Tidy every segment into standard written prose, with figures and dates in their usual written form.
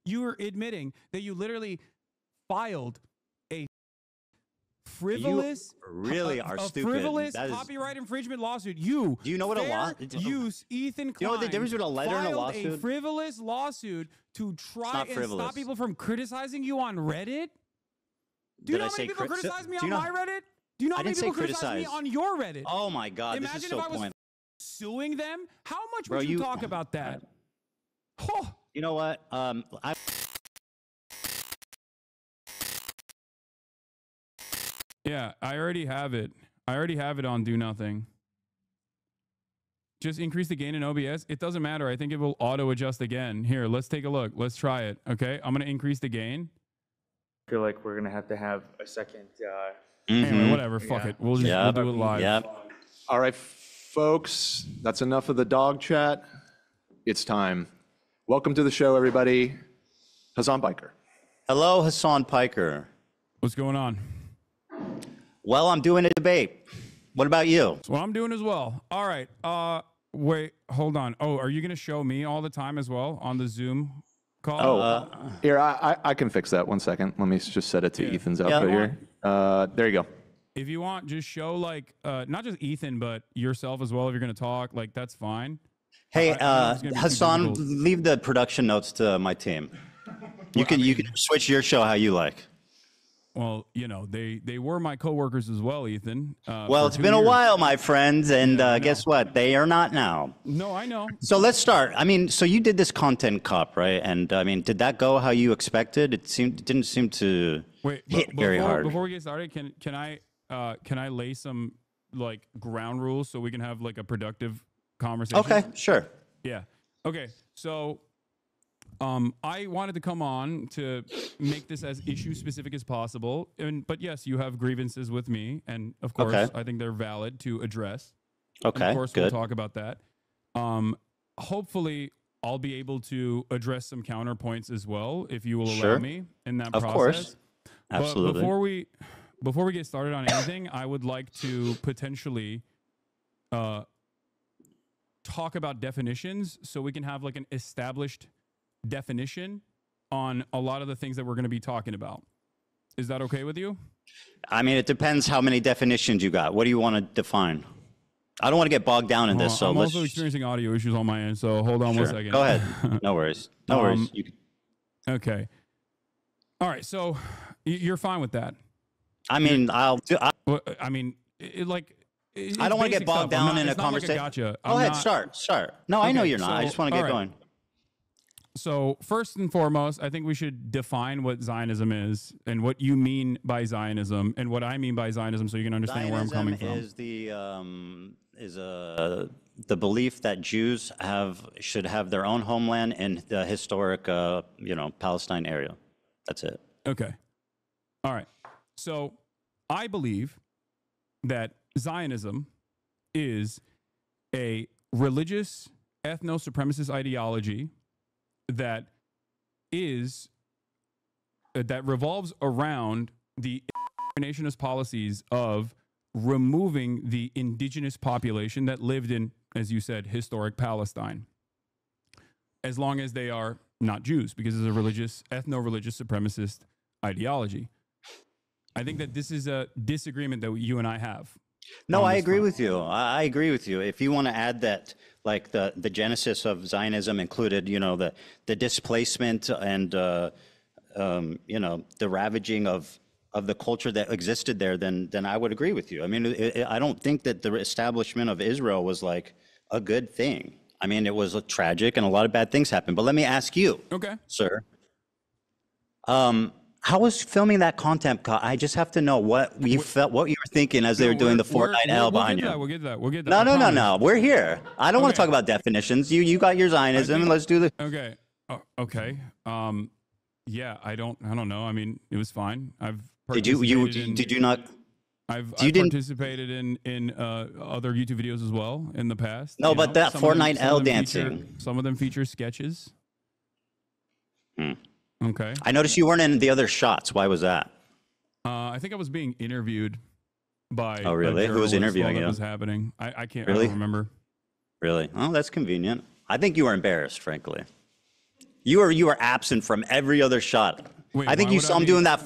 You are admitting that you literally filed a frivolous, really are stupid. Frivolous copyright infringement lawsuit. Do you know what a lawsuit? Use Ethan Klein. You know what the difference between a letter and a lawsuit? A frivolous lawsuit to try and stop people from criticizing you on Reddit. Do you know how many people criticize me on my Reddit? Do you know how many people criticize me on your Reddit? Oh my God, Imagine this is so if I was pointless. Suing them. How much would you talk about that? Oh. You know what? Yeah, I already have it. I already have it on Do Nothing. Just increase the gain in OBS. It doesn't matter. I think it will auto adjust again. Here, let's take a look. Let's try it. Okay, I'm gonna increase the gain. I feel like we're gonna have to have a second. Anyway, whatever. Fuck it. We'll just we'll do it live. Yep. All right, folks. That's enough of the dog chat. It's time. Welcome to the show, everybody. Hasan Piker. Hello, Hasan Piker. What's going on? Well, I'm doing a debate. What about you? That's what I'm doing as well. All right. Wait, hold on. Oh, are you going to show me all the time as well on the Zoom call? Oh, here, I can fix that. 1 second. Let me just set it to Ethan's output here. There you go. If you want, just show like, not just Ethan, but yourself as well. If you're going to talk, like, that's fine. Hey, Hasan, leave the production notes to my team. You can switch your show how you like. Well, you know, they were my coworkers as well, Ethan. Well, it's been a while, my friends, and guess what? They are not now. No, I know. So let's start. I mean, so you did this content cop, right? And I mean, did that go how you expected? It didn't seem to hit very hard. Before we get started, can I lay some like ground rules so we can have like a productive conversation? Okay, sure. Yeah. Okay. So I wanted to come on to make this as issue specific as possible. But yes, you have grievances with me. And of course, I think they're valid to address. Okay, and of course, we'll talk about that. Hopefully, I'll be able to address some counterpoints as well, if you will allow me in that process. Of course. Absolutely. But before we get started on anything, I would like to potentially talk about definitions so we can have like an established definition on a lot of the things that we're going to be talking about. Is that okay with you? I mean, it depends how many definitions you got. What do you want to define? I don't want to get bogged down in this. So I'm also experiencing audio issues on my end, so hold on 1 second. Go ahead. No worries. No worries. Okay. All right. So you're fine with that? I mean, I don't want to get bogged down in a conversation. Gotcha. Go ahead. Start. No, I know you're not. I just want to get going. So first and foremost, I think we should define what Zionism is and what you mean by Zionism and what I mean by Zionism, so you can understand where I'm coming from. Is the belief that Jews should have their own homeland in the historic, Palestine area. That's it. Okay. All right. So I believe that Zionism is a religious ethno-supremacist ideology that revolves around the nationist policies of removing the indigenous population that lived in, as you said, historic Palestine, as long as they are not Jews, because it's a religious, ethno-religious supremacist ideology. I think that this is a disagreement that you and I have. No, I agree with you. I agree with you. If you want to add that, like the genesis of Zionism included, the displacement and, the ravaging of the culture that existed there, then I would agree with you. I mean, I don't think that the establishment of Israel was like a good thing. I mean, it was tragic and a lot of bad things happened. But let me ask you, sir, how was filming that content? I just have to know what you were thinking as they were doing the Fortnite L behind you. We'll get that. No. We're here. I don't want to talk about definitions. You got your Zionism, and let's do the. Okay. Okay. Yeah. I don't know. I mean, it was fine. Did you not? I've participated in other YouTube videos as well in the past. No, but that Fortnite L dancing. Some of them feature sketches. Okay. I noticed you weren't in the other shots. Why was that? I think I was being interviewed by. Oh, really? Who was interviewing you? What was happening? I can't. Really? I don't remember. Really? Oh, that's convenient. I think you were embarrassed, frankly. You were absent from every other shot. Wait, I think why you would saw I him be- doing that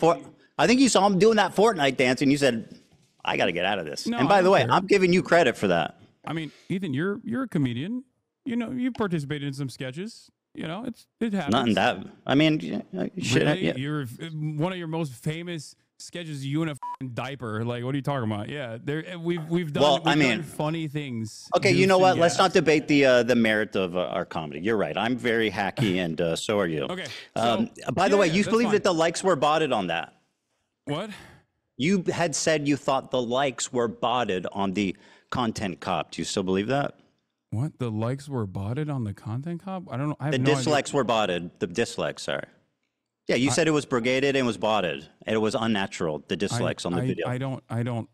I think you saw him doing that Fortnite dance, and you said, "I got to get out of this." No, and I by the don't way, care. I'm giving you credit for that. I mean, Ethan, you're a comedian. You know, you participated in some sketches. You know, it happens. Not in that. I mean, shit. Really? Yeah. You're one of your most famous sketches. You in a diaper. Like, what are you talking about? Yeah, we've done. Well, we've I mean- done funny things. Okay, you know goofs what? and Let's not gaffes. debate the merit of our comedy. You're right. I'm very hacky, and so are you. Okay. So, By the way, yeah, you that's believe fine. that the likes were botted on that? What? You had said you thought the likes were botted on the content cop. Do you still believe that? What? The likes were botted on the content cop? I don't know. I have The no idea. dislikes were botted. The dislikes, sorry. Yeah, you said it was brigaded and was botted, and it was unnatural. The dislikes on the video. I don't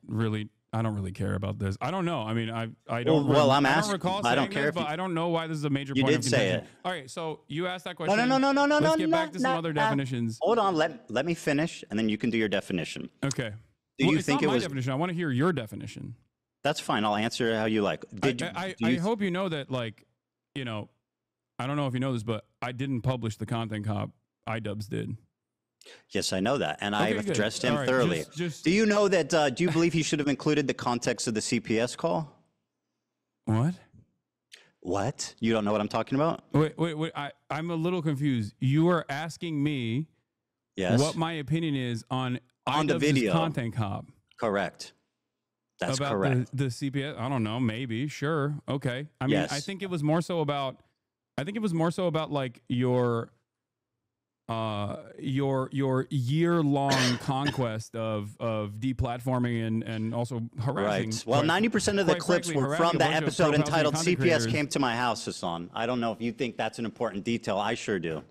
really care about this. I don't know. I mean, I don't. Well, I'm I don't asking- recall I don't saying care this, if but you- I don't know why this is a major You point did of say contention. it. All right, so you asked that No, question. no. Let's get back to some other definitions. Hold on. Let me finish, and then you can do your definition. Okay. Do you it's think not it my was? definition? I want to hear your definition. That's fine. I'll answer it how you like. I hope you know that, like, you know, I don't know if you know this, but I didn't publish the content cop. iDubbbz did. Yes, I know that, and Okay, I've good. addressed him All right, thoroughly. just- Do you know that? Do you believe he should have included the context of the CPS call? What? What? You don't know what I'm talking about? Wait. I'm a little confused. You are asking me Yes. what my opinion is on On the iDubbbz's video. content cop. Correct. That's About correct. the CPS. I don't know. Maybe. Sure. Okay. I mean, I Yes. think it was more so about. I think it was more so about like your year-long conquest of deplatforming and also harassing. Right. Well, 90% of the quite clips frankly, were harassing from a the bunch of episode pro-Palestinian entitled content CPS creators. Came to My House, Hasan. I don't know if you think that's an important detail. I sure do.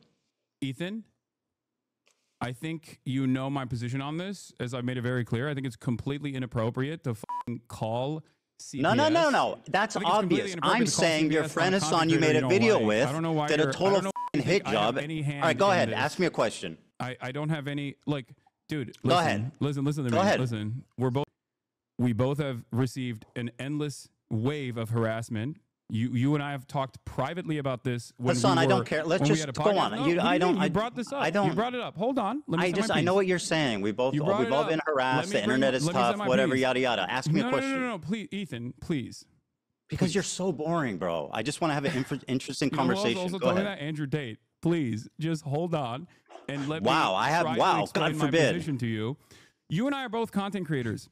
Ethan, I think you know my position on this, as I made it very clear. I think it's completely inappropriate to call CPS. No. That's I think it's completely obvious. inappropriate I'm to call saying your CPS friend on a Hasan you content made creator a you don't video like. with I don't know why did a you're- I total don't know f***ing if hit I have job. any All right, hand go in ahead. this. Ask me a question. I don't have any, like, dude, Go ahead. listen to Go me. ahead. Listen, we both have received an endless wave of harassment. You and I have talked privately about this. When Hasan, we I don't were- care. Let's when we just had a go podcast. on. No, You- what do I you don't- mean? I- You brought this up. I don't- You brought it up. Hold on. Let me say my I know piece. what you're saying. We've both You brought it up. been harassed. Let The me bring- internet is let me say tough. my Whatever, piece. yada yada. Ask me a question. No. Please, Ethan, please. Because you're so boring, bro. I just want to have an interesting You know who else conversation. also Go told me ahead. that? Andrew Tate. Please, just hold on and let me Wow, try to wow, explain God my forbid. position to you. You and I are both content creators.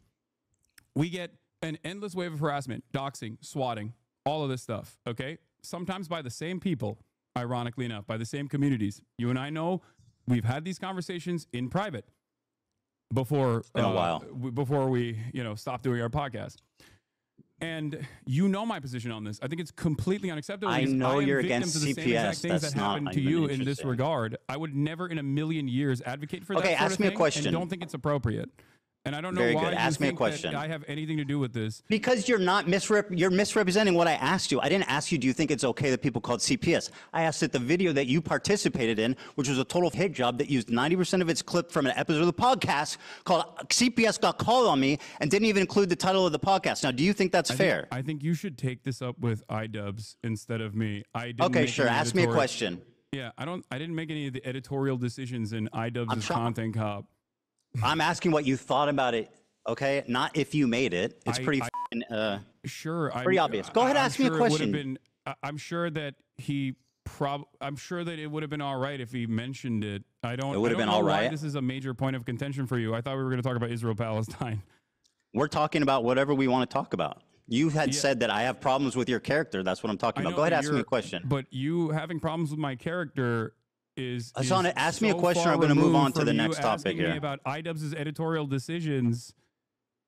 We get an endless wave of harassment, doxing, swatting, all of this stuff, okay? Sometimes by the same people, ironically enough, by the same communities. You and I know we've had these conversations in private before been a while. before we, stop doing our podcast. And you know my position on this. I think it's completely unacceptable. I because know am you're victim against to the same CPS. exact things That's that not happen to even you in this interesting. regard. I would never in a million years advocate for that Okay, sort ask of me a thing question. and don't think it's appropriate. And I don't know Very why good. you Ask me a think question. that I have anything to do with this. Because you're not you're misrepresenting what I asked you. I didn't ask you, do you think it's okay that people called CPS? I asked that the video that you participated in, which was a total hit job that used 90% of its clip from an episode of the podcast called CPS Got Called on Me and didn't even include the title of the podcast. Now, do you think that's fair? I think you should take this up with iDubbbz instead of me. I didn't Okay, make sure. any Ask me a editorial- question. Yeah, I didn't make any of the editorial decisions in iDubbbz's trying- content cop. I'm asking what you thought about it, okay? Not if you made it. It's pretty Sure, pretty obvious. Go ahead, ask me a question. I'm sure that I'm sure that it would have been all right if he mentioned it. It would have I don't been know all why right? this is a major point of contention for you. I thought we were going to talk about Israel Palestine. We're talking about whatever we want to talk about. You had said that I have problems with your character. That's what I'm talking I about. know Go ahead, that ask me a you're- question. But you having problems with my character is Hasan, ask me a so question, far I'm gonna move removed on to the from you next topic asking me here. about iDubbbz's editorial decisions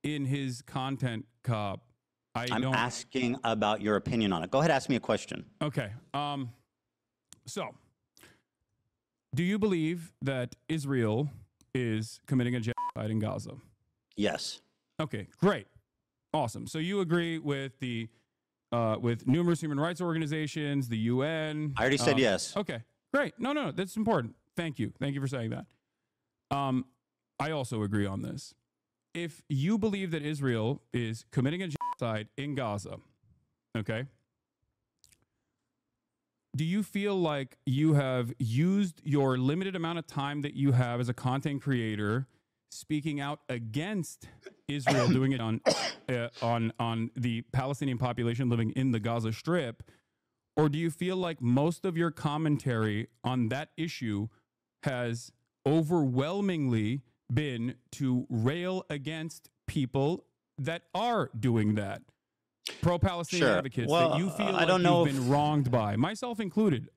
in his content cop. I'm asking about your opinion on it. Go ahead, ask me a question. Okay. So, do you believe that Israel is committing a genocide in Gaza? Yes. Okay, great, awesome. So you agree with the with numerous human rights organizations, the UN? I already said yes. Okay, great. No, that's important. Thank you for saying that. I also agree on this. If you believe that Israel is committing a genocide in Gaza, okay, do you feel like you have used your limited amount of time that you have as a content creator speaking out against Israel doing it on the Palestinian population living in the Gaza Strip? Or do you feel like most of your commentary on that issue has overwhelmingly been to rail against people that are doing that? Pro-Palestinian advocates that you feel like you've been wronged by, myself included.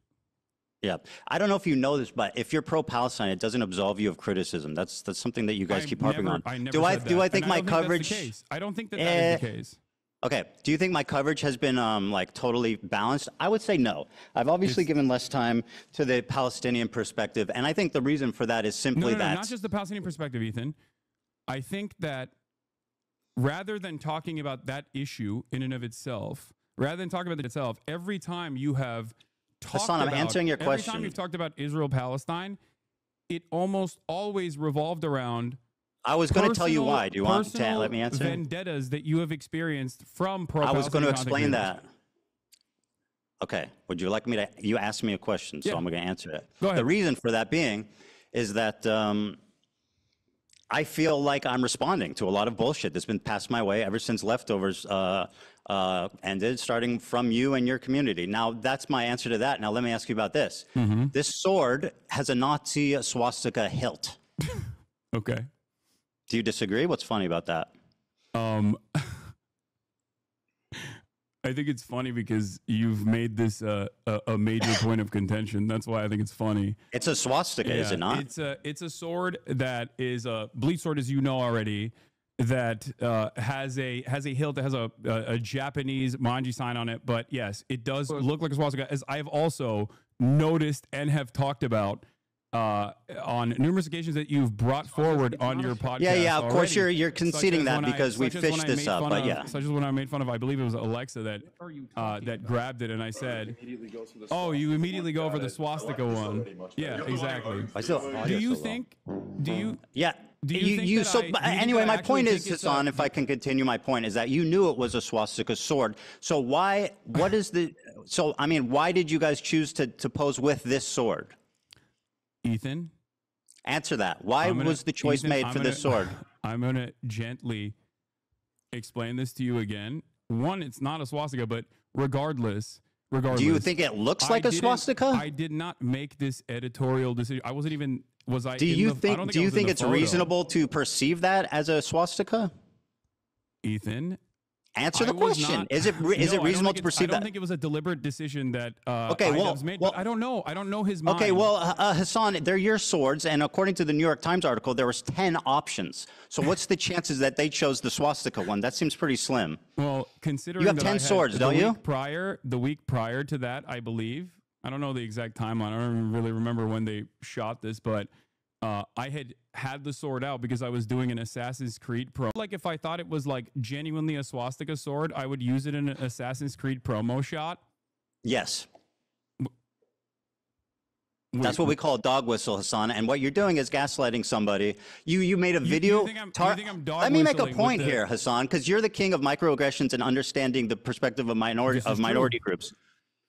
Yeah, I don't know if you know this, but if you're pro-Palestine, it doesn't absolve you of criticism. That's something that you guys keep harping on. Do I think my coverage? I don't think that is the case. Okay. Do you think my coverage has been like totally balanced? I would say no. I've obviously given less time to the Palestinian perspective, and I think the reason for that is simply that not just the Palestinian perspective, Ethan. I think that rather than talking about that issue in and of itself, every time you have talked Hasan, I'm answering your question. Every time you've talked about Israel-Palestine, it almost always revolved around I was going to tell you why. Do you want to let me answer? Vendettas that you have experienced from pro-Palestinian. I was going to explain that. Okay. Would you like me to? You asked me a question, so I'm going to answer it. Go ahead. The reason for that being is that I feel like I'm responding to a lot of bullshit that's been passed my way ever since Leftovers ended, starting from you and your community. Now, that's my answer to that. Now, let me ask you about this. This sword has a Nazi swastika hilt. Okay. Do you disagree? What's funny about that? I think it's funny because you've made this a major point of contention. That's why I think it's funny. It's a swastika, is it not? It's a sword that is a bleach sword, as you know already, that has a hilt that has a Japanese manji sign on it. But yes, it does look like a swastika, as I have also noticed and have talked about on numerous occasions that you've brought forward on your podcast. Yeah, of course already. you're conceding that because we fished this up, but yeah. Such as when I made fun of, I believe it was Alexa that grabbed it, and I said, "Oh, you immediately go over the swastika one." Yeah, exactly. Do you think? Yeah. Anyway, my point is, Hasan, if I can continue my point, is that you knew it was a swastika sword. So why did you guys choose to pose with this sword? Ethan? Answer that. Why was the choice made for this sword? I'm going to gently explain this to you again. One, it's not a swastika, but regardless. Do you think it looks like a swastika? I did not make this editorial decision. I wasn't even, was I? Do you think it's reasonable to perceive that as a swastika? Ethan? Answer the question. Is it reasonable to perceive that? I don't think it was a deliberate decision that I made. I don't know. I don't know his mind. Okay, well, Hasan, they're your swords, and according to the New York Times article, there was 10 options. So what's the chances that they chose the swastika one? That seems pretty slim. Well, considering you have 10 swords, don't you? The week prior to that, I believe. I don't know the exact timeline. I don't really remember when they shot this, but I had the sword out because I was doing an Assassin's Creed promo. Like if I thought it was like genuinely a swastika sword, I would use it in an Assassin's Creed promo shot. Yes. That's what we call a dog whistle, Hasan. And what you're doing is gaslighting somebody. You made a video. Let me make a point here, Hasan, because you're the king of microaggressions and understanding the perspective of minority groups.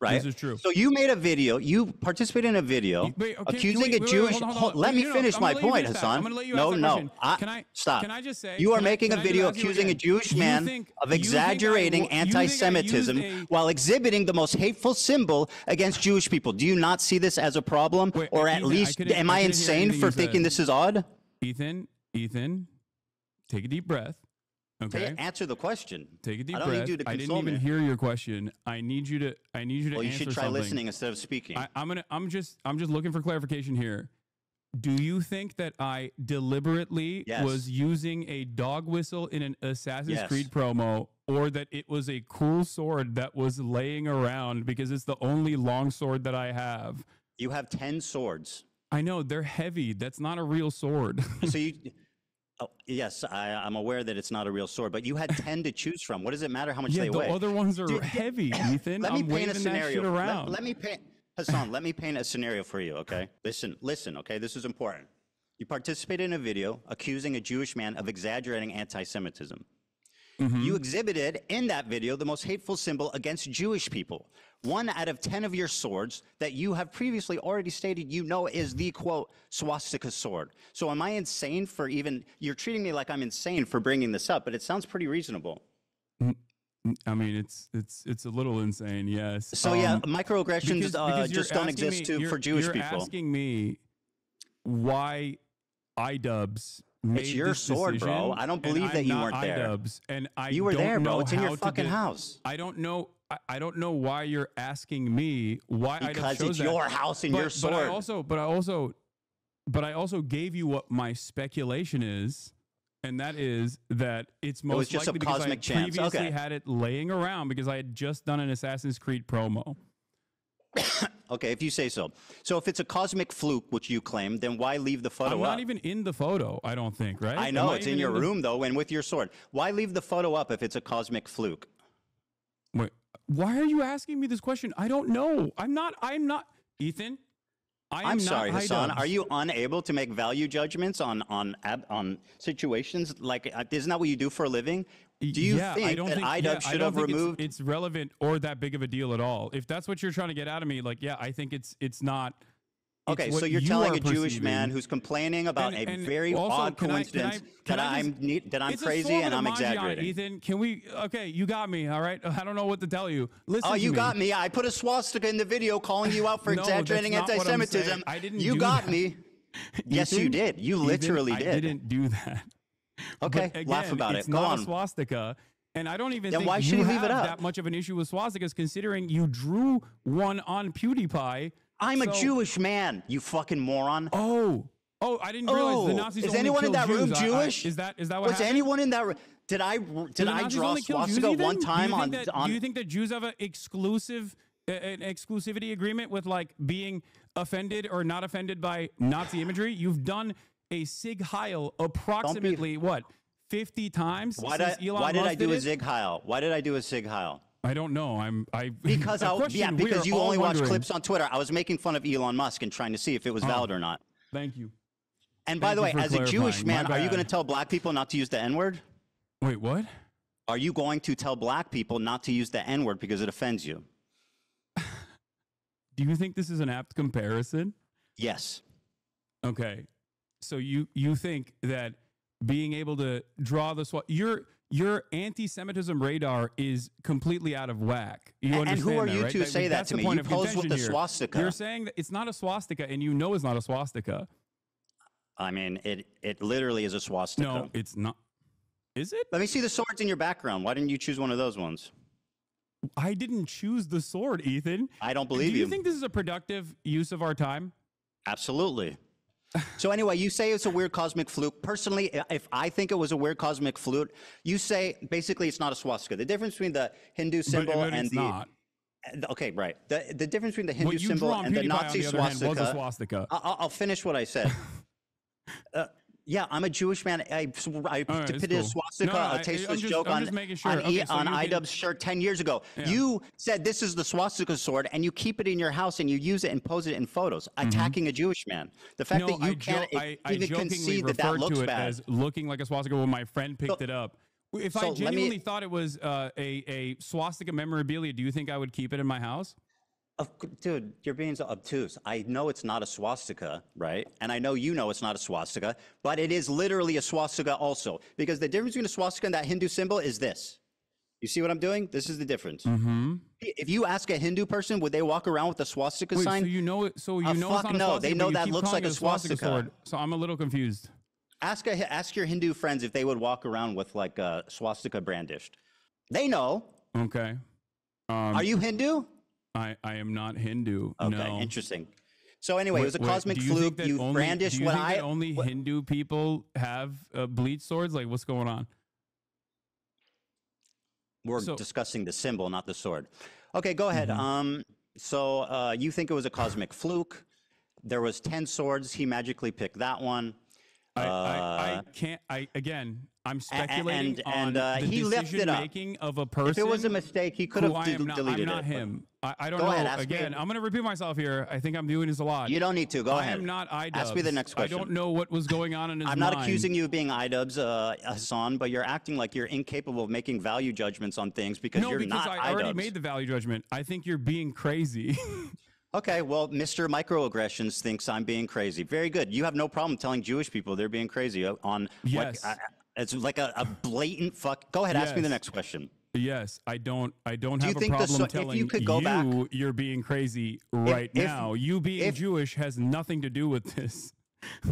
Right? This is true. So you made a video. You participated in a video accusing a Jewish. Let me finish my point, Hasan. Stop. Can I just say you are making a video accusing a Jewish man of exaggerating anti-Semitism while exhibiting the most hateful symbol against Jewish people? Do you not see this as a problem, or at least am I insane for thinking this is odd? Ethan, take a deep breath. Okay. Answer the question. Take a deep breath. I don't need you to console I didn't even hear your question. I need you to Well, answer you should try something. listening instead of speaking. I'm just looking for clarification here. Do you think that I deliberately was using a dog whistle in an Assassin's Creed promo, or that it was a cool sword that was laying around because it's the only long sword that I have? You have 10 swords. I know, they're heavy. That's not a real sword. So you... Oh, yes, I'm aware that it's not a real sword, but you had 10 to choose from. What does it matter how much they weigh? The other ones are heavy, Ethan. Let me paint a scenario. Let me paint, Hasan, let me paint a scenario for you, okay? Listen, okay? This is important. You participated in a video accusing a Jewish man of exaggerating anti-Semitism. You exhibited in that video the most hateful symbol against Jewish people. 1 out of 10 of your swords that you have previously already stated is the, quote, swastika sword. So am I insane for even, you're treating me like I'm insane for bringing this up, but it sounds pretty reasonable. I mean, it's a little insane, yes. So yeah, microaggressions because just don't exist for Jewish people. You're asking me why iDubbbz made It's your this sword, decision, bro. I don't believe and that I'm you not weren't there. iDubbbz, and I You were don't there, bro. know It's in how your to fucking get- house. I don't know. I don't know why you're asking me why Because iDubbbz chose it's that. your house and your sword. But I also gave you what my speculation is, and that is that it's most was just a likely because I cosmic had chance. previously Okay. had it laying around because I had just done an Assassin's Creed promo. Okay, if you say so. So if it's a cosmic fluke, which you claim, then why leave the photo I'm up? not even in the photo, I don't think, right? I know, Am it's in even your the- room, though, and with your sword. Why leave the photo up if it's a cosmic fluke? Wait, why are you asking me this question? I don't know. I'm not, Ethan. I'm sorry, not Hasan. iDubbbz. Are you unable to make value judgments on situations? Like, isn't that what you do for a living? Do you I think don't that think, iDubbbz I should don't have think removed? it's relevant or that big of a deal at all. If that's what you're trying to get out of me, like, yeah, I think it's not. Okay, it's so what you're you telling are a Jewish perceiving. man who's complaining about And a very also, odd can I coincidence just- that I'm it's a crazy sword and with I'm emoji on it, exaggerating. Ethan, can we? Okay, you got me. All right, I don't know what to tell you. Listen. Oh, to you me. got me. I put a swastika in the video calling you out for No, exaggerating that's not what I'm anti-Semitism. saying. I didn't You do got that. me. Yes, you Ethan, did. You Ethan, literally I did. didn't do that. Okay, But again, laugh about it's it. Go not on. a swastika. And I don't even Then think why should you he leave have it up? that much of an issue with swastikas, considering you drew one on PewDiePie. I'm a So- Jewish man, you fucking moron. Oh, I didn't realize the Nazis is only anyone in killed that room Jews. Jewish? Is that what Was happened? anyone in that room? Did I Do the Nazis draw only kill Jews, swastika Ethan? one time Do you think that Jews have an exclusivity agreement with like being offended or not offended by Nazi imagery? You've done a Sig Heil approximately what 50 times. Why since did Elon I Musk do did a it? Sig Heil? Why did I do a Sig Heil? I don't know. Because a question we because are you all only watch wondering. clips on Twitter. I was making fun of Elon Musk and trying to see if it was valid or not. Thank you. And by Thank the you way, for as a Jewish clarifying. man, My are you bad. going to tell black people not to use the N-word? Wait, what? Are you going to tell black people not to use the N-word because it offends you? Do you think this is an apt comparison? Yes. Okay. So you think that being able to draw the your anti-Semitism radar is completely out of whack. You And understand who are that, you right? to say that that's to the me? point You of posed with contention the here. swastika. You're saying that it's not a swastika, and you know it's not a swastika. I mean, it literally is a swastika. No, it's not. Is it? Let me see the swords in your background. Why didn't you choose one of those ones? I didn't choose the sword, Ethan. I don't believe Do you you. think this is a productive use of our time? Absolutely. So anyway, you say it's a weird cosmic fluke. Personally, if I think it was a weird cosmic fluke, you say basically it's not a swastika. The difference between the Hindu symbol but and it's not. Okay, right. The difference between the Hindu What you symbol drew on and the PewDiePie, on Nazi the other hand, swastika. was a swastika. I'll finish what I said. Yeah, I'm a Jewish man. I right, depicted it's a cool. swastika, No, a tasteless joke I'm on, just making sure. on, Okay, so on you can- iDubbbz's shirt 10 years ago. Yeah. You said this is the swastika sword, and you keep it in your house, and you use it and pose it in photos, attacking a Jewish man. The fact that you can't I even jokingly concede that referred looks to it bad. as looking like a swastika when my friend picked it up. If so I let me- genuinely thought it was a swastika memorabilia, do you think I would keep it in my house? Dude, you're being so obtuse. I know it's not a swastika, right? And I know you know it's not a swastika, but it is literally a swastika also. Because the difference between a swastika and that Hindu symbol is this. You see what I'm doing? This is the difference. If you ask a Hindu person, would they walk around with a swastika Wait, sign? so you know it? So you know fuck it's not a no. swastika. They know but you that keep looks calling like it a swastika. sword. So I'm a little confused. Ask your Hindu friends if they would walk around with like a swastika brandished. They know. Okay. Are you Hindu? I am not Hindu. Okay, no. interesting. So anyway, it was a cosmic do you think fluke. that You only, brandished do you what think I. that only Hindu people have bleach swords? Like, what's going on? We're So- discussing the symbol, not the sword. Okay, go ahead. So you think it was a cosmic fluke? There was 10 swords. He magically picked that one. I can't. Again, I'm speculating and on the he lifted decision up. making of a person. If it was a mistake, he could who have I am not, deleted I'm not it. him. I don't Go know. ahead, ask me. Again, I'm going to repeat myself here. I think I'm doing this a lot. You don't need to. Go ahead. I am not iDubbbz. Ask me the next question. I don't know what was going on in his I'm mind. not accusing you of being iDubbbz, Hasan, but you're acting like you're incapable of making value judgments on things because No, you're because not I already iDubbbz. made the value judgment. I think you're being crazy. Okay, well, Mr. Microaggressions thinks I'm being crazy. Very good. You have no problem telling Jewish people they're being crazy on Yes. it's like a blatant fuck. Go ahead, ask me the Yes. next question. Yes, I don't you have a think problem if telling you could go back- you're being crazy right if- now. You being if- Jewish has nothing to do with this.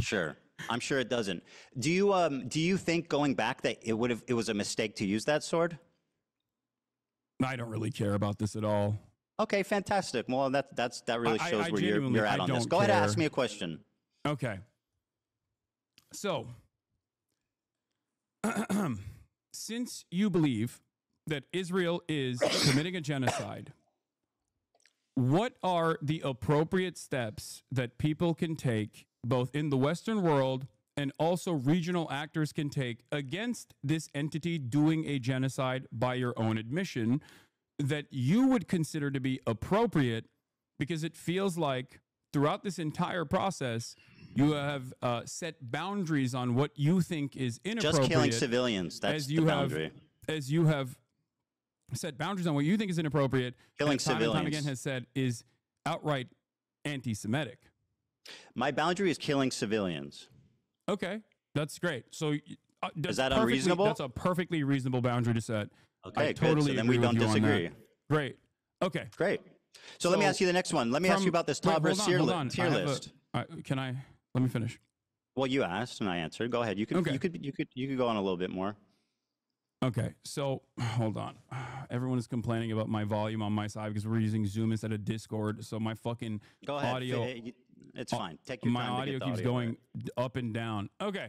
Sure. I'm sure it doesn't. Do you think going back that it was a mistake to use that sword? I don't really care about this at all. Okay, fantastic. Well, that really I shows where genuinely- you're at I on this. don't Go ahead and care. ask me a question. Okay. So, since you believe that Israel is committing a genocide, what are the appropriate steps that people can take, both in the Western world and also regional actors can take against this entity doing a genocide by your own admission, that you would consider to be appropriate? Because it feels like throughout this entire process, you have set boundaries on what you think is inappropriate. Just killing civilians. That's the boundary. As you have set boundaries on what you think is inappropriate, Killing and time and time civilians. again has said is outright anti-Semitic. My boundary is killing civilians. Okay, that's great. So Is that unreasonable? That's a perfectly reasonable boundary to set. Okay, I good. totally So then agree we with don't you on that. disagree. Great. Okay. Great. So let me ask you the next one. Let me ask you about this Tabra tier list. Let me finish. Well, you asked and I answered. Go ahead. You could Okay. you could go on a little bit more. Okay, so hold on. Everyone is complaining about my volume on my side because we're using Zoom instead of Discord. So my fucking Go ahead. audio, It's fine. Take your my time. audio to get the keeps audio going right. up and down. Okay.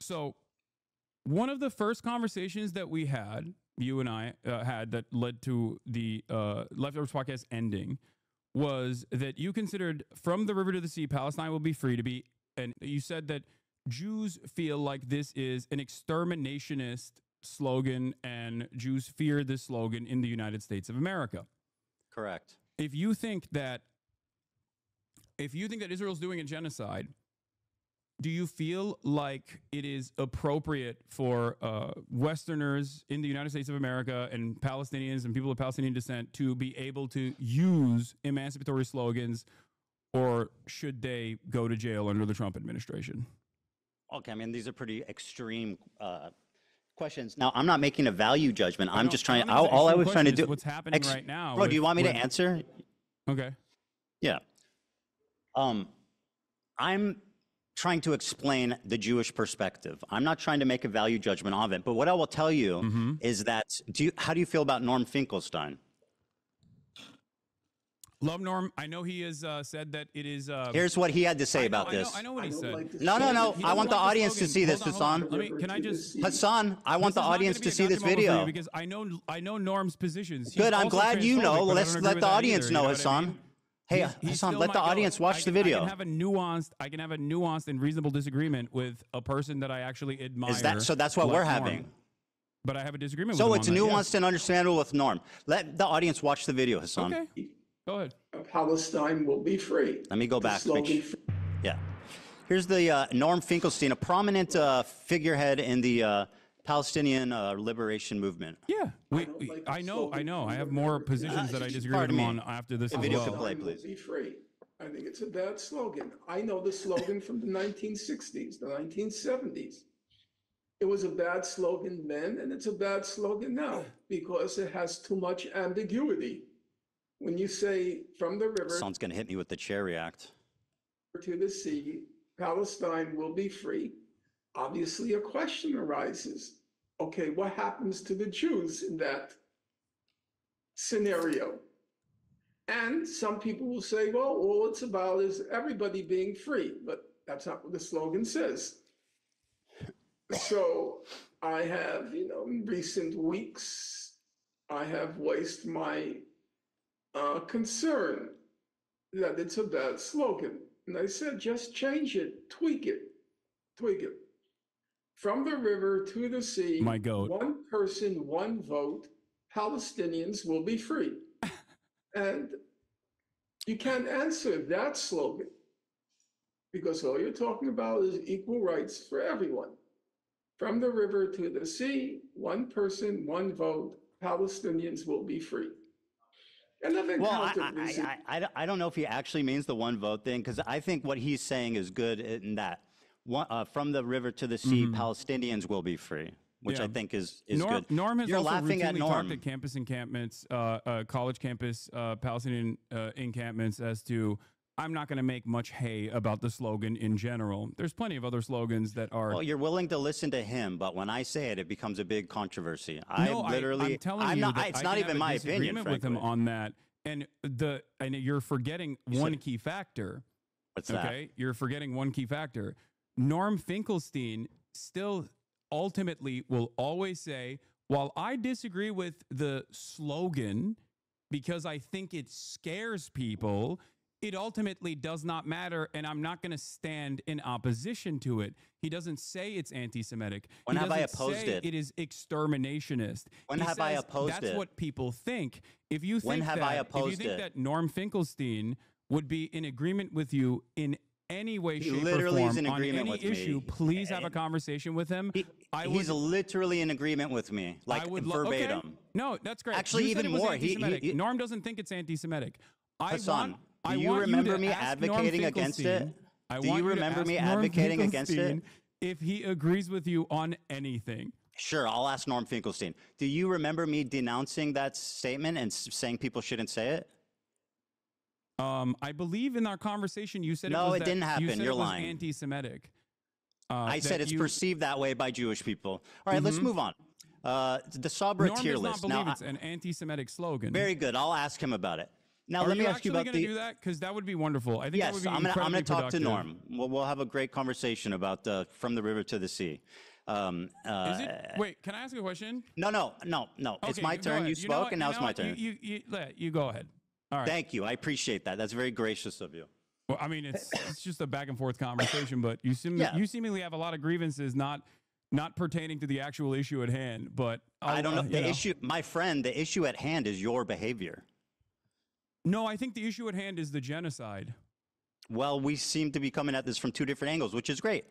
So one of the first conversations that we had, you and I had, that led to the Leftovers podcast ending, was that you considered from the river to the sea, Palestine will be free to be, and you said that Jews feel like this is an exterminationist slogan and Jews fear this slogan in the United States of America. Correct. If you think that Israel's doing a genocide, do you feel like it is appropriate for Westerners in the United States of America and Palestinians and people of Palestinian descent to be able to use emancipatory slogans, or should they go to jail under the Trump administration? Okay, I mean, these are pretty extreme questions. Now, I'm not making a value judgment. I'm just trying. All I was trying to do. What's happening right now? Bro, do you want me to answer? Okay. Yeah. I'm trying to explain the Jewish perspective. I'm not trying to make a value judgment of it. But what I will tell you is that, how do you feel about Norm Finkelstein? Love Norm. I know he has said that it is. Here's what he had to say about this. I know what he said. No. I want the audience to see this, Hasan. Can I just? Hassan, I want the This is not audience gonna be to a see this goddamn moment for video. you because I know Norm's positions. He's Good, I'm also glad you know. transphobic, but I Let's don't agree let with the that audience either, know, you what I Hasan. mean? Hey, He Hasan, still let the might go. audience watch the I video. can have a nuanced and reasonable disagreement with a person that I actually admire. So that's what like we're Norm. having. But I have a disagreement So with him it's on that, nuanced and understandable with Norm. Let the audience watch the video, Hasan. yes. Okay. Go ahead. Palestine will be free. Let me go The back. to make slogan sure- Yeah. Here's the Norm Finkelstein, a prominent figurehead in the Palestinian liberation movement. Yeah. don't like the I know. slogan I have more positions that I disagree with Pardon him me. on after this The as video well. could play, Palestine will please. be free. I think it's a bad slogan. I know the slogan from the 1960s, the 1970s. It was a bad slogan then, and it's a bad slogan now because it has too much ambiguity. When you say from the river Hasan's going to hit me with the chair react. to the sea, Palestine will be free, obviously a question arises. Okay, what happens to the Jews in that scenario? And some people will say, well, all it's about is everybody being free, but that's not what the slogan says. So I have, in recent weeks, I have voiced my concern that it's a bad slogan. And I said, just change it, tweak it. from the river to the sea, My goat. one person, one vote, Palestinians will be free. And you can't answer that slogan because all you're talking about is equal rights for everyone. From the river to the sea, one person, one vote, Palestinians will be free. And I've Well, encountered recent- I don't know if he actually means the one vote thing, because I think what he's saying is good in that from the river to the sea, Palestinians will be free, which I think is good. Norm has You're also laughing at routinely Norm. talked at campus encampments, college campus Palestinian encampments as to, I'm not going to make much hay about the slogan in general. There's plenty of other slogans that are. Well, you're willing to listen to him, but when I say it, it becomes a big controversy. I'm telling you that it's I not can even have a my opinion, disagreement with him frankly. on that. And you're forgetting one key factor. What's that? Okay, you're forgetting one key factor. Norm Finkelstein still ultimately will always say, while I disagree with the slogan because I think it scares people, it ultimately does not matter, and I'm not going to stand in opposition to it. He doesn't say it's anti-Semitic. When He have I doesn't opposed say it? It is exterminationist. When He have I says opposed that's it? what people think. If you think When have I if you opposed think it? that Norm Finkelstein would be in agreement with you in any way, He shape, literally or is form in on agreement any with me. issue, please have a conversation with him. He's literally in agreement with me, like verbatim. Okay. No, that's great. Actually, You said even it was more. Anti-Semitic. Norm doesn't think it's anti-Semitic. Hasan, I do you want remember to me ask Norm advocating against it? Finkelstein- I Do want you to remember ask me Norm advocating against it? Finkelstein if he agrees with you on anything. Sure, I'll ask Norm Finkelstein. Do you remember me denouncing that statement and saying people shouldn't say it? I believe in our conversation you said No, it was it didn't happen. You said You're it was lying. anti-Semitic. I said that it's you- perceived that way by Jewish people. All right, let's move on. The Sabra Norm tier does not list. believe Now, it's an anti-Semitic slogan. very good. I'll ask him about it. Now, Are let me you ask you actually about going to the. do that? Because that would be wonderful. I think that would Yes, be I'm incredibly going to talk to productive. Norm. We'll have a great conversation about from the river to the sea. Is it? Wait, can I ask a question? No. It's Okay, my go turn. ahead. You know spoke, what? and now You it's know my what? turn. You go ahead. All right. Thank you. I appreciate that. That's very gracious of you. Well, I mean, it's just a back and forth conversation, but you Yeah. seemingly have a lot of grievances not pertaining to the actual issue at hand. But I don't know. you The issue, my friend, the issue at hand is your behavior. No, I think the issue at hand is the genocide. Well, we seem to be coming at this from two different angles, which is great,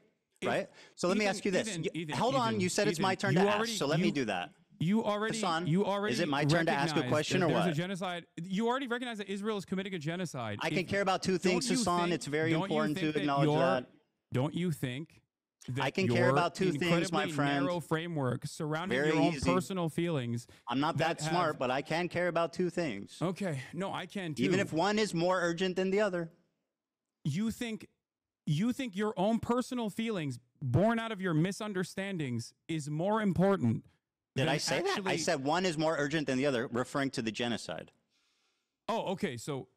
right? So let me ask you this. Hold on. You said it's my turn to ask, so let me do that. You already, Hasan, is it my turn to ask a question or there's what? a genocide. You already recognize that Israel is committing a genocide. I can care about two things, don't you Hasan. think- It's very don't you important to think that acknowledge your- that. Don't you think that I can care your about two things, my incredibly friend. narrow framework surrounding Very your own easy. personal feelings? I'm not that that smart, have- but I can care about two things. Okay, no, I can too. Even if one is more urgent than the other. you think your own personal feelings born out of your misunderstandings is more important. Did than I say that? I actually- said one is more urgent than the other, referring to the genocide. Oh, okay. So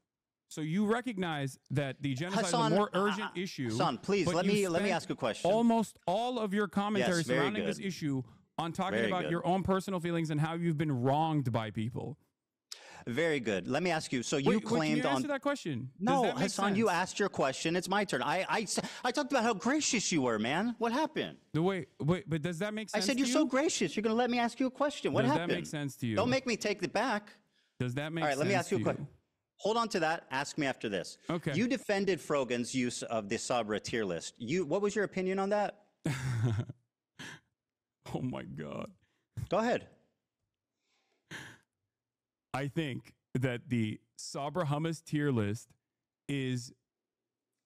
you recognize that the genocide Hasan, is a more urgent issue. Hasan, please, but let you me spent ask a question. Almost all of your commentary Yes, very surrounding this good. issue on talking Very about good. your own personal feelings and how you've been wronged by people. Very good. Let me ask you. So you Wait, claimed can you on. answer that question? Does No, that make Hasan, you sense? asked your question. It's my turn. I talked about how gracious you were, man. What happened? Wait, but does that make I sense? said you're to so you? gracious. You're going to let me ask you a question. What Does happened? that make sense to you? Don't make me take it back. Does that make All right, sense? let me ask you a to question. Hold on to that. Ask me after this. Okay. You defended Frogan's use of the Sabra tier list. What was your opinion on that? Oh my God. Go ahead. I think that the Sabra hummus tier list is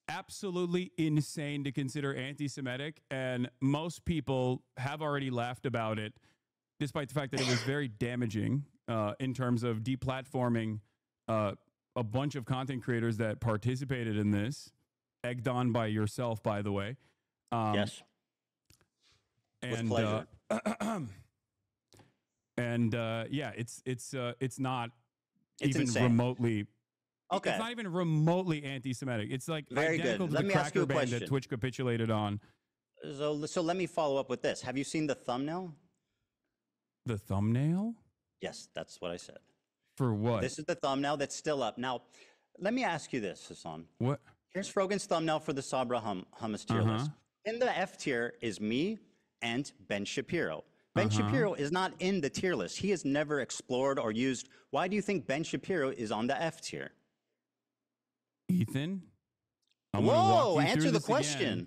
absolutely insane to consider anti-Semitic, and most people have already laughed about it, despite the fact that it was very damaging in terms of deplatforming a bunch of content creators that participated in this, egged on by yourself, by the way. Yes. With And pleasure. yeah, it's not It's even insane. remotely. Okay. It's not even remotely anti-Semitic. It's like Very identical good. to Let the me ask you cracker a band that question. Twitch capitulated on. So let me follow up with this. Have you seen the thumbnail? The thumbnail Yes, that's what I said. for what? This is the thumbnail that's still up. Now, let me ask you this, Hasan. What? Here's Frogan's thumbnail for the Sabra hummus tier list. In the F tier is me and Ben Shapiro. Ben Shapiro is not in the tier list. He has never explored or used. Why do you think Ben Shapiro is on the F tier? Ethan, Whoa, answer the question. Again.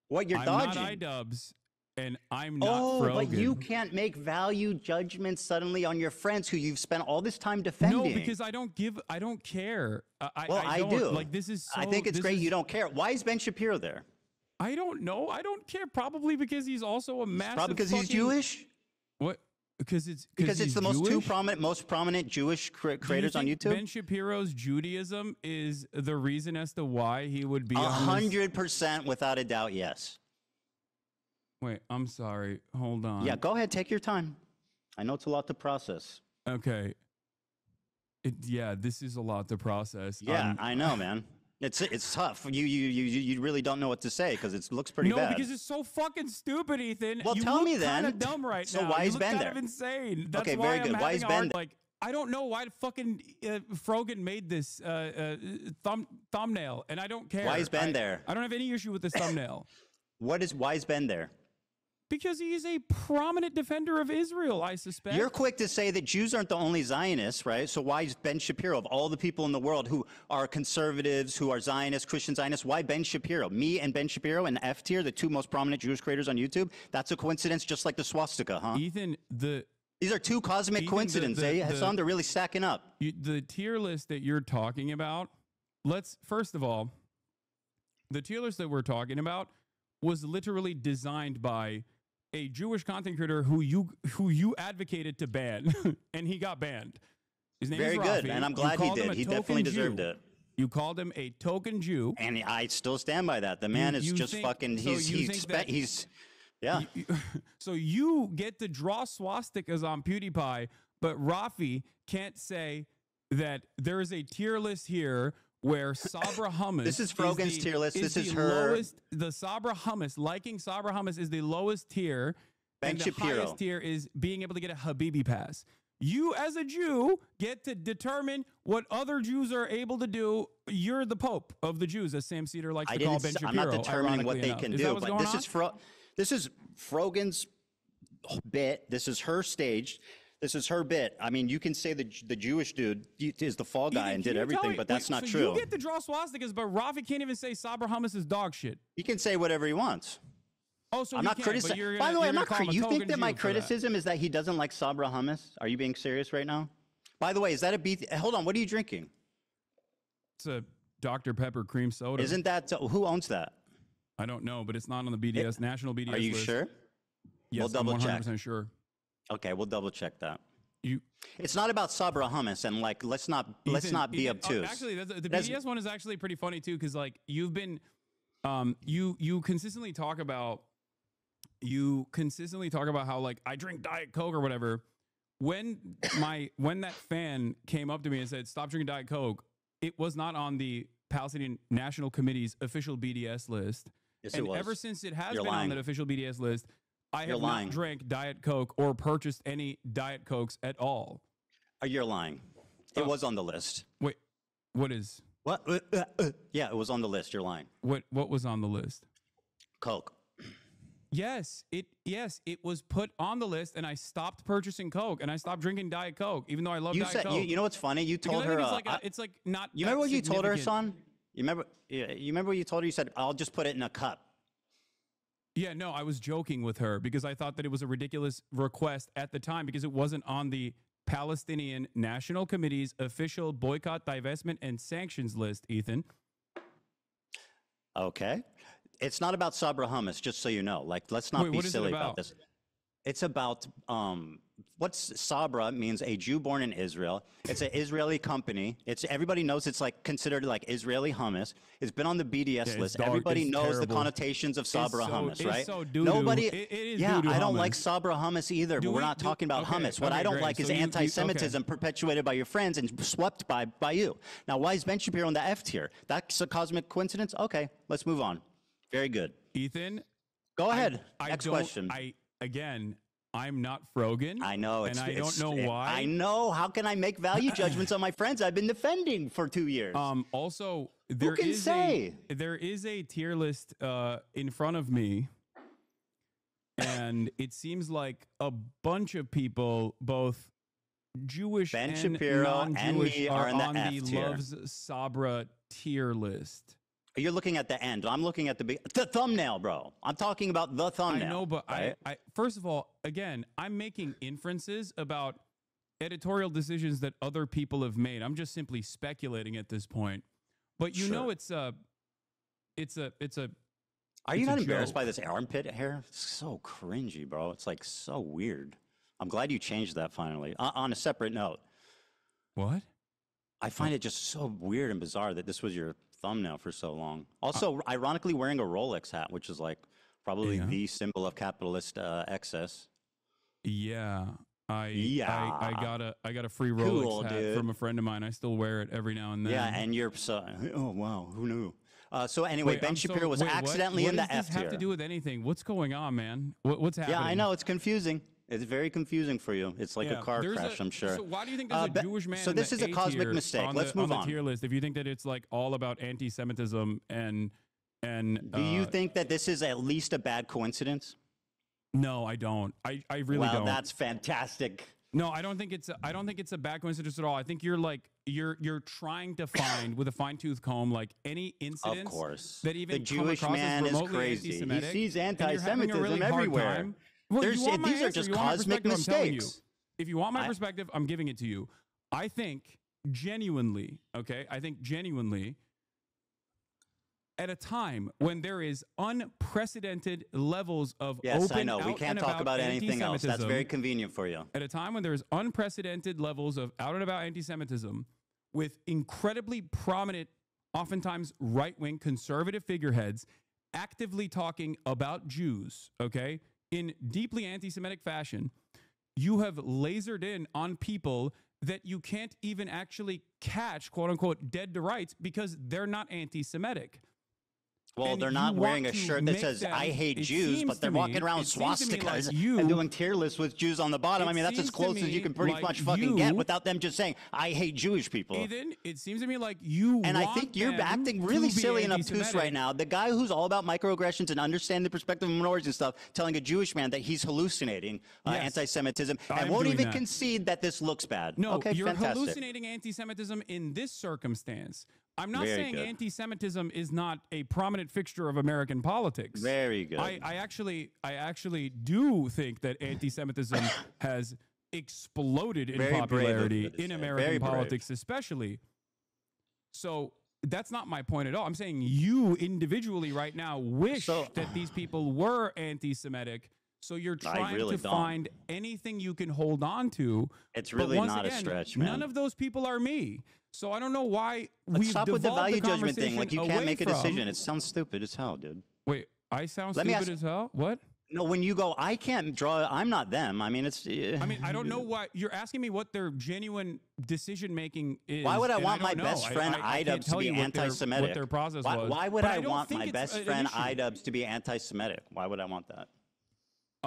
What you're dodging? I'm not iDubbbz, and I'm not Frogan. But you can't make value judgments suddenly on your friends who you've spent all this time defending. No, because I don't care. I do. Like, this is so, I think it's great you don't care. Why is Ben Shapiro there? I don't know. I don't care. Probably because he's also a massive. Probably because he's Jewish. What? Because it's the most prominent Jewish creators on YouTube. Ben Shapiro's Judaism is the reason as to why he would be 100% without a doubt. Yes. Wait, I'm sorry. Hold on. Yeah, go ahead. Take your time. I know it's a lot to process. Okay. Yeah, this is a lot to process. Yeah, I know, man. It's tough. You really don't know what to say because it looks pretty bad. No, because it's so fucking stupid, Ethan. Well, tell me then. You look kind of dumb right now. So why is Ben there? Kind of insane. That's okay, why very good. Why is Ben there? Like, I don't know why fucking Frogan made this thumbnail, and I don't care. Why is Ben there? I don't have any issue with this thumbnail. Why is Ben there? Because he is a prominent defender of Israel, I suspect. You're quick to say that Jews aren't the only Zionists, right? So why is Ben Shapiro, of all the people in the world who are conservatives, who are Zionists, Christian Zionists, why Ben Shapiro? Me and Ben Shapiro and F tier, the two most prominent Jewish creators on YouTube? That's a coincidence, just like the swastika, huh? Ethan, these are two cosmic coincidences, Hasan? They're really stacking up. The tier list that you're talking about, first of all, the tier list that we're talking about was literally designed by a Jewish content creator who you advocated to ban, and he got banned. His name is Very Rafi. good, and I'm glad he did. He definitely deserved it. You called him a token Jew, and I still stand by that. The man is just fucking. Yeah. So you get to draw swastikas on PewDiePie, but Rafi can't say that there is a tier list here where Sabra Hummus. This is Frogan's tier list. This is her. Lowest, the Sabra Hummus, liking Sabra Hummus is the lowest tier. Ben Shapiro. The highest tier is being able to get a Habibi pass. You, as a Jew, get to determine what other Jews are able to do. You're the Pope of the Jews, as Sam Cedar likes to call Ben Shapiro. I'm not determining what they can do, but this is Frogan's bit. This is her stage. This is her bit. I mean, you can say the Jewish dude is the fall guy and did everything, but that's not true. You get to draw swastikas, but Rafi can't even say Sabra Hummus is dog shit. He can say whatever he wants. Oh, so I'm not criticizing. By the way, I'm not. You think that my criticism is that he doesn't like Sabra Hummus? Are you being serious right now? By the way, is that a beef? Hold on. What are you drinking? It's a Dr. Pepper cream soda. Isn't that who owns that? I don't know, but it's not on the BDS national BDS list. Are you sure? Yes, we'll I'm 100% sure. Okay, we'll double check that. It's not about Sabra Hummus, and like let's not be obtuse. Actually, the BDS one is actually pretty funny too, because like you've been, you consistently talk about how like I drink Diet Coke or whatever. When that fan came up to me and said stop drinking Diet Coke, it was not on the Palestinian National Committee's official BDS list. Yes, and it was. Ever since it has You're been lying. on that official BDS list, I have lying. not drank Diet Coke or purchased any Diet Cokes at all. You're lying. It was on the list. Wait, what is? What? Yeah, it was on the list. You're lying. What was on the list? Coke. Yes, it was put on the list, and I stopped purchasing Coke, and I stopped drinking Diet Coke, even though I love Diet Coke. You know what's funny? You told her. It's like not. You remember what you told her, son? You remember? Yeah, you remember what you told her? You said, "I'll just put it in a cup." Yeah, no, I was joking with her because I thought that it was a ridiculous request at the time because it wasn't on the Palestinian National Committee's official boycott, divestment, and sanctions list, Ethan. Okay. It's not about Sabra Hummus, just so you know. Like, let's not be silly about this. It's about what's Sabra means a Jew born in Israel. It's an Israeli company. Everybody knows it's like considered like Israeli hummus. It's been on the BDS list. Everybody knows the connotations of Sabra hummus, right? So doo-doo. Nobody. It is yeah, doo-doo I don't hummus. like Sabra hummus either. But we're not talking about hummus. What I don't like is anti-Semitism perpetuated by your friends and swept by you. Now, why is Ben Shapiro on the F tier? That's a cosmic coincidence. Okay, let's move on. Very good. Ethan, go ahead. Next question. Again, I'm not Frogan. I know. And I don't know why. I know. How can I make value judgments on my friends I've been defending for 2 years? Also, there is a tier list in front of me. And it seems like a bunch of people, both Jewish Ben and Shapiro and non-Jewish, me are are in the on the F tier. Loves Sabra tier list. You're looking at the end. I'm looking at the thumbnail, bro. I'm talking about the thumbnail. I know, but right? I first of all, again, I'm making inferences about editorial decisions that other people have made. I'm just simply speculating at this point. But you know, it's a. Are you it's not a embarrassed joke. by this armpit hair? It's so cringy, bro. It's like so weird. I'm glad you changed that finally. On a separate note, What? I find it just so weird and bizarre that this was your thumbnail for so long. Also, ironically, wearing a Rolex hat, which is like probably Yeah. the symbol of capitalist excess. Yeah. I Yeah. I got a free Rolex Cool, hat dude. from a friend of mine. I still wear it every now and then. Yeah, and you're so. Oh wow, who knew? So anyway, Wait, Ben I'm so- Shapiro was wait, what? accidentally in What the does F this have tier. to do with anything? What's going on, man? What's happening? Yeah, I know it's confusing. It's very confusing for you. It's like Yeah, a car there's crash, I'm sure. So why do you think there's a Jewish man? So in this the is a cosmic tier mistake. on Let's the, move on on. the tier list. If you think that it's like all about anti-Semitism and Do you think that this is at least a bad coincidence? no, I don't. I really Well, don't. that's fantastic. No, I don't think it's a bad coincidence at all. I think you're trying to find with a fine-tooth comb like any incidents course. that even The come Jewish across man as is remotely crazy. He anti-Semitic, sees and you're having a anti-Semitism really hard everywhere. time. Well, There's- you want my these are answer, just you want my cosmic perspective, I'm telling you. mistakes. If you want my perspective, I'm giving it to you. I think genuinely, at a time when there is unprecedented levels of Yes, open I know. We out can't and talk about anything else. That's anti-Semitism, very convenient for you. at a time when there's unprecedented levels of out and about anti-Semitism with incredibly prominent, oftentimes right-wing conservative figureheads actively talking about Jews, okay, in deeply anti-Semitic fashion, you have lasered in on people that you can't even actually catch, quote unquote, dead to rights because they're not anti-Semitic. Well, And they're you not wearing want a to shirt that make says them- "I hate it Jews," seems but they're to me- walking around it seems to me like swastikas you- and doing tier lists with Jews on the bottom. It I mean, that's as seems to close as you me can pretty like much fucking you- get without them just saying "I hate Jewish people." Ethan, it seems to me like you And I want think you're them acting to really be silly and obtuse anti-Semitic. right now. The guy who's all about microaggressions and understanding the perspective of minorities and stuff, telling a Jewish man that he's hallucinating Yes. anti-Semitism I and am won't doing even that. concede that this looks bad. No, okay, you're fantastic. hallucinating anti-Semitism in this circumstance. I'm not Very saying good. anti-Semitism is not a prominent fixture of American politics. Very good. I actually do think that anti-Semitism has exploded in Very brave of popularity you to in say. American Very brave. politics, especially. So that's not my point at all. I'm saying you individually right now wish that these people were anti-Semitic. So you're trying really to don't. find anything you can hold on to. It's But really once not a again, stretch, man. None of those people are me. So I don't know why Let's we've stop with the devolved value judgment thing. conversation Like you away can't make a from- decision. It sounds stupid as hell, dude. Wait, I sound Let me stupid ask- as hell? What? No, when you go, I can't draw. I'm not them. I mean, it's. I mean, I don't know why you're asking me what their genuine decision making is. Why would I and want my don't know. best friend I can't Idubs to tell be you what their- anti-Semitic? What their process was. Why would But I don't want think my it's best an friend issue. Idubs to be anti-Semitic? Why would I want that?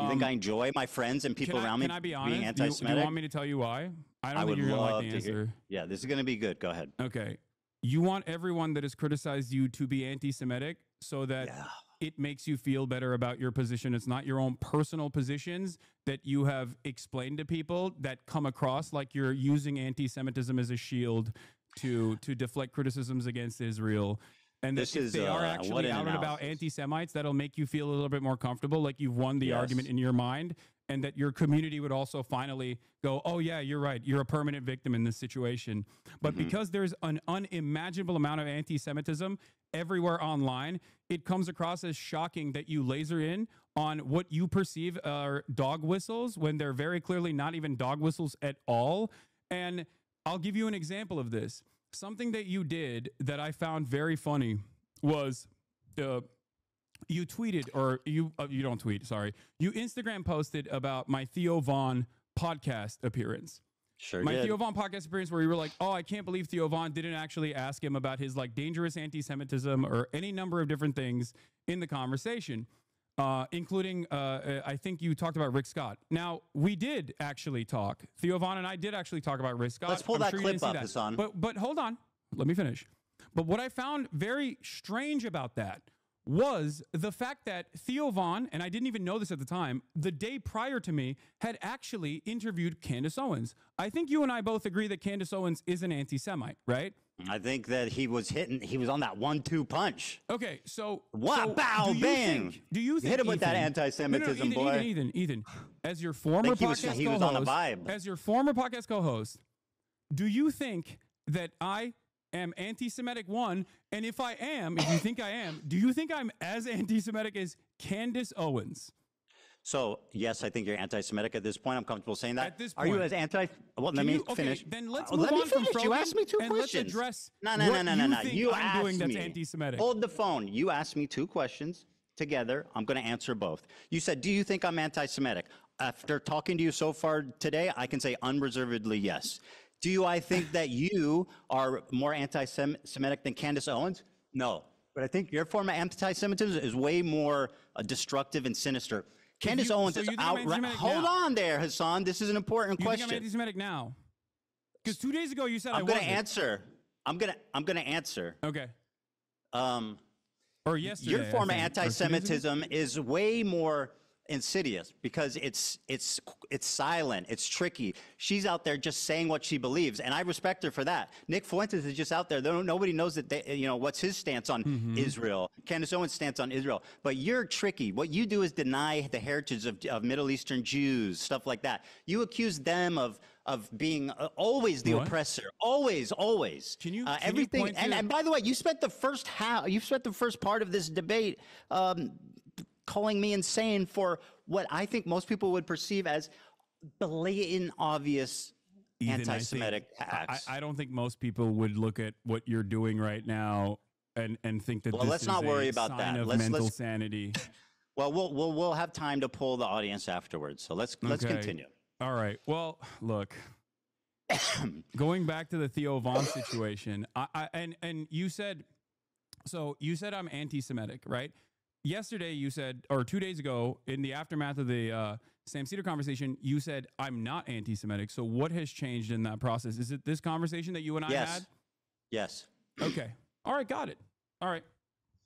You think I enjoy my friends and people around me Can I be honest? being Do you anti-Semitic? want me to tell you why? I don't I think would you're gonna love like the to answer. hear. Yeah, this is going to be good. Go ahead. Okay. You want everyone that has criticized you to be anti-Semitic so that it makes you feel better about your position. It's not your own personal positions that you have explained to people that come across like you're using anti-Semitism as a shield to deflect criticisms against Israel. And that This if is, they are what actually an out and about analysis. anti-Semites, that'll make you feel a little bit more comfortable, like you've won the Yes. argument in your mind, and that your community would also finally go, oh yeah, you're right. You're a permanent victim in this situation. But because there's an unimaginable amount of anti-Semitism everywhere online, it comes across as shocking that you laser in on what you perceive are dog whistles when they're very clearly not even dog whistles at all. And I'll give you an example of this. Something that you did that I found very funny was you tweeted, or you don't tweet, sorry. You Instagram posted about my Theo Vaughn podcast appearance. Sure My did. Theo Vaughn podcast appearance where you were like, oh, I can't believe Theo Vaughn didn't actually ask him about his like dangerous anti-Semitism or any number of different things in the conversation. Including, I think you talked about Rick Scott. Now, we did actually talk. Theo Vaughn and I did actually talk about Rick Scott. Let's pull I'm that sure you clip didn't see up, that. Hasan. But hold on. Let me finish. But what I found very strange about that was the fact that Theo Von, and I didn't even know this at the time, the day prior to me, had actually interviewed Candace Owens. I think you and I both agree that Candace Owens is an anti-Semite, right? I think that he was on that 1-2 punch. Okay, so Wow, bow, bang. Do you think Hit him with that Ethan- anti-Semitism, Ethan, boy. Ethan, as your former Think he was- podcast he was on the co-host, vibe. as your former podcast co-host, do you think that I am anti-Semitic, one? And if you think I am, do you think I'm as anti-Semitic as Candace Owens? So, yes, I think you're anti-Semitic at this point. I'm comfortable saying that. At this Are you point. as anti? Well, let me finish. Then let's Let move me on from finish. You Frogan asked me 2 and questions. let's address No. what You you think I'm asked doing that's me. anti-Semitic. Hold the phone. You asked me 2 questions together. I'm going to answer both. You said, do you think I'm anti-Semitic? After talking to you so far today, I can say unreservedly yes. I think that you are more anti-Semitic than Candace Owens? No. But I think your form of anti-Semitism is way more destructive and sinister. Candace Owens so is you think I'm outright. anti-Semitic Hold now? on there, Hasan. This is an important You think question. I'm anti-Semitic now? Because 2 days ago you said I'm I going wasn't. to answer. I'm going to answer. Okay. Um, Or yesterday. your form of I think, or 2 days ago? anti-Semitism is way more insidious because it's silent, it's tricky. She's out there just saying what she believes, and I respect her for that. Nick Fuentes is just out there. Nobody knows that what's his stance on Israel. Candace Owens' stance on Israel. But you're tricky. What you do is deny the heritage of Middle Eastern Jews, stuff like that. You accuse them of being always the What? oppressor, always. Can you everything? point to- And by the way, you spent the first part of this debate calling me insane for what I think most people would perceive as blatant, obvious Ethan, anti-Semitic acts. I don't think most people would look at what you're doing right now and think that Well, this let's is not worry a about sign that. of Let's- mental sanity. Well, we'll have time to poll the audience afterwards. So let's Okay. continue. All right. Well, look, going back to the Theo Von situation, and you said I'm anti-Semitic, right? Yesterday you said, or 2 days ago, in the aftermath of the Sam Cedar conversation, you said I'm not anti-Semitic. So what has changed in that process? Is it this conversation that you and I had? Yes. Okay. All right. Got it. All right.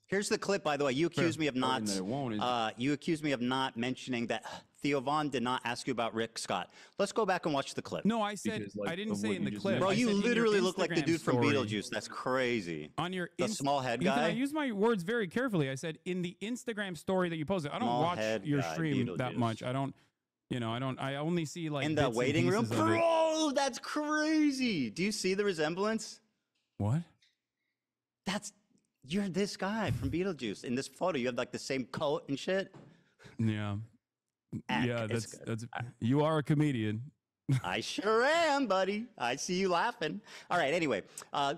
Here's the clip, by the way. You accused me of not. that it won't is- You accused me of not mentioning that Theo Von did not ask you about Rick Scott. Let's go back and watch the clip. No, I said Because, like, I didn't of say what in you the just clip. mentioned. Bro, I you said in your literally look like the Instagram dude from story. Beetlejuice. That's crazy. On your The small head Ethan, guy? I use my words very carefully. I said in the Instagram story that you posted. I don't Small watch head your guy, stream that Beetlejuice. much. I only see like In the bits and waiting room? pieces of it. Bro, that's crazy. Do you see the resemblance? What? You're this guy from Beetlejuice. In this photo, you have like the same coat and shit. Yeah. Yeah, It's that's you are a comedian. I sure am, buddy. I see you laughing. All right, anyway.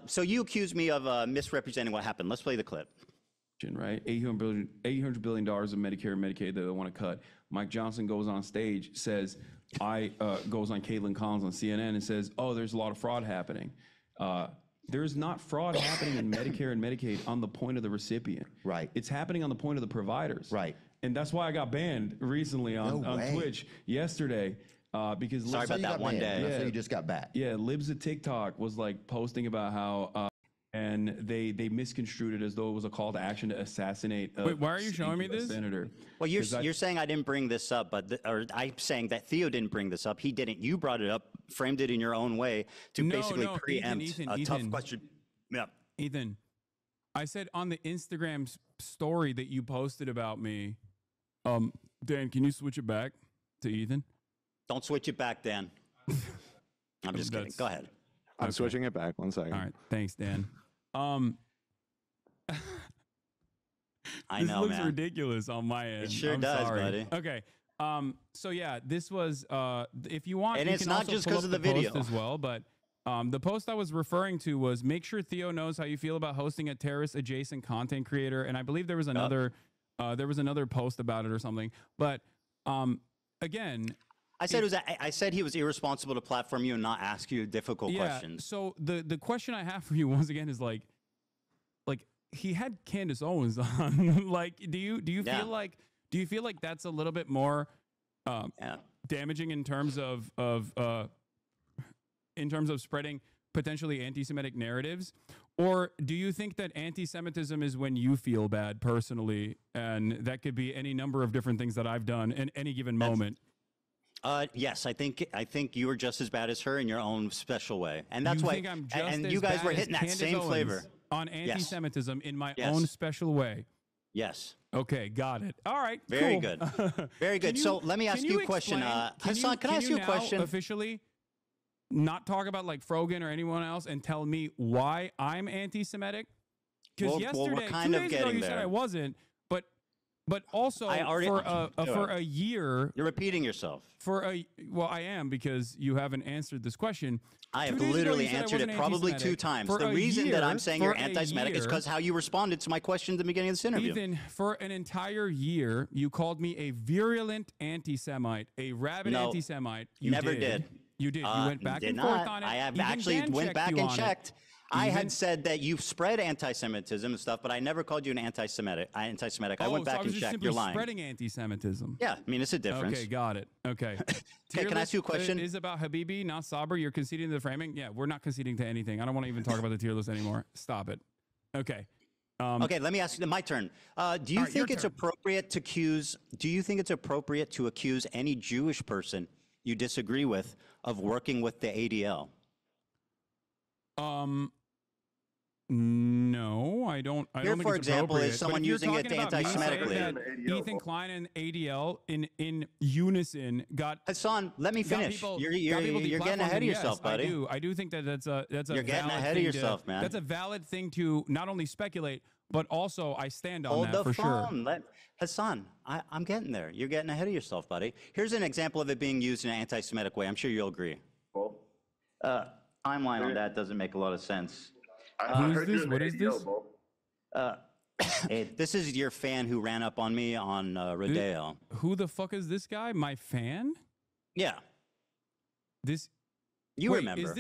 So you accused me of misrepresenting what happened. Let's play the clip. Right, $800 billion of Medicare and Medicaid that they want to cut. Mike Johnson goes on stage, says, goes on Caitlin Collins on CNN and says, oh, there's a lot of fraud happening. There's not fraud happening in Medicare and Medicaid on the point of the recipient. Right. It's happening on the point of the providers. Right. And that's why I got banned recently on way. Twitch yesterday. Because Sorry about that one day. So you just got back. yeah, Libs of TikTok was like posting about how, and they misconstrued it as though it was a call to action to assassinate. Wait, why are you showing me this? Senator? Well, you're 'Cause I- saying I didn't bring this up, or I'm saying that Theo didn't bring this up. He didn't. You brought it up, framed it in your own way to No, basically no, preempt Ethan, a tough Ethan. question. Yeah. Ethan, I said on the Instagram story that you posted about me, Dan, can you switch it back to Ethan? Don't switch it back, Dan. I'm just kidding. That's- Go ahead. I'm switching it back. 1 second. All right. Thanks, Dan. I This know, looks man. ridiculous on my end. It sure I'm does, sorry. buddy. Okay. So yeah, this was if you want, And you it's can not also just pull 'cause up of the post video. as well. But the post I was referring to was make sure Theo knows how you feel about hosting a terrorist adjacent content creator. And I believe there was another post about it or something. But again, I said he was irresponsible to platform you and not ask you difficult questions. So the question I have for you once again is like he had Candace Owens on. Like, do you Yeah. feel like that's a little bit more Yeah. damaging in terms of spreading potentially anti-Semitic narratives, Or do you think that anti-Semitism is when you feel bad personally, and that could be any number of different things that I've done in any given moment? Yes, I think you were just as bad as her in your own special way, and that's You why. think I'm just and as you guys bad were as hitting that Candace same Owens flavor on anti-Semitism in my Yes. own special way? Yes. Okay, got it. All right, Very cool. good. Very good. So let me ask you a question. Hasan, can I ask you a question? Officially, not talk about like Frogan or anyone else and tell me why I'm anti-Semitic? Because Well, yesterday, we're kind 2 of days ago, getting you said there. I wasn't, but also I already- for a year. You're repeating yourself. Well, I am, because you haven't answered this question. I 2 have days ago, literally you said I answered it wasn't probably anti-Semitic. 2 times. For The a reason that I'm year- saying for you're a anti-Semitic is year- because how you responded to my question at the beginning of this interview. Ethan, for an entire year, you called me a virulent anti-Semite, a rabid No, anti-Semite. You never did. You did. You went back Did and not. forth on it. I have Even actually Dan went checked back you and on it. checked. I Even- had said that you've spread anti-Semitism and stuff, but I never called you an anti-Semitic. I went so back I was and just checked. simply You're lying. spreading anti-Semitism. Yeah, I mean, it's a difference. Okay, got it. Okay. Okay, can I ask you a question? It is about Habibi, not Sabr. You're conceding to the framing. Yeah, we're not conceding to anything. I don't want to even talk about the tier list anymore. Stop it. Okay. Okay, let me ask you, my turn. Do you think it's appropriate to accuse? Do you think it's appropriate to accuse any Jewish person you disagree with of working with the ADL? No, I don't. I Here, don't think for it's example, is appropriate. someone But if you're using it talking about me anti-Semitically. saying that Ethan Klein and ADL in unison got Hassan, let me got finish. people- You're got people getting deplatformed, ahead of and yourself, yes, buddy. I do think that that's a You're getting valid ahead of thing yourself, man. That's a valid thing to not only speculate, but also I stand on Hold that the for sure. phone. Hassan, I'm getting there. You're getting ahead of yourself, buddy. Here's an example of it being used in an anti-Semitic way. I'm sure you'll agree. Timeline on that doesn't make a lot of sense. Who is this? What is this? This is your fan who ran up on me on Rodeo. Who the fuck is this guy? My fan? Yeah, This you wait, remember. Is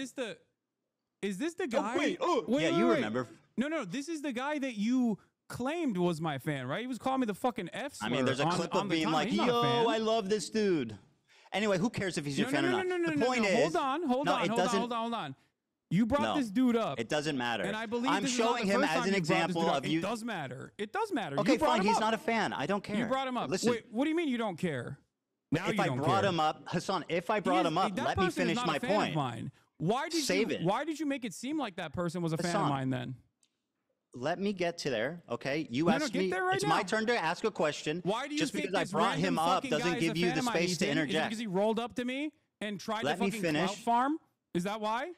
this the guy? wait, wait, you wait. remember. No, this is the guy that you claimed was my fan, right? He was calling me the fucking F slur. I mean, there's a on- clip on of the being timeline. like, He's not a yo, fan. I love this dude. Anyway, who cares if he's your fan or not? The point is, Hold on. You brought this dude up. It doesn't matter. And I believe I'm this is not showing the him first as time an you brought this example dude up. of you. It does matter. It does matter. Okay, You brought fine. him He's up. not a fan. I don't care. You brought him up. Listen, Wait, what do you mean you don't care? Now if you I don't brought care. him up, Hassan, if I He brought is- him up, that let me person is finish not my a fan of point. mine. Why did Save you? it. Why did you make it seem like that person was a fan of Hassan, mine then? Let me get to there, okay? You No, asked get me. there right it's my now. turn to ask a question. Why do you Just think because I this brought him random up fucking guy doesn't is give a you fan the of mine, space to Ethan? Is it interject. because he rolled up to me and tried Let to me fucking finish. clout farm? Is that why?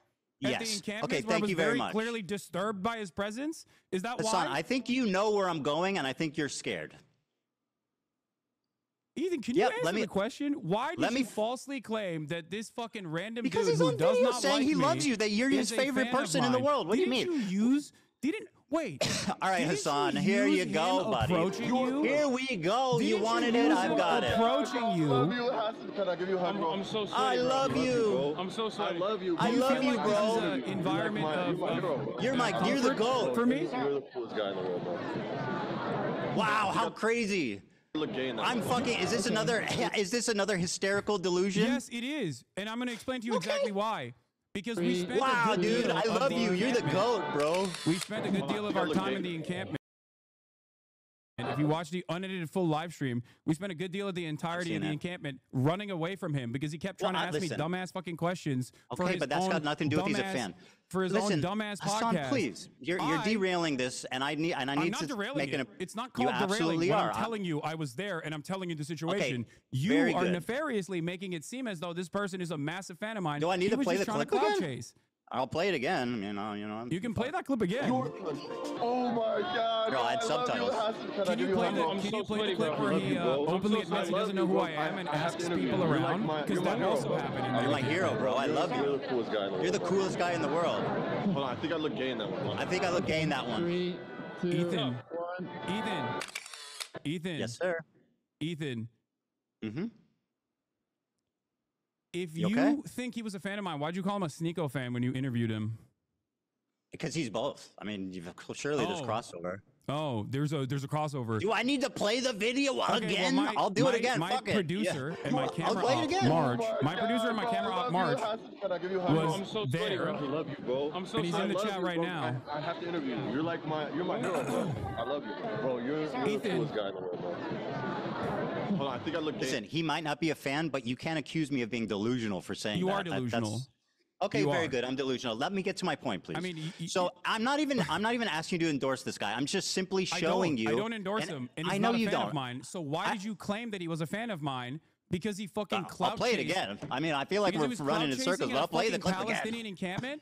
At the Yes. encampments Okay, where I thank was you very very much. clearly disturbed by his presence? Is that Hassan, why? I think you know where I'm going, and I think you're scared. Ethan, can Yep, you answer let me- the question? Why did let me you f- falsely claim that this fucking random Because dude he's who on does video not saying like he me loves you, that you're is his a favorite fan of person in the mine? world? What do you Didn't mean? Wait. All right, Didn't Hassan, you here use you go, him buddy. approaching you? Here we go. You Didn't wanted use it, him I've got it. approaching you? Hasan. Can I give you a hug, bro? I'm so sorry. I love you. I'm so sorry. I love you. I Do you love feel you, like this is bro. an environment You're the comfort GOAT. for me? You're the coolest guy in the world, bro. Wow, how crazy. You look gay in that I'm photo. fucking, is this another hysterical delusion? Yes, it is. And I'm going to explain to you exactly why. Because we spent Wow, a good dude, deal I of love the you. You're the encampment. GOAT, bro. We spent a good deal of our time in the encampment. And if you watch the unedited full live stream, we spent a good deal of the entirety of the that. encampment running away from him because he kept trying to ask me listen. dumbass fucking questions. for Okay, his but that's own got nothing to do with he's a dumbass- fan. For his Listen, own dumbass Hassan, podcast. please, you're I- derailing this, and I need I'm not to derailing make it. an. It's not You called derailing. absolutely When are. I'm telling you I was there and I'm telling you the situation. You very are good. nefariously making it seem as though this person is a massive fan of mine. Do I need He to was play just the trying to clip clout again? chase. I'll play it again. You know. You can play that clip again. Oh my God. Bro, I had I love subtitles. you, Hasan. Can I Can give you play a the hug, I'm Can so you play sweaty, the clip bro. where I love he you, bro. openly admits he doesn't know who I am and I have asks to interview people you. around? You're Because my that hero, also bro. happened in You're the my hero, bro. I love You're you. the coolest guy in the world. You're the coolest guy in the world. Hold on, I think I look gay in that one. I think I look gay in that one. 3, 2, Ethan. 1. Ethan. Yes, sir. Ethan. Mm-hmm. If You you okay? think he was a fan of mine, why'd you call him a Sneeko fan when you interviewed him? Because he's both. I mean, surely there's Oh. crossover. Oh, there's a crossover. Do I need to play the video Okay, again? well, I'll do it again. My Fuck it. producer and my I'll camera play it op, again. March. Oh My producer and my God, camera bro, I op, love March, you, Hasan. Can I give you a hug? was I'm so there. sorry, bro. I love you, bro. I'm so And he's sorry. in the I love chat you, right bro. now. I have to interview you. You're my hero, bro. I love you, bro. You're the Ethan. coolest guy in the world, bro. Hold on, I think I look gay. Listen, he might not be a fan, but you can't accuse me of being delusional for saying You that. are delusional. Okay, You very are. good. I'm delusional. Let me get to my point, please. I mean, so I'm not even asking you to endorse this guy. I'm just simply showing you. I don't endorse him, and he's I know not a you fan don't. of mine. So why did you claim that he was a fan of mine? Because he fucking clout I'll play it chased- again. I mean, I feel like because he we're was running in clout circles, chasing but a I'll play the fucking clip again. Palestinian encampment.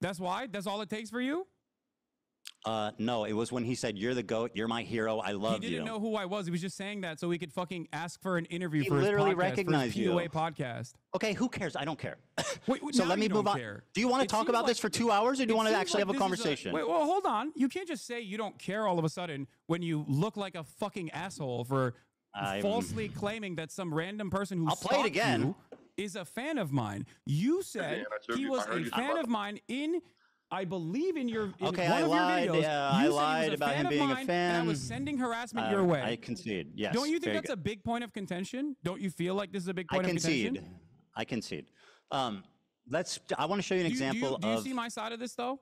That's why. That's all it takes for you. No, it was when he said, "You're the GOAT. You're my hero. I love you." He didn't know who I was. He was just saying that so he could fucking ask for an interview He for his literally podcast, recognized for his you. POA podcast. Okay, who cares? I don't care. Wait, So now let me you move don't on. care. Do you want to It talk seems about like- this for 2 hours, or do you it want to seems actually like have a this is conversation? Wait, well, hold on. You can't just say you don't care all of a sudden when you look like a fucking asshole for falsely claiming that some random person who I'll play it stalked again. you is a fan of mine. You said Yeah, I he heard was you. a fan of mine in. I believe in your in Okay, one I of lied. your videos. Yeah, you I said lied he was a about fan him of being a mine, and I fan. was sending harassment your way. I concede. Yes. Don't you think very that's a good. big point of contention? Don't you feel like this is a big I point of concede. contention? I concede. I want to show you an example do you of. see my side of this though?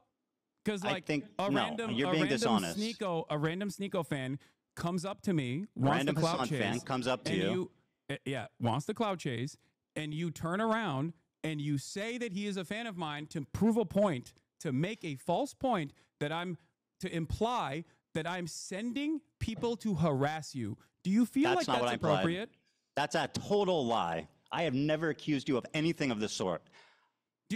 Because I like think- a no, random, you're a being random dishonest. a random Sneeko fan comes up to me, wants Random the clout Hasan chase, fan comes up to and you. wants the clout chase, and you turn around and you say that he is a fan of mine to prove a point, to make a false point to imply that I'm sending people to harass you. Do you feel That's like not that's what I implied. appropriate? That's a total lie. I have never accused you of anything of the sort.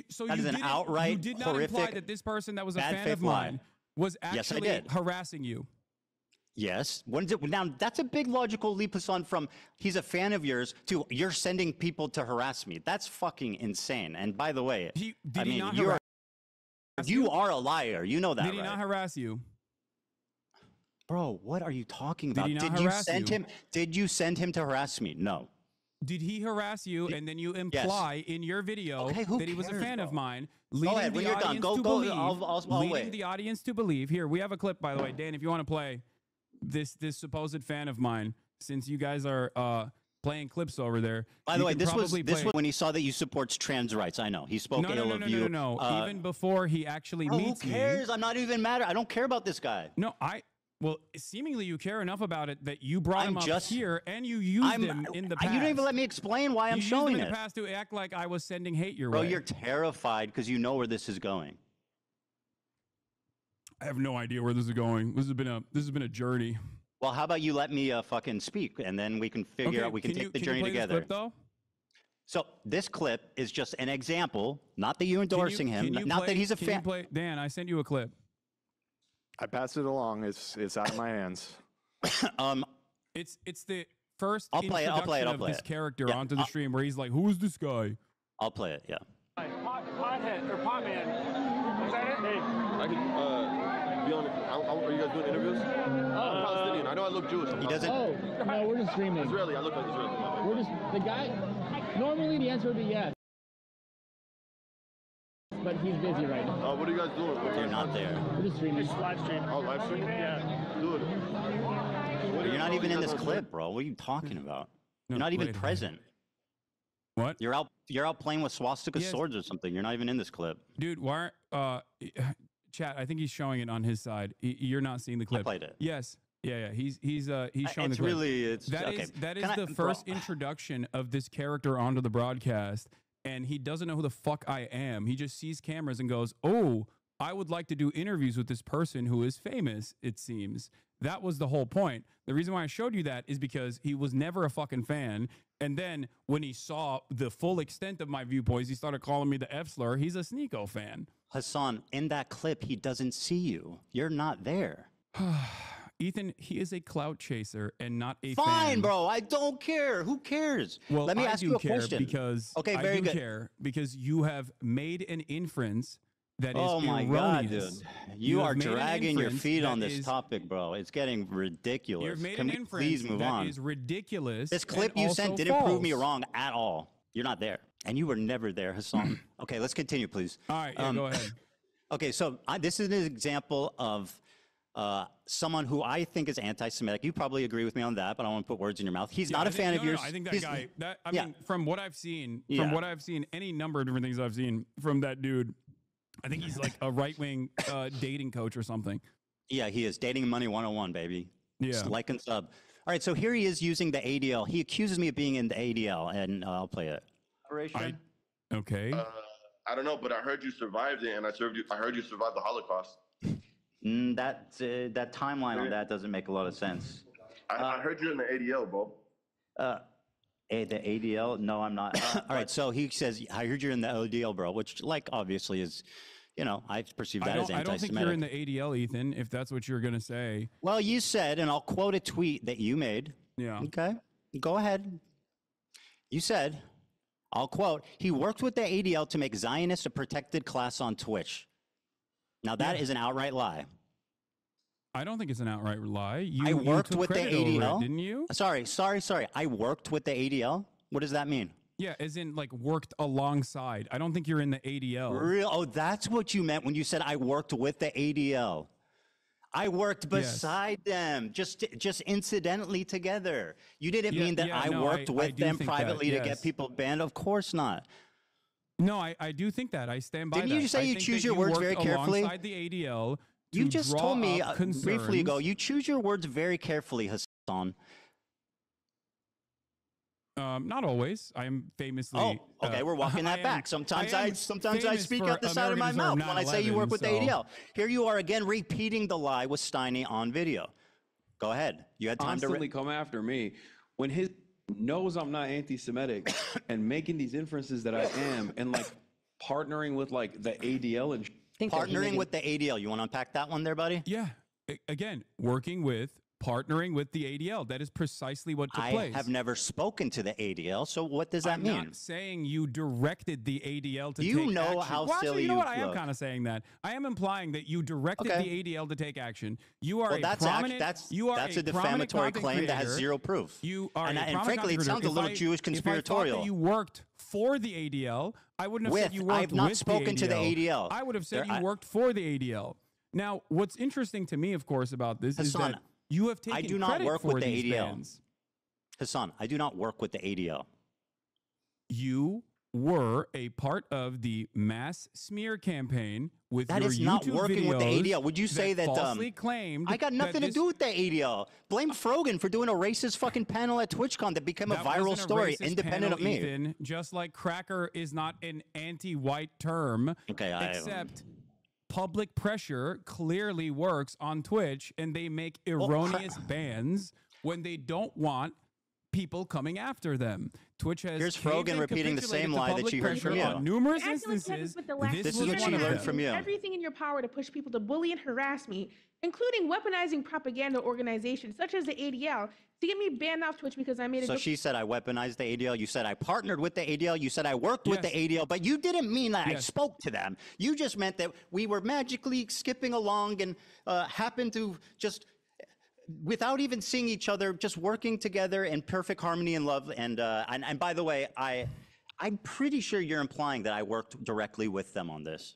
So That you is an didn't- outright, you did not imply horrific, that this person that was a bad fan faith of lie. mine was Yes, I actually did. harassing you. Yes. Now, that's a big logical leap, Hasan, from he's a fan of yours to you're sending people to harass me. That's fucking insane. And by the way, Did I he mean, not you harass you are a liar. You know that, Did he right? not harass you? Bro, what are you talking about? he not you harass send you? him? Did you send him to harass me? No. Did he harass you and then you imply in your video Okay, who that he was a cares, fan of bro? mine, leading ahead, when the you're done. audience Go- to go, believe, I'll leading wait. the audience to believe. Here, we have a clip, by the way. Dan, if you want to play this supposed fan of mine, since you guys are playing clips over there. By you the way, can this was probably play- when he saw that you supports trans rights. I know he spoke ill of you. No. Even before he actually Bro, who meets cares? me. I'm not even mad. I don't care about this guy. No, well, seemingly you care enough about it that you brought I'm him up just- here and you used him in the past. You didn't even let me explain why I'm you used showing him in it. the past to act like I was sending hate your Bro, way. you're terrified because you know where this is going. I have no idea where this is going. This has been a journey. Well, how about you let me fucking speak, and then we can figure out. We can take the journey play together. This clip, though? So this clip is just an example. Not that you're endorsing him. Not that he's a fan. Dan, I sent you a clip. I passed it along. It's out of my hands. It's the first I'll play it, I'll play it, introduction I'll of play this it. character Yeah, onto the stream where he's like, "Who is this guy?" I'll play it. Yeah. Pothead or Potman. Is that it? Hey. I can be on. Are you guys doing interviews? I'm Palestinian. I know I look Jewish. He doesn't. Oh, no, we're just streaming. Israeli. I look like Israeli. We're just, the guy, normally the answer would be yes. But he's busy right now. What are you guys doing? You're not there. We're just streaming. Live stream. Oh, live stream? Yeah. Dude. You're not even in this clip, bro. What are you talking about? You're not even wait. present. What? You're out playing with swastika Yes. swords or something. You're not even in this clip. Dude, why aren't chat, I think he's showing it on his side. You're not seeing the clip. played it. Yes. Yeah. He's showing the It's clip. really That okay. is that is Can I- the first bro, introduction of this character onto the broadcast, and he doesn't know who the fuck I am. He just sees cameras and goes, "Oh, I would like to do interviews with this person who is famous." It seems that was the whole point. The reason why I showed you that is because he was never a fucking fan, and then when he saw the full extent of my viewpoints, he started calling me the F slur. He's a Sneeko fan. Hasan, in that clip, he doesn't see you. You're not there. Ethan, he is a clout chaser and not a Fine, fan. bro. I don't care. Who cares? Well, let me I ask do you a care question. because okay, I very do good. care because you have made an inference that is Oh my God, erroneous. dude. You are have made an dragging your inference feet that on this is- topic, bro. It's getting ridiculous. You've made Can an we inference please move that on? is ridiculous. This clip and you also sent didn't prove me false. wrong at all. You're not there. And you were never there, Hasan. Okay, let's continue, please. All right, yeah, go ahead. Okay, so this is an example of someone who I think is anti-Semitic. You probably agree with me on that, but I don't want to put words in your mouth. He's not a fan of yours. I think that guy. I Yeah. mean, from what I've seen, Yeah. any number of different things I've seen from that dude, I think he's like a right-wing dating coach or something. Yeah, he is. Dating Money 101, baby. Yeah. Just like and sub. All right, so here he is using the ADL. He accuses me of being in the ADL, and I'll play it. Okay. I don't know, but I heard you survived it, and I heard you survived the Holocaust. That timeline on that doesn't make a lot of sense. I heard you're in the ADL, bro. The ADL? No, I'm not. All right, so he says, I heard you're in the ADL, bro, which, like, obviously is, you know, I perceive that as I don't think you're in anti-Semitic. the ADL, Ethan, if that's what you're going to say. Well, you said, and I'll quote a tweet that you made. Yeah. Okay, go ahead. You said, I'll quote, he worked with the ADL to make Zionists a protected class on Twitch. Now, that is an outright lie. I don't think it's an outright lie. I worked with the ADL. Didn't you? Sorry. I worked with the ADL. What does that mean? Yeah, as in like worked alongside. I don't think you're in the ADL. Real? Oh, that's what you meant when you said I worked with the ADL. I worked beside them, just incidentally together. You didn't mean that I worked with them privately to get people banned. Of course not. No, I do think that. I stand by that. Didn't you say you choose your words very carefully? Alongside the ADL. You just told me briefly ago, you choose your words very carefully, Hasan. Not always. I am famously. Oh, okay. We're walking that back. Sometimes I speak out the side of my mouth when I say you work with the ADL. Here you are again repeating the lie with Steiny on video. Go ahead. You had time Constantly come after me when his knows I'm not anti-Semitic and making these inferences that I am, and like partnering with like the ADL and partnering with the ADL. You want to unpack that one there, buddy? Yeah. Again, partnering with the ADL. That is precisely what took place. I have never spoken to the ADL, so what does that mean? I'm not saying you directed the ADL to take you know action. how well, silly actually, you know what? look. I am kind of saying that. I am implying that you directed the ADL to take action. You are that's a defamatory claim that has zero proof. You are and frankly, it sounds a little Jewish conspiratorial. If I thought that you worked for the ADL, I wouldn't have said you worked I have not with spoken the to the ADL. I would have said you worked for the ADL. Now, what's interesting to me, of course, about this is that you have taken I do not work with the ADL. Bans. Hasan, I do not work with the ADL. You were a part of the mass smear campaign with that your is not YouTube working with the ADL. Would you say that falsely claimed? I got nothing to do with the ADL. Blame Frogan for doing a racist fucking panel at TwitchCon that became a viral story, independent of me. Ethan, just like cracker is not an anti-white term. Okay, except. Public pressure clearly works on Twitch, and they make erroneous bans when they don't want people coming after them. Twitch has here's Frogan repeating the same lie that you heard from you. On numerous instances. This is what she learned from you. Everything in your power to push people to bully and harass me, including weaponizing propaganda organizations such as the ADL to get me banned off Twitch because I made a. So she said I weaponized the ADL. You said I partnered with the ADL. You said I worked with the ADL, but you didn't mean that I spoke to them. You just meant that we were magically skipping along and happened to just, without even seeing each other, just working together in perfect harmony and love. And by the way, I'm pretty sure you're implying that I worked directly with them on this.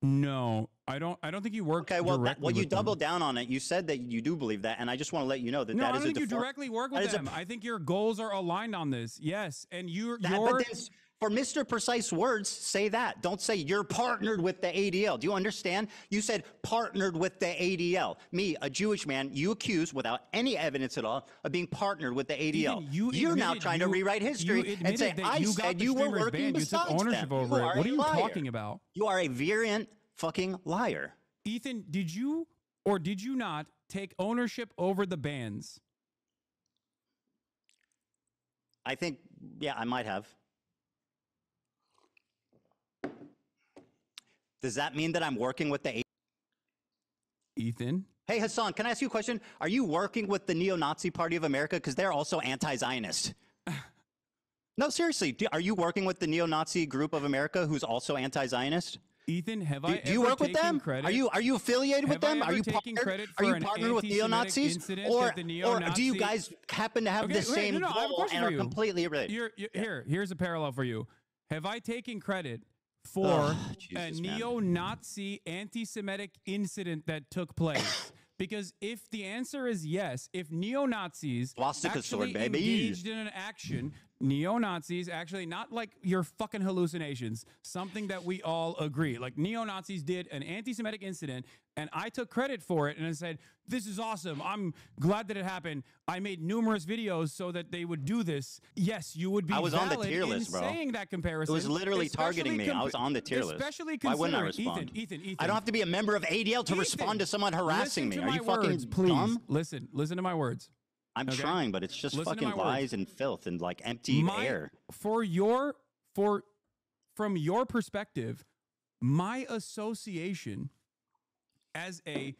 No, I don't think you worked. Okay, well, you doubled down on it. You said that you do believe that, and I just want to let you know that no, that I is don't think you directly work with them. I think your goals are aligned on this. Yes, and for Mr. Precise words, say that. Don't say you're partnered with the ADL. Do you understand? You said partnered with the ADL. Me, a Jewish man, you accuse without any evidence at all of being partnered with the ADL. You're now trying to rewrite history and say, I said you were working besides them. Ownership over it. What are you talking about? You are a virulent fucking liar. Ethan, did you or did you not take ownership over the bans? I think, yeah, I might have. Does that mean that I'm working with the Ethan? Hey, Hasan, can I ask you a question? Are you working with the Neo-Nazi Party of America? Because they're also anti-Zionist. No, seriously. Are you working with the Neo-Nazi Group of America who's also anti-Zionist? Ethan, do you work with them? Credit? Are you affiliated with them? Are you partnered with neo-Nazis? Or do you guys happen to have the same goal and are completely related? Here's a parallel for you. Have I taken credit for a neo-Nazi anti-Semitic incident that took place? Because if the answer is yes, if neo-Nazis Swastika sword, actually baby. engaged in an action, neo-Nazis actually, not like your fucking hallucinations, something that we all agree. Like neo-Nazis did an anti-Semitic incident and I took credit for it and I said, this is awesome. I'm glad that it happened. I made numerous videos so that they would do this. Yes, you would be I was on the valid tier in list, bro. saying that comparison. It was literally targeting me. I was on the tier list. Especially Why wouldn't I considering- respond? Ethan. I don't have to be a member of ADL to respond to someone harassing me. Listen to Are you my fucking words, please. dumb? Listen to my words. I'm Okay? trying, but it's just Listen to fucking my lies words. and filth and like empty air. From your perspective, my association as a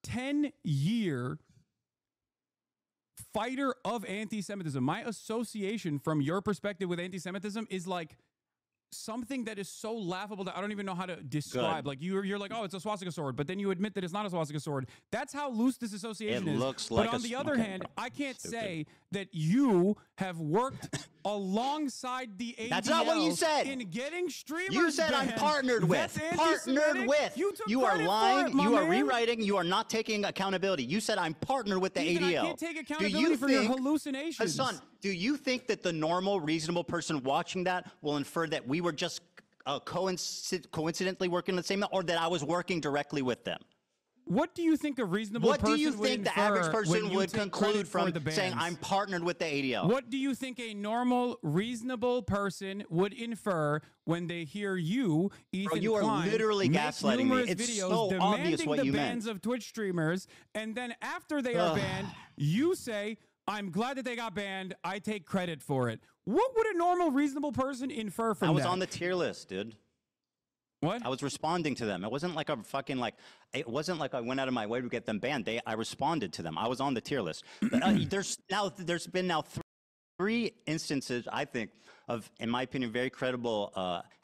10-year fighter of anti-Semitism, my association from your perspective with anti-Semitism is like something that is so laughable that I don't even know how to describe. Good. Like you're like, oh, it's a swastika sword, but then you admit that it's not a swastika sword. That's how loose this association It is. looks but like on a the other okay, hand, bro. I can't Stupid. say that you have worked alongside the ADL That's not what you said. in getting streamers You said I'm banned. partnered with. That's Partnered anti-Semitic. with. You took You are credit for lying. it, my You are man. rewriting. You are not taking accountability. You said I'm partnered with the Ethan, ADL. I can't take Do accountability you for your think- hallucinations. Hasan, do you think that the normal, reasonable person watching that will infer that we were just coincidentally working the same, or that I was working directly with them? What do you think a reasonable What person do you would think the infer average when person you would take conclude credit for from the saying bans? I'm partnered with the ADL? What do you think a normal, reasonable person would infer when they hear you, Ethan you are Klein, literally make gaslighting me. numerous It's videos so demanding obvious what the you bans meant. of Twitch streamers, and then after they are banned, you say, I'm glad that they got banned. I take credit for it. What would a normal, reasonable person infer from I was that? on the tier list, dude. What? I was responding to them. It wasn't like it wasn't like I went out of my way to get them banned. I responded to them. I was on the tier list. But, there's been three instances, I think, of, in my opinion, very credible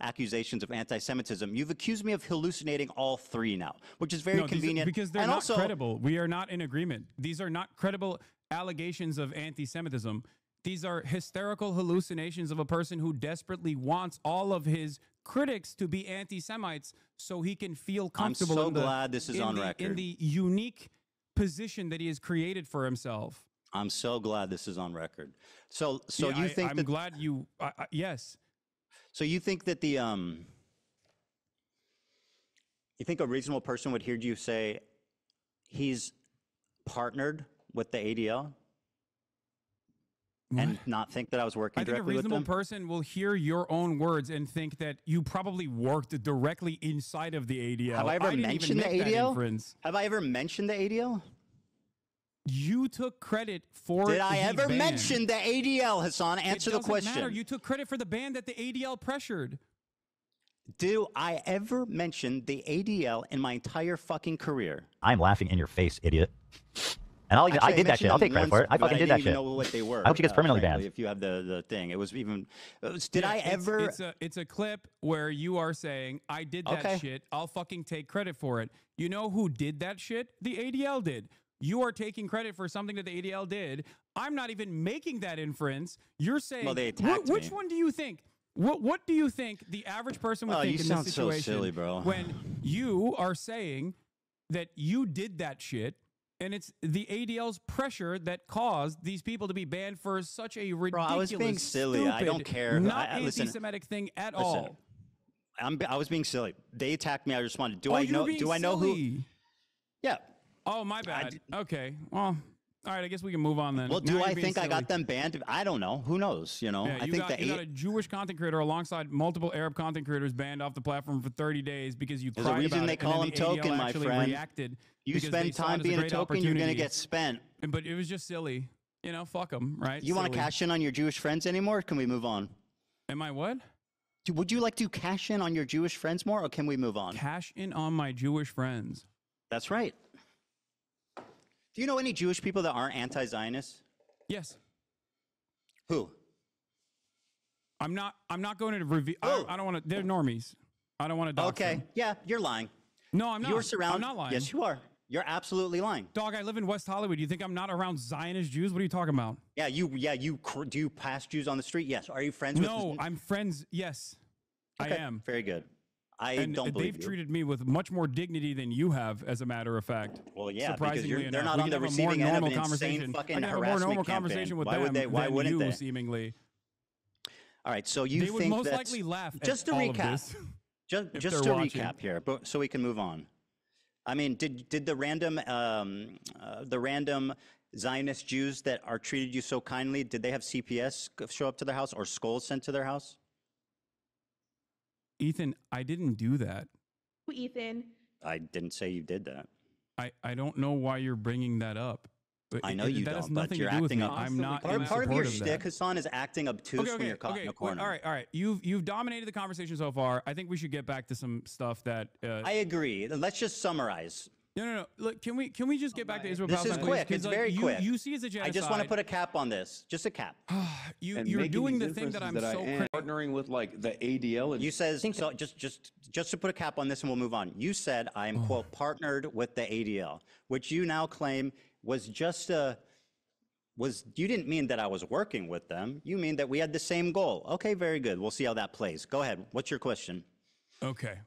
accusations of anti-Semitism. You've accused me of hallucinating all three now, which is very convenient. Because they're and not also, credible. We are not in agreement. These are not credible allegations of anti-Semitism. These are hysterical hallucinations of a person who desperately wants all of his critics to be anti-Semites so he can feel comfortable. I'm so glad this is on in record. the unique position that he has created for himself. I'm so glad this is on record. So Yeah, you think I'm that? glad you. Yes. So you think that you think a reasonable person would hear you say he's partnered with the ADL? And not think that I was working I think a directly with reasonable them? person will hear your own words and think that you probably worked directly inside of the ADL. Have I ever didn't even mentioned the make that ADL? inference. Have I ever mentioned the ADL? You took credit for Did I the ever ban. mention the ADL, Hasan? Answer the It doesn't question. matter. You took credit for the ban that the ADL pressured. Do I ever mention the ADL in my entire fucking career? I'm laughing in your face, idiot. And I Actually, did that shit. I'll take credit for it. I fucking did that I didn't even shit. know what they were. I hope she gets permanently frankly, banned. If you have the thing, it was even. Did Yeah, I ever? It's a clip where you are saying, I did that Okay. shit. I'll fucking take credit for it. You know who did that shit? The ADL did. You are taking credit for something that the ADL did. I'm not even making that inference. You're saying, Well, they attacked which me. one do you think? What do you think the average person would Oh, think you in sound this so situation silly, bro. when you are saying that you did that shit and it's the ADL's pressure that caused these people to be banned for such a ridiculous, Bro, I was being silly. I don't stupid, care. not Listen, anti-Semitic thing at listen. all. I was being silly. They attacked me. I responded. Do Oh, I you were know? being Do I know who? silly. Yeah. Oh, my bad. Okay. Well, all right. I guess we can move on then. Well, Now do you're I being think I silly. got them banned? I don't know. Who knows? You know. Yeah, I you think got, you got a Jewish content creator alongside multiple Arab content creators banned off the platform for 30 days because you There's a cried reason about they it, call and him then the ADL token, my actually friend. reacted You because they spend saw it time as being a great token, you're gonna opportunity. get spent. But it was just silly. You know, fuck them, right? You want to Silly. cash in on your Jewish friends anymore? Or can we move on? Am I what? Would you like to cash in on your Jewish friends more, or can we move on? Cash in on my Jewish friends. That's right. Do you know any Jewish people that aren't anti-Zionists? Yes. Who? I'm not going to reveal. Who? I don't want to. They're normies. I don't want to dox Okay. them. Yeah, you're lying. No, I'm not. You're surrounded. I'm not lying. Yes, you are. You're absolutely lying. Dog, I live in West Hollywood. You think I'm not around Zionist Jews? What are you talking about? Yeah, do you pass Jews on the street? Yes. Are you friends with? No, I'm friends. Yes, Okay, I am. Very good. And don't believe they've you. treated me with much more dignity than you have, as a matter of fact. Well, yeah, because surprisingly they're enough. not We on can the have a more receiving end of normal an insane conversation. fucking I can have a more harassment normal campaign. conversation with Why them would they? Why than wouldn't you, they? seemingly. All right, so you They would think most that's- likely laugh at just to all of recap, this just if to they're watching. recap here, but so we can move on. I mean, did the random Zionist Jews that are treated you so kindly, did they have CPS show up to their house or skulls sent to their house? Ethan, I didn't do that. Ethan. I didn't say you did that. I don't know why you're bringing that up. I know you that has don't, but nothing you're to do with acting me. up. I'm not in Part of support your of shtick, that. Hassan, is acting obtuse when you're caught in a corner. Well, all right. You've dominated the conversation so far. I think we should get back to some stuff that. I agree. Let's just summarize. No. Look, can we just get back to Israel? This is quick. It's very quick. You see as a genocide. I just want to put a cap on this. Just a cap. You're making doing these the thing that I'm differences so I am critical. partnering with like the ADL. And You says so. Just to put a cap on this, and we'll move on. You said I am quote partnered with the ADL, which you now claim was just a. You didn't mean that I was working with them. You mean that we had the same goal. Okay, very good. We'll see how that plays. Go ahead. What's your question? Okay.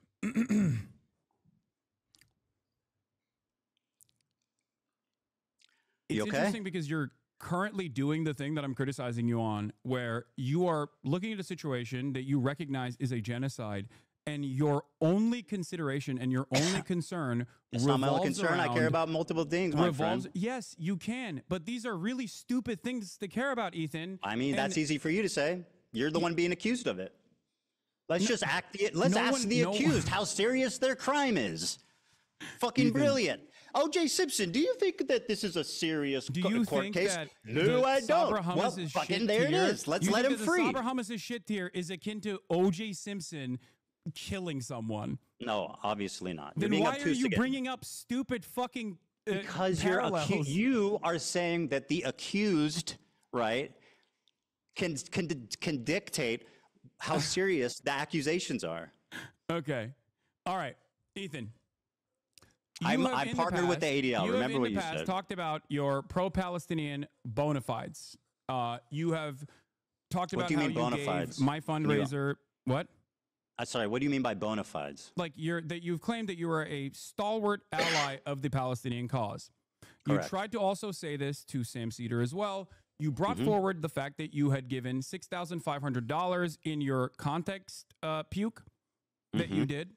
It's You okay? interesting because you're currently doing the thing that I'm criticizing you on, where you are looking at a situation that you recognize is a genocide, and your only consideration and your only concern It's not my only revolves concern. I care around- about multiple things, my friend. Yes, you can, but these are really stupid things to care about, Ethan. I mean, that's And easy for you to say. You're the one being accused of it. Let's just let's no ask one- the no accused how serious their crime is. Fucking brilliant. O.J. Simpson, do you think that this is a serious Do you court think case? that No, I don't. Sabra Well, Hummus's fucking shit there it tier- is. Let's you let think him that free. The Sabra Hummus's shit tier is akin to O.J. Simpson killing someone. No, obviously not. You're Then being why are obtuse you again. bringing up stupid fucking Because parallels? you are saying that the accused, right, can dictate how serious the accusations are. Okay. All right, Ethan. I you have in the partnered with the past- ADL. You Remember have in what the you past said. talked about your pro-Palestinian bona fides. You have talked What about do you how mean bona you fides? gave my fundraiser. What? Sorry, what do you mean by bona fides? Like you've claimed that you are a stalwart ally of the Palestinian cause. You Correct. tried to also say this to Sam Cedar as well. You brought Mm-hmm. forward the fact that you had given $6,500 in your context puke that Mm-hmm. you did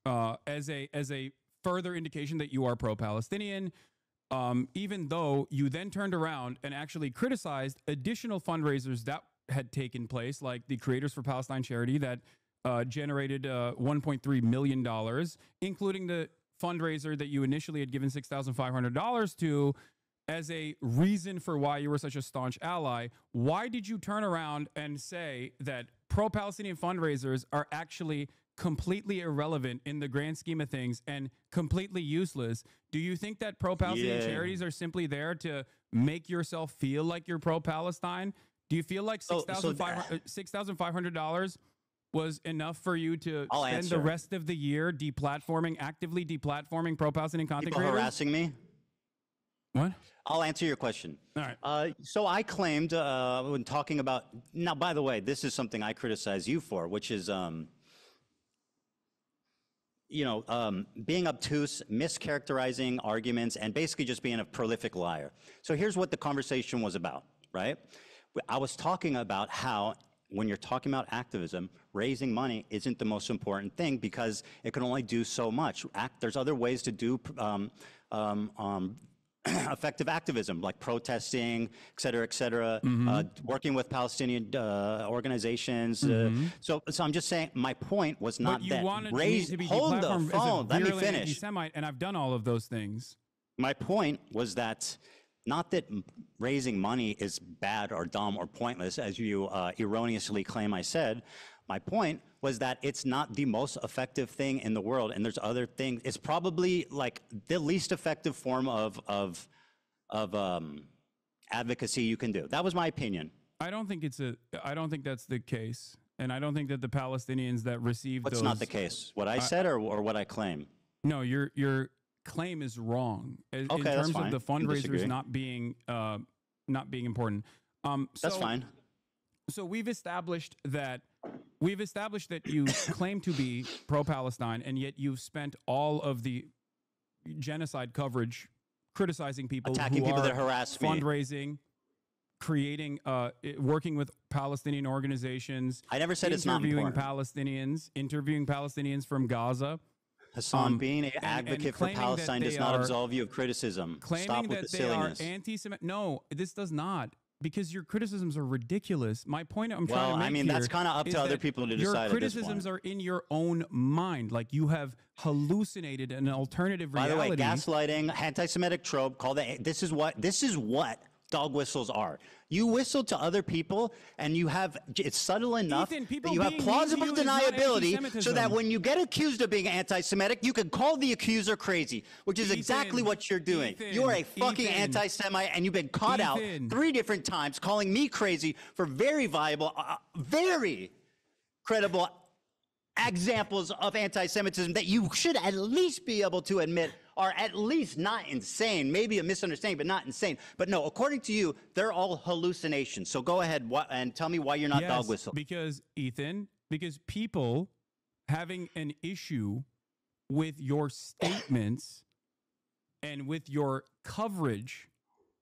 as a further indication that you are pro-Palestinian. Even though you then turned around and actually criticized additional fundraisers that had taken place, like the Creators for Palestine charity that generated $1.3 million, including the fundraiser that you initially had given $6,500 to as a reason for why you were such a staunch ally. Why did you turn around and say that pro-Palestinian fundraisers are actually completely irrelevant in the grand scheme of things and completely useless? Do you think that pro-Palestinian Yeah. charities are simply there to make yourself feel like you're pro-Palestine? Do you feel like $6,500 was enough for you to I'll spend answer. the rest of the year actively deplatforming pro-Palestinian content People creators? harassing me? What? I'll answer your question. All right. So I claimed when talking about, now, by the way, this is something I criticize you for, which is, being obtuse, mischaracterizing arguments, and basically just being a prolific liar. So here's what the conversation was about, right? I was talking about how when you're talking about activism, raising money isn't the most important thing because it can only do so much. There's other ways to do effective activism, like protesting, et cetera, working with Palestinian organizations. So I'm just saying, my point was not But you that. wanted me to be Hold the deplatformed phone. as a Let me virulent finish. anti-Semite, and I've done all of those things. My point was that not that raising money is bad or dumb or pointless, as you erroneously claim I said. My point was that it's not the most effective thing in the world, and there's other things. It's probably like the least effective form of advocacy you can do. That was my opinion. I don't think that's the case, and I don't think that the Palestinians that received What's those. not the case? What I said or what I claim? No, your claim is wrong in Okay, that's terms fine. of the You can disagree. fundraisers not being important. That's fine. So we've established that we've established that you claim to be pro-Palestine, and yet you've spent all of the genocide coverage criticizing people, attacking who people are that harass me, fundraising, creating, working with Palestinian organizations. I never said it's not important. Interviewing Palestinians from Gaza. Hasan, being an advocate for claiming Palestine that does they not are absolve you of criticism. Claiming Stop with that the they silliness. are anti-Semitic. No, this does not. Because your criticisms are ridiculous. My point I'm trying to make I mean, that's kind of up to other people to decide. Your criticisms are in your own mind. Like you have hallucinated an alternative reality. By the way, gaslighting, anti-Semitic trope. This is what dog whistles are. You whistle to other people, and you have it's subtle enough Ethan, that you have plausible deniability, so that when you get accused of being anti-Semitic, you can call the accuser crazy, which is exactly what you're doing. You're a fucking anti-Semite, and you've been caught out 3 different times, calling me crazy for very viable, very credible examples of anti-Semitism that you should at least be able to admit are at least not insane, maybe a misunderstanding, but not insane. But no, according to you, they're all hallucinations. So go ahead and tell me why you're not dog whistle. Because, Ethan, people having an issue with your statements and with your coverage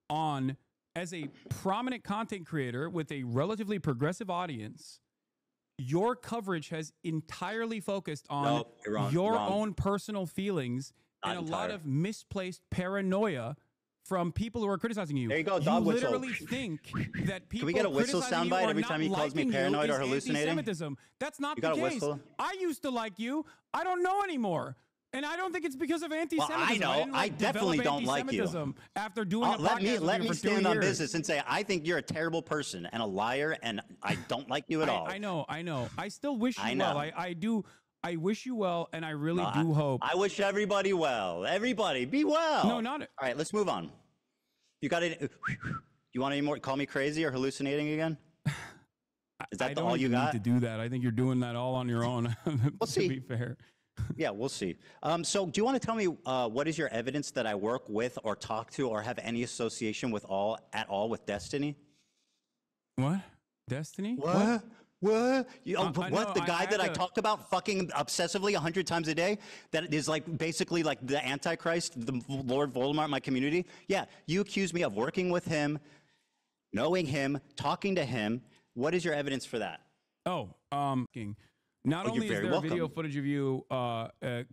on, as a prominent content creator with a relatively progressive audience, your coverage has entirely focused on your own personal feelings and a lot of misplaced paranoia from people who are criticizing you. There you go, dog whistle. You literally think that people Can we get a whistle soundbite every time he calls me paranoid or hallucinating? That's not the case. Whistle? I used to like you. I don't know anymore. And I don't think it's because of anti-Semitism. Well, I know. I definitely don't like you. After doing a let podcast me for stand 2 on years. business and say I think you're a terrible person and a liar, and I don't like you at all. I know. I still wish you well. I do. I wish you well, and I really do hope. I wish everybody well. Everybody, be well. No, not it. All right, let's move on. You got it. You want any more? Call me crazy or hallucinating again? Is that all you got? Need to do that. I think you're doing that all on your own. We'll see. To be fair. Yeah, we'll see. So do you want to tell me what is your evidence that I work with or talk to or have any association with at all with Destiny? What? Destiny? What? What? The guy that I talked about fucking obsessively 100 times a day that is like basically like the Antichrist, the Lord Voldemort in my community? Yeah, you accuse me of working with him, knowing him, talking to him. What is your evidence for that? Not only is there video footage of you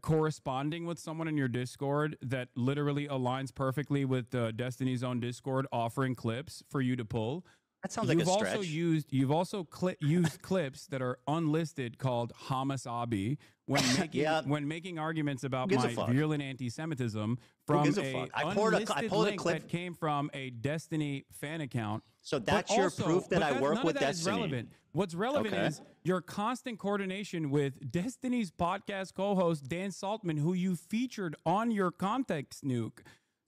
corresponding with someone in your Discord that literally aligns perfectly with Destiny's own Discord, offering clips for you to pull. That sounds like a stretch. You've also used clips that are unlisted called HasanAbi when making arguments about my virulent anti-Semitism from a unlisted link that came from a Destiny fan account. So that's your proof that I work with Destiny. What's relevant is your constant coordination with Destiny's podcast co-host Dan Saltman, who you featured on your Context Nuke.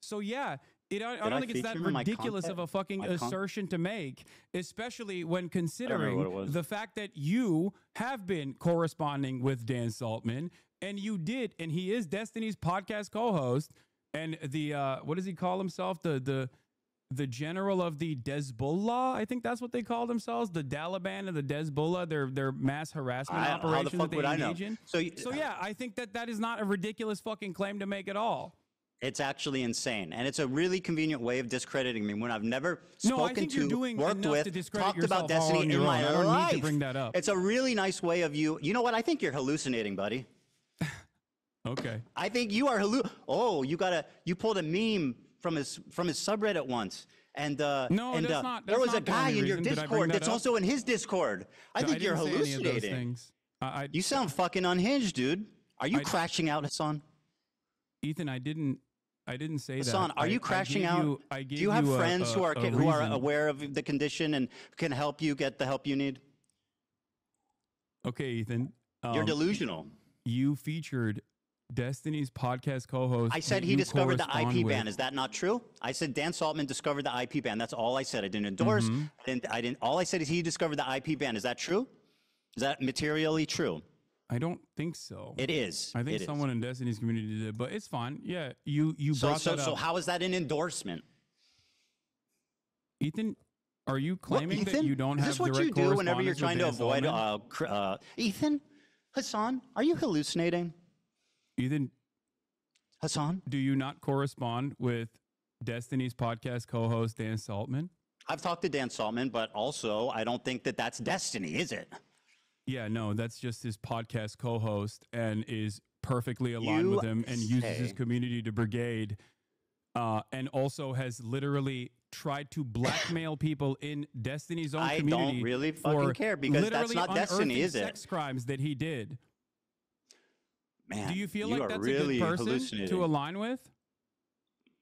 So yeah. I don't think it's that ridiculous of a fucking assertion to make, especially when considering the fact that you have been corresponding with Dan Saltman, and you did, and he is Destiny's podcast co-host, and the what does he call himself? The general of the Hezbollah, I think that's what they call themselves, the Taliban and the Hezbollah, their mass harassment operations that they engage in. So yeah, I think that is not a ridiculous fucking claim to make at all. It's actually insane. And it's a really convenient way of discrediting me when I've never spoken to, worked with, talked about Destiny in my life. I don't need to bring that up. It's a really nice way of you. You know what? I think you're hallucinating, buddy. Okay. I think you are you pulled a meme from his subreddit once. And there was a guy in your Discord that's also in his Discord. I think you're hallucinating. You sound fucking unhinged, dude. Are you crashing out, Hasan? Ethan, I didn't say that. Hasan, are you crashing out? Do you have friends who are aware of the condition and can help you get the help you need? Okay, Ethan. You're delusional. You featured Destiny's podcast co-host. I said he discovered the IP ban. Is that not true? I said Dan Saltman discovered the IP ban. That's all I said. I didn't endorse. All I said is he discovered the IP ban. Is that true? Is that materially true? I don't think so. It is. I think someone in Destiny's community did, but it's fine. Yeah, you brought that up. So how is that an endorsement? Ethan, Are you claiming that Ethan? you don't have Is this what direct you do whenever you're correspondence with trying to Dan avoid Solomon? Ethan? Hasan, are you hallucinating? Ethan, Hasan? do you not correspond with Destiny's podcast co-host Dan Saltman? I've talked to Dan Saltman, but also I don't think that that's Destiny, is it? Yeah, no, that's just his podcast co-host and is perfectly aligned with him and uses his community to brigade, and also has literally tried to blackmail people in Destiny's own community. I don't really fucking care because that's not Destiny, is it? Sex crimes that he did. Man, do you feel you like are that's really a good person hallucinating. to align with?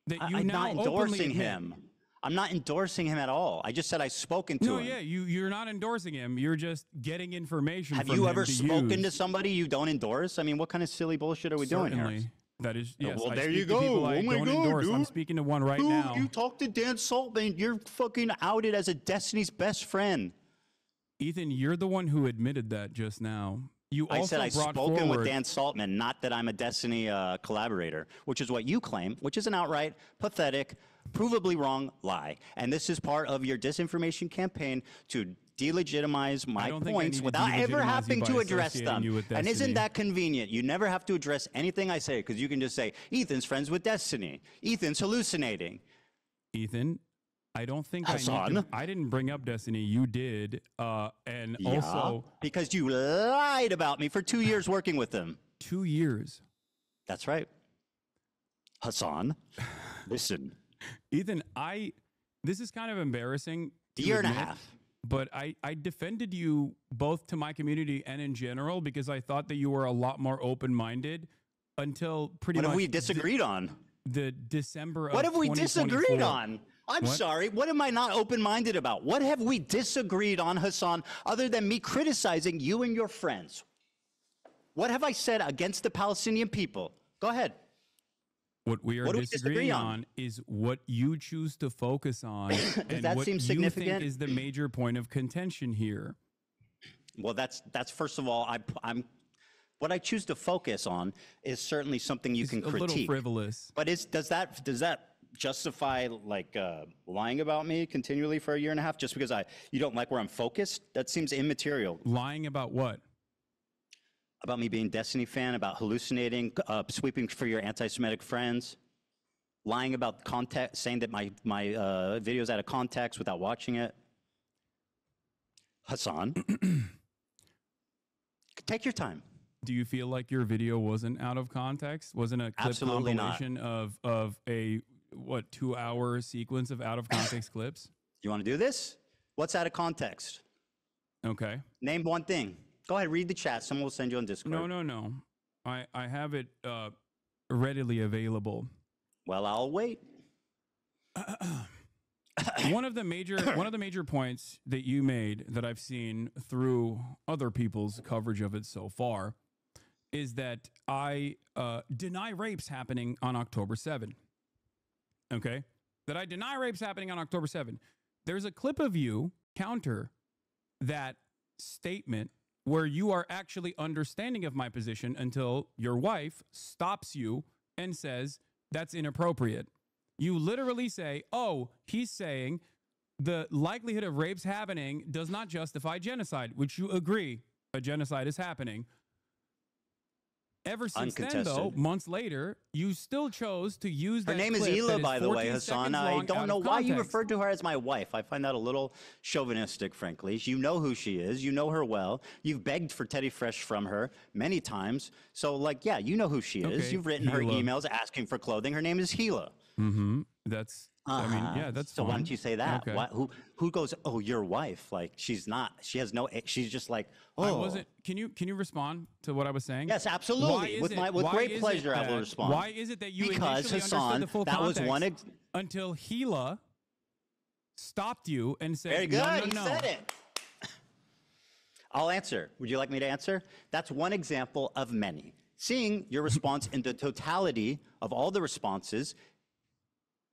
That you I'm now not openly endorsing admit? him. I'm not endorsing him at all. I just said I've spoken to No, him. yeah, you're not endorsing him. You're just getting information Have from you him ever to spoken use. to somebody you don't endorse? I mean, what kind of silly bullshit are we doing here? Certainly. That is, yes. Well, I there speak you to go. people I Oh my don't God, endorse. I'm dude. speaking to one right Dude, now. you talked to Dan Saltman. You're fucking outed as a Destiny's best friend. Ethan, you're the one who admitted that just now. You also I said I've brought spoken forward, with Dan Saltman, not that I'm a Destiny collaborator, which is what you claim, which is an outright, pathetic, provably wrong lie. And this is part of your disinformation campaign to delegitimize my don't think I points need to without ever delegitimize having you to by address associating them. you with And isn't Destiny. that convenient? You never have to address anything I say because you can just say, Ethan's friends with Destiny. Ethan's hallucinating. Ethan, I don't think Hasan? I didn't bring up Destiny. You did. And Yeah, also, because you lied about me for 2 years working with them. 2 years. That's right. Hasan, listen. Ethan, this is kind of embarrassing. to Year and a admit, half. But I defended you both to my community and in general because I thought that you were a lot more open-minded until pretty What much have we disagreed on? the December of What have we disagreed 2024. on? I'm What? sorry. What am I not open-minded about? What have we disagreed on, Hasan, other than me criticizing you and your friends? What have I said against the Palestinian people? Go ahead. What we are What do we disagree disagreeing on? on is what you choose to focus on and that what seem you significant? think is the major point of contention here. Well, that's first of all, I'm what I choose to focus on is certainly something you It's can a little critique. frivolous. But does that justify like lying about me continually for a year and a half just because you don't like where I'm focused? That seems immaterial. Lying about what? About me being a Destiny fan, about hallucinating, sweeping for your anti-Semitic friends, lying about context, saying that my video's out of context without watching it. Hasan, take your time. Do you feel like your video wasn't out of context? Wasn't a clip Absolutely not. compilation of a 2-hour sequence of out of context clips? You want to do this? What's out of context? Okay. Name one thing. Go ahead, read the chat. Someone will send you on Discord. No. I have it readily available. Well, I'll wait. One of the major points that you made that I've seen through other people's coverage of it so far is that I deny rapes happening on October 7. Okay? That I deny rapes happening on October 7. There's a clip of you counter that statement where you are actually understanding of my position until your wife stops you and says, that's inappropriate. You literally say, oh, he's saying the likelihood of rapes happening does not justify genocide, which you agree a genocide is happening. Ever since then, though, months later, you still chose to use that Her name is clip Hila, that by the way, 14 Hasan. seconds I long don't out know of why you context. referred to her as my wife. I find that a little chauvinistic, frankly. You know who she is. You know her well. You've begged for Teddy Fresh from her many times. So, like, yeah, you know who she is. Okay, You've written her Hila. emails asking for clothing. Her name is Hila. Mm-hmm. That's, I mean, yeah, that's So why fine. don't you say that? Okay. Why, who goes, oh, your wife? Like, she's not. She has no, she's just like, oh. I wasn't. Can you respond to what I was saying? Yes, Why absolutely. is With it- with why great is it pleasure, I will that- respond. Why is it that you Because, initially Hasan, understood the full that was context one until Hila stopped you and said, Very good. No, no, He no. said it. I'll answer. Would you like me to answer? That's one example of many. Seeing your response in the totality of all the responses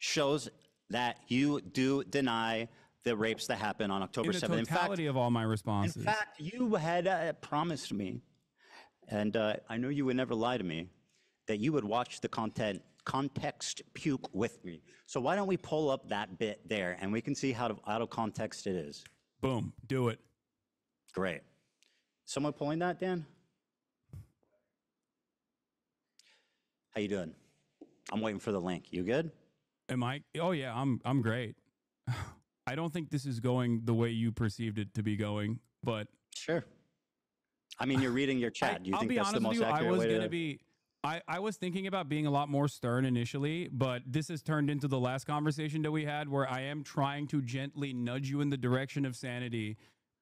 shows that you do deny the rapes that happened on October In the 7th. totality of all my responses. In fact, you had promised me, and I know you would never lie to me, that you would watch the content context puke with me. So why don't we pull up that bit there and we can see how out of context it is. Boom. Do it. Great. Someone pulling that, Dan? How you doing? I'm waiting for the link. You good? Am I? Oh yeah, I'm great. I don't think this is going the way you perceived it to be going, but sure. I mean, you're reading your chat. Do you think that's the most accurate way to... I was thinking about being a lot more stern initially, but this has turned into the last conversation that we had where I am trying to gently nudge you in the direction of sanity.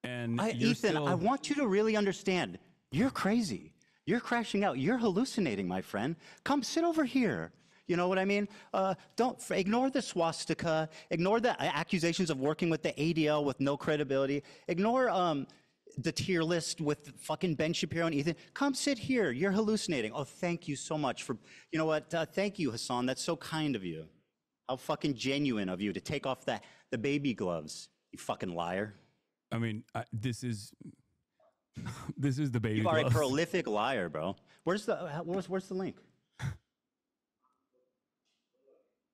And Ethan, I want you to really understand. You're crazy. You're crashing out. You're hallucinating, my friend. Come sit over here. You know what I mean? Don't ignore the swastika. Ignore the accusations of working with the ADL with no credibility. Ignore the tier list with fucking Ben Shapiro and Ethan. Come sit here. You're hallucinating. Oh, thank you so much for, you know what? Thank you, Hasan. That's so kind of you. How fucking genuine of you to take off the baby gloves. You fucking liar. I mean, this is the baby You are gloves. a prolific liar, bro. Where's the link?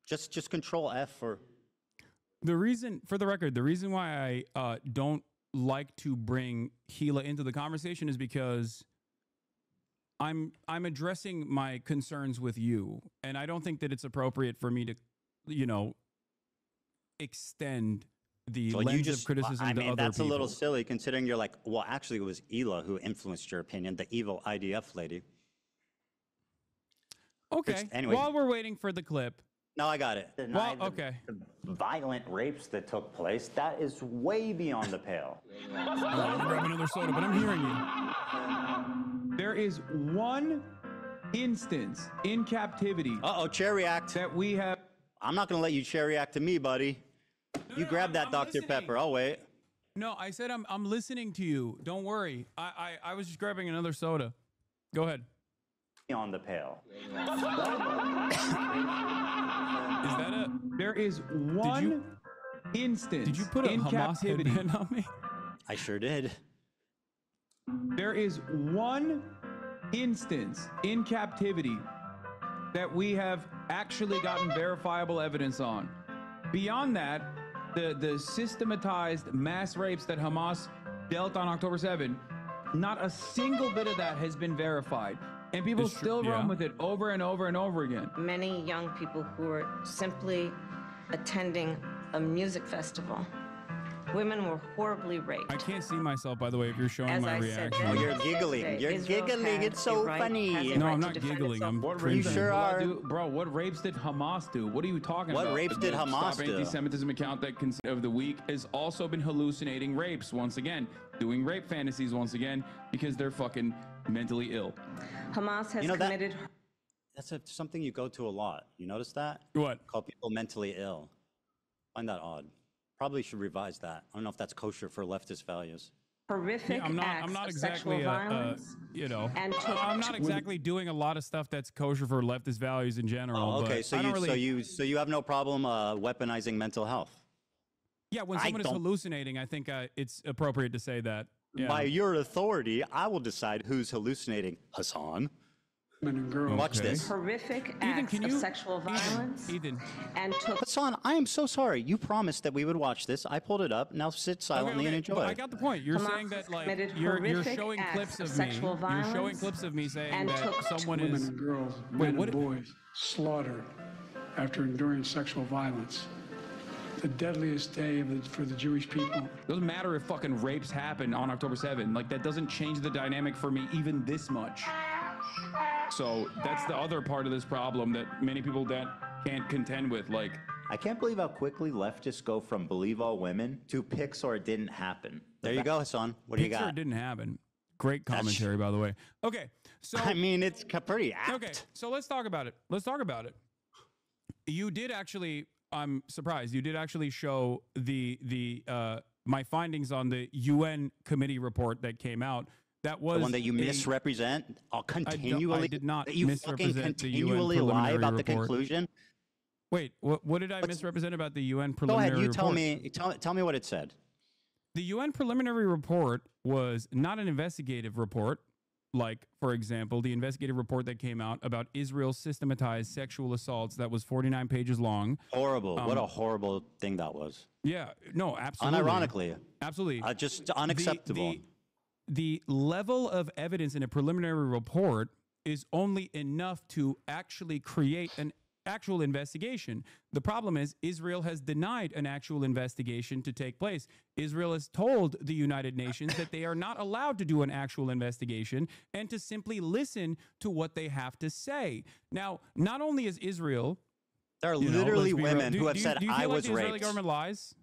Just control F for. The reason, for the record, the reason why I don't like to bring Gila into the conversation is because I'm addressing my concerns with you, and I don't think that it's appropriate for me to, you know, extend the lens of criticism to other people. That's a little silly considering you're like, well, actually, it was Hila who influenced your opinion, the evil IDF lady. Okay. Anyway, while we're waiting for the clip. No, I got it. Well, okay. The violent rapes that took place, that is way beyond the pale. I'm gonna grab another soda, but I'm hearing you. There is one instance in captivity. Chair react. That we have. I'm not gonna let you chair react to me, buddy. You grab that Dr. Pepper. I'll wait. No, I said I'm listening to you. Don't worry. I was just grabbing another soda. Go ahead. On the pale. Is that a? There is one instance. Did you put a in Hamas captivity headband on me? I sure did. There is one instance in captivity that we have actually gotten verifiable evidence on. Beyond that, the systematized mass rapes that Hamas dealt on October 7, not a single bit of that has been verified. And people still run with it over and over and over again. Many young people who were simply attending a music festival. Women were horribly raped. I can't see myself, by the way, if you're showing my reaction. Oh, you're giggling. You're giggling. It's so funny. No, I'm not giggling. I'm You sure are. Bro, what rapes did Hamas do? What are you talking about? What rapes did Hamas Stop do? Anti-Semitism account that of the week has also been hallucinating rapes once again, doing rape fantasies once again because they're fucking mentally ill. Hamas has committed. That's something you go to a lot. You notice that? What? Call people mentally ill. Find that odd. Probably should revise that. I don't know if that's kosher for leftist values. Horrific I'm not exactly you know, I'm not exactly doing a lot of stuff that's kosher for leftist values in general. Oh, okay, but so you have no problem weaponizing mental health. Yeah, when someone is hallucinating, I think it's appropriate to say that. Yeah. By your authority, I will decide who's hallucinating. Hasan. Watch this. Horrific acts of sexual violence. Ethan. And took. Hasan, I am so sorry. You promised that we would watch this. I pulled it up. Now sit silently and enjoy. But I got the point. You're saying that like you're showing clips of me. You're showing clips of me saying that someone women is and girls, men and boys slaughtered after enduring sexual violence. The deadliest day for the Jewish people. Doesn't matter if fucking rapes happen on October 7. Like that doesn't change the dynamic for me even this much. So that's the other part of this problem that many people that can't contend with. Like, I can't believe how quickly leftists go from believe all women to Pixar it didn't happen. There you go, Hasan. What do you got? Pixar didn't happen. Great commentary, by the way. Okay, so I mean, it's pretty apt. Okay, so let's talk about it. You did actually. I'm surprised. You did actually show my findings on the UN committee report that came out. That was the one that you misrepresent continually. I did not you misrepresent the UN continually lie preliminary about report. the conclusion. Wait, what did I misrepresent about the UN preliminary report? Go ahead. You tell me what it said. The UN preliminary report was not an investigative report. like, for example, the investigative report that came out about Israel's systematized sexual assaults that was 49 pages long. Horrible. What a horrible thing that was. Yeah, no, absolutely. Unironically. Absolutely. Just unacceptable. The level of evidence in a preliminary report is only enough to actually create an actual investigation. The problem is Israel has denied an actual investigation to take place. Israel has told the United Nations that they are not allowed to do an actual investigation and to simply listen to what they have to say. Now, not only is Israel... There are literally women who have said, I was raped. Do you feel like the Israeli raped. government lies?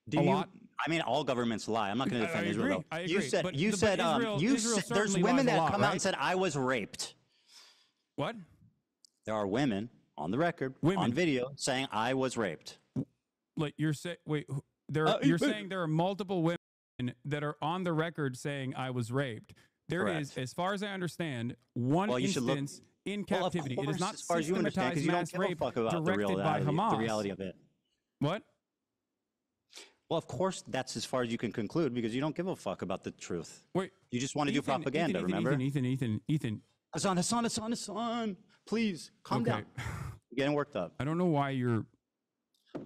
Do you? I mean, all governments lie. I'm not going to defend Israel. I agree. You said there's women that come out and said, I was raped. What? There are women on the record, on video, saying I was raped. Like you're saying, wait, you're saying there are multiple women that are on the record saying I was raped. There is, as far as I understand, one instance in captivity. It is not as far as you understand, because you don't give a fuck about the reality of it. What? Well, of course, that's as far as you can conclude, because you don't give a fuck about the truth. Wait, you just want to do propaganda, remember? Ethan. Hasan, please, calm down. You're getting worked up. I don't know why you're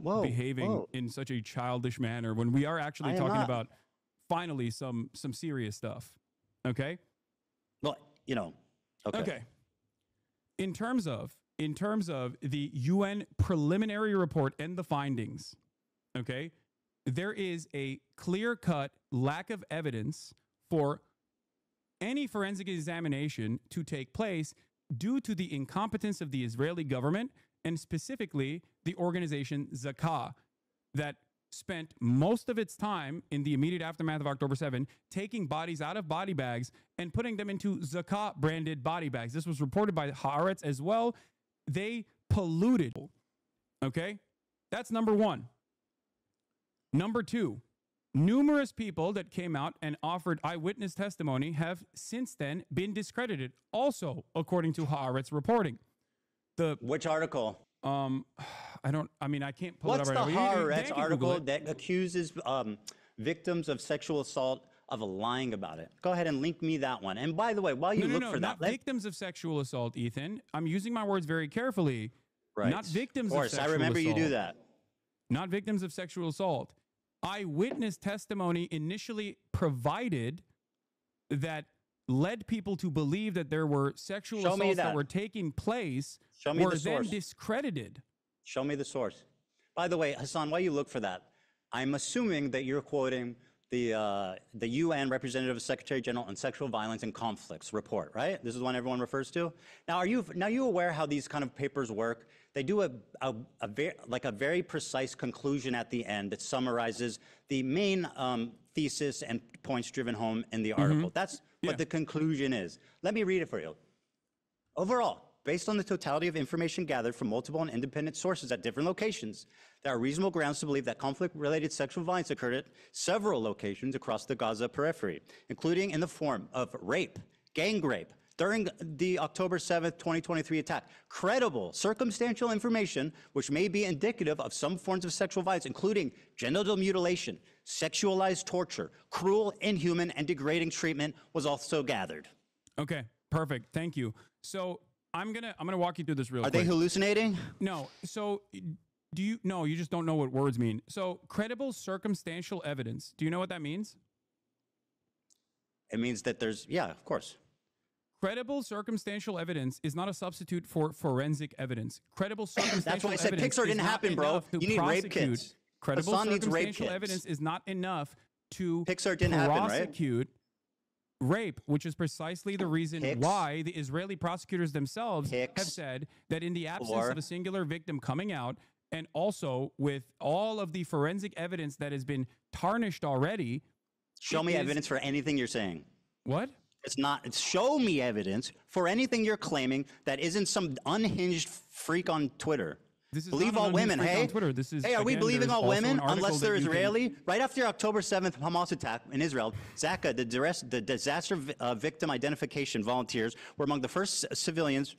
behaving in such a childish manner when we are actually talking about finally some serious stuff. Okay? Well, Okay. In terms of the UN preliminary report and the findings, okay, there is a clear-cut lack of evidence for any forensic examination to take place due to the incompetence of the Israeli government and specifically the organization Zakah that spent most of its time in the immediate aftermath of October 7 taking bodies out of body bags and putting them into Zakah branded body bags. This was reported by Haaretz as well. They polluted. Okay? That's number one. Number two, numerous people that came out and offered eyewitness testimony have since then been discredited, also according to Haaretz reporting. Which article? I can't pull What's it up right now. now. What's the Haaretz article that accuses victims of sexual assault of lying about it? Go ahead and link me that one. And by the way, while you look for that, not victims of sexual assault, Ethan. I'm using my words very carefully. Right. Not victims of sexual assault. I remember you do that. Not victims of sexual assault. Eyewitness testimony initially provided that led people to believe that there were sexual assaults that were taking place were then discredited. Show me the source. By the way, Hasan, while you look for that, I'm assuming that you're quoting the UN Representative Secretary General on Sexual Violence and Conflicts report, right? This is the one everyone refers to. Now, are you aware how these kind of papers work? They do a very precise conclusion at the end that summarizes the main thesis and points driven home in the article. That's what the conclusion is. Let me read it for you. Overall, based on the totality of information gathered from multiple and independent sources at different locations, there are reasonable grounds to believe that conflict-related sexual violence occurred at several locations across the Gaza periphery, including in the form of rape, gang rape, during the October 7th, 2023 attack. Credible, circumstantial information, which may be indicative of some forms of sexual violence, including genital mutilation, sexualized torture, cruel, inhuman, and degrading treatment, was also gathered. Okay, perfect. Thank you. So I'm gonna walk you through this real quick. Are they hallucinating? No. So you just don't know what words mean. So credible circumstantial evidence. Do you know what that means? It means that there's, of course. Credible circumstantial evidence is not a substitute for forensic evidence. Credible circumstantial That's why I said evidence Pixar didn't happen, bro. You need rape kits. Credible Hasan needs rape circumstantial kits. evidence is not enough to Pixar didn't happen, right? prosecute rape, which is precisely the reason why the Israeli prosecutors themselves have said that in the absence of a singular victim coming out, and also with all of the forensic evidence that has been tarnished already. Show me evidence for anything you're saying. What? It's not. It's show me evidence for anything you're claiming that isn't some unhinged freak on Twitter. This is believe all women, hey? Hey, are we believing all women unless they're Israeli? Right after the October 7th Hamas attack in Israel, Zakah, the disaster victim identification volunteers, were among the first civilians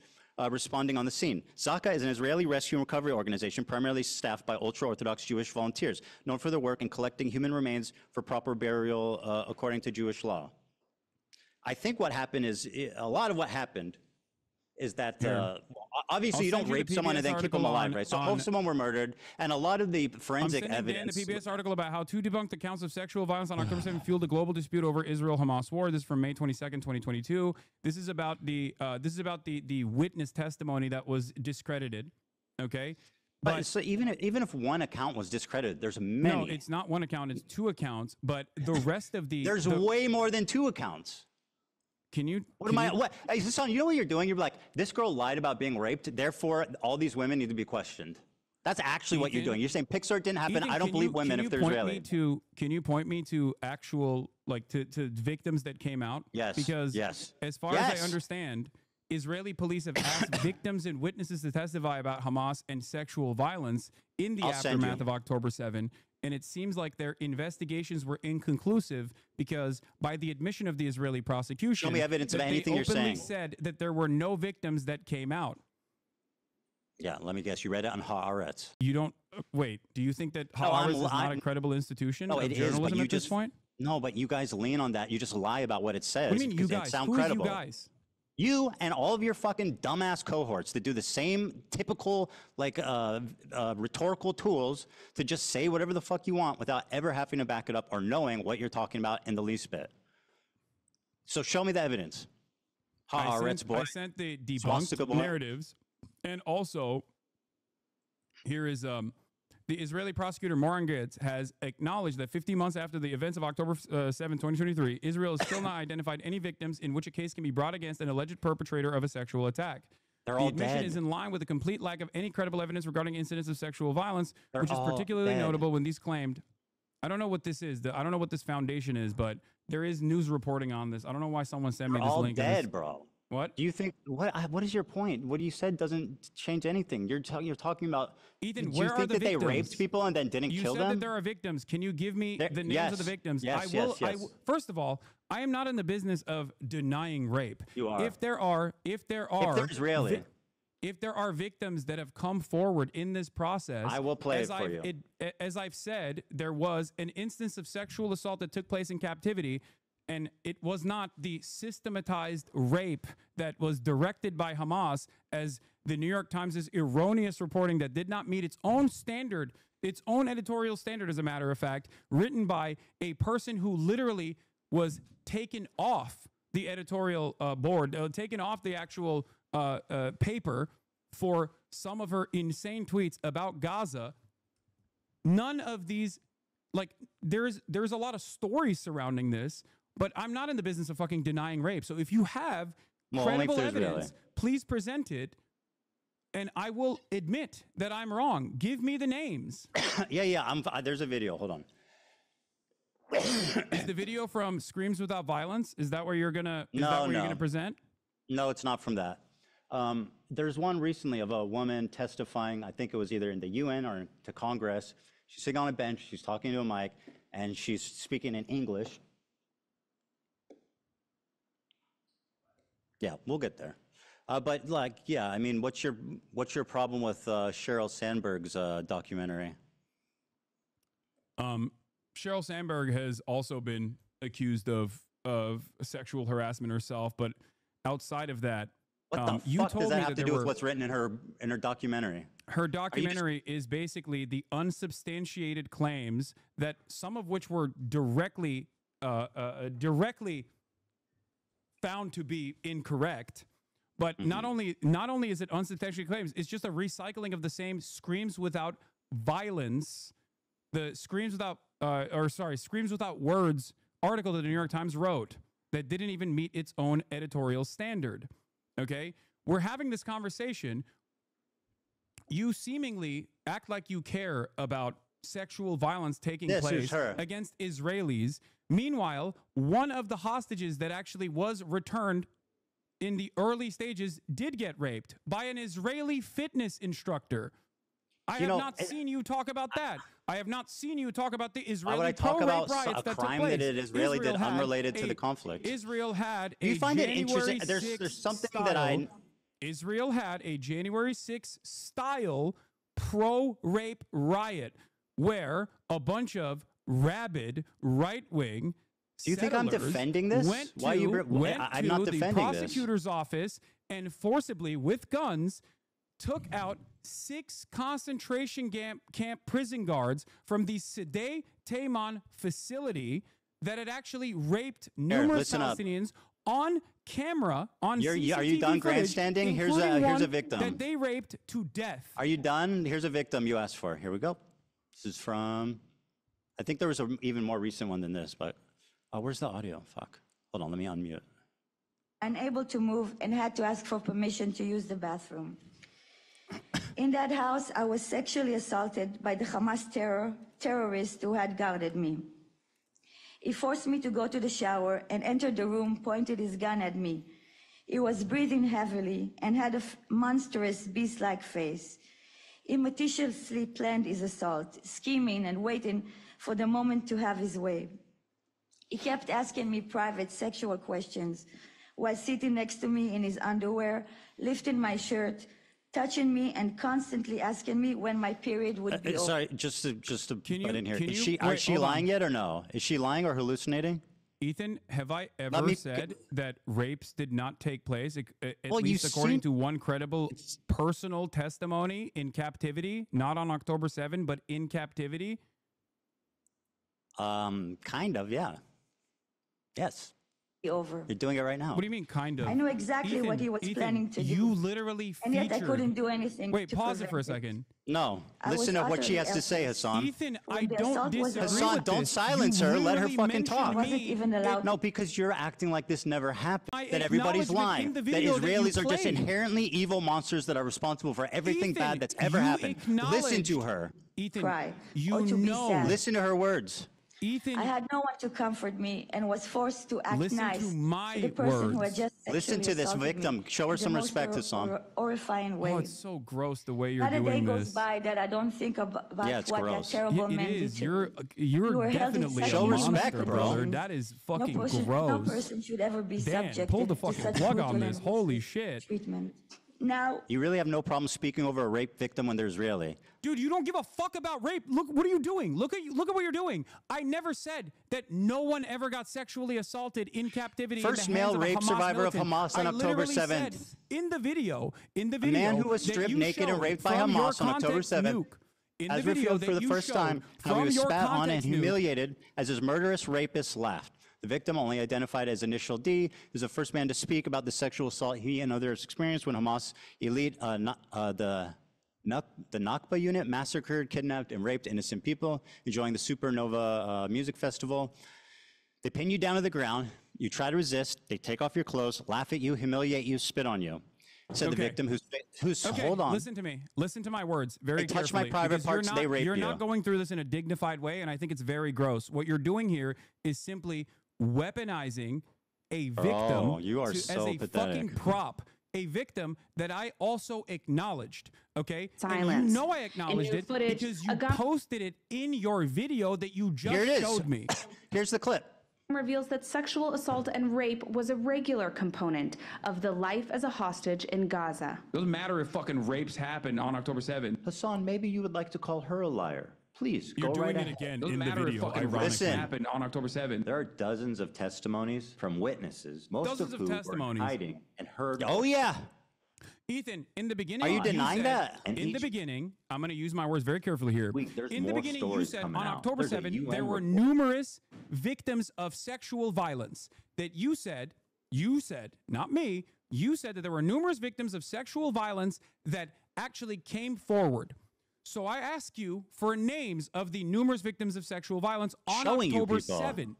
responding on the scene. Zakah is an Israeli rescue and recovery organization primarily staffed by ultra-Orthodox Jewish volunteers, known for their work in collecting human remains for proper burial according to Jewish law. I think what happened is a lot of what happened is that obviously I'll you don't send you rape the someone PBS and then keep them article alive, on- right? So on- if someone were murdered, and a lot of the forensic I'm sending evidence. Dan the PBS article about how to debunk the counts of sexual violence on October 7th fueled a global dispute over Israel-Hamas war. This is from May 22nd, 2022. This is about the witness testimony that was discredited. Okay. But so even if one account was discredited, there's many. No, it's not one account, it's two accounts, but the rest of there's way more than two accounts. Can you? What Hey, Hasan, you know what you're doing? You're like, this girl lied about being raped, therefore all these women need to be questioned. That's actually what you're doing. You're saying Pixar didn't happen. Ethan, I don't believe women if they're Israeli. Can you point me to actual, like, to victims that came out? Yes. Because as far as I understand, Israeli police have asked victims and witnesses to testify about Hamas and sexual violence in the aftermath of October 7. And it seems like their investigations were inconclusive because by the admission of the Israeli prosecution, show me evidence of anything you're openly saying. said that there were no victims that came out. Yeah, let me guess. You read it on Haaretz. You don't wait. Do you think that Haaretz is not a credible institution of journalism at this point? No, but you guys lean on that. You just lie about what it says. What do you mean, you guys? Sound Who credible. is you guys? You and all of your fucking dumbass cohorts that do the same typical rhetorical tools to just say whatever the fuck you want without ever having to back it up or knowing what you're talking about in the least bit. So show me the evidence. I sent the debunked narratives, and also here is the Israeli prosecutor Moran Gitz has acknowledged that 50 months after the events of October 7, 2023, Israel has still not identified any victims in which a case can be brought against an alleged perpetrator of a sexual attack. They're all the admission dead. is in line with a complete lack of any credible evidence regarding incidents of sexual violence, They're which is all particularly dead. notable when these claimed. I don't know what this is. I don't know what this foundation is, but there is news reporting on this. I don't know why someone sent me They're this all link. dead, bro. What do you think? What is your point? What you said doesn't change anything. You're talking about. Ethan, do where you are think the that victims? they raped people and then didn't you kill said them? that there are victims. Can you give me the names yes. of the victims? Yes, I will. yes. First of all, I am not in the business of denying rape. You are. If they're Israeli. If there are victims that have come forward in this process, I will play it for you. As I've said, there was an instance of sexual assault that took place in captivity, and it was not the systematized rape that was directed by Hamas, as the New York Times' erroneous reporting that did not meet its own standard, its own editorial standard, as a matter of fact, written by a person who literally was taken off the editorial board, taken off the actual paper for some of her insane tweets about Gaza. None of these, like, there's a lot of stories surrounding this, but I'm not in the business of fucking denying rape. So if you have credible evidence, please present it, and I will admit that I'm wrong. Give me the names. Yeah. There's a video. Hold on. Is the video from Screams Without Violence? Is that where you're gonna? You're gonna present? No, it's not from that. There's one recently of a woman testifying. I think it was either in the UN or to Congress. She's sitting on a bench. She's talking to a mic, and she's speaking in English. Yeah, we'll get there. But I mean, what's your problem with Sheryl Sandberg's documentary? Sheryl Sandberg has also been accused of sexual harassment herself, but outside of that, what the you fuck told does that me have that to there do with were, what's written in her documentary? Her documentary is basically the unsubstantiated claims that some of which were directly found to be incorrect. But not only is it unsubstantiated claims, it's just a recycling of the same Screams Without Violence, the Screams Without Words article that the New York Times wrote that didn't even meet its own editorial standard. Okay? We're having this conversation. You seemingly act like you care about sexual violence taking place against Israelis. Meanwhile, one of the hostages that actually was returned in the early stages did get raped by an Israeli fitness instructor. I have not seen you talk about that. I have not seen you talk about the Israeli pro-rape riots that took place. A crime that Israeli did unrelated to the conflict. Israel had a January 6th there's something style, that Israel had a January 6th style pro-rape riot where a bunch of rabid right-wing Do you think I'm settlers defending this? Went Why you? went I'm to not the defending prosecutor's office and forcibly, with guns, took out 6 concentration camp prison guards from the Sede Taman facility that had actually raped numerous Palestinians on camera, on CCTV Are you done footage, grandstanding? Here's including a victim that they raped to death. Are you done? Here's a victim you asked for. Here we go. This is from, I think there was an even more recent one than this, but where's the audio? Fuck. Hold on, let me unmute. Unable to move and had to ask for permission to use the bathroom. In that house, I was sexually assaulted by the Hamas terrorist who had guarded me. He forced me to go to the shower and entered the room, pointed his gun at me. He was breathing heavily and had a monstrous beast-like face. He meticulously planned his assault, scheming and waiting for the moment to have his way. He kept asking me private sexual questions while sitting next to me in his underwear, lifting my shirt, touching me, and constantly asking me when my period would be over. Sorry, just to put in here. Is she lying yet or no? Is she lying or hallucinating? Ethan, have I ever said that rapes did not take place, at least according to one credible personal testimony in captivity, not on October 7, but in captivity? Kind of, yeah. Yes. Over. You're doing it right now. What do you mean, kind of? I knew exactly what he was planning to do. You literally and yet I couldn't do anything. Wait, pause it for a second. No, listen to what she has to say, Hassan. Ethan, I don't disagree Hassan, with don't this. silence her. Let her fucking talk. Wasn't even allowed. No, because you're acting like this never happened. That everybody's acknowledge lying. that in the That video that you Israelis are just played. inherently evil monsters that are responsible for everything Ethan, bad that's ever you happened. Listen to acknowledged- her. Ethan, Cry, you or to be know. sad. Listen to her words. Ethan, I had no one to comfort me and was forced to act Listen nice to my the person who had words. just Listen to this sexually victim. assaulted me Show her in the some most respect, Hassan. horrifying way. Oh, it's so gross the way you're Not a day doing goes this. by that I don't think about Yeah, it's what gross. that terrible It man did is. to You're me. You you're were held in definitely a sexual monster, respect, bro. brother. That is fucking No gross. person should ever be Dan, subjected pull the to fucking such plug brutal on this. and Holy shit. treatment. Now, You really have no problem speaking over a rape victim when they're Israeli. Dude, you don't give a fuck about rape. Look, what are you doing? Look at what you're doing. I never said that no one ever got sexually assaulted in captivity. First in the hands male of a rape Hamas survivor of militant. Hamas on I October literally 7th. said in the video, A man who was that stripped you naked and showed raped by from your Hamas on October context 7th. nuke, in As the video revealed for that the you first time, how he from was your spat on and context nuke. humiliated as his murderous rapist laughed. The victim, only identified as Initial D, is the first man to speak about the sexual assault he and others experienced when Hamas elite, the Nakba unit massacred, kidnapped, and raped innocent people enjoying the Supernova music festival. They pin you down to the ground. You try to resist. They take off your clothes, laugh at you, humiliate you, spit on you. Said the victim who's Okay, hold on. listen to me. Listen to my words very They touch my carefully. private because parts, they rape You're you. not going through this in a dignified way, and I think it's very gross. What you're doing here is simply weaponizing a victim Oh, you are as so a pathetic. fucking prop. A victim that I also acknowledged, okay? Silence. And you know I acknowledged new it footage, because you a gun- posted it in your video that you Here it just is. showed me. Here's the clip. Reveals that sexual assault and rape was a regular component of the life as a hostage in Gaza. Doesn't matter if fucking rapes happened on October 7th. Hassan, maybe you would like to call her a liar. Please, You're go doing right it ahead. again Doesn't in the matter if video. fucking ironically. rapes happened on October 7th. There are dozens of testimonies from witnesses, most Dozens of of who testimonies. were hiding and heard. Oh, yeah. Ethan, in the beginning, Are you denying said- that? And In the each- beginning, I'm going to use my words very carefully here. There's In the more beginning, you stories said coming on out. October There's a 7th, UN there were report. numerous victims of sexual violence that you said, not me, you said that there were numerous victims of sexual violence that actually came forward. So I ask you for names of the numerous victims of sexual violence on Showing you October people. 7th.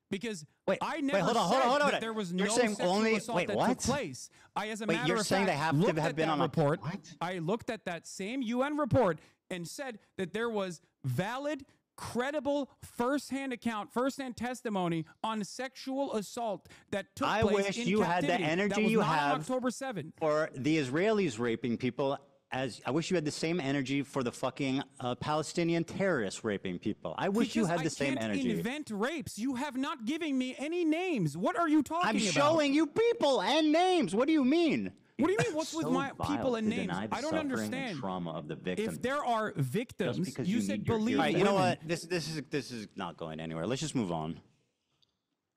Because Wait, I never hold on, said hold on. that there was You're no saying sexual only- assault wait, that what? took place. I, as a Wait, matter you're of saying fact, they have to looked have at been that on a- report. What? I looked at that same UN report and said that there was valid, credible, firsthand testimony on sexual assault that took I place wish in you had the captivity. energy that was you not on have October 7th. for the Israelis raping people. As I wish you had the same energy for the fucking Palestinian terrorists raping people. I wish you Because had the same I can't energy. invent rapes. You have not given me any names. What are you talking I'm about? showing you people and names. What do you mean? What do you mean? What's with So my vile people and to names? deny the I don't suffering and understand. trauma of the victims. If there are Just victims, because you you said need your believe All right, you know women. what? This is not going anywhere. Let's just move on.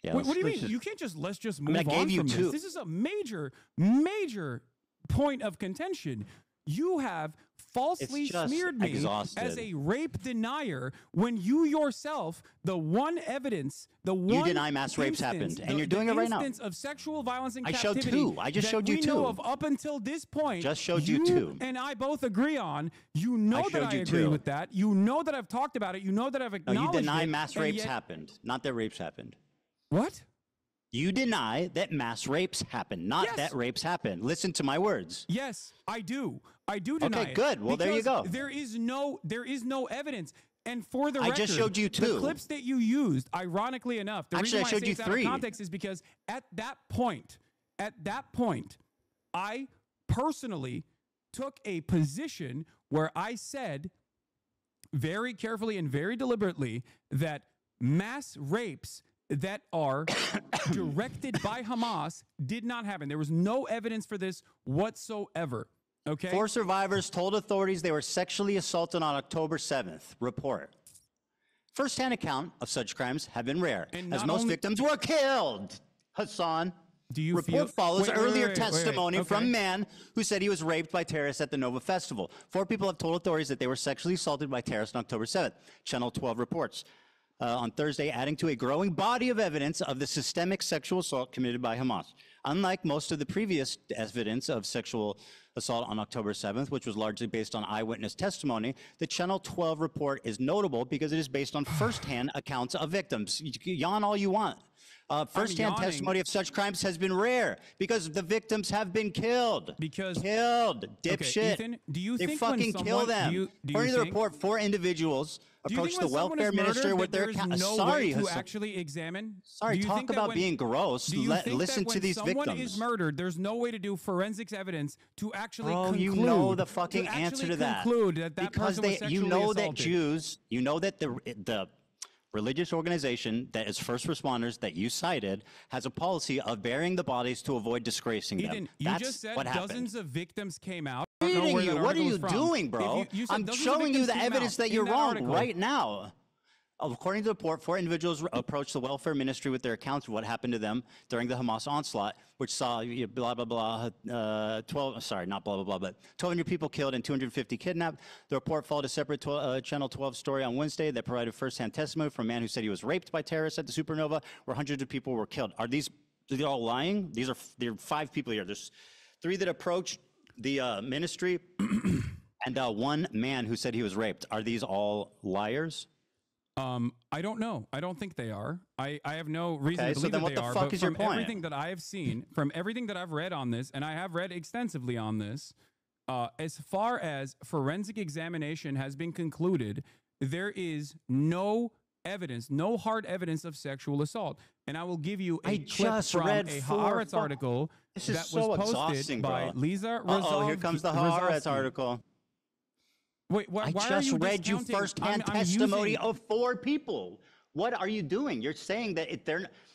Yeah, What do you let's mean? just- You can't just let's just I move mean, I on gave you from two. this. This is a major point of contention. You have falsely It's just smeared me exhausted. as a rape denier when you yourself, the one evidence, the one You deny mass rapes instance, happened, and you're doing it right now. Instance of sexual violence and I showed captivity two. I just that showed you we know two. of up until this point. Just showed you two. And I both agree on. You know that showed I you agree two. with that. You know that I've talked about it. You know that I've No, acknowledged you deny it, mass and rapes yet- happened, not that rapes happened. What? You deny that mass rapes happened, not Yes. that rapes happened. Listen to my words. Yes, I do. I do deny Okay, it. good. Well, there you Because go. There is no evidence. And for the I record, just showed you the two. clips that you used, ironically enough, the Actually, reason I why showed say you it's out of three. context is because at that point, I personally took a position where I said very carefully and very deliberately that mass rapes that are directed by Hamas did not happen. There was no evidence for this whatsoever. Okay. 4 survivors told authorities they were sexually assaulted on October 7th. Report. First-hand account of such crimes have been rare, And as not most only- victims were killed. Hasan. Do you Report feel- follows wait, earlier wait, testimony okay. from a man who said he was raped by terrorists at the Nova Festival. 4 people have told authorities that they were sexually assaulted by terrorists on October 7th. Channel 12 reports. On Thursday, adding to a growing body of evidence of the systemic sexual assault committed by Hamas. Unlike most of the previous evidence of sexual assault on October 7th, which was largely based on eyewitness testimony, the Channel 12 report is notable because it is based on firsthand accounts of victims. You can yawn all you want. Firsthand yawning. testimony of such crimes has been rare because the victims have been killed. Killed, dipshit. Ethan, do you they think when fucking kill someone- them? do you According to the think- report, 4 individuals Do you think approached the when someone welfare is murdered minister with that their there is account. no Sorry, way to Hasan. actually examine? Sorry, Do you talk think that about when- being gross. Do you think that Listen when to these someone victims. is murdered, there's no way to do forensics evidence to actually Bro, conclude? you know the fucking to answer actually to that. Conclude that because person was you sexually know that assaulted. Jews, you know that the religious organization that is first responders that you cited has a policy of burying the bodies to avoid disgracing Ethan, them. you That's just said what happened. dozens of victims came out. I don't know Reading where you. that What are article you is from. doing, bro? You said I'm dozens of showing you victims the came evidence out that you're in wrong article. right now. According to the report, 4 individuals approached the welfare ministry with their accounts of what happened to them during the Hamas onslaught, which saw blah, blah, blah, 12, sorry, not blah, blah, blah, but 1,200 people killed and 250 kidnapped. The report followed a separate Channel 12 story on Wednesday that provided firsthand testimony from a man who said he was raped by terrorists at the Supernova, where hundreds of people were killed. Are these all lying? There are 5 people here. There's 3 that approached the ministry and 1 man who said he was raped. Are these all liars? I don't know. I don't think they are. I have no reason Okay, to so believe then that what they the are. fuck But is your from point? everything that I have seen, from everything that I've read on this, and I have read extensively on this, as far as forensic examination has been concluded, there is no evidence, no hard evidence of sexual assault. And I will give you a I clip just from read a 4 Haaretz article This is that so was posted exhausting, by bro. Lisa Uh-oh, here comes the Haaretz article. Wait, why I are just you read you discounting- firsthand I'm testimony using- of 4 people. What are you doing? You're saying that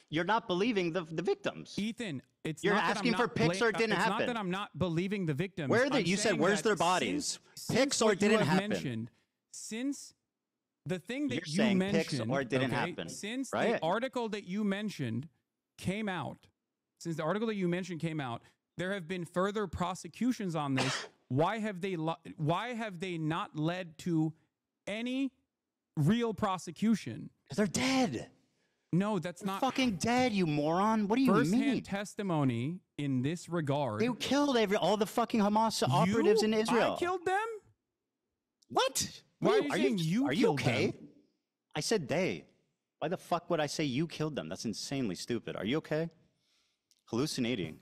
you're not believing the victims. Ethan, it's You're not that I'm asking for not pics or it didn't it's happen. not that I'm not believing the victims. Where are they? I'm You said, saying where's that their bodies? since Pics or what it didn't you have happen? mentioned, since the thing that You're you saying mentioned, pics or it didn't okay, happen, since right? the article that you mentioned came out, there have been further prosecutions on this. Why have they not led to any real prosecution? Because they're dead. No, that's not fucking dead, you moron. What do you mean? First-hand testimony in this regard. They killed all the fucking Hamas operatives in Israel. I killed them? What? Why are you saying you Are you killed okay? them? I said they. Why the fuck would I say you killed them? That's insanely stupid. Are you okay? Hallucinating.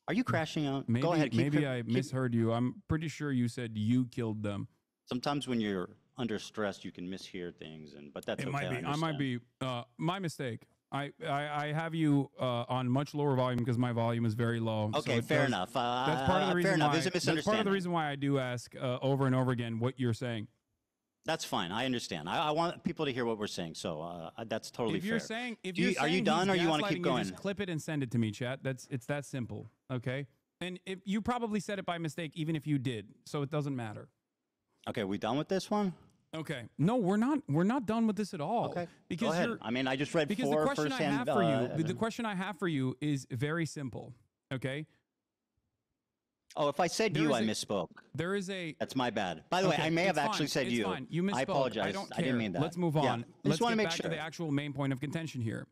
Are you crashing out? Maybe, Go ahead. I misheard you. I'm pretty sure you said you killed them. Sometimes when you're under stress, you can mishear things, but that's It okay. might be. I understand. might be my mistake. I have you on much lower volume because my volume is very low. so Okay, it fair does- enough. That's part of the reason fair enough. why. It's a That's part of the misunderstanding. reason why I do ask over and over again what you're saying. That's fine. I understand. I want people to hear what we're saying, so that's totally If you're fair. saying, Are you done, or you want to keep going? Just clip it and send it to me, chat. It's that simple. Okay. And you probably said it by mistake, even if you did, so it doesn't matter. Okay, we done with this one? Okay. No, we're not. We're not done with this at all. Okay. Because Go ahead. you're. I mean, I just read Because four the question I firsthand. have for you, the question I have for you is very simple. Okay. Oh, if I said There you, is I a- misspoke. There is a. That's my bad. By the way, Okay, I may have it's actually fine, said it's you. Fine. You misspoke. I apologize. I don't care. I didn't mean that. Let's move Yeah. on. I just Let's want get to make back sure. to the actual main point of contention here.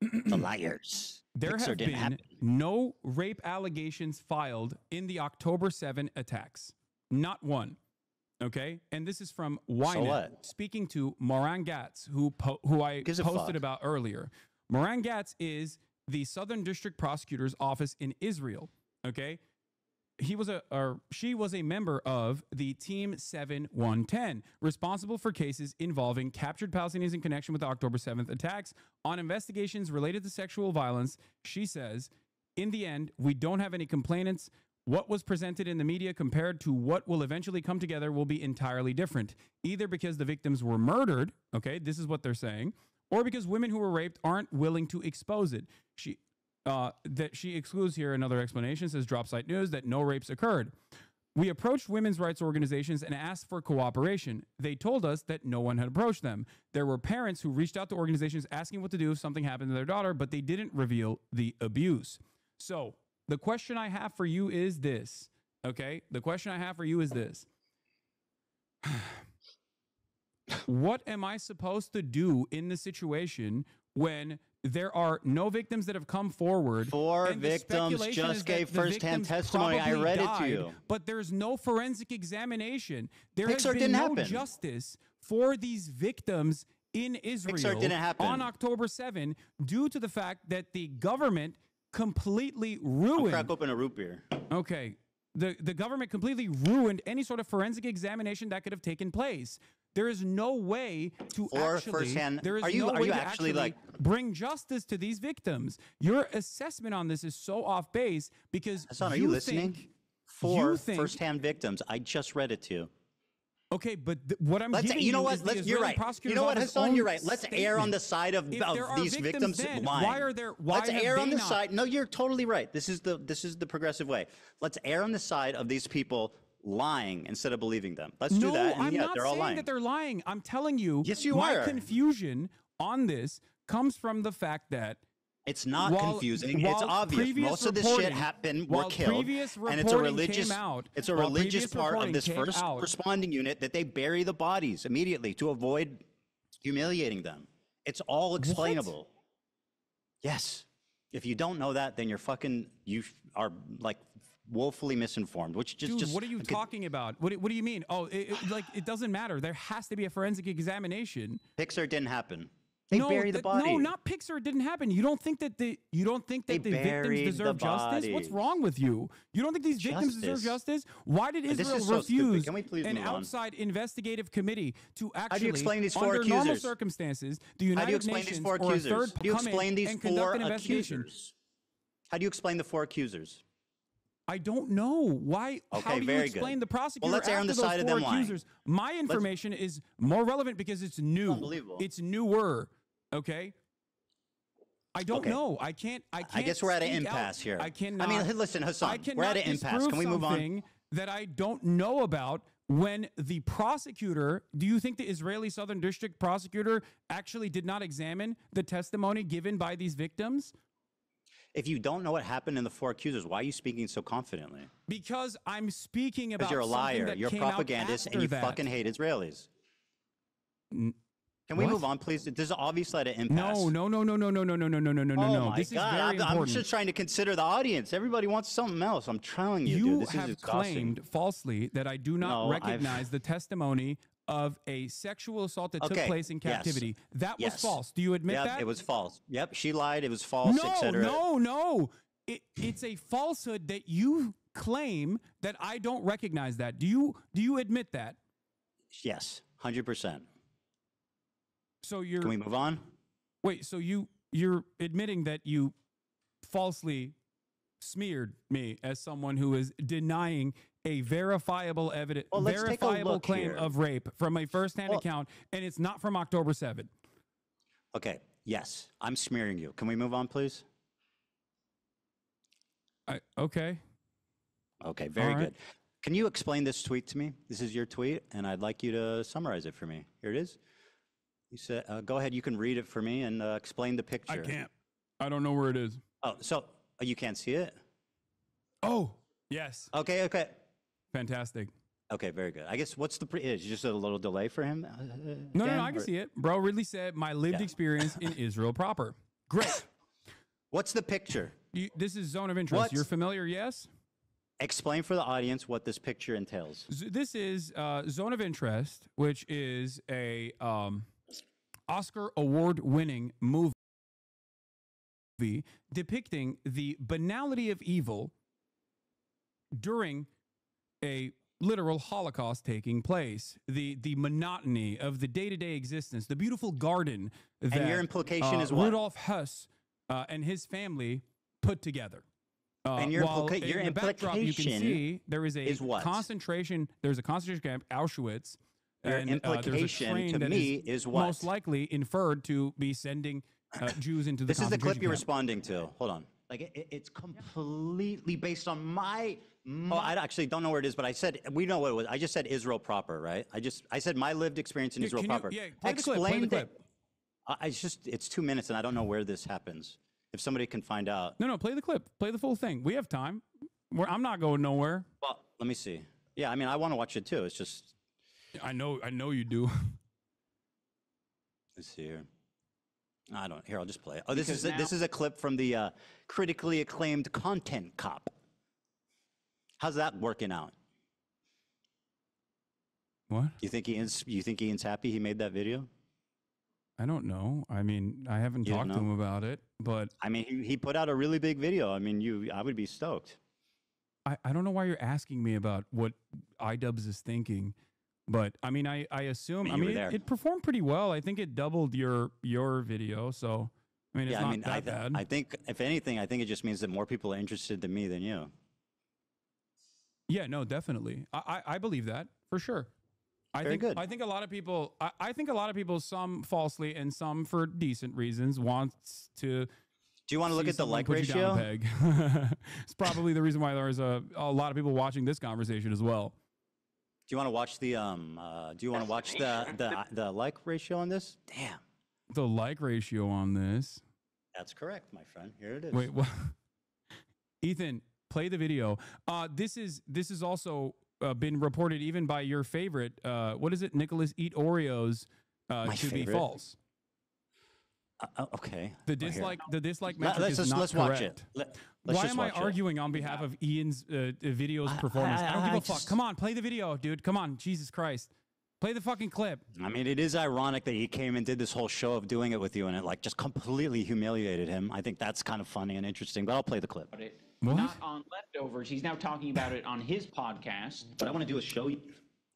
The liars. There Pixar have didn't been happen. no rape allegations filed in the October 7 attacks. Not one. Okay? And this is from Ynet, what? speaking to Moran Gatz, who I Gives a posted fuck. about earlier. Moran Gatz is the Southern District Prosecutor's Office in Israel. Okay? She was a member of the Team 7110, responsible for cases involving captured Palestinians in connection with the October 7th attacks. On investigations related to sexual violence, she says, in the end, we don't have any complainants. What was presented in the media compared to what will eventually come together will be entirely different, either because the victims were murdered, okay, this is what they're saying, or because women who were raped aren't willing to expose it. That she excludes here another explanation, says Dropsite News, that no rapes occurred. We approached women's rights organizations and asked for cooperation. They told us that no one had approached them. There were parents who reached out to organizations asking what to do if something happened to their daughter, but they didn't reveal the abuse. So the question I have for you is this, okay? The question I have for you is this. What am I supposed to do in the situation when there are no victims that have come forward? Four and the victims speculation just is that gave the firsthand victims testimony. I probably read it to died, you. But there's no forensic examination. There has Pixar been didn't no happen. justice for these victims in Israel didn't happen. on October 7 due to the fact that the government completely I'll ruined. crack open a root beer. Okay. The government completely ruined any sort of forensic examination that could have taken place. There is no way to Or actually, firsthand- there is are you- no are way you to actually, actually like- bring justice to these victims. Your assessment on this is so off base because Hasan, are you listening? Four you think- firsthand victims. I just read it to you. Okay, but what I'm Let's, giving you know you what? is the Let's, you're Israeli right. You prosecutor's know what, office Hasan? own You're right. Let's err on the side of If there are these victims then, lying. why are there? Why Let's have err they on the not? side. No, you're totally right. This is the progressive way. Let's err on the side of these people lying instead of believing them. Let's do that. And I'm yeah, not they're all saying lying. that they're lying. I'm telling you, Yes, you my are. confusion on this comes from the fact that It's not while- confusing. while It's obvious. previous Most of this shit reporting- happened. Were while killed. previous And it's a reporting religious. came out- It's a while religious previous part of reporting this came first out- responding unit that they bury the bodies immediately to avoid humiliating them. It's all explainable. Yes. If you don't know that, then you are like woefully misinformed. Which Dude, just what are you talking about? What do you mean? Oh, it doesn't matter. There has to be a forensic examination. Pixar didn't happen. They bury the body. No, not Pixar. It didn't happen. You don't think that the victims buried deserve the justice? What's bodies. wrong with you? You don't think these victims deserve Justice. justice? Why did This Israel is so stupid. refuse Can we please an move on? outside investigative committee to actually, How do you explain these four under normal accusers? circumstances, the How United do you explain Nations these four or a accusers? third How do you come in explain these and conduct four an investigation? accusers? How do you explain the four accusers? I don't know why. How Okay, do you very explain good. the prosecutor Well, let's err on after the those side of four them lying. accusers? My information is more relevant because it's new. Unbelievable. It's newer. Okay. I don't Okay. know. I can't. I guess we're at an speak out. impasse here. I cannot. I mean, listen, Hasan, I we're cannot at an impasse. disprove Can we move on? something that I don't know about when the prosecutor, do you think the Israeli Southern District prosecutor actually did not examine the testimony given by these victims? If you don't know what happened in the four accusers, why are you speaking so confidently? Because I'm speaking about Because you're a something liar. that You're a came out propagandist and after you that. fucking hate Israelis. Can we What? move on, please? This is obviously at an impasse. No. Oh No. my This is God. very I'm important. just trying to consider the audience. Everybody wants something else. I'm telling you, dude. You This is have exhausting. claimed falsely that I do not No, I've- recognize the testimony of a sexual assault that took Okay, place in yes. captivity. That was Yes. false. Do you admit Yep, that? it was false. Yep, she lied. It was false, etc. No. It's a falsehood that you claim that I don't recognize that. Do you admit that? Yes, 100%. So you're Can we move on? Wait, so you're admitting that you falsely smeared me as someone who is denying a verifiable evidence, Well, let's take a verifiable look claim here. of rape from a firsthand account, and it's not from October 7th. Okay, yes, I'm smearing you. Can we move on, please? Okay. Okay, very All right. good. Can you explain this tweet to me? This is your tweet, and I'd like you to summarize it for me. Here it is. You said, go ahead, you can read it for me and explain the picture. I can't. I don't know where it is. Oh, so you can't see it? Oh, yes. Okay. Fantastic. Okay, very good. I guess what's the is just a little delay for him? No, I can see it. Bro Ridley said, my lived experience in Israel proper. Great. What's the picture? This is Zone of Interest. You're familiar, yes? Explain for the audience what this picture entails. This is Zone of Interest, which is a Oscar award-winning movie depicting the banality of evil during a literal Holocaust taking place, the monotony of the day-to-day existence, the beautiful garden that and your implication is what? Rudolf Hess and his family put together. And your backdrop, you can see there is a concentration. There's a concentration camp, Auschwitz. Your implication to me is what? Most likely inferred to be sending Jews into the This is the clip you're camp. responding to. Hold on. Like it's completely based on my. Oh, I actually don't know where it is, but I said we know what it was. I just said Israel proper, right? I said my lived experience in Israel proper. Play the clip. It's 2 minutes, and I don't know where this happens. If somebody can find out. No, play the clip. Play the full thing. We have time. I'm not going nowhere. Well, let me see. Yeah, I mean, I want to watch it too. It's just. I know you do. Let's see here. Here, I'll just play it. Oh, this is a clip from the critically acclaimed Content Cop. How's that working out? What? You think Ian's happy he made that video? I don't know. I mean, I haven't talked to him about it, but I mean, he put out a really big video. I mean, I would be stoked. I don't know why you're asking me about what iDubbbz is thinking, but I mean, I assume. I mean, it performed pretty well. I think it doubled your video. So I mean, it's not that bad. I think, if anything, I think it just means that more people are interested in me than you. Yeah, no, definitely. I believe that for sure. I think a lot of people. I think a lot of people, some falsely and some for decent reasons, wants to. Do you want to look at the like ratio? It's probably the reason why there's a lot of people watching this conversation as well. Do you want to watch the the like ratio on this? Damn. The like ratio on this. That's correct, my friend. Here it is. Wait, what? Ethan, play the video. This is also been reported even by your favorite. What is it? Nicholas Eat Oreos to be false. Okay. The dislike metric is not let's correct. Watch it. Why am I arguing on behalf of Ian's video's performance? I don't give a fuck. Come on, play the video, dude. Come on, Jesus Christ. Play the fucking clip. I mean, it is ironic that he came and did this whole show of doing it with you, and it like just completely humiliated him. I think that's kind of funny and interesting, but I'll play the clip. Not on Leftovers. He's now talking about it on his podcast. What I want to do is show you.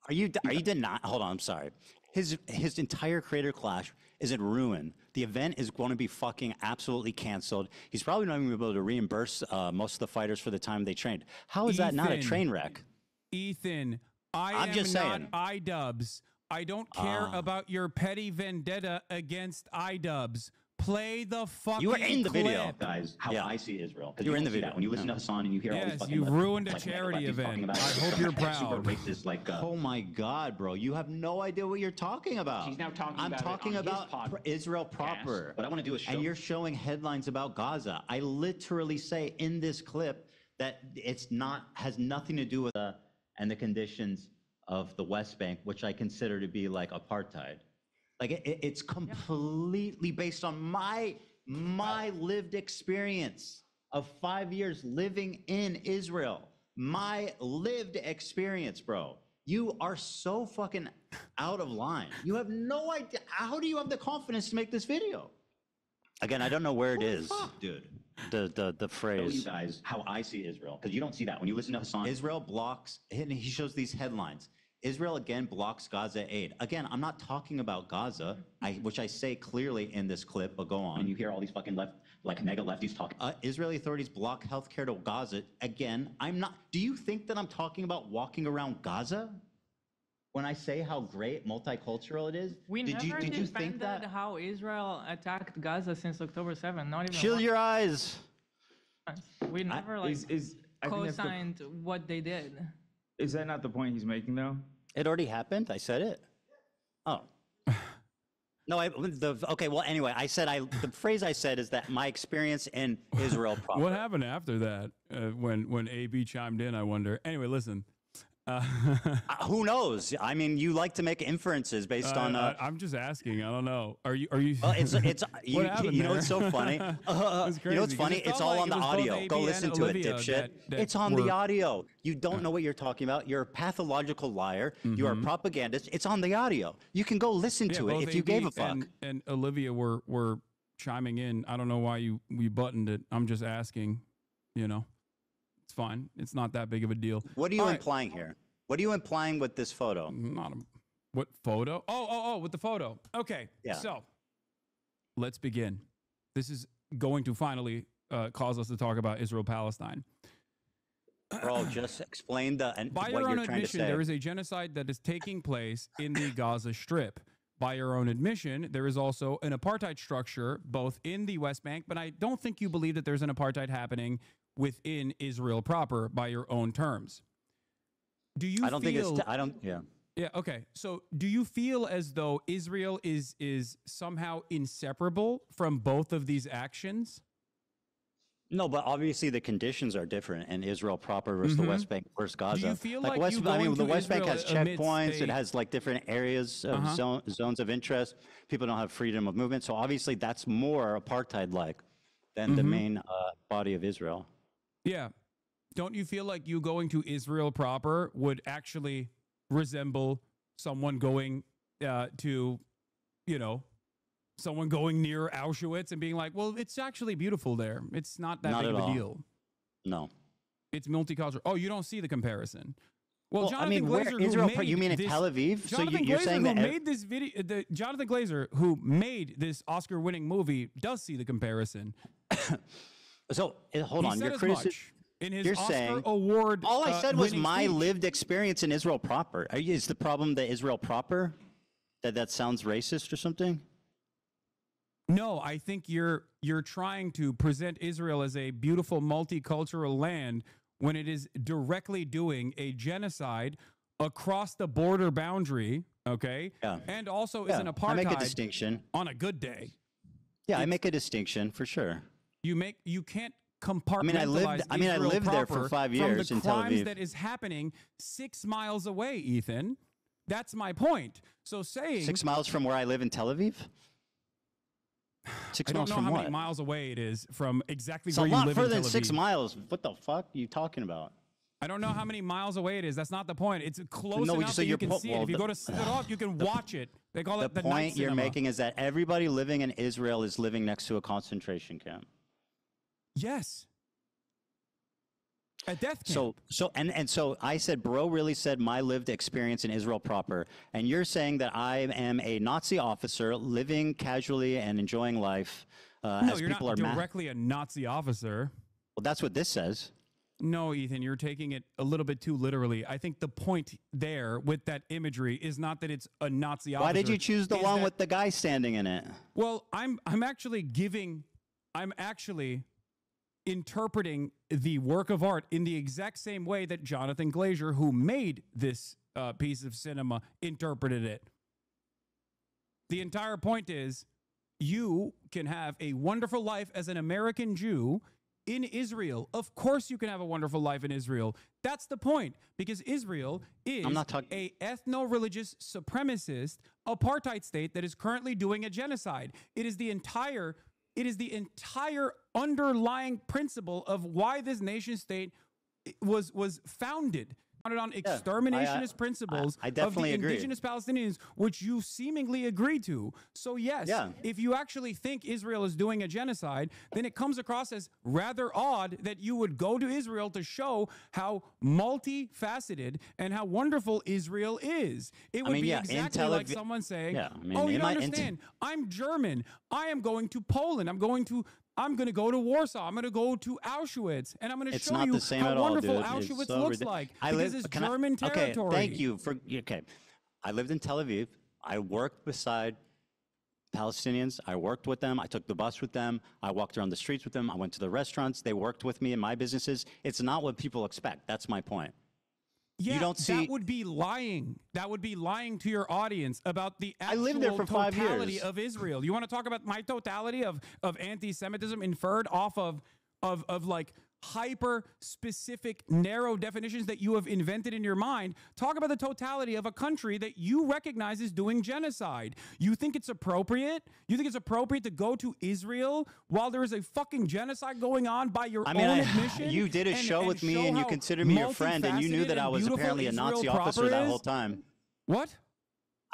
Are you denying? Hold on, I'm sorry. His entire creator clash is in ruin. The event is going to be fucking absolutely canceled. He's probably not even going to be able to reimburse most of the fighters for the time they trained. How is that not a train wreck? Ethan, I'm just saying. Not iDubbbz. I don't care about your petty vendetta against iDubbbz. Play the fucking clip. You were in the video, guys. How I see Israel. You were in the video. When you listen to Hasan and you hear all these fucking. Yes, you ruined a charity event. I hope you're proud. Oh my God, bro! You have no idea what you're talking about. He's now talking I'm about talking about Israel proper. What I want to do is show. And you're showing headlines about Gaza. I literally say in this clip that has nothing to do with and the conditions of the West Bank, which I consider to be like apartheid. Like it's completely based on my lived experience of 5 years living in Israel. My lived experience, bro. You are so fucking out of line. You have no idea. How do you have the confidence to make this video? Again, I don't know where it is, dude. The phrase. Show you guys how I see Israel, because you don't see that when you listen to Hasan. Israel blocks, and he shows these headlines. Israel again blocks Gaza aid. Again, I'm not talking about Gaza, which I say clearly in this clip, but go on. And you hear all these fucking mega lefties talking. Israeli authorities block healthcare to Gaza. Again, I'm not. Do you think that I'm talking about walking around Gaza? When I say how great multicultural it is, did you think that? How Israel attacked Gaza since October 7th? Not even. Shield your eyes. We never co-signed what they did. Is that not the point he's making, though? It already happened. I said it. Oh. No, okay. Well, anyway, the phrase I said is that my experience in Israel proper. What happened after that? When AB chimed in, I wonder. Anyway, listen. Who knows? I mean, you like to make inferences based on. I'm just asking. I don't know. Are you? Well, it's you know what's so funny? It's you know what's funny? It's all on the audio. Go listen to it, dipshit. It's on the audio. You don't know what you're talking about. You're a pathological liar. You are a propagandist. It's on the audio. You can go listen to it if you gave a fuck. And Olivia were chiming in. I don't know why we buttoned it. I'm just asking. You know. It's fine. It's not that big of a deal. What are you implying here? What are you implying with this photo? What photo? Oh, with the photo. Okay. Yeah. So let's begin. This is going to finally cause us to talk about Israel-Palestine. Bro, just explain By what your own you're trying to admission, say. there is a genocide that is taking place in the Gaza Strip. By your own admission, there is also an apartheid structure both in the West Bank, but I don't think you believe that there's an apartheid happening within Israel proper by your own terms. Do you Yeah, okay. So do you feel as though Israel is somehow inseparable from both of these actions? No, but obviously the conditions are different in Israel proper versus the West Bank versus Gaza. Do you feel like West, you I mean, going the to West Bank Israel has checkpoints. It has like different areas of zones of interest. People don't have freedom of movement. So obviously that's more apartheid-like than the main body of Israel. Yeah. Don't you feel like you going to Israel proper would actually resemble someone going to, you know, someone going near Auschwitz and being like, well, it's actually beautiful there. It's not that big of a deal. No. It's multicultural. Oh, you don't see the comparison. Well, Jonathan I mean, Glazer, Israel, who made you mean in this, Tel Aviv? Jonathan you're Glazer, saying who that made this video, Jonathan Glazer, who made this Oscar-winning movie, does see the comparison. So hold on, you're in his Oscar saying award. All I said was winning my speech. lived experience in Israel proper. Is the problem that Israel proper? That sounds racist or something? No, I think you're trying to present Israel as a beautiful multicultural land when it is directly doing a genocide across the border boundary, okay? Yeah. And also is an apartheid I make a distinction. on a good day. Yeah, I make a distinction for sure. You can't compartmentalize I lived there for 5 years from in the Tel crimes Aviv. that is happening 6 miles away, Ethan. That's my point. So saying 6 miles from where I live in Tel Aviv? 6 I don't miles know from how what? many miles away it is from exactly It's where a you lot live further in than Tel Aviv. 6 miles. What the fuck are you talking about? I don't know how many miles away it is. That's not the point. It's close No, enough so that you your can po- see well, it. If you the- go to set it off, you can watch it. They call it The the night point you're cinema. making is that everybody living in Israel is living next to a concentration camp. Yes. A death camp. So I said, bro really said my lived experience in Israel proper, and you're saying that I am a Nazi officer living casually and enjoying life. No, as you're people not are directly a Nazi officer. Well, that's what this says. No, Ethan, you're taking it a little bit too literally. I think the point there with that imagery is not that it's a Nazi officer. Why did you choose the is one that- with the guy standing in it? Well, I'm actually interpreting the work of art in the exact same way that Jonathan Glazer, who made this piece of cinema, interpreted it. The entire point is you can have a wonderful life as an American Jew in Israel. Of course you can have a wonderful life in Israel. That's the point, because Israel is a ethno-religious supremacist apartheid state that is currently doing a genocide. It is the entire underlying principle of why this nation state was founded. On exterminationist principles I of definitely the agree. indigenous Palestinians, which you seemingly agree to. So yes, if you actually think Israel is doing a genocide, then it comes across as rather odd that you would go to Israel to show how multifaceted and how wonderful Israel is. It would be exactly like someone saying, oh, you don't understand. I'm German. I am going to Poland. I'm going to go to Warsaw. I'm going to go to Auschwitz, and I'm going to show not you the same how at all, wonderful dude. Auschwitz It's so looks ridiculous. like. Because it's German territory. Okay, thank you for. Okay, I lived in Tel Aviv. I worked beside Palestinians. I worked with them. I took the bus with them. I walked around the streets with them. I went to the restaurants. They worked with me in my businesses. It's not what people expect. That's my point. Yeah, you don't see. that would be lying. That would be lying to your audience about the actual I lived there for 5 totality years. of Israel. You want to talk about my totality of anti-Semitism inferred off of like hyper specific narrow definitions that you have invented in your mind? Talk about the totality of a country that you recognize is doing genocide. You think it's appropriate? You think it's appropriate to go to Israel while there is a fucking genocide going on by your own admission? You did a show with me and you considered me your friend and you knew that I was apparently a Nazi officer that whole time. What?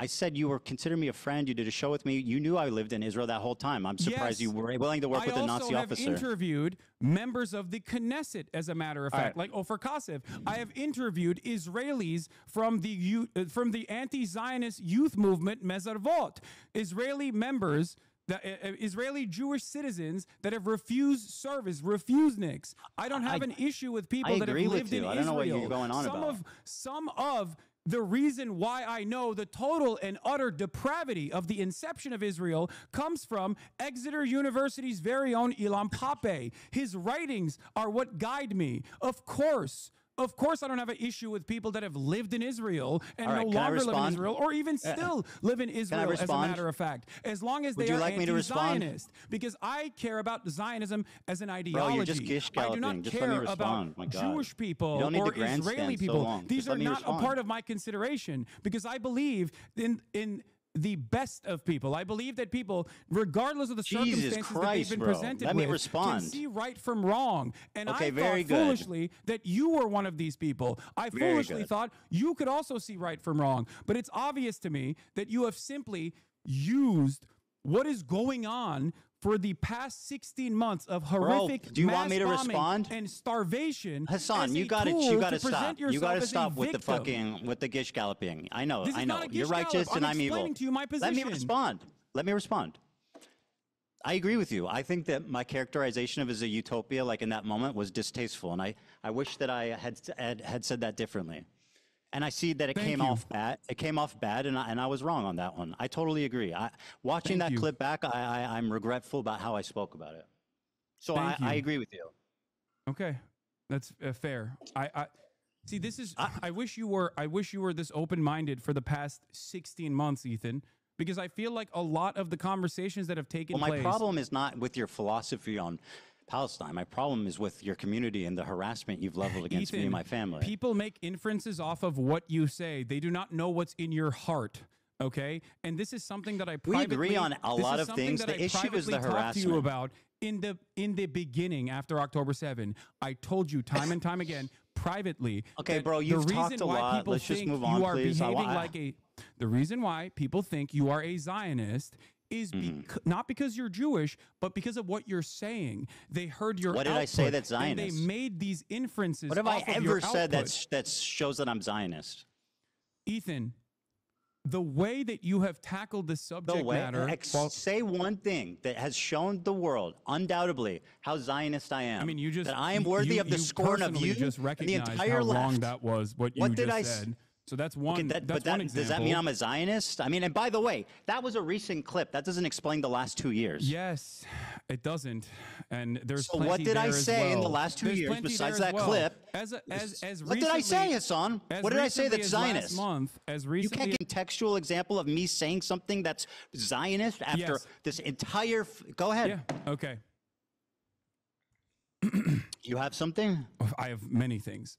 I said you were considering me a friend. You did a show with me. You knew I lived in Israel that whole time. I'm surprised you were willing to work with a Nazi officer. I also have interviewed members of the Knesset, as a matter of fact, like Ofer Kassev. I have interviewed Israelis from the anti-Zionist youth movement Mezarvot, Israeli members. Israeli Jewish citizens that have refused service, refuseniks. I don't have an issue with people that have lived in Israel. I don't know what you're going on about. Some of the reason why I know the total and utter depravity of the inception of Israel comes from Exeter University's very own Ilan Pappé. His writings are what guide me. Of course, I don't have an issue with people that have lived in Israel and no longer live in Israel, or even still live in Israel, as a matter of fact, as long as they are anti-Zionist. Because I care about Zionism as an ideology. Bro, you're just gish I do not care about Jewish people or Israeli people. These are not a part of my consideration, because I believe in the best of people. I believe that people, regardless of the circumstances that they've been presented with, can see right from wrong. And I thought foolishly that you were one of these people. I foolishly thought you could also see right from wrong. But it's obvious to me that you have simply used what is going on for the past 16 months of horrific do you want me to bombing respond? And starvation. Hasan, you got to stop. You got to stop with the gish galloping. I know. You're righteous and I'm evil. To you my position. Let me respond. I agree with you. I think that my characterization of it as a utopia, like in that moment, was distasteful, and I wish that I had said that differently. And I see that it came off bad. It came off bad, and I was wrong on that one. I totally agree. Watching that clip back, I'm regretful about how I spoke about it. So I agree with you. Okay, that's fair. I see. This is. I wish you were this open-minded for the past 16 months, Ethan, because I feel like a lot of the conversations that have taken place. My problem is not with your philosophy on Palestine. My problem is with your community and the harassment you've leveled against me and my family. People make inferences off of what you say. They do not know what's in your heart. Okay, and this is something that I privately. We agree on a lot of things. The issue is the harassment. To you about in the beginning after October 7. I told you time and time again privately. Okay, bro, you've talked a lot. Let's just move on, please. The reason why people think you are a Zionist is not because you're Jewish, but because of what you're saying. They heard your What did I say that's Zionist? And they made these inferences. What have I ever said that shows that I'm Zionist? Ethan, the way that you have tackled the subject matter. Say one thing that has shown the world, undoubtedly, how Zionist I am. I mean, you just that I am worthy of the scorn of you just and the entire how left. Wrong that was. What you just said. So that's one. Okay, that's one example. Does that mean I'm a Zionist? I mean, and by the way, that was a recent clip. That doesn't explain the last 2 years. Yes, it doesn't. And there's so what did I say in the last 2 years besides that clip? What did I say, Hasan? What did I say that's Zionist? You can't get a contextual example of me saying something that's Zionist after this entire. Go ahead. Yeah. Okay. You have something? I have many things.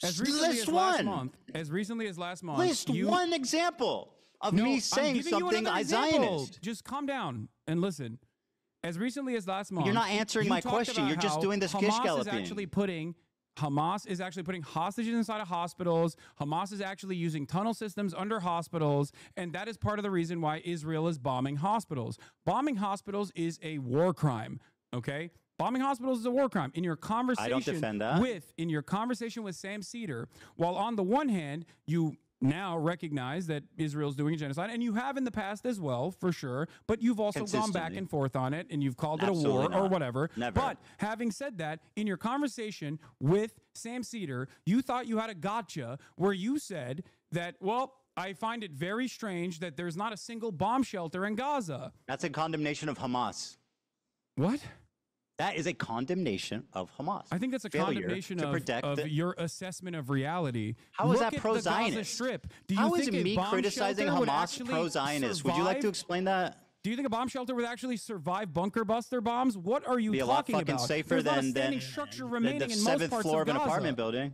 As recently as last month, list one example of me saying something Zionist. Just calm down and listen. As recently as last month, you're not answering my question. You're just doing this gish galloping. Hamas is actually putting hostages inside of hospitals. Hamas is actually using tunnel systems under hospitals, and that is part of the reason why Israel is bombing hospitals. Bombing hospitals is a war crime. Okay. Bombing hospitals is a war crime. In your conversation I don't defend that. In your conversation with Sam Cedar, while on the one hand, you now recognize that Israel's doing a genocide, and you have in the past as well, for sure, but you've also gone back and forth on it, and you've called it a war or whatever. Never. But having said that, in your conversation with Sam Cedar, you thought you had a gotcha where you said that, well, I find it very strange that there's not a single bomb shelter in Gaza. That's a condemnation of Hamas. What? That is a condemnation of Hamas. I think that's a Failure condemnation to protect of your assessment of reality. How is Look that at pro-Zionist? The Gaza Strip. Do you How think is a me bomb criticizing shelter would Hamas actually pro-Zionist? Would you like to survive? explain that? Do you think a bomb shelter would actually survive bunker buster bombs? What are you Be a lot talking fucking about? safer There's not a than standing structure remaining the in most seventh parts floor of of an Gaza. apartment building.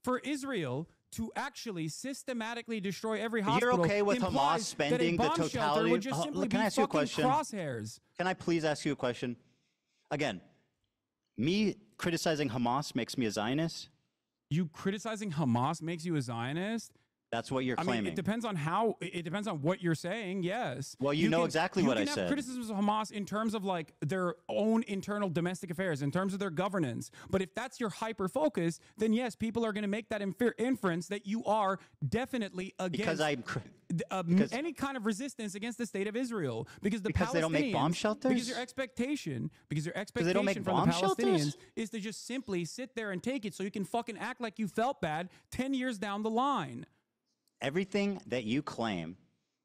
For Israel to actually systematically destroy every You're hospital okay with Hamas implies spending that a the bomb shelter totality? would just simply Can I be ask you a fucking question? crosshairs. Can I please ask you a question? Again, me criticizing Hamas makes me a Zionist? You criticizing Hamas makes you a Zionist? That's what you're I claiming. mean, it depends on how. It depends on what you're saying. Yes. Well, you know exactly what I You can said. have criticisms of Hamas in terms of like their own internal domestic affairs, in terms of their governance. But if that's your hyper focus, then yes, people are going to make that inference that you are definitely against any kind of resistance against the state of Israel, because the Palestinians they don't make bomb shelters? Because your expectation they don't make from the bomb Palestinians shelters? is to just simply sit there and take it, so you can fucking act like you felt bad 10 years down the line. Everything that you claim,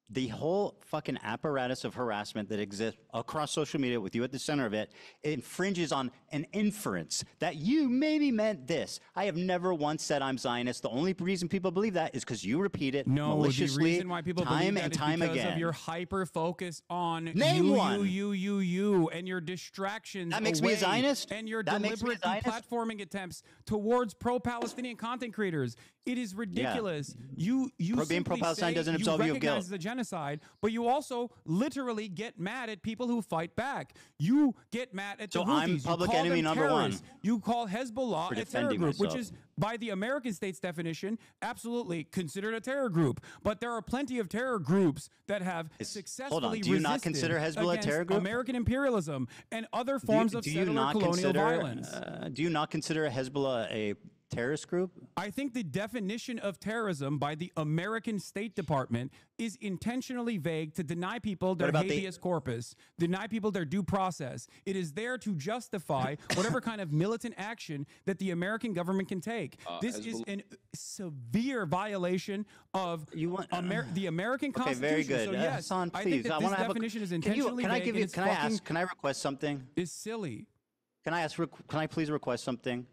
the whole fucking apparatus of harassment that exists across social media with you at the center of it, infringes on an inference that you maybe meant this. I have never once said I'm Zionist. The only reason people believe that is because you repeat it maliciously the reason why people time believe that and is time because again. of your hyper focus on Name one. you, and your distractions. That makes me a away, Zionist? And your That makes me a deliberate Zionist? deplatforming attempts towards pro-Palestinian content creators. It is ridiculous. You Being simply pro-Palestine say doesn't absolve you of recognize guilt. the genocide, but you also literally get mad at people who fight back. You get mad at the So I'm Houthis. You public call enemy them number one. terrorists. You call Hezbollah For a terror defending group, which myself. is by the American state's definition, absolutely considered a terror group. But there are plenty of terror groups that have successfully Do you not resisted consider Hezbollah a against terror group? American imperialism and other forms of settler colonial violence. Do you not consider Hezbollah a terrorist group? I think the definition of terrorism by the American State Department is intentionally vague to deny people their about the- habeas corpus, deny people their due process. It is there to justify whatever kind of militant action that the American government can take. This is a severe violation of the American Okay, Constitution. very good. So yes, Hasan, I please. think that I this want to have definition is Can intentionally I vague give and you? it's Can I fucking- ask? Can I request something? is silly. Can I please request something?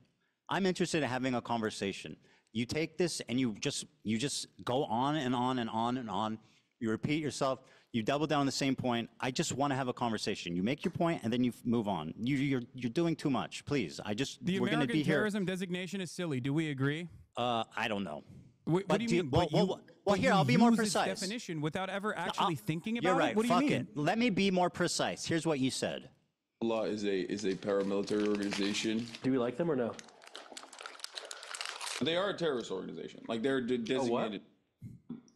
I'm interested in having a conversation. You take this and you just go on and on and on and on. You repeat yourself. You double down on the same point. I just want to have a conversation. You make your point and then you move on. You're doing too much. Please. The we're going to American be here. terrorism designation is silly. Do we agree? I don't know. What But do you do you- mean? well, But you- well, but here, you I'll be more use its precise. definition without ever actually thinking about You're right. it. What do you Fuck mean? it. Let me be more precise. Here's what you said. Allah is a paramilitary organization. Do we like them or no? They are a terrorist organization. Like they're designated.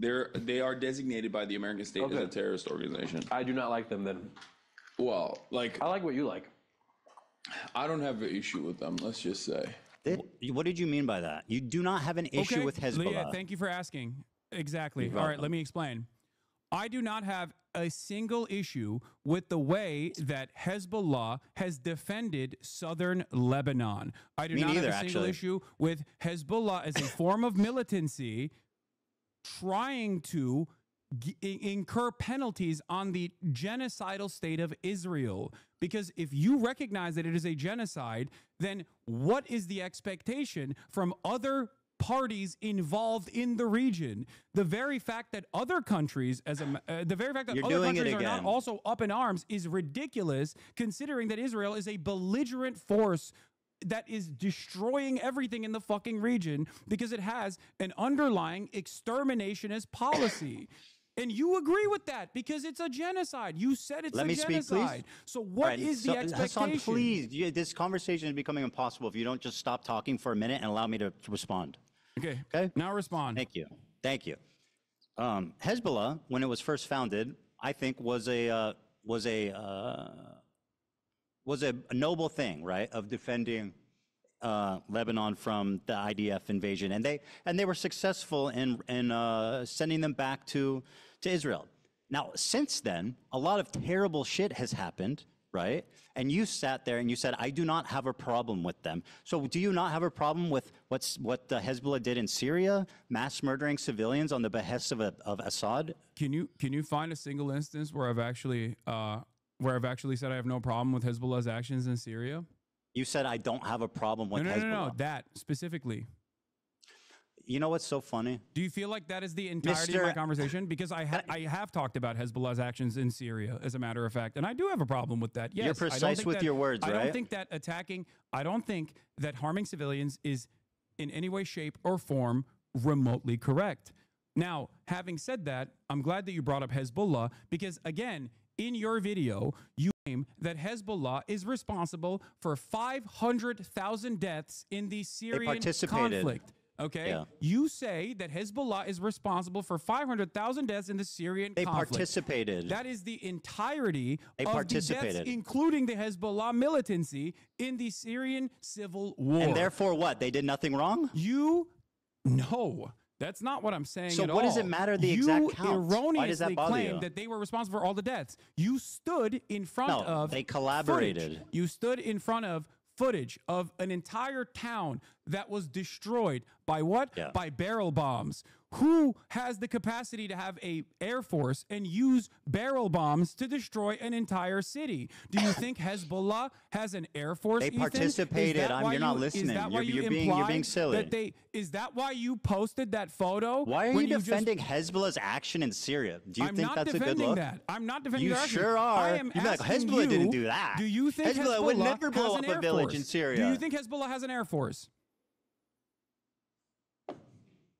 They are designated by the American state as a terrorist organization. I do not like them then. Well, like I like what you like. I don't have an issue with them. Let's just say. What did you mean by that? You do not have an issue with Hezbollah. Yeah, thank you for asking. Exactly. You're All right, welcome. let me explain. I do not have a single issue with the way that Hezbollah has defended southern Lebanon. I do Me not neither, have a single actually. issue with Hezbollah as a form of militancy trying to incur penalties on the genocidal state of Israel. Because if you recognize that it is a genocide, then what is the expectation from other parties involved in the region? The very fact that other countries, the very fact that You're other doing it countries are not again. also up in arms is ridiculous, considering that Israel is a belligerent force that is destroying everything in the fucking region because it has an underlying exterminationist policy. And you agree with that because it's a genocide. You said it's Let a me speak, genocide. please. So what is the expectation? Hasan, please. This conversation is becoming impossible if you don't just stop talking for a minute and allow me to respond. Okay. Okay. Now respond. Thank you. Thank you. Hezbollah, when it was first founded, I think was a noble thing, right? Of defending Lebanon from the IDF invasion, and they were successful in sending them back to Israel. Now, since then, a lot of terrible shit has happened, right? And you sat there and you said, I do not have a problem with them. So do you not have a problem with what Hezbollah did in Syria, mass murdering civilians on the behest of Assad? Can you find a single instance where I've actually where I've actually said I have no problem with Hezbollah's actions in Syria? You said I don't have a problem with Hezbollah. No, that specifically. You know what's so funny? Do you feel like that is the entirety of my conversation? Because I have talked about Hezbollah's actions in Syria, as a matter of fact, and I do have a problem with that. Yes, You're precise with your words, right? I don't think that I don't think that harming civilians is in any way, shape, or form remotely correct. Now, having said that, I'm glad that you brought up Hezbollah because, again, in your video, you claim that Hezbollah is responsible for 500,000 deaths in the Syrian conflict. Okay, yeah. You say that Hezbollah is responsible for 500,000 deaths in the Syrian conflict. They participated. That is the entirety of the deaths, including the Hezbollah militancy in the Syrian civil war. And therefore what? They did nothing wrong? No. That's not what I'm saying at all. So what does it matter the exact count? You erroneously claimed that they were responsible for all the deaths. You stood in front of they collaborated. Footage. You stood in front of footage of an entire town that was destroyed by what? Yeah. By barrel bombs. Who has the capacity to have a air force and use barrel bombs to destroy an entire city? Do you think Hezbollah has an air force? They participated. You're not listening. You're being silly. Is that why you posted that photo? Why are you defending Hezbollah's action in Syria? Do you think that's a good look? I'm not defending their action. You sure are. I am You're like, Hezbollah didn't do that. Do you think Hezbollah would never blow up a village in Syria? Do you think Hezbollah has an air force?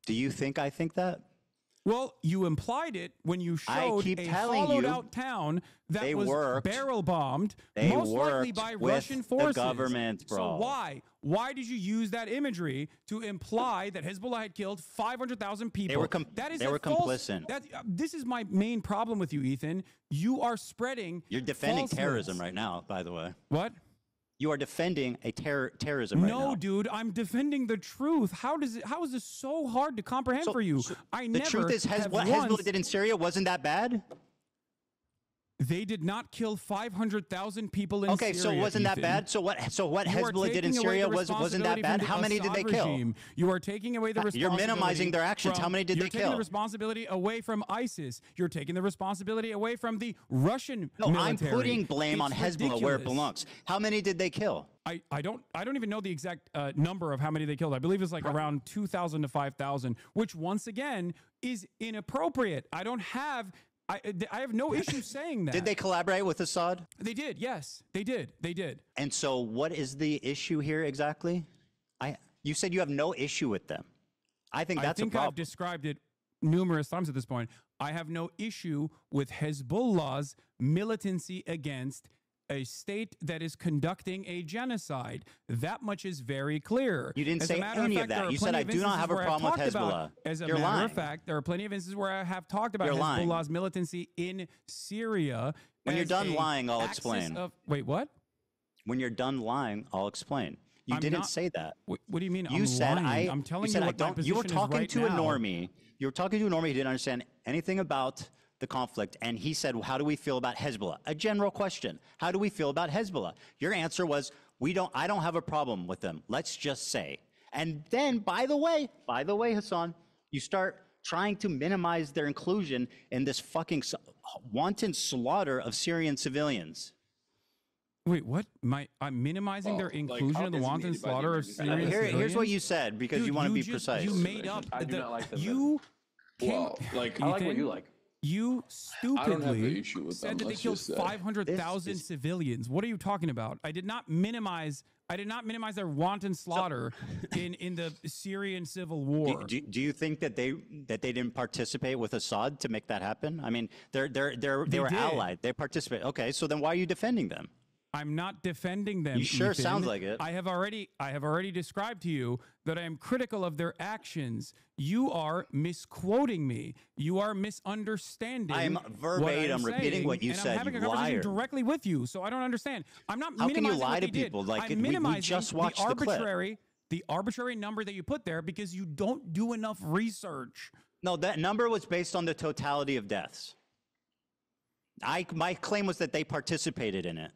Do you think I think that? Well, you implied it when you showed a hollowed-out town that was barrel bombed, most likely by Russian forces. The government, bro. So why did you use that imagery to imply that Hezbollah had killed 500,000 people? They were complicit. This is my main problem with you, Ethan. You are spreading. You're defending terrorism right now, by the way. What? You are defending a terrorism right now. No, dude, I'm defending the truth. How is this so hard to comprehend for you? The truth is, what Hezbollah did in Syria wasn't that bad. They did not kill 500,000 people in Syria. Okay, so wasn't that bad? So what Hezbollah did in Syria wasn't that bad? How many did they kill? You are taking away the responsibility. You're minimizing their actions. How many did they kill? You're taking the responsibility away from ISIS. You're taking the responsibility away from the Russian military. I'm putting blame on Hezbollah where it belongs. How many did they kill? I don't even know the exact number of how many they killed. I believe it's like around 2,000 to 5,000, which once again is inappropriate. I have no issue saying that. Did they collaborate with Assad? They did, yes. They did. And so what is the issue here exactly? You said you have no issue with them. I think that's a problem. I've described it numerous times at this point. I have no issue with Hezbollah's militancy against a state that is conducting a genocide. That much is very clear. You didn't say any of that. You said I do not have a problem with Hezbollah. As a matter of fact, there are plenty of instances where I have talked about Hezbollah's militancy in Syria. When you're done lying, I'll explain. Wait, what? When you're done lying, I'll explain. You didn't say that. What do you mean? You said lying? I'm telling you what my position is right now. You were talking to a normie. You were talking to a normie who didn't understand anything about the conflict, and he said, how do we feel about Hezbollah? A general question. How do we feel about Hezbollah? Your answer was, I don't have a problem with them. Let's just say. And then, by the way, Hasan, you start trying to minimize their inclusion in this fucking wanton slaughter of Syrian civilians. Wait, what? I'm minimizing their inclusion in the wanton slaughter of Syrian civilians? Here's what you said, because you want to be precise. You made up. I do not like them. I like what you like. You stupidly said that they killed 500,000 civilians. What are you talking about? I did not minimize their wanton slaughter in the Syrian civil war. Do you think that they didn't participate with Assad to make that happen? I mean, they were allied. They participated. Okay, so then why are you defending them? I'm not defending them. You sure Ethan. sounds like it. I have already described to you that I am critical of their actions. You are misquoting me. You are misunderstanding. I am verbatim repeating what you said. I'm having a conversation directly with you, so I don't understand. I'm not. How can you lie to people? Like we just watched the clip. The arbitrary number that you put there because you don't do enough research. No, that number was based on the totality of deaths. My claim was that they participated in it.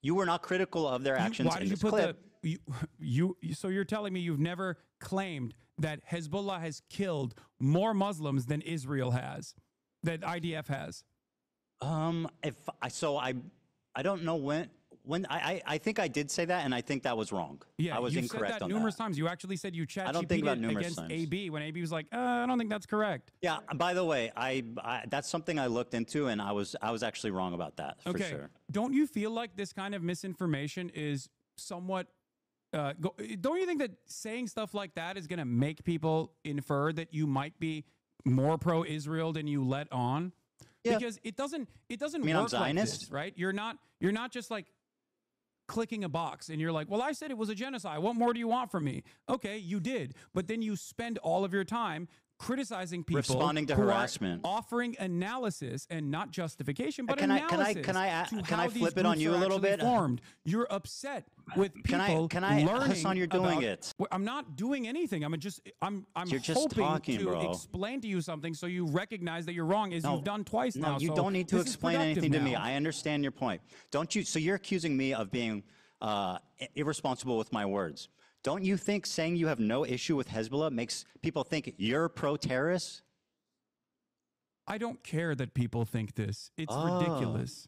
You were not critical of their actions in this clip. So you're telling me you've never claimed that Hezbollah has killed more Muslims than Israel has, that IDF has? I don't know when I think I did say that, and I think that was wrong. Yeah, I was you incorrect said that on numerous times. You actually said you chat I don't think about numerous against times. AB when AB was like, I don't think that's correct. Yeah. By the way, I that's something I looked into, and I was actually wrong about that for sure. Don't you feel like this kind of misinformation is somewhat? Don't you think that saying stuff like that is going to make people infer that you might be more pro-Israel than you let on? Yeah. Because it doesn't mean work I'm Zionist? like this, right? You're not just like clicking a box and you're like, well, I said it was a genocide. What more do you want from me? Okay, you did. But then you spend all of your time criticizing people, responding to harassment, offering analysis and not justification, but can analysis. Can I flip it on you a little bit? Formed. You're upset with people learning. Hasan, you're doing it. I'm not doing anything. I'm You're just hoping talking, to bro. explain to you something so you recognize that you're wrong, as you've done twice now. No, you so don't need to this is explain anything to me. now. I understand your point. Don't you? So you're accusing me of being irresponsible with my words. Don't you think saying you have no issue with Hezbollah makes people think you're pro-terrorist? I don't care that people think this. It's ridiculous.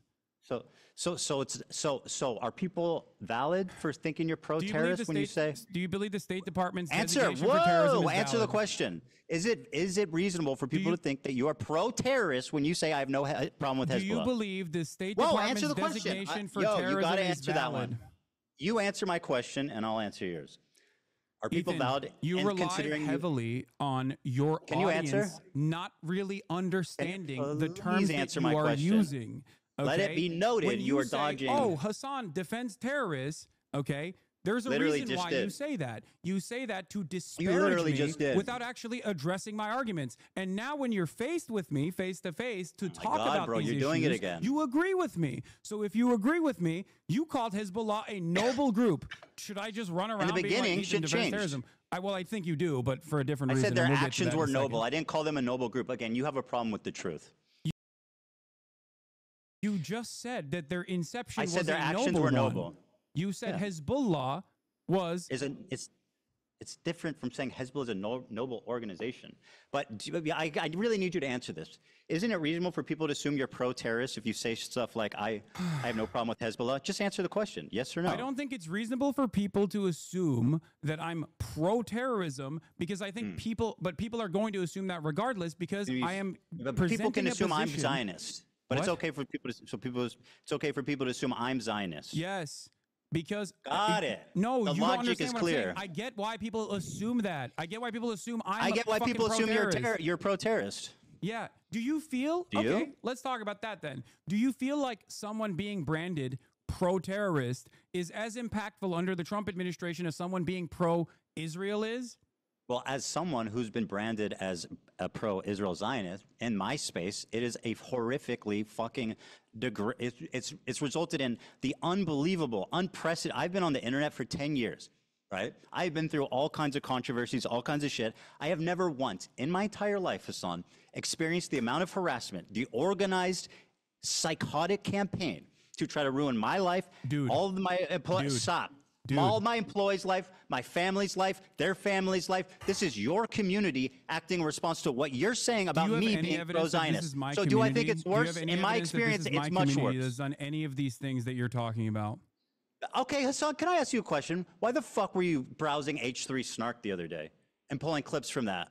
So are people valid for thinking you're pro-terrorist when you say? Do you believe the State Department's Answer? designation for terrorism is Answer the valid? question. Is it reasonable for people to think that you are pro-terrorist when you say I have no problem with Hezbollah? Do you believe the State Whoa, Department's answer the question. designation for You terrorism gotta is answer valid? that one. You answer my question, and I'll answer yours. Are people Ethan, valid you in rely considering heavily on your Can you audience answer? not really understanding the terms please that answer you my are question. using. Let it okay? be noted When you are say, dodging. Oh, Hasan defends terrorists. Okay, there's a Literally reason just why did. you say that. You say that to disparage literally me just did. without actually addressing my arguments. And now, when you're faced with me, face to face, to talk God, about bro, these you're issues, doing it again. you agree with me. So if you agree with me, you called Hezbollah a noble group. Should I just run around being beginning, like, shit defends changed. terrorism? I think you do, but for a different I reason. said their and we'll get to actions that in were a noble. second. I didn't call them a noble group. Again, you have a problem with the truth. You just said that their inception I said was their a actions noble were one. noble. You said Yeah. Hezbollah was. It's different from saying Hezbollah is a noble organization. But I really need you to answer this. Isn't it reasonable for people to assume you're pro-terrorist if you say stuff like, I have no problem with Hezbollah? Just answer the question, yes or no? I don't think it's reasonable for people to assume that I'm pro-terrorism because I think people are going to assume that regardless because I am But people can presenting a assume I'm position- Zionist. But it's What? okay for people it's okay for people to assume I'm Zionist. Yes. Because Got it. No, The you don't logic understand is what I'm saying. clear. I get why people assume that. I get why people assume I get why people assume you're pro-terrorist. Yeah. Do you feel? Do you? Okay, let's talk about that then. Do you feel like someone being branded pro-terrorist is as impactful under the Trump administration as someone being pro-Israel is? Well, as someone who's been branded as a pro-Israel Zionist in my space, it is a horrifically fucking it's resulted in the unbelievable, unprecedented. I've been on the internet for 10 years, right? I've been through all kinds of controversies, all kinds of shit. I have never once in my entire life, Hasan, experienced the amount of harassment, the organized, psychotic campaign to try to ruin my life, all of my stop. All my employees' life, my family's life, their family's life. This is your community acting in response to what you're saying about me being pro-Zionist. So do I think it's worse? In my experience, it's much worse. That's done any of these things that you're talking about. Okay, Hasan, can I ask you a question? Why the fuck were you browsing H3 Snark the other day and pulling clips from that?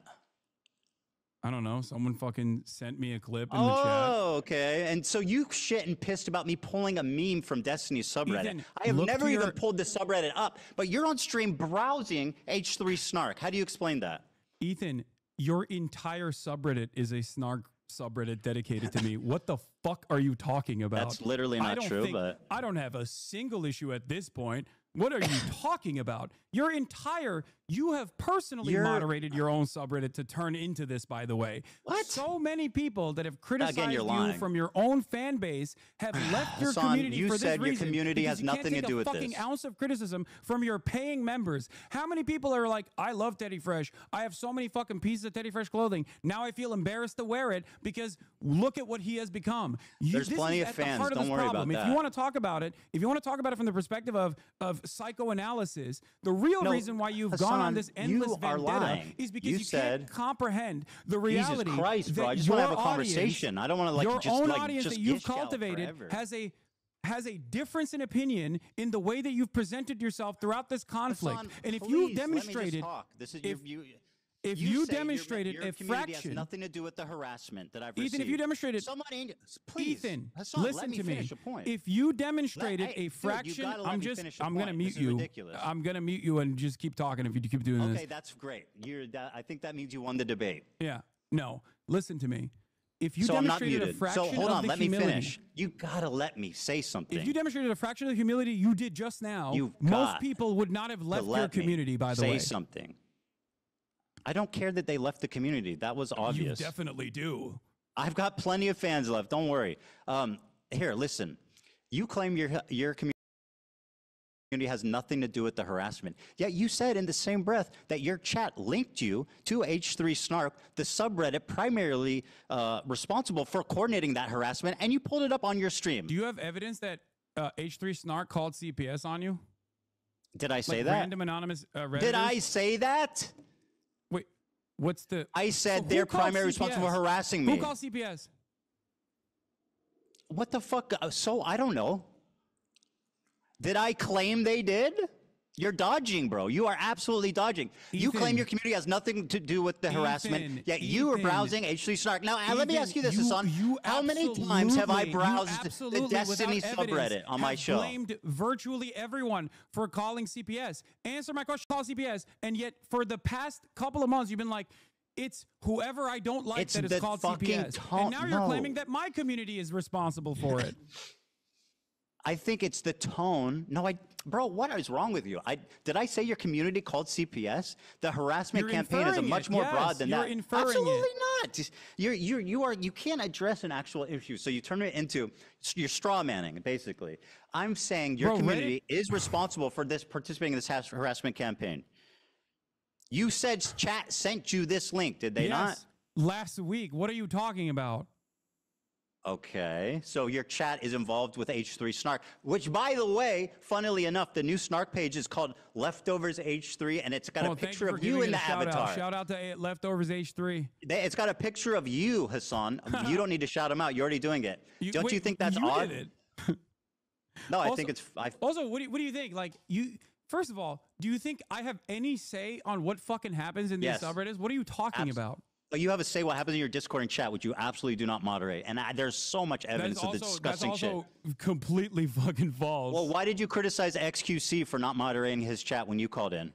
I don't know. Someone fucking sent me a clip in the chat. Oh, okay. And so you shit and pissed about me pulling a meme from Destiny's subreddit. Ethan, I have look never to even your- pulled the subreddit up, but you're on stream browsing H3 Snark. How do you explain that? Ethan, your entire subreddit is a snark subreddit dedicated to me. What the fuck are you talking about? That's literally not true, but I don't have a single issue at this point. What are you talking about? You have personally moderated your own subreddit to turn into this, by the way. What? So many people that have criticized you're you lying. from your own fan base have left your Hasan, community you for this said your reason. community because has you can't nothing to take do a with fucking this. ounce of criticism from your paying members. How many people are like, I love Teddy Fresh. I have so many fucking pieces of Teddy Fresh clothing. Now I feel embarrassed to wear it because look at what he has become. dumb. There's This plenty is of at the fans. heart of Don't this worry about problem. that. If you want to talk about it, from the perspective of psychoanalysis, the real reason why you've gone on this endless vendetta is because you can't comprehend the reality. Jesus Christ, bro! that I just want to have a your conversation. I don't want to like your just own like audience just that you've gish out cultivated forever. has a difference in opinion in the way that you've presented yourself throughout this conflict. Hasan, and if please, you let me just demonstrated, talk. This is if you you say demonstrated your a community fraction, has nothing to do with the harassment that I've received. Ethan, if you demonstrated, somebody, please, Ethan, Hasan, listen let me to finish me. a point. If you demonstrated Hey, a dude, fraction, you gotta let me finish a I'm gonna point. mute This is you. ridiculous. I'm gonna mute you and just keep talking if you keep doing this. Okay, that's great. I think that means you won the debate. Yeah. No. Listen to me. If you So I'm not demonstrated a muted. fraction So hold of on, the let me humility, finish. You gotta let me say something. if you demonstrated a fraction of the humility you did just now, You've most got people would not have left to your let me community. By the way, say something. I don't care that they left the community. That was obvious. You definitely do. I've got plenty of fans left. Don't worry. Here, listen. You claim your community has nothing to do with the harassment. Yet you said in the same breath that your chat linked you to H3 Snark, the subreddit primarily responsible for coordinating that harassment, and you pulled it up on your stream. Do you have evidence that H3 Snark called CPS on you? Did I say like that? Random anonymous Redditors? Did I say that? Wait, what's the? I said So they're who called primarily CPS? responsible for harassing me. Who called CPS? What the fuck? So I don't know. Did I claim they did? You're dodging, bro. You are absolutely dodging. You claim your community has nothing to do with the harassment, yet you are browsing H3 Snark. Now, let me ask you this, Hasan. How many times have I browsed the Destiny subreddit on my show? Blamed virtually everyone for calling CPS. Answer my question, call CPS. And yet, for the past couple of months, you've been like, it's whoever I don't like It's that is the called fucking CPS. tone. And now you're No. claiming that my community is responsible for it. I think it's the tone. No, bro, what is wrong with you? Did I say your community called CPS? The harassment You're campaign is a inferring much it. more Yes, broad than you're that. inferring Absolutely it. not. You can't address an actual issue, so you turn it into you're straw manning, basically. I'm saying your community is responsible for participating in this harassment campaign. You said chat sent you this link, did they not? Last week. What are you talking about? Okay, so your chat is involved with H3 Snark, which, by the way, funnily enough, the new Snark page is called Leftovers H3, and it's got a picture of you in the avatar. Shout out to Leftovers H3. It's got a picture of you, Hasan. You don't need to shout him out. You're already doing it. Don't you think that's odd? Did it. No, I think it's. Also, what do you think? Like you. First of all, do you think I have any say on what fucking happens in these subreddits? What are you talking about? But you have a say what happens in your Discord and chat, which you absolutely do not moderate. And there's so much evidence of the disgusting shit. That's also completely fucking false. Well, why did you criticize XQC for not moderating his chat when you called in?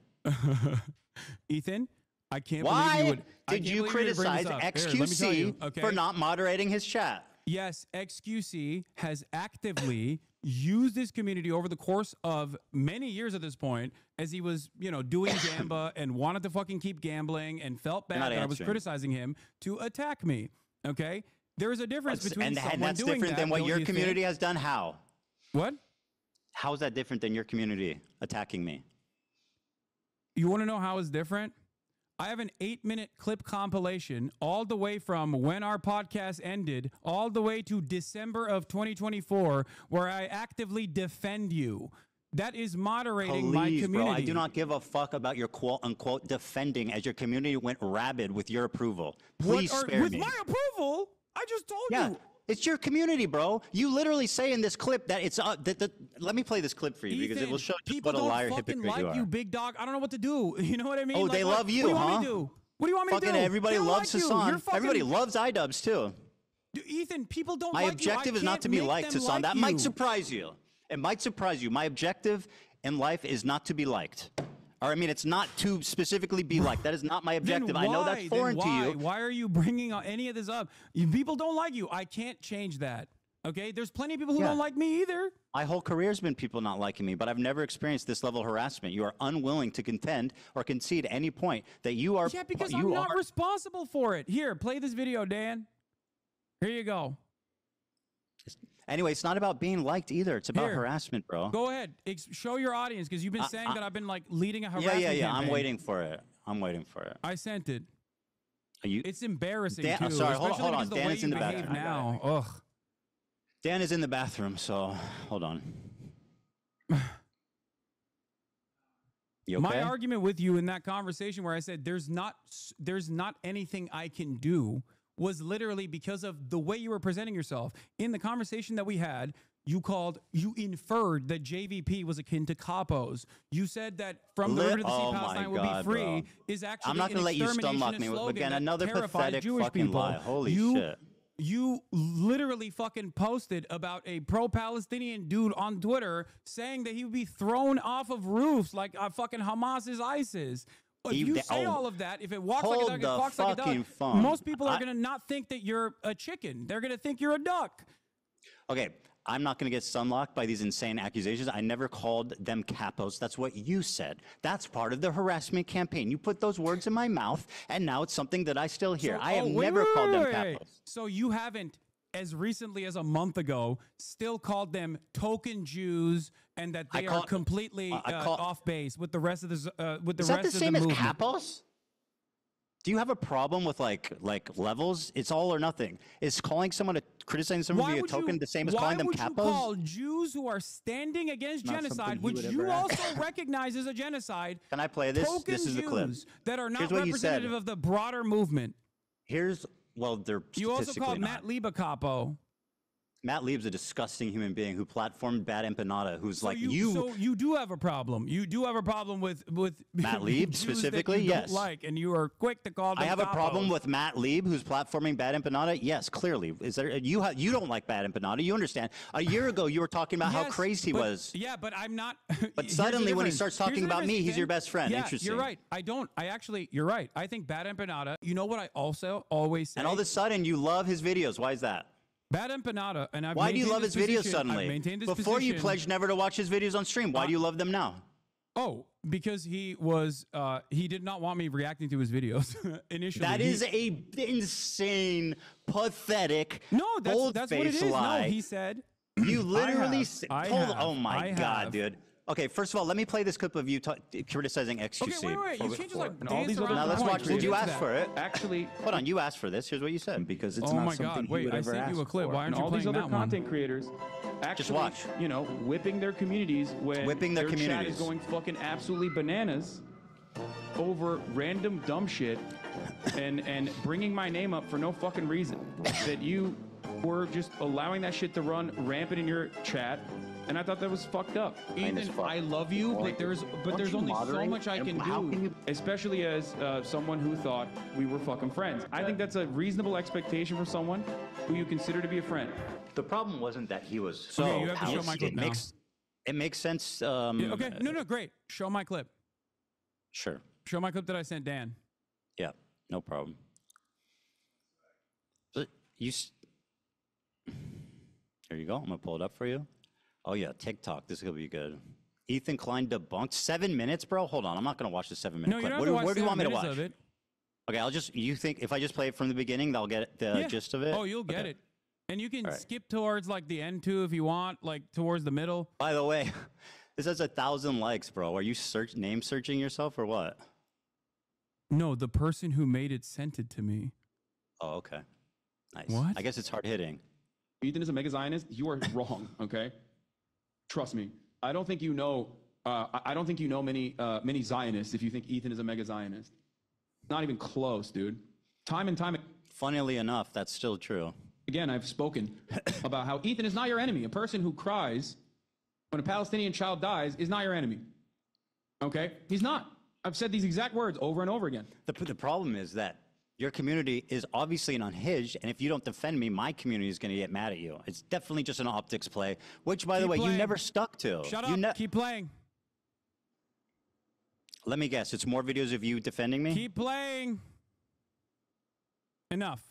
Ethan, I can't why believe you would. Did you criticize XQC for not moderating his chat? Yes, XQC has actively used this community over the course of many years at this point, as he was, doing gamba and wanted to fucking keep gambling and felt bad that I was criticizing him to attack me. Okay, there is a difference between someone and that's doing different that, than what don't your you community think? has done. How? What? How is that different than your community attacking me? You want to know how it's different? I have an 8-minute clip compilation all the way from when our podcast ended all the way to December of 2024 where I actively defend you. That is moderating my community. Bro, I do not give a fuck about your quote-unquote defending as your community went rabid with your approval. Please spare me. With my approval? I just told you. It's your community, bro. You literally say in this clip that it's let me play this clip for you because it will show just what a liar hypocrite you are. People don't like you, big dog. I don't know what to do. You know what I mean? Oh, they love you, what do you huh? want me to do? What do you want me to do? Fucking everybody loves Hasan. Fucking, everybody loves iDubbbz too. Ethan, people don't My like you. objective is not to be liked, Hasan. That might surprise you. It might surprise you. My objective in life is not to be liked. Or, I mean, it's not to specifically be liked. That is not my objective. I know that's foreign to you. Why are you bringing any of this up? People don't like you. I can't change that. Okay? There's plenty of people who don't like me either. My whole career has been people not liking me, but I've never experienced this level of harassment. You are unwilling to contend or concede any point that you are. Yeah, because I'm not responsible for it. Here, play this video, Dan. Here you go. Anyway, it's not about being liked either. It's about harassment, bro. Go ahead. Show your audience, because you've been saying that I've been like leading a harassment Yeah. campaign. I'm waiting for it. I'm waiting for it. I sent it. Are you? It's embarrassing Dan, too. Sorry, hold especially on. because Dan is in the behave bathroom. now. Ugh. Dan is in the bathroom, so hold on. You okay? My argument with you in that conversation where I said there's not anything I can do was literally because of the way you were presenting yourself. In the conversation that we had, you inferred that JVP was akin to capos. You said that from the river to the sea, Palestine will be free is actually I'm not going to let you stunlock me with, again, another pathetic fucking lie. Holy shit. You literally fucking posted about a pro-Palestinian dude on Twitter saying that he would be thrown off of roofs like fucking Hamas is ISIS. If you say all of that, if it walks like a duck, it walks like a duck, most people are going to not think that you're a chicken. They're going to think you're a duck. Okay, I'm not going to get sunlocked by these insane accusations. I never called them capos. That's what you said. That's part of the harassment campaign. You put those words in my mouth, and now it's something that I still hear. I have never called them capos. So you haven't, as recently as a month ago, still called them token Jews and that they are completely off base with the rest of the Is that the same as capos? Do you have a problem with like levels? It's all or nothing. Is calling someone criticizing someone via token the same as calling them capos? Why would you call Jews who are standing against genocide, which you also recognize as a genocide? Can I play this? This is the clip. That are not representative of the broader movement. They're You also called Matt Lieb a capo. Matt Lieb's a disgusting human being who platformed Bad Empanada, who's So you do have a problem. You do have a problem with Matt Lieb Jews specifically, that you yes. don't like, and you are quick to call them I have a capos. problem with Matt Lieb, who's platforming Bad Empanada. Yes, clearly. Is there you don't like Bad Empanada? You understand? A year ago, you were talking about how crazy he was. Yeah, but I'm not. But suddenly, when he starts talking about me, he's your best friend. Yeah, Interesting. you're right. You're right. I think Bad Empanada. You know what I also always say? And all of a sudden, you love his videos. Why is that? Bad Empanada, and I've Why do you love his videos I've suddenly? maintained this Before you position. pledged never to watch his videos on stream. Why do you love them now? Oh, because he did not want me reacting to his videos initially. That is a insane, pathetic, no, that's what it is. lie. No, he said. You literally oh my I God, have. dude. Okay, first of all, let me play this clip of you criticizing XQC. Okay, wait. You can't just like all these other Now let's watch. Did you ask for it? Actually, hold on. You asked for this. Here's what you said. Because it's Oh not my something God! Wait, I sent you a clip. Why aren't you all playing these other that one? content creators actually, Just watch. you know, whipping their communities when Whipping their chat communities. is going fucking absolutely bananas over random dumb shit and bringing my name up for no fucking reason. That you were just allowing that shit to run rampant in your chat. And I thought that was fucked up. Ethan, I love you, but there's only so much I can do. Especially as someone who thought we were fucking friends. I think that's a reasonable expectation for someone who you consider to be a friend. The problem wasn't that he was so. Okay, you have to show my clip now. It makes sense. Okay, no, great. Show my clip. Sure. Show my clip that I sent Dan. Yeah, no problem. But here you go. I'm gonna pull it up for you. Oh yeah, TikTok. This is gonna be good. Ethan Klein debunked 7 minutes, bro. Hold on, I'm not gonna watch the 7 minute No, you clip. don't have to watch Where do you want me to 7 minutes watch? of it. Okay, I'll just. You think if I just play it from the beginning, they'll get the gist of it? Oh, you'll get Okay. it. And you can All right. skip towards like the end too if you want, like towards the middle. By the way, this has 1,000 likes, bro. Are you name searching yourself or what? No, the person who made it sent it to me. Oh, okay. Nice. What? I guess it's hard hitting. Ethan is a mega Zionist. You are wrong. Okay, trust me. I don't think you know. I don't think you know many Zionists if you think Ethan is a mega Zionist. Not even close, dude. Time and time. Funnily enough, that's still true. Again, I've spoken about how Ethan is not your enemy. A person who cries when a Palestinian child dies is not your enemy. Okay? He's not. I've said these exact words over and over again. The problem is that your community is obviously an unhinged, and if you don't defend me, my community is going to get mad at you. It's definitely just an optics play, which, by the way, you never stuck to. Shut up. Keep playing. Let me guess. It's more videos of you defending me? Keep playing. Enough.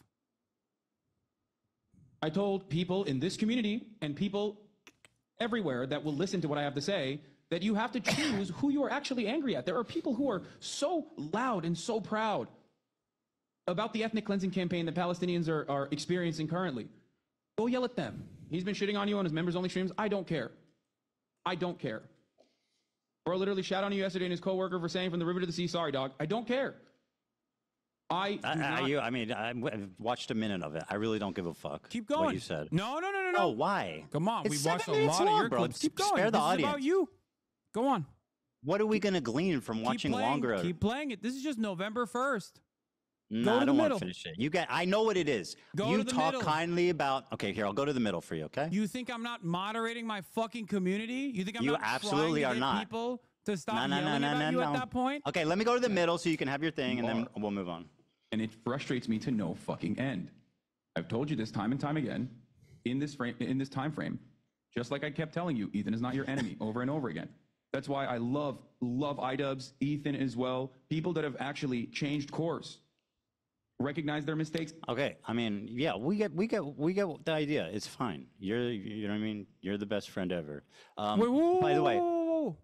I told people in this community and people everywhere that will listen to what I have to say that you have to choose who you are actually angry at. There are people who are so loud and so proud about the ethnic cleansing campaign that Palestinians are experiencing currently. Go yell at them. He's been shitting on you on his members-only streams. I don't care. I don't care. Bro literally shot on you yesterday and his coworker for saying from the river to the sea, sorry, dog. I don't care. I watched a minute of it. I really don't give a fuck. Keep going. What you said. No. No, why? Come on, It's we watched 7 a minutes lot of long, your bro. clips. Keep going. Spare the This audience. is about you. Go on. What are we going to glean from watching Keep playing, longer? Keep playing it. This is just November 1st. No, I don't want to finish it. You get. I know what it is. Go you to the talk middle. kindly about. Okay, here I'll go to the middle for you. Okay. You think I'm not moderating my fucking community? You think I'm You not absolutely trying to are get not. people to stop No, yelling about you at that point? Okay, let me go to the middle so you can have your thing, and then we'll move on. And it frustrates me to no fucking end. I've told you this time and time again in this time frame, just like I kept telling you, Ethan is not your enemy over and over again. That's why I love iDubbbz, Ethan as well, people that have actually changed course, recognize their mistakes. Okay, I mean, yeah, we get the idea. It's fine. You know what I mean? You're the best friend ever. Wait, by the way, whoa.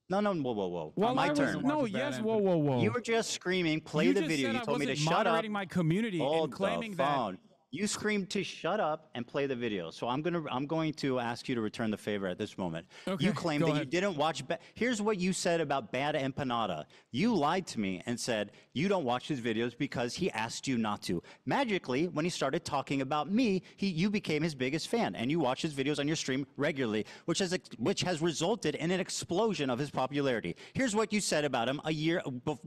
No, whoa. Well, My I was, turn. no, yes, whoa. You were just screaming, play You the just video. said You I told me to wasn't shut up. moderating my community and Hold claiming the that. phone. You screamed to shut up and play the video. So I'm going to ask you to return the favor at this moment. Okay, You claimed go that you ahead. didn't watch. Here's what you said about Bad Empanada. You lied to me and said you don't watch his videos because he asked you not to. Magically, when he started talking about me, you became his biggest fan, and you watch his videos on your stream regularly, which has resulted in an explosion of his popularity. Here's what you said about him a year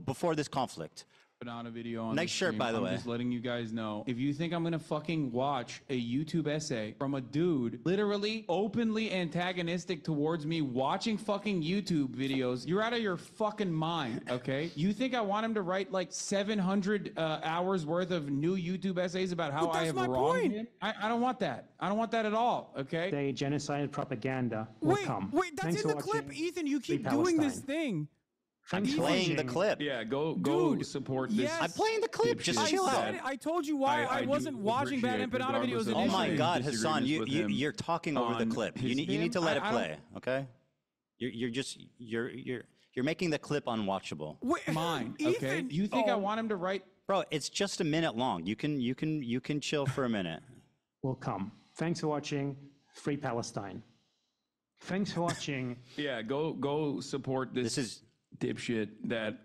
before this conflict. Banana video on Nice the shirt, stream. by the I'm way. just letting you guys know. If you think I'm gonna fucking watch a YouTube essay from a dude literally openly antagonistic towards me watching fucking YouTube videos, you're out of your fucking mind, okay? You think I want him to write like 700 hours worth of new YouTube essays about how But I that's have my wronged point. him? I don't want that. I don't want that at all, okay? Say genocide propaganda will come. Wait, that's Thanks in for the clip. watching Ethan, you Free keep doing this Palestine. thing. I'm Thanks for playing the watching. clip. Yeah, go Dude, support this. yes. I'm playing the clip. Just I chill said out. it. I told you why I do wasn't watching Bad appreciate, Empanada regardless videos of Oh initially. my God, Hasan, disagreements with him you're talking over the on clip. his You need to let it I don't- play, okay? You're making the clip unwatchable. Wait, Mine, okay? Ethan, You think I want him to write? Bro, it's just a minute long. You can chill for a minute. Will come. Thanks for watching Free Palestine. Thanks for watching. Yeah, go support this dipshit that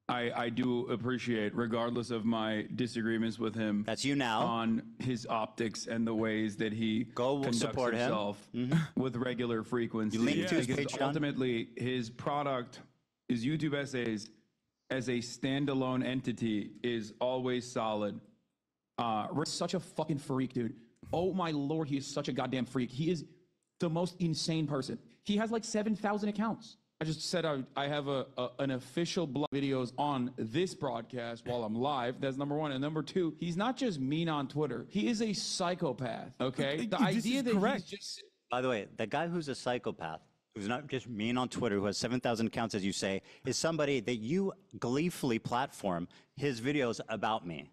I do appreciate, regardless of my disagreements with him. That's you now. On his optics and the ways that he conducts support him. himself with regular frequency. You link to his Because Patreon? ultimately, his product, his YouTube essays, as a standalone entity, is always solid. Rick's such a fucking freak, dude. Oh my lord, he is such a goddamn freak. He is the most insane person. He has like 7,000 accounts. I just said I have an official blog videos on this broadcast while I'm live. That's number one. And number two, he's not just mean on Twitter. He is a psychopath, okay? The idea that he's just... By the way, the guy who's a psychopath, who's not just mean on Twitter, who has 7,000 accounts, as you say, is somebody that you gleefully platform his videos about me.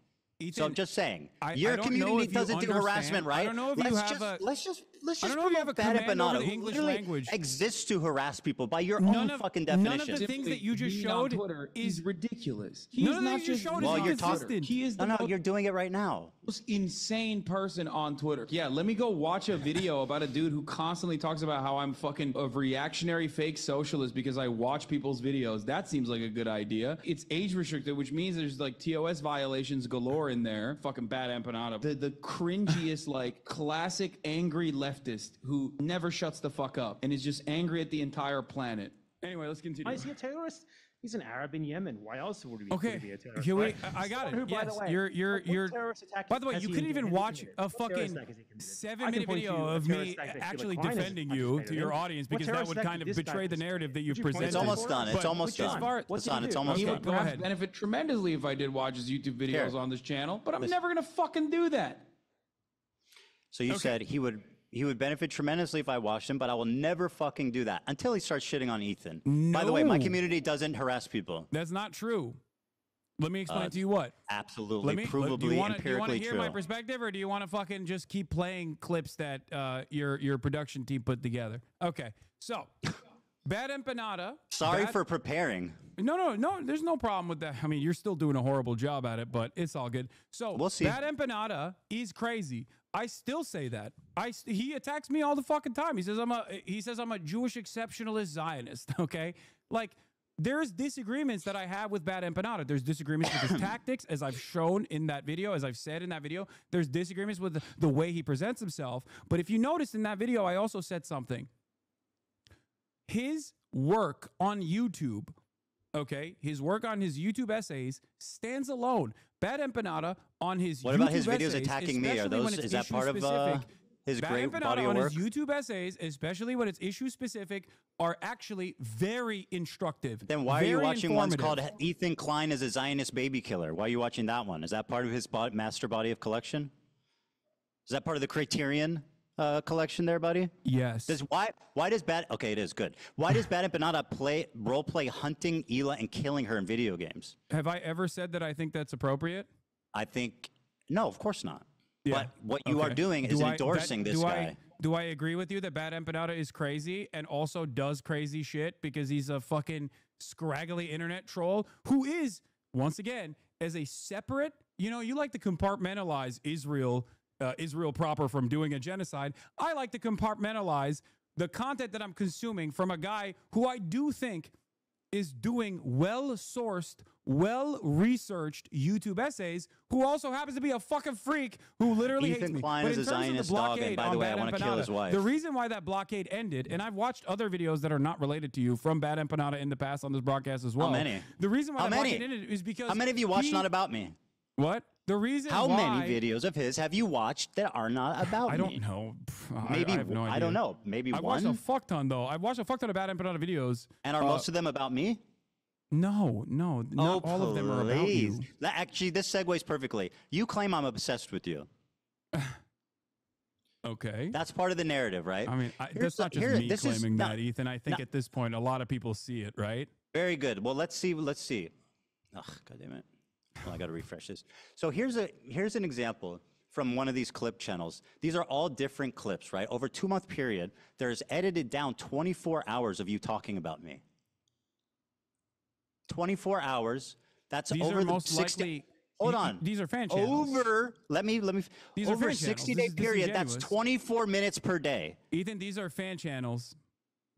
So I'm just saying, your don't know community if you doesn't do understand. harassment, right? I don't know if you have a. Let's just I don't know if you have a Bad command over Empanada, the who English literally language. exists to harass people by your None own of- fucking none definition. of the things that you just Being on showed Twitter is ridiculous. None He's of the not things you just showed is Well, you're inconsistent. He is the No, you're doing it right now. most insane person on Twitter. Yeah, let me go watch a video about a dude who constantly talks about how I'm fucking a reactionary fake socialist because I watch people's videos. That seems like a good idea. It's age restricted, which means there's like TOS violations galore in there. Fucking Bad Empanada. The cringiest, like, classic angry leftist who never shuts the fuck up and is just angry at the entire planet. Anyway, let's continue. Why is he a terrorist? He's an Arab in Yemen. Why else would he Okay, be a terrorist? here we, right? I got Someone it. who, by Yes, the way, you're. what terrorist attack By the way, has you he couldn't even committed? watch a What terrorist fucking attack has he committed? I 7-minute can point video you a of terrorist me attack that actually Klein has defending you to participated your in. audience What because that terrorist would attack kind of did this guy betray the narrative that you've Would you point presented. It's almost done. It's But almost as done. far- Hasan, it's He almost would done. Go ahead. benefit tremendously if I did watch his YouTube videos Here. on this channel, but I'm Listen. never gonna fucking do that. So you said he would benefit tremendously if I watched him, but I will never fucking do that until he starts shitting on Ethan. By the way, my No. community doesn't harass people. That's not true. Let me explain to you what. Absolutely, Do you provably, want to empirically hear true. my perspective, or do you want to fucking just keep playing clips that your production team put together? Okay, so Bad Empanada. Sorry for preparing. No. There's no problem with that. I mean, you're still doing a horrible job at it, but it's all good. So We'll see. Bad Empanada is crazy. I still say that. He attacks me all the fucking time. He says I'm a Jewish exceptionalist Zionist. Okay, like there's disagreements that I have with Bad Empanada. There's disagreements with his tactics, as I've shown in that video, as I've said in that video. There's disagreements with the way he presents himself. But if you noticed in that video, I also said something. His work on YouTube, okay, his work on his YouTube essays stands alone. Bad Empanada on his What YouTube about his videos essays, attacking me? Are especially when those, it's is that part of issue-specific, his Bad great Empanada body of on work? his YouTube essays, especially when it's issue specific, are actually very instructive. Then why are you very watching ones called informative. Ethan Klein is a Zionist baby killer? Why are you watching that one? Is that part of his master body of collection? Is that part of the Criterion collection there, buddy? Yes. Why does Bad, okay, it is good. Why does Bad Empanada role play hunting Hila and killing her in video games? Have I ever said that I think that's appropriate? I think, no, of course not. Yeah. But what you are doing is endorsing this guy. Do I agree with you that Bad Empanada is crazy and also does crazy shit because he's a fucking scraggly internet troll who is, once again, as a separate, you know, you like to compartmentalize Israel proper from doing a genocide. I like to compartmentalize the content that I'm consuming from a guy who I do think is doing well-sourced, well-researched YouTube essays, who also happens to be a fucking freak who literally hates me. Ethan Klein But is in a terms of Zionist the dog, blockade and by the on way, I Bad want to kill his Empanada, wife. the reason why that blockade ended, and I've watched other videos that are not related to you from Bad Empanada in the past on this broadcast as well. How many? The reason why How that many? blockade ended is because How many have you watched Not About Me? What? The reason How why, many videos of his have you watched that are not about me? I don't know. Maybe, I have no idea. I don't know. Maybe I've one? watched a fuck ton, though. I've watched a fuck ton of Bad Empanada videos. And are most of them about me? No, not all of them are about you. Actually, this segues perfectly. You claim I'm obsessed with you. Okay. That's part of the narrative, right? I mean, that's not just me claiming that, Ethan. I think no. at this point, a lot of people see it, right? Very good. Well, let's see. Ugh, God damn it. Well, I got to refresh this. So here's an example from one of these clip channels. These are all different clips, right? Over a 2-month period, there's edited down 24 hours of you talking about me. 24 hours. That's These over are the most 60. likely. Hold on. These are fan channels. Let me. These are over a fan channels. 60-day This is period, that's disingenuous. 24 minutes per day. Ethan, these are fan channels.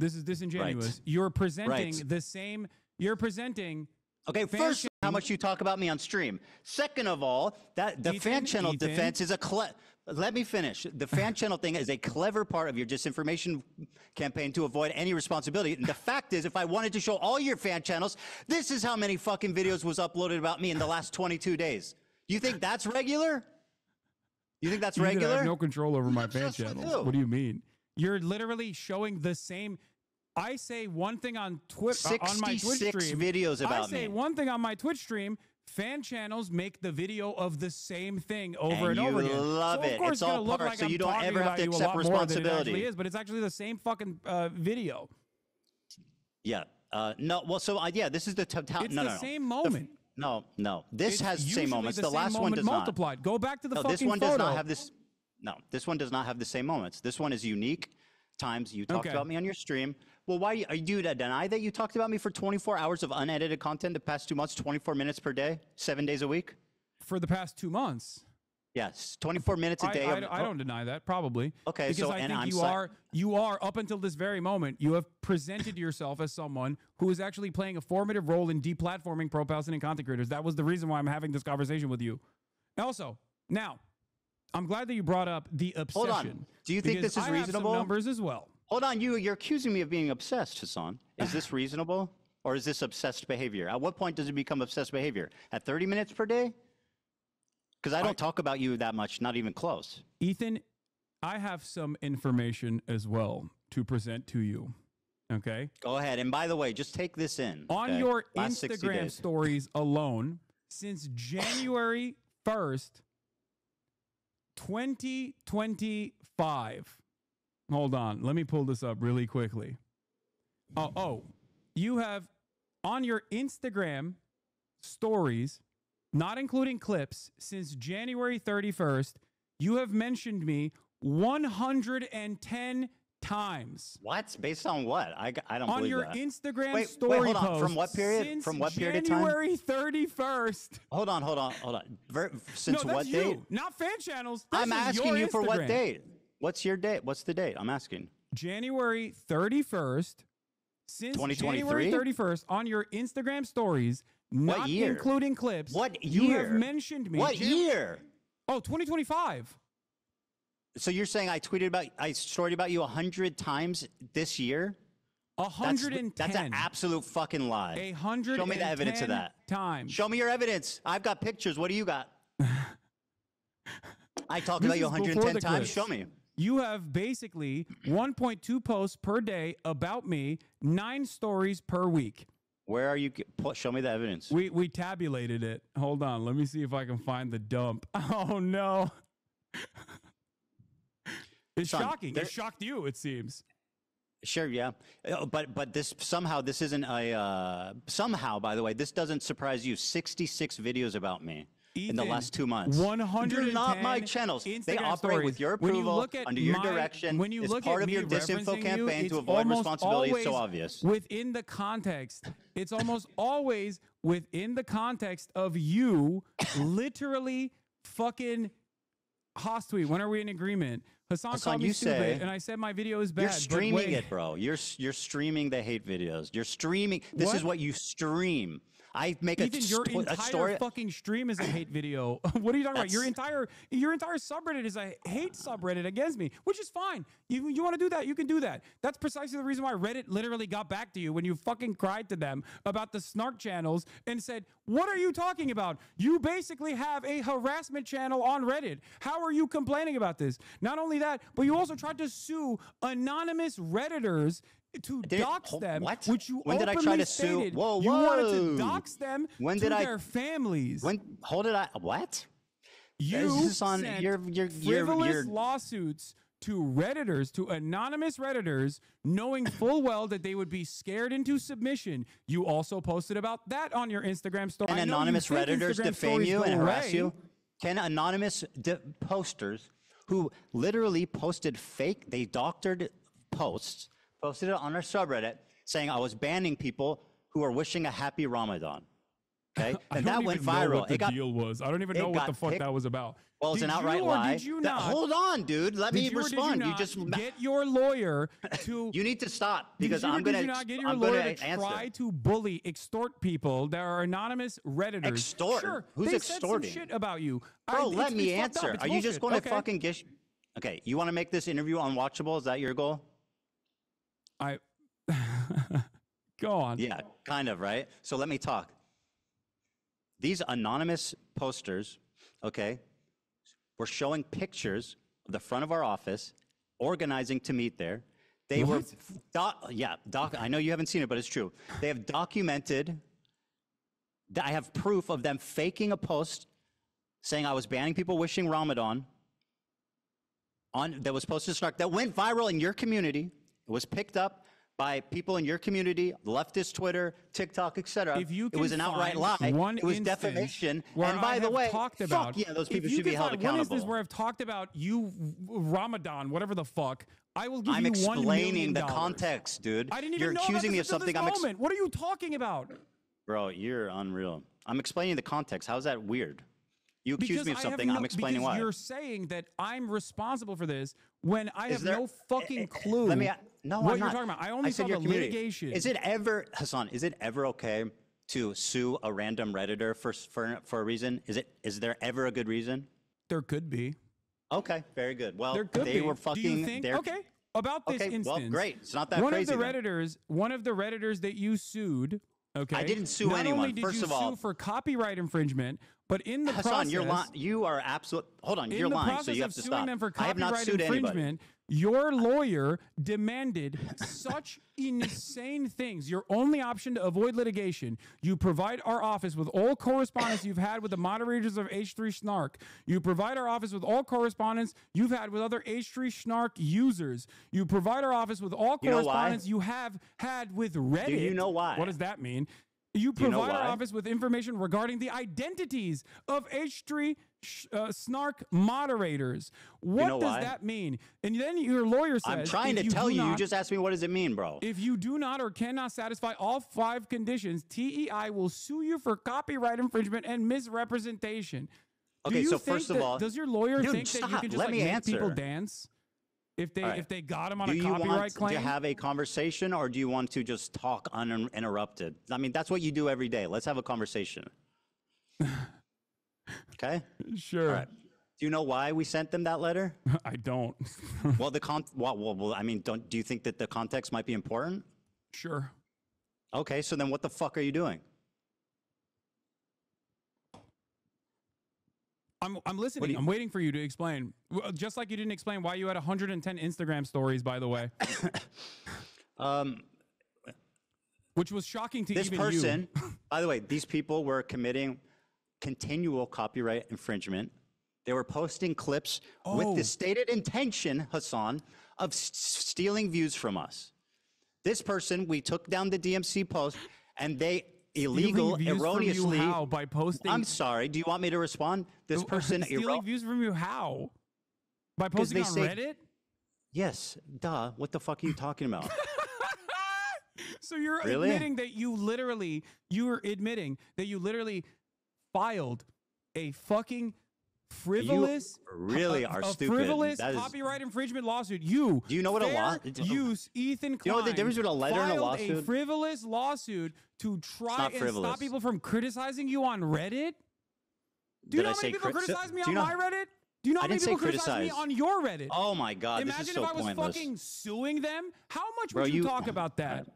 This is disingenuous. Right. You're presenting Right. the same. You're presenting. Okay, first, how much you talk about me on stream. Second of all, that the fan channel defense is a let me finish. The fan channel thing is a clever part of your disinformation campaign to avoid any responsibility. And the fact is, if I wanted to show all your fan channels, this is how many fucking videos was uploaded about me in the last 22 days. You think that's regular? You think that's Ethan, regular? I have no control over my fan obsessed with channels. who? What do you mean? You're literally showing the same. I say one thing on Twitter on my Twitch 66 stream. videos about I say me. one thing on my Twitch stream. Fan channels make the video of the same thing over And and over you again. love so of it. course It's gonna all look part, like so I'm you don't talking ever have about to you a accept lot more than it responsibility. actually is, but it's actually the same fucking video. Yeah. No. Well, so yeah, this is the total. It's no, the no, no. same moment. No. This It's has the usually same moments. the The same last one moment does not. multiplied. Go back to the No, fucking this one photo. does not have this. No, this one does not have the same moments. This one is unique. Times you talked Okay. about me on your stream. Well, why are you to deny that you talked about me for 24 hours of unedited content the past 2 months, 24 minutes per day, 7 days a week? For the past 2 months. Yes, 24 minutes a day. I don't deny that, probably. Okay, because so I and think I'm you are up until this very moment, you have presented yourself as someone who is actually playing a formative role in deplatforming pro-Palestinian content creators. That was the reason why I'm having this conversation with you. Also, now, I'm glad that you brought up the obsession. Hold on. Do you think because this is I have reasonable? some numbers as well. Hold on, you're accusing me of being obsessed, Hasan. Is this reasonable, or is this obsessed behavior? At what point does it become obsessed behavior? At 30 minutes per day? Because I don't talk about you that much, not even close. Ethan, I have some information as well to present to you. Okay? Go ahead. And by the way, just take this in. On okay? your Last 60 Instagram days. stories alone, since January 1st, 2025. Hold on. Let me pull this up really quickly. You have on your Instagram stories, not including clips, since January 31st, you have mentioned me 110 times. What? Based on what? I don't on believe your that. Instagram story hold on. post. From what period? Since From what period of time? January 31st. Hold on. Since no, what that's date? You, not fan channels. This I'm is asking your you for what Instagram. date? What's your date? What's the date? I'm asking. January 31st, since 2023? January 31st on your Instagram stories, not year? including clips. What You year? have mentioned me. What year? Oh, 2025. So you're saying I storied about you 100 times this year? 110. That's an absolute fucking lie. 110 Show me the evidence of that. times. Show me your evidence. I've got pictures. What do you got? I talked This about you is before 110 the times. clips. Show me. You have basically 1.2 posts per day about me, 9 stories per week. Where are you? Show me the evidence. We tabulated it. Hold on. Let me see if I can find the dump. Oh, no. It's Son, shocking. It shocked you, it seems. Sure, yeah, but this isn't a somehow. By the way, this doesn't surprise you. 66 videos about me in the last 2 months. 110 They're not my channels. They Instagram operate stories. with your When you approval, look at under your my- direction. when you it's look part at of me your disinfo referencing campaign you, to it's avoid almost responsibility. It's so always obvious. Within the context, it's almost always within the context of you literally fucking Haas tweet. When are we in agreement? Hasan called me you stupid, say and I said my video is bad. You're but streaming wait. it, bro. You're streaming the hate videos. You're streaming. This is what you stream. I make Ethan, your a entire story. fucking stream is a hate video. What are you talking about? Your entire subreddit is a hate subreddit against me, which is fine. You want to do that, you can do that. That's precisely the reason why Reddit literally got back to you when you fucking cried to them about the snark channels and said, "What are you talking about? You basically have a harassment channel on Reddit. How are you complaining about this?" Not only that, but you also tried to sue anonymous Redditors to dox them, which you When did I try openly to sue? stated Whoa, you wanted to whoa. dox them When to did I- their families. What? You This is on sent your frivolous lawsuits to Redditors, to anonymous Redditors, knowing full well that they would be scared into submission. You also posted about that on your Instagram story. Can I know you anonymous think Redditors Instagram defame stories you go and harass away. you? Can anonymous posters who literally posted fake, they doctored posts, posted it on our subreddit saying I was banning people who are wishing a happy Ramadan. Okay, I and don't that went even know viral. what the deal was. I don't even know what the fuck that was about. Well, it's Did an you outright or lie. Did you That- not? hold on, dude. Let me Did you or did respond. You, You not just get your lawyer to. You need to stop because did you or I'm gonna. Did you not get your I'm lawyer gonna to answer. try to bully, extort people that are anonymous Redditors? Extort? Sure. Who's they extorting? Said some shit about you. Bro, let it's me fucked up. answer. It's Are you just bullshit. going to Okay. fucking gish? Okay, you want to make this interview unwatchable? Is that your goal? Go on. Yeah, kind of, right? So let me talk. These anonymous posters, okay, were showing pictures of the front of our office, organizing to meet there. They were, I know you haven't seen it, but it's true. They have documented, I have proof of them faking a post saying I was banning people wishing Ramadan that was posted to Snark, that went viral in your community. It was picked up by people in your community, leftist Twitter, TikTok, etc. If you It was can an outright find lie. one It was instance defamation. where And by I the have way, talked about, fuck yeah, those people if you should be can held find one accountable. instance where I've talked about you, Ramadan, whatever the fuck, I will give I'm you $1 million. explaining the context, dude. I didn't even You're know accusing me of about this something until I'm this moment. What are you talking about? Bro, you're unreal. I'm explaining the context. How's that weird? You accuse Because me of I have something, I'm explaining because why. you're saying that I'm responsible for this when I have Is there- no fucking clue Let me. No, what I'm you're not. talking about. I only said saw your the community. litigation. Is it ever, Hasan? Is it ever okay to sue a random Redditor for a reason? Is there ever a good reason? There could be. Okay, very good. Well, There could they be. were Do fucking. you think? they're- Okay. About this Okay, instance. well, great. It's not that one crazy Of the then. one of the Redditors that you sued. Okay. I didn't sue Not anyone, only did first you of all. sue for copyright infringement, but in the Hasan, process, you're lying. You are absolute. Hold on, in you're the lying. process So you of have to suing stop. them for I have not copyright sued anybody. infringement, your lawyer demanded such insane things. Your only option to avoid litigation, you provide our office with all correspondence you've had with the moderators of H3 Snark. You provide our office with all correspondence you've had with other H3 Snark users. You provide our office with all You know why? correspondence you have had with Reddit. Do you know why? What does that mean? You Do you know provide our why? office with information regarding the identities of H3 Snark moderators. What know does why? that mean? And then your lawyer says, I'm trying if to tell do you. You not- just asked me, what does it mean, bro? if you do not or cannot satisfy all 5 conditions, TEI will sue you for copyright infringement and misrepresentation. Do Okay, you so think first of that- all, does your lawyer dude, think that you stop. can just Let like me make people answer. dance? if they got him on Do a you copyright want claim. to have a conversation, or do you want to just talk uninterrupted? I mean, that's what you do every day. Let's have a conversation. Okay? Sure. All right. Do you know why we sent them that letter? I don't. Well, I mean, do you think that the context might be important? Sure. Okay, so then what the fuck are you doing? I'm listening. I'm waiting for you to explain. Just like you didn't explain why you had 110 Instagram stories, by the way. Which was shocking to This even person, you. by the way, these people were committing continual copyright infringement. They were posting clips with the stated intention, Hasan, of stealing views from us. This person, we took down the DMC post, and they erroneously. How? By posting? I'm sorry. Do you want me to respond? This person stealing views from you. How? By posting on Reddit? Yes. Duh. What the fuck are you talking about? So you're Really? admitting that you're admitting that you literally filed a fucking frivolous, really are a stupid. frivolous That is- copyright infringement lawsuit. Do you know what a law? use Ethan Klein? You know what the difference between a letter and a filed lawsuit? a frivolous lawsuit to try not and frivolous. stop people from criticizing you on Reddit. Do you Did know I how say many people criticize me do on you know- my Reddit? Do you know how I many didn't say people criticize me criticize. on your Reddit? Oh my God, Imagine this is so if I was pointless. fucking suing them. How much Bro, would you you- talk about that?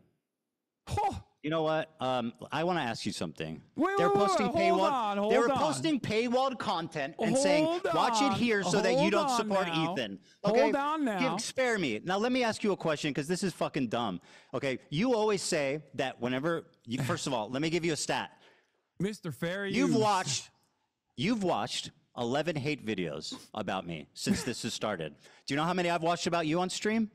You know what? I want to ask you something. Wait, They're wait, wait, posting hold paywall. on, they were hold on. posting paywalled content and saying, Hold "Watch it on, here so that you hold don't on support now. Ethan." Hold on now. Spare me. Now let me ask you a question because this is fucking dumb. Okay, you always say that whenever. First of all, let me give you a stat. Mr. Fair You've use. watched 11 hate videos about me since this has started. Do you know how many I've watched about you on stream?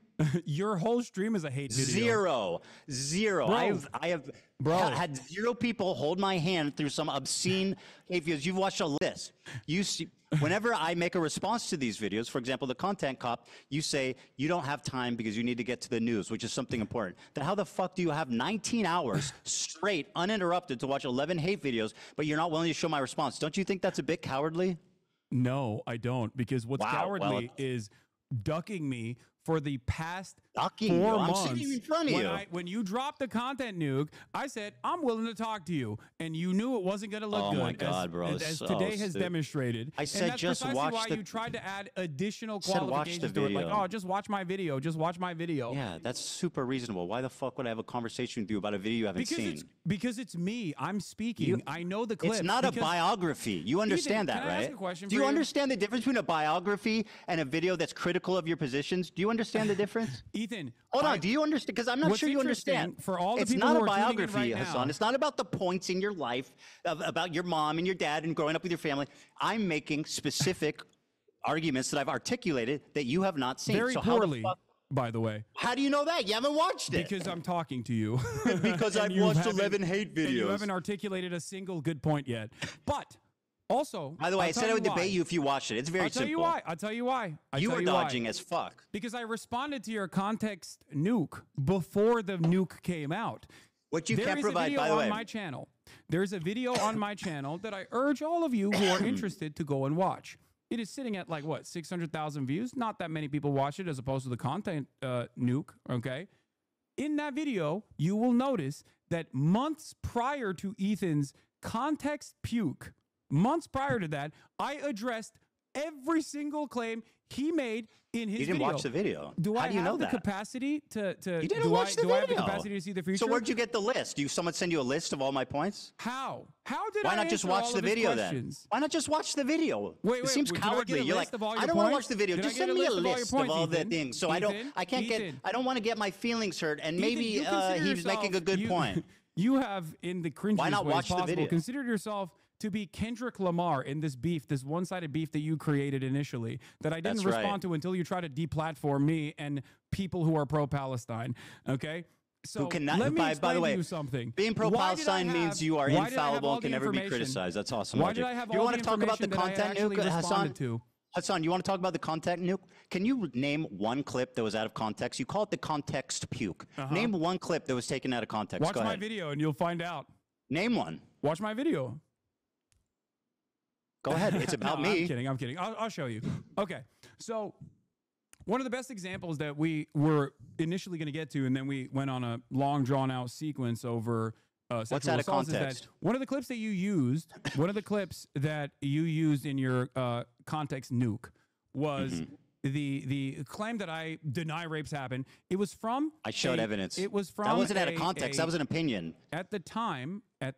Your whole stream is a hate video. Zero. Bro. I have Bro. had 0 people hold my hand through some obscene hate videos. You've watched all this. You see, whenever I make a response to these videos, for example, the content cop, you say you don't have time because you need to get to the news, which is something important. Then how the fuck do you have 19 hours straight, uninterrupted, to watch 11 hate videos, but you're not willing to show my response? Don't you think that's a bit cowardly? No, I don't, because what's Wow, cowardly well, is ducking me for the past Ducking 4 you? I'm months. sitting in front of when you. when you dropped the content nuke, I said, I'm willing to talk to you. And you knew it wasn't going to look Oh good. my God, bro, As, it's as so today has stupid. demonstrated. I said and that's just precisely watch why the- you tried to add additional said watch the qualifications to it. Like, video. oh, just watch my video. Just watch my video. Yeah, that's super reasonable. Why the fuck would I have a conversation with you about a video you haven't seen? Because it's me. I'm speaking. I know the clips. It's not a because- biography. You understand Ethan, that, can I right? ask a question Do for you you? understand the difference between a biography and a video that's critical of your positions? Do you understand the difference? Ethan, hold on. Do you understand? Because I'm not what's sure you interesting understand. for all the it's people not who a are tuning in biography, right Hasan. now. It's not about the points in your life about your mom and your dad and growing up with your family. I'm making specific arguments that I've articulated that you have not seen. Very so how the poorly, fuck? by the way. How do you know that? You haven't watched it. Because I'm talking to you. Because And I've you watched haven't- 11 hate And you videos. haven't articulated a single good point yet. But also, By the way, I'll I said tell I would you why. debate you if you watched it. It's very I'll tell simple. you why. I'll tell you why. You were dodging as fuck. Because I responded to your context nuke before the nuke came out. What you There can't is provide, a video by the on way. my channel. There's a video on my channel that I urge all of you who are interested to go and watch. It is sitting at like what, 600,000 views? Not that many people watch it as opposed to the content nuke, okay? In that video, you will notice that months prior to Ethan's context puke, months prior to that, I addressed every single claim he made in his You didn't video. watch the video. Do How I do you have know the that? capacity to You didn't do watch the I video. have the capacity to see the future? So where'd you get the list? Do someone send you a list of all my points? How? How did Why I not just answer watch all the of his video questions? then? Why not just watch the video? Wait, It seems did I get a cowardly. You're list like, of all I your don't want to watch points? the video. Did I Just get send a me a list of all your list points, of all the Ethan? things. So Ethan? I can't get, Ethan? I don't want to get my feelings hurt. And Ethan, maybe you consider he's making a yourself- good point. You have, in the cringiest Why not ways watch the possible, video? considered yourself to be Kendrick Lamar in this beef, this one-sided beef that you created initially, that I didn't That's respond right. to until you tried to deplatform me and people who are pro-Palestine. Okay. So Who cannot, let me by explain the way, to you something. being Why did I pro-Palestine have- means you are why did I have infallible all and can the never be information? criticized. That's awesome. Why logic. did I have You all want the to talk about the information that I content actually nuke, responded Hasan? to? Hasan, you want to talk about the content nuke? Can you name one clip that was out of context? You call it the context puke. Name one clip that was taken out of context. Watch Go my ahead. video and you'll find out. Name one. Watch my video. Go ahead. It's about No, me. I'm kidding. I'm kidding. I'll show you. Okay. So One of the best examples that we were initially going to get to, and then we went on a long, drawn-out sequence over sexual out of assaults, is context? that one of the clips that you used, in your context nuke was the claim that I deny rapes happen. It was from I showed evidence. It was from that wasn't out of context. That was an opinion. At the time, that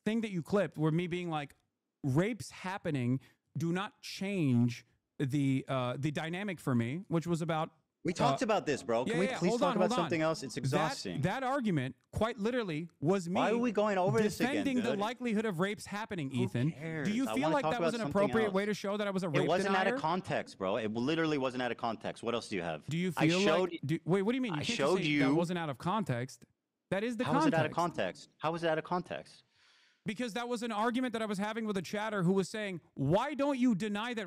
thing that you clipped were me being like, rapes happening do not change the dynamic for me, which was about. We talked about this, bro. Can we please talk about something else? It's exhausting. That argument, quite literally, was me. Why are we going over this again, defending the dude? likelihood of rapes happening, Ethan. cares? Do you I feel wanna like talk that was about an something appropriate else. way to show that I was a rape It wasn't denier? out of context, bro. It literally wasn't out of context. What else do you have? Do you I feel showed, like? Wait, what do you mean? You I can't just showed say you. that wasn't out of context. That is the How context. was it out of context? How was it out of context? Because that was an argument that I was having with a chatter who was saying, why don't you deny that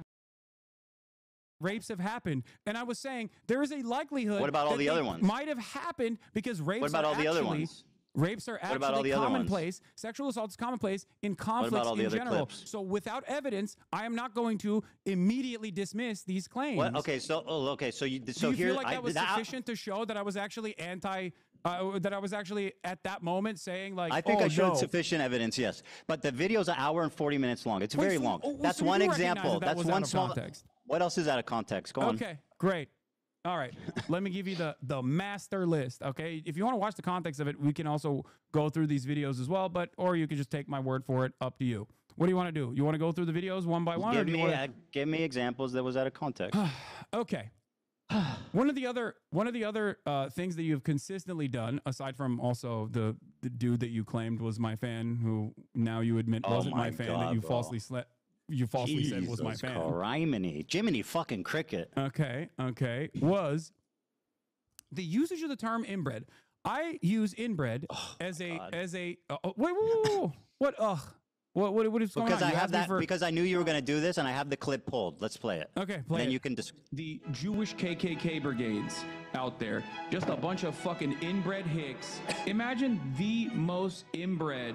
rapes have happened? And I was saying, there is a likelihood What about all that the they other ones? might have happened because rapes What about are all the other actually- ones? Rapes are What about all actually the other ones? commonplace. Sexual assault is commonplace in conflicts all the in other general. clips? So without evidence, I am not going to immediately dismiss these claims. What? Okay, so so you Do so you here feel like that was sufficient to show that I was actually that I was actually at that moment saying like, I think oh, I showed no. sufficient evidence, yes. But the video's an hour and 40 minutes long. It's Wait, very so- long. oh, That's so you one do recognize example. that That's was one out of small. context. What else is out of context? Go on. Okay, great. All right, let me give you the master list. Okay, if you want to watch the context of it, we can also go through these videos as well. Or you can just take my word for it. Up to you. What do you want to do? You want to go through the videos one by one? Give or do you me want to... give me examples that was out of context. Okay. One of the other things that you've consistently done, aside from also the dude that you claimed was my fan, who now you admit Oh wasn't my my fan, God, that you bro. falsely said was my fan. Criminy. Jiminy fucking cricket. Okay. Was the usage of the term inbred. I use inbred as a wait. What? What is going on? Because I You have asked me that for- because I knew you were going to do this, and I have the clip pulled. Let's play it. Okay, And play then it. you can The Jewish KKK brigades out there, just a bunch of fucking inbred hicks. Imagine the most inbred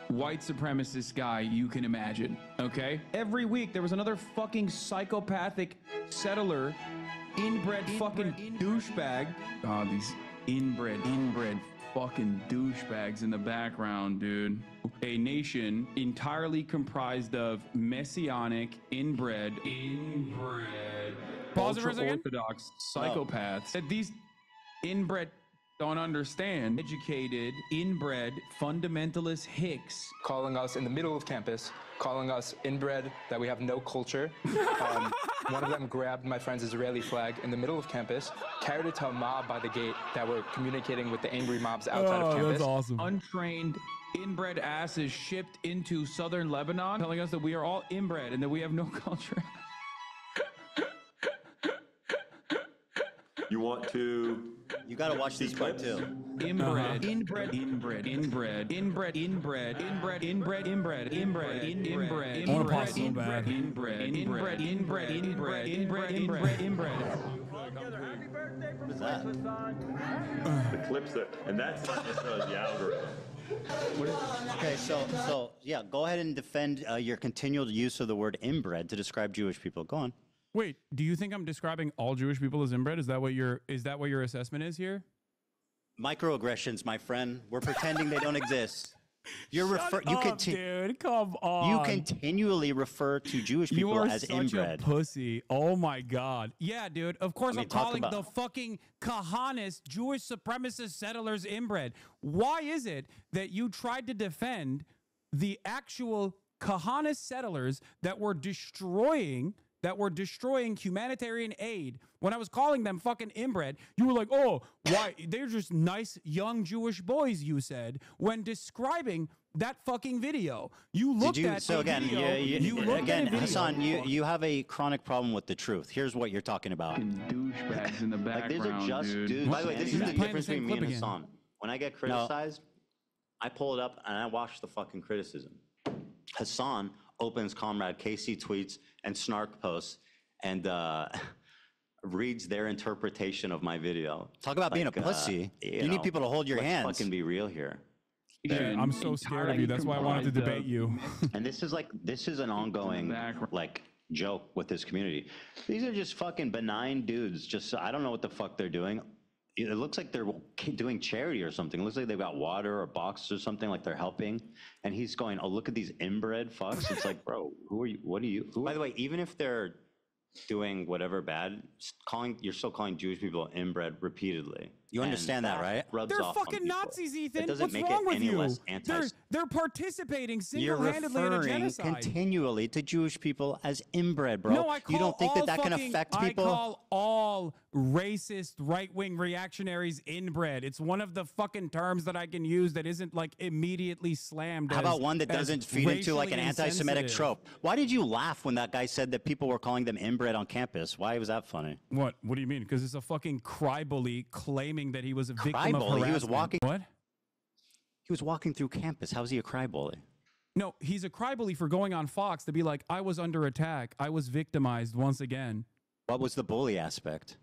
white supremacist guy you can imagine, okay? Every week there was another fucking psychopathic settler, inbred fucking douchebag. Oh, these inbred fucking douchebags in the background, dude. A nation entirely comprised of messianic, inbred, Pause it for a second. ultra-orthodox psychopaths that these inbred don't understand. Educated, inbred, fundamentalist hicks. Calling us in the middle of campus, calling us inbred, that we have no culture. One of them grabbed my friend's Israeli flag in the middle of campus, carried it to a mob by the gate that were communicating with the angry mobs outside of campus. That's awesome. Untrained, inbred asses shipped into southern Lebanon, telling us that we are all inbred and that we have no culture. You want to? You got to watch this part too. Inbred, inbred, inbred, inbred, inbred, inbred, inbred, inbred, inbred, inbred, inbred, I wanna pause so bad. inbred, inbred, inbred, inbred, inbred, inbred, inbred. What is that? The clips that, and that's not necessarily the algorithm. Okay, so yeah, go ahead and defend your continual use of the word inbred to describe Jewish people. Go on. Wait, do you think I'm describing all Jewish people as inbred? Is that what your assessment is here? Microaggressions, my friend. We're pretending they don't exist. Dude, come on. You continually refer to Jewish people You are as such inbred. a pussy. Oh my God. Yeah, dude. Of course, I mean, I'm talk calling about- the fucking Kahanis, Jewish supremacist settlers, inbred. Why is it that you tried to defend the actual Kahanis settlers that were destroying humanitarian aid when I was calling them fucking inbred? You were like, oh, why? They're just nice young Jewish boys, you said, when describing that fucking video. You looked at So a again, video, you looked at a video. Hasan, you have a chronic problem with the truth. Here's what you're talking about. Douchebags in the Like these background, are just dude. dudes. By the way, this is the playing the difference same between me and clip Hasan. When I get criticized, I pull it up and I watch the fucking criticism. Hasan opens Comrade Casey tweets and Snark posts and reads their interpretation of my video. Talk about being a pussy. You need people to hold your hands. Let's fucking be real here. Yeah, I'm so scared of you. That's why I wanted to debate you. And this is an ongoing, like, joke with this community. These are just fucking benign dudes. Just, I don't know what the fuck they're doing. It looks like they're doing charity or something. It looks like they've got water or boxes or something, like they're helping. And he's going, oh, look at these inbred fucks. It's like, bro, who are you? What are you? By the way, even if they're doing whatever bad, you're still calling Jewish people inbred repeatedly. You understand that, right? They're fucking Nazis, Ethan. What's wrong with you? They're participating single-handedly in a genocide. You're referring continually to Jewish people as inbred, bro. No, I call you don't think that can affect people? I call all racist right-wing reactionaries inbred. It's one of the fucking terms that I can use that isn't like immediately slammed. How about one that doesn't feed into like an anti-Semitic trope? Why did you laugh when that guy said that people were calling them inbred on campus? Why was that funny? What do you mean? Because it's a fucking crybully claiming that he was a victim of harassment. He was walking. What? He was walking through campus. How is he a crybully? No, he's a crybully for going on Fox to be like, I was under attack. I was victimized once again. What was the bully aspect?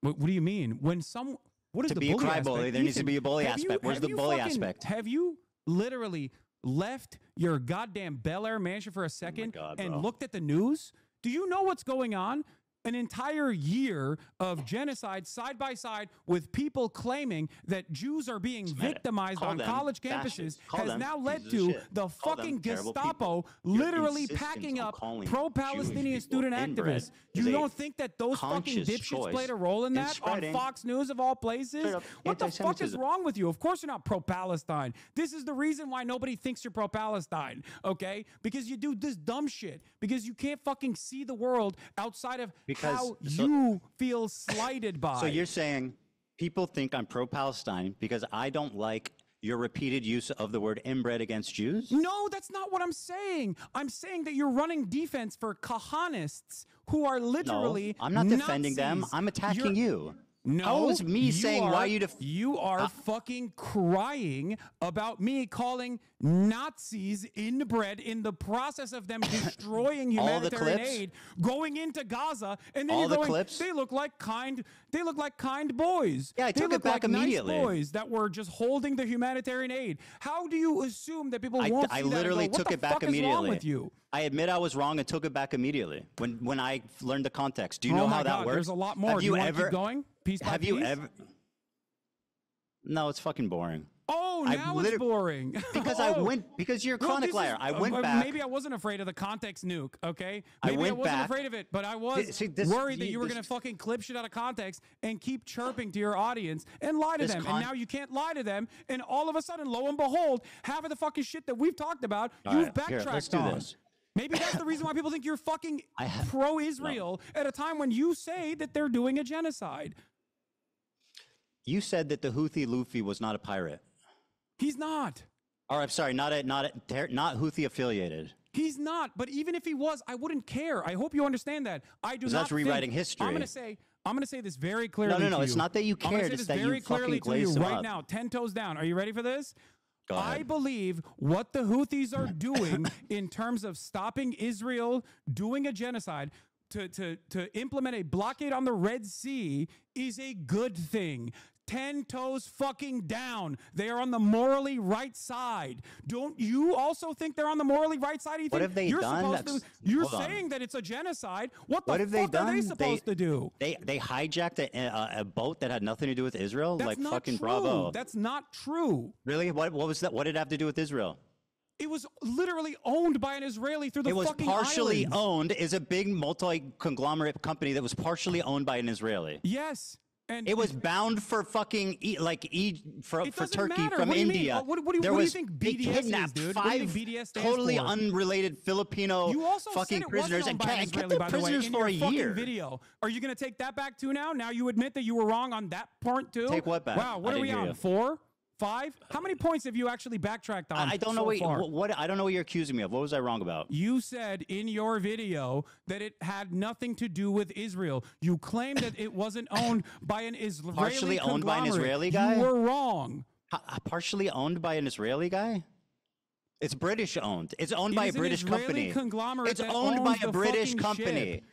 What do you mean? What is the bully aspect? To be a crybully, there needs to be a bully aspect. Where's the bully aspect? Have you literally left your goddamn Bel Air mansion for a second and looked at the news? Do you know what's going on? An entire year of genocide side by side with people claiming that Jews are being victimized on college campuses has now led to the fucking Gestapo literally packing up pro-Palestinian student activists. You don't think that those fucking dipshits played a role in that on Fox News of all places? What the fuck is wrong with you? Of course you're not pro-Palestine. This is the reason why nobody thinks you're pro-Palestine, okay? Because you do this dumb shit. Because you can't fucking see the world outside of how you feel slighted by. So you're saying people think I'm pro-Palestine because I don't like your repeated use of the word inbred against Jews? No, that's not what I'm saying. I'm saying that you're running defense for Kahanists who are literally I'm not defending them. I'm attacking you. No, how is me saying why you are fucking crying about me calling Nazis inbred in the process of them destroying humanitarian aid, going into Gaza, and then you're going, they look like kind boys. Yeah, I took it back immediately. Nice boys that were just holding the humanitarian aid. How do you assume that people won't see I that literally and go, took it back what the fuck immediately. is wrong with you? I admit I was wrong and took it back immediately when I learned the context. Do you know how that works? There's a lot more. Have you ever keep going? Piece by have piece? you ever? No, it's fucking boring. Oh, now it's boring. Because you're a chronic liar. I went back. Maybe I wasn't afraid of the context nuke, okay? Maybe I wasn't afraid of it, but I was worried that you were going to fucking clip shit out of context and keep chirping to your audience and lie to them. And now you can't lie to them. And all of a sudden, lo and behold, half of the fucking shit that we've talked about, you've backtracked on. This. Maybe that's the reason why people think you're fucking pro-Israel at a time when you say that they're doing a genocide. You said that the Houthi Luffy was not a pirate. He's not. Or I'm sorry, not Houthi affiliated. He's not. But even if he was, I wouldn't care. I hope you understand that. I do not. That's rewriting history. I'm going to say this very clearly. No. It's not that you care. It's that you fucking glazed him up. Right now, 10 toes down. Are you ready for this? I believe what the Houthis are doing in terms of stopping Israel doing a genocide to implement a blockade on the Red Sea is a good thing. 10 toes fucking down. They are on the morally right side. Don't you also think they're on the morally right side? What have they done? You're saying that it's a genocide. What the fuck are they supposed to do? They hijacked a boat that had nothing to do with Israel? That's like not fucking true. bravo. That's not true. Really? What was that? What did it have to do with Israel? It was literally owned by an Israeli through the fucking It was partially islands. owned. Is a big multi-conglomerate company that was partially owned by an Israeli. Yes. And it was bound for fucking for Turkey matter. from India. What do you think BDS is, dude? What do you think BDS stands totally for? unrelated Filipino You also fucking said it prisoners wasn't and owned by an kept Israeli, them by the way, prisoners in for a your year. fucking video. Are you going to take that back too now? Now you admit that you were wrong on that part too? Take what back? Wow, what are we on? 4? 5? How many points have you actually backtracked on? I don't know what I don't know what you're accusing me of. What was I wrong about? You said in your video that it had nothing to do with Israel. You claimed that it wasn't owned by an Israeli partially owned by an Israeli guy. You were wrong. Partially owned by an Israeli guy? It's British owned. It's owned by a British company. Conglomerate it's owned by a British company. Ship.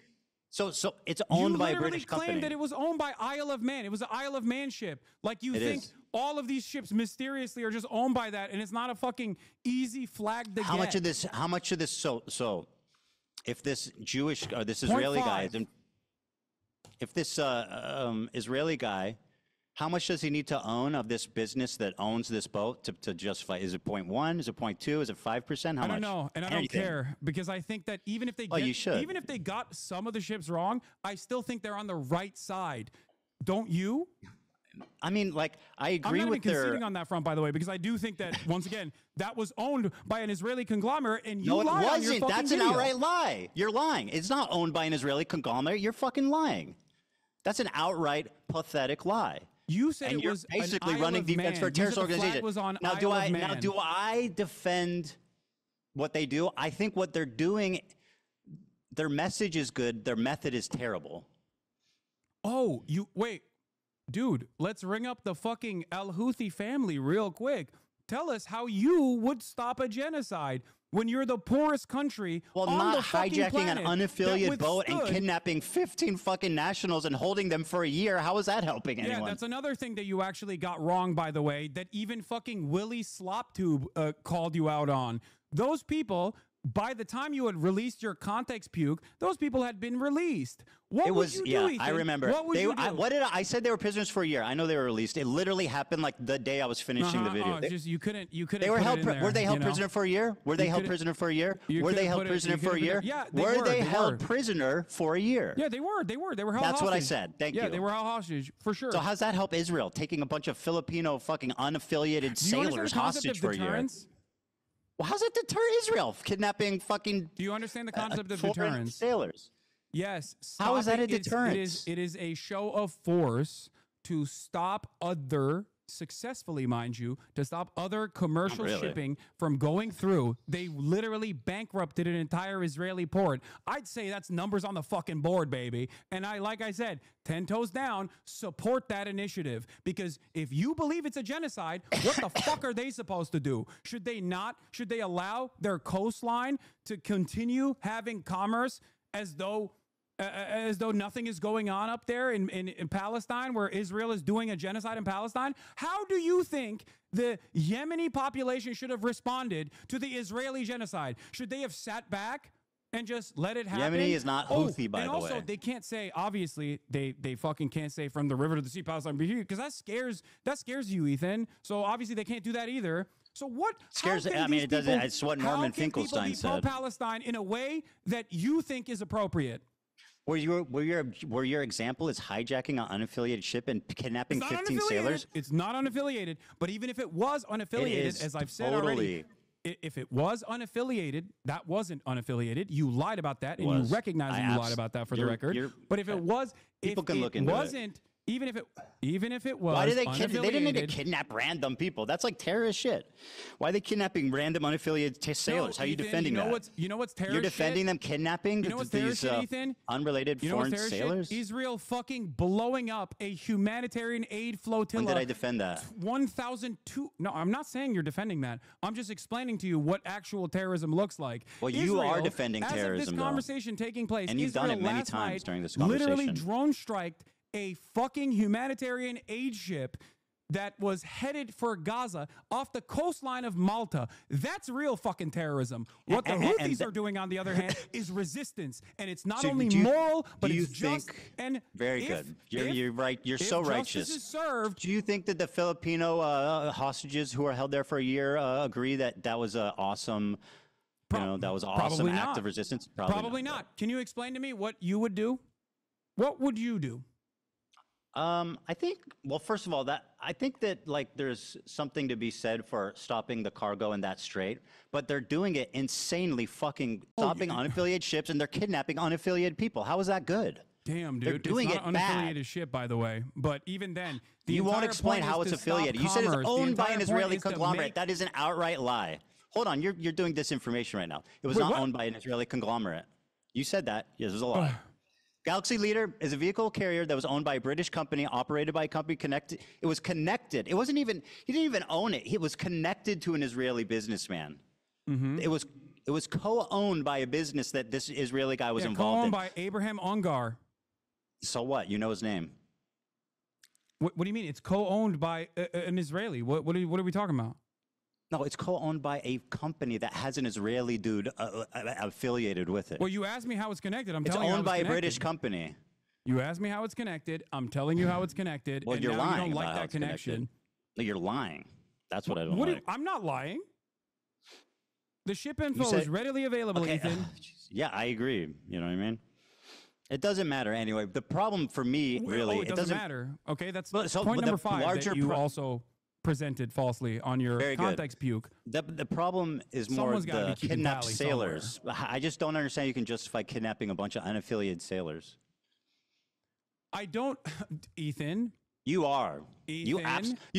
So it's owned by a British company. You literally claimed that it was owned by Isle of Man. It was an Isle of Man ship. Like you think all of these ships mysteriously are just owned by that, and it's not a fucking easy flag to get. How much of this? So if this Jewish or this Israeli guy is if this Israeli guy, how much does he need to own of this business that owns this boat to justify? Is it 0.1? Is it 0.2? Is it 5%? How much? I don't know, and I don't care, because I think that even if they even if they got some of the ships wrong, I still think they're on the right side. Don't you? I mean, like, I agree I'm not with even conceding on that front, by the way, because I do think that, once again, that was owned by an Israeli conglomerate, and you No, it lied on your wasn't. fucking That's video. an outright lie. You're lying. It's not owned by an Israeli conglomerate. You're fucking lying. That's an outright pathetic lie. You said and it you're was basically an Isle running of defense Man. for a You terrorist said the flag organization. was on Now, Isle do of I Man. do I defend what they do? I think what they're doing, their message is good. Their method is terrible. Oh, wait, dude, let's ring up the fucking Al Houthi family real quick. Tell us how you would stop a genocide when you're the poorest country on not the fucking hijacking an planet unaffiliated boat and withstood- kidnapping 15 fucking nationals and holding them for a year. How is that helping anyone? Yeah, that's another thing that you actually got wrong, by the way, that even fucking Willie Sloptube called you out on. Those people, by the time you had released your context puke, those people had been released. What would you do, Ethan? I remember. What would you do? I said they were prisoners for a year. I know they were released. It literally happened like the day I was finishing the video. You couldn't. They were put held. it in there, Were they held you know? prisoner for a year? Were they You held couldn't- prisoner for a year? you Were they couldn't held put it- prisoner you for a couldn't put year? it- yeah, were they they held were. prisoner for a year? Yeah, they were. They were held That's what I hostage. said. Thank you. Yeah, they were held hostage for sure. So how's that help Israel taking a bunch of Filipino fucking unaffiliated Do you understand sailors the concept hostage of for a year? deterrence? Well, how's it deter Israel kidnapping fucking? Do you understand the concept of foreign deterrence? Sailors. Yes. How is that a stopping- deterrence? It is a show of force to stop successfully, mind you, to stop other commercial Not really. shipping from going through. They literally bankrupted an entire Israeli port. I'd say that's numbers on the fucking board, baby. And like I said, 10 toes down, support that initiative. Because if you believe it's a genocide, what the fuck are they supposed to do? Should they allow their coastline to continue having commerce as though nothing is going on up there in Palestine, where Israel is doing a genocide in Palestine? How do you think the Yemeni population should have responded to the Israeli genocide? Should they have sat back and just let it happen? Yemeni is not Houthi, by and the also, way. they can't say, obviously, they fucking can't say from the river to the sea, Palestine, because that scares you, Ethan. So obviously they can't do that either. So what Scares. how can I mean, these it doesn't. people- It's what how Norman can people Finkelstein be said. pro-Palestine in a way that you think is appropriate? Were your example is hijacking an unaffiliated ship and kidnapping It's not 15 sailors? It's not unaffiliated, but even if it was unaffiliated, is as I've said totally. already, if it was unaffiliated, that wasn't unaffiliated. You lied about that, and Was. you recognize that you lied about that for the record. But if it was, people if can it look into it. wasn't, even if it was, Why did they kidnap? They didn't need to unaffiliated- kidnap random people. That's like terrorist shit. Why are they kidnapping random unaffiliated sailors? How are you Ethan, defending you know that? You know what's terrorist You're defending shit? them kidnapping You know what's these terrorist shit, Ethan? unrelated You know what's foreign terrorist shit? sailors? Israel fucking blowing up a humanitarian aid flotilla. When did I defend that? 1,002. No, I'm not saying you're defending that. I'm just explaining to you what actual terrorism looks like. Well, you Israel, are defending as terrorism, of this though. conversation taking place, And you've done Israel it many last times night during this literally conversation. drone striked a fucking humanitarian aid ship that was headed for Gaza off the coastline of Malta. That's real fucking terrorism. What the Houthis are doing, on the other hand, is resistance. And it's not So only do you- moral, but do you it's just. think- And Very if- good. You're if- right. You're if so justice righteous. is served, Do you think that the Filipino hostages who are held there for a year agree that that was an awesome, that was an awesome probably act not. of resistance? Probably not. Can you explain to me what you would do? What would you do? I think, well, first of all, I think that like there's something to be said for stopping the cargo in that strait, but they're doing it insanely fucking stopping unaffiliated ships, and they're kidnapping unaffiliated people. How is that good? Damn, dude. They're doing it's it not bad. unaffiliated ship, by the way. But even then, You won't entire explain point how is it's to stop affiliated. You said it's commerce. The owned by entire an point Israeli is to conglomerate. make- That is an outright lie. Hold on, you're doing disinformation right now. It was Wait, not what? owned by an Israeli conglomerate. You said that. Yes, there's a lie. Galaxy Leader is a vehicle carrier that was owned by a British company, operated by a company connected. It was connected. It wasn't even, he didn't even own it. It was connected to an Israeli businessman. Mm-hmm. It was co-owned by a business that this Israeli guy was Yeah, involved co-owned in. by Abraham Ungar. So what? You know his name. What do you mean? It's co-owned by an Israeli. What are we talking about? No, it's co-owned by a company that has an Israeli dude affiliated with it. Well, you asked me how it's connected. It's owned by a British company. You asked me how it's connected. I'm telling you how it's connected. Well, and you're now lying you don't about like how that it's connection. connected. No, you're lying. That's what I don't What like. I'm not lying. The ship info said- is readily available, Okay, Ethan. Yeah, I agree. You know what I mean? It doesn't matter anyway. The problem for me, really, it doesn't matter. Okay, that's But so- point but the number 5 larger that you pro- also presented falsely on your Very good. context puke. The problem is more Someone's gotta the be keeping kidnapped tally sailors. I just don't understand you can justify kidnapping a bunch of unaffiliated sailors. I don't, Ethan. You are. You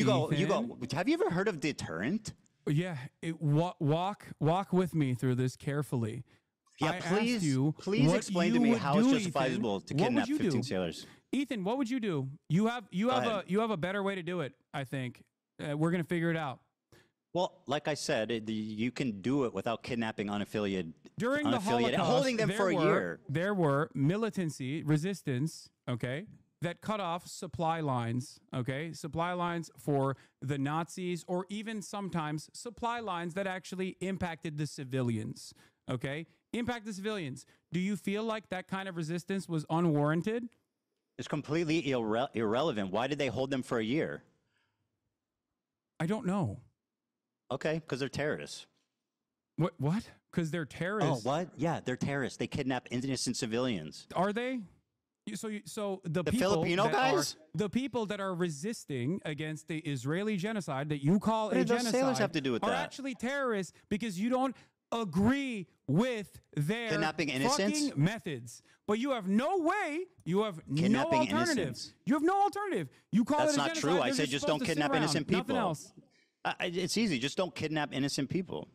go. Have you ever heard of deterrent? Yeah, walk with me through this carefully. Yeah, I please asked you please what explain to you me would how it's do, justifiable to Ethan. What would kidnap you do? 15 sailors. Ethan, what would you do? You have a better way to do it. I think we're gonna figure it out. Well, like I said, you can do it without kidnapping unaffiliated. During the Holocaust, and holding them for a year. There were militancy, resistance, okay, that cut off supply lines, okay, supply lines for the Nazis, or even sometimes supply lines that actually impacted the civilians, okay, impact the civilians. Do you feel like that kind of resistance was unwarranted? It's completely irrelevant. Why did they hold them for a year? I don't know. Okay, because they're terrorists. What? Because they're terrorists? Oh, what? Yeah, they're terrorists. They kidnap innocent civilians. Are they? So the people Filipino that guys? the people that are resisting against the Israeli genocide that you call What a do those genocide sailors have to do with are that? actually terrorists because you don't agree with their Kidnapping innocents? fucking methods. But you have no way. You have Kidnapping no alternative. innocents. You have no alternative. You call That's it a not genocide. true. I They're said just supposed don't to sit kidnap around. innocent Nothing people. else. It's easy. Just don't kidnap innocent people.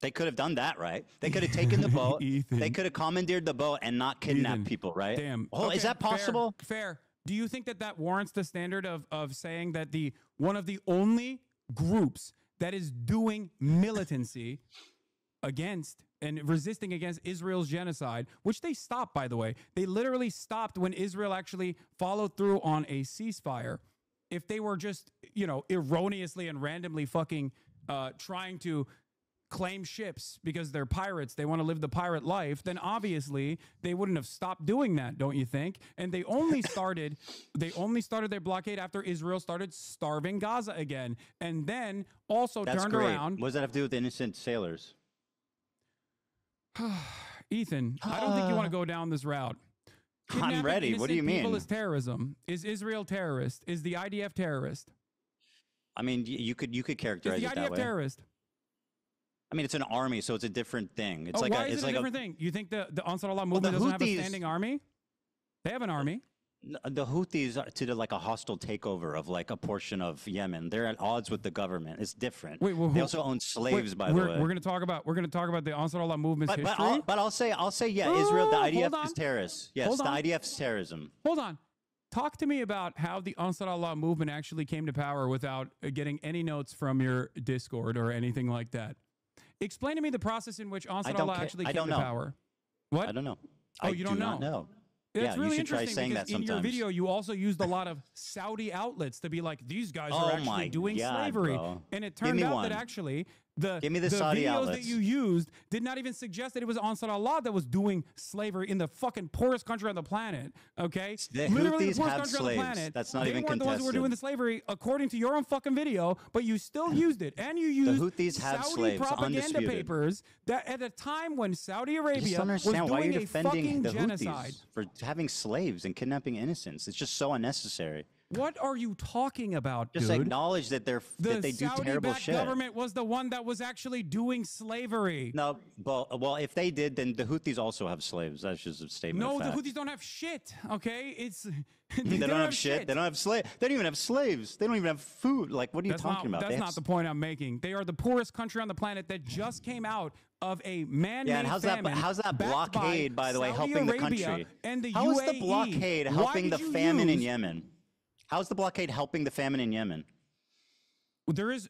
They could have done that, right? They could have taken the boat. They could have commandeered the boat and not kidnapped people, right? Damn. Oh, Okay, is that possible? Fair. Do you think that warrants the standard of saying that one of the only groups that is doing militancy against and resisting against Israel's genocide, which they stopped, by the way, they literally stopped when Israel actually followed through on a ceasefire. If they were just, erroneously and randomly fucking trying to claim ships because they're pirates, they want to live the pirate life, then obviously they wouldn't have stopped doing that, don't you think? And they only started their blockade after Israel started starving Gaza again, and then also That's turned great. around. What does that have to do with innocent sailors? Ethan, I don't think you want to go down this route. Kidnapping I'm ready. What do you innocent people mean? is terrorism. Is Israel terrorist? Is the IDF terrorist? I mean, you could Is characterize the it that IDF way. terrorist? I mean, it's an army, so it's a different thing. It's Why is it a different thing? You think the Ansar Allah movement doesn't have a standing army? They have an army. The Houthis are to a hostile takeover of a portion of Yemen. They're at odds with the government. It's different. They also own slaves, by the way. We're going to talk about the Ansar Allah movement's history. I'll say, yeah, Israel, the hold IDF on. is terrorist. Yes, Hold the on. IDF is terrorism. Hold on. Talk to me about how the Ansar Allah movement actually came to power without getting any notes from your Discord or anything like that. Explain to me the process in which Ansar Allah actually came to power. What? I don't know. Oh, you don't do not know. That's Yeah, really you should try interesting saying because that in your sometimes. video you also used a lot of Saudi outlets to be like, these guys Oh are actually my doing God, slavery. bro. And it Give turned me out one. that actually the Give me the Saudi videos outlets. that you used did not even suggest that it was Ansar Allah that was doing slavery in the fucking poorest country on the planet. Okay? The Literally Houthis the poorest have country slaves. on the planet. That's not they even weren't the ones who were doing the contested. slavery according to your own fucking video, but you still used it. And you used Houthis have Saudi slaves, propaganda undisputed. papers that at a time when Saudi I just Arabia don't was understand why doing you're a defending fucking the genocide. Houthis for having slaves and kidnapping innocents. It's just so unnecessary. What are you talking about, Just dude? acknowledge that that they do terrible Saudi-backed shit. government was the one that was actually doing slavery. No, well, if they did, then the Houthis also have slaves. That's just a statement. No, of the fact. Houthis don't have shit. Okay, it's They don't have shit. They don't have slaves. They don't even have slaves. They don't even have food. What are you talking about? That's not the point I'm making. They are the poorest country on the planet that just came out of a man-made Yeah, and how's that famine blockade, by the way, Saudi helping the Arabia country? and the How is UAE. the blockade Why helping the did you famine in use- Yemen? How's the blockade helping the famine in Yemen? There is,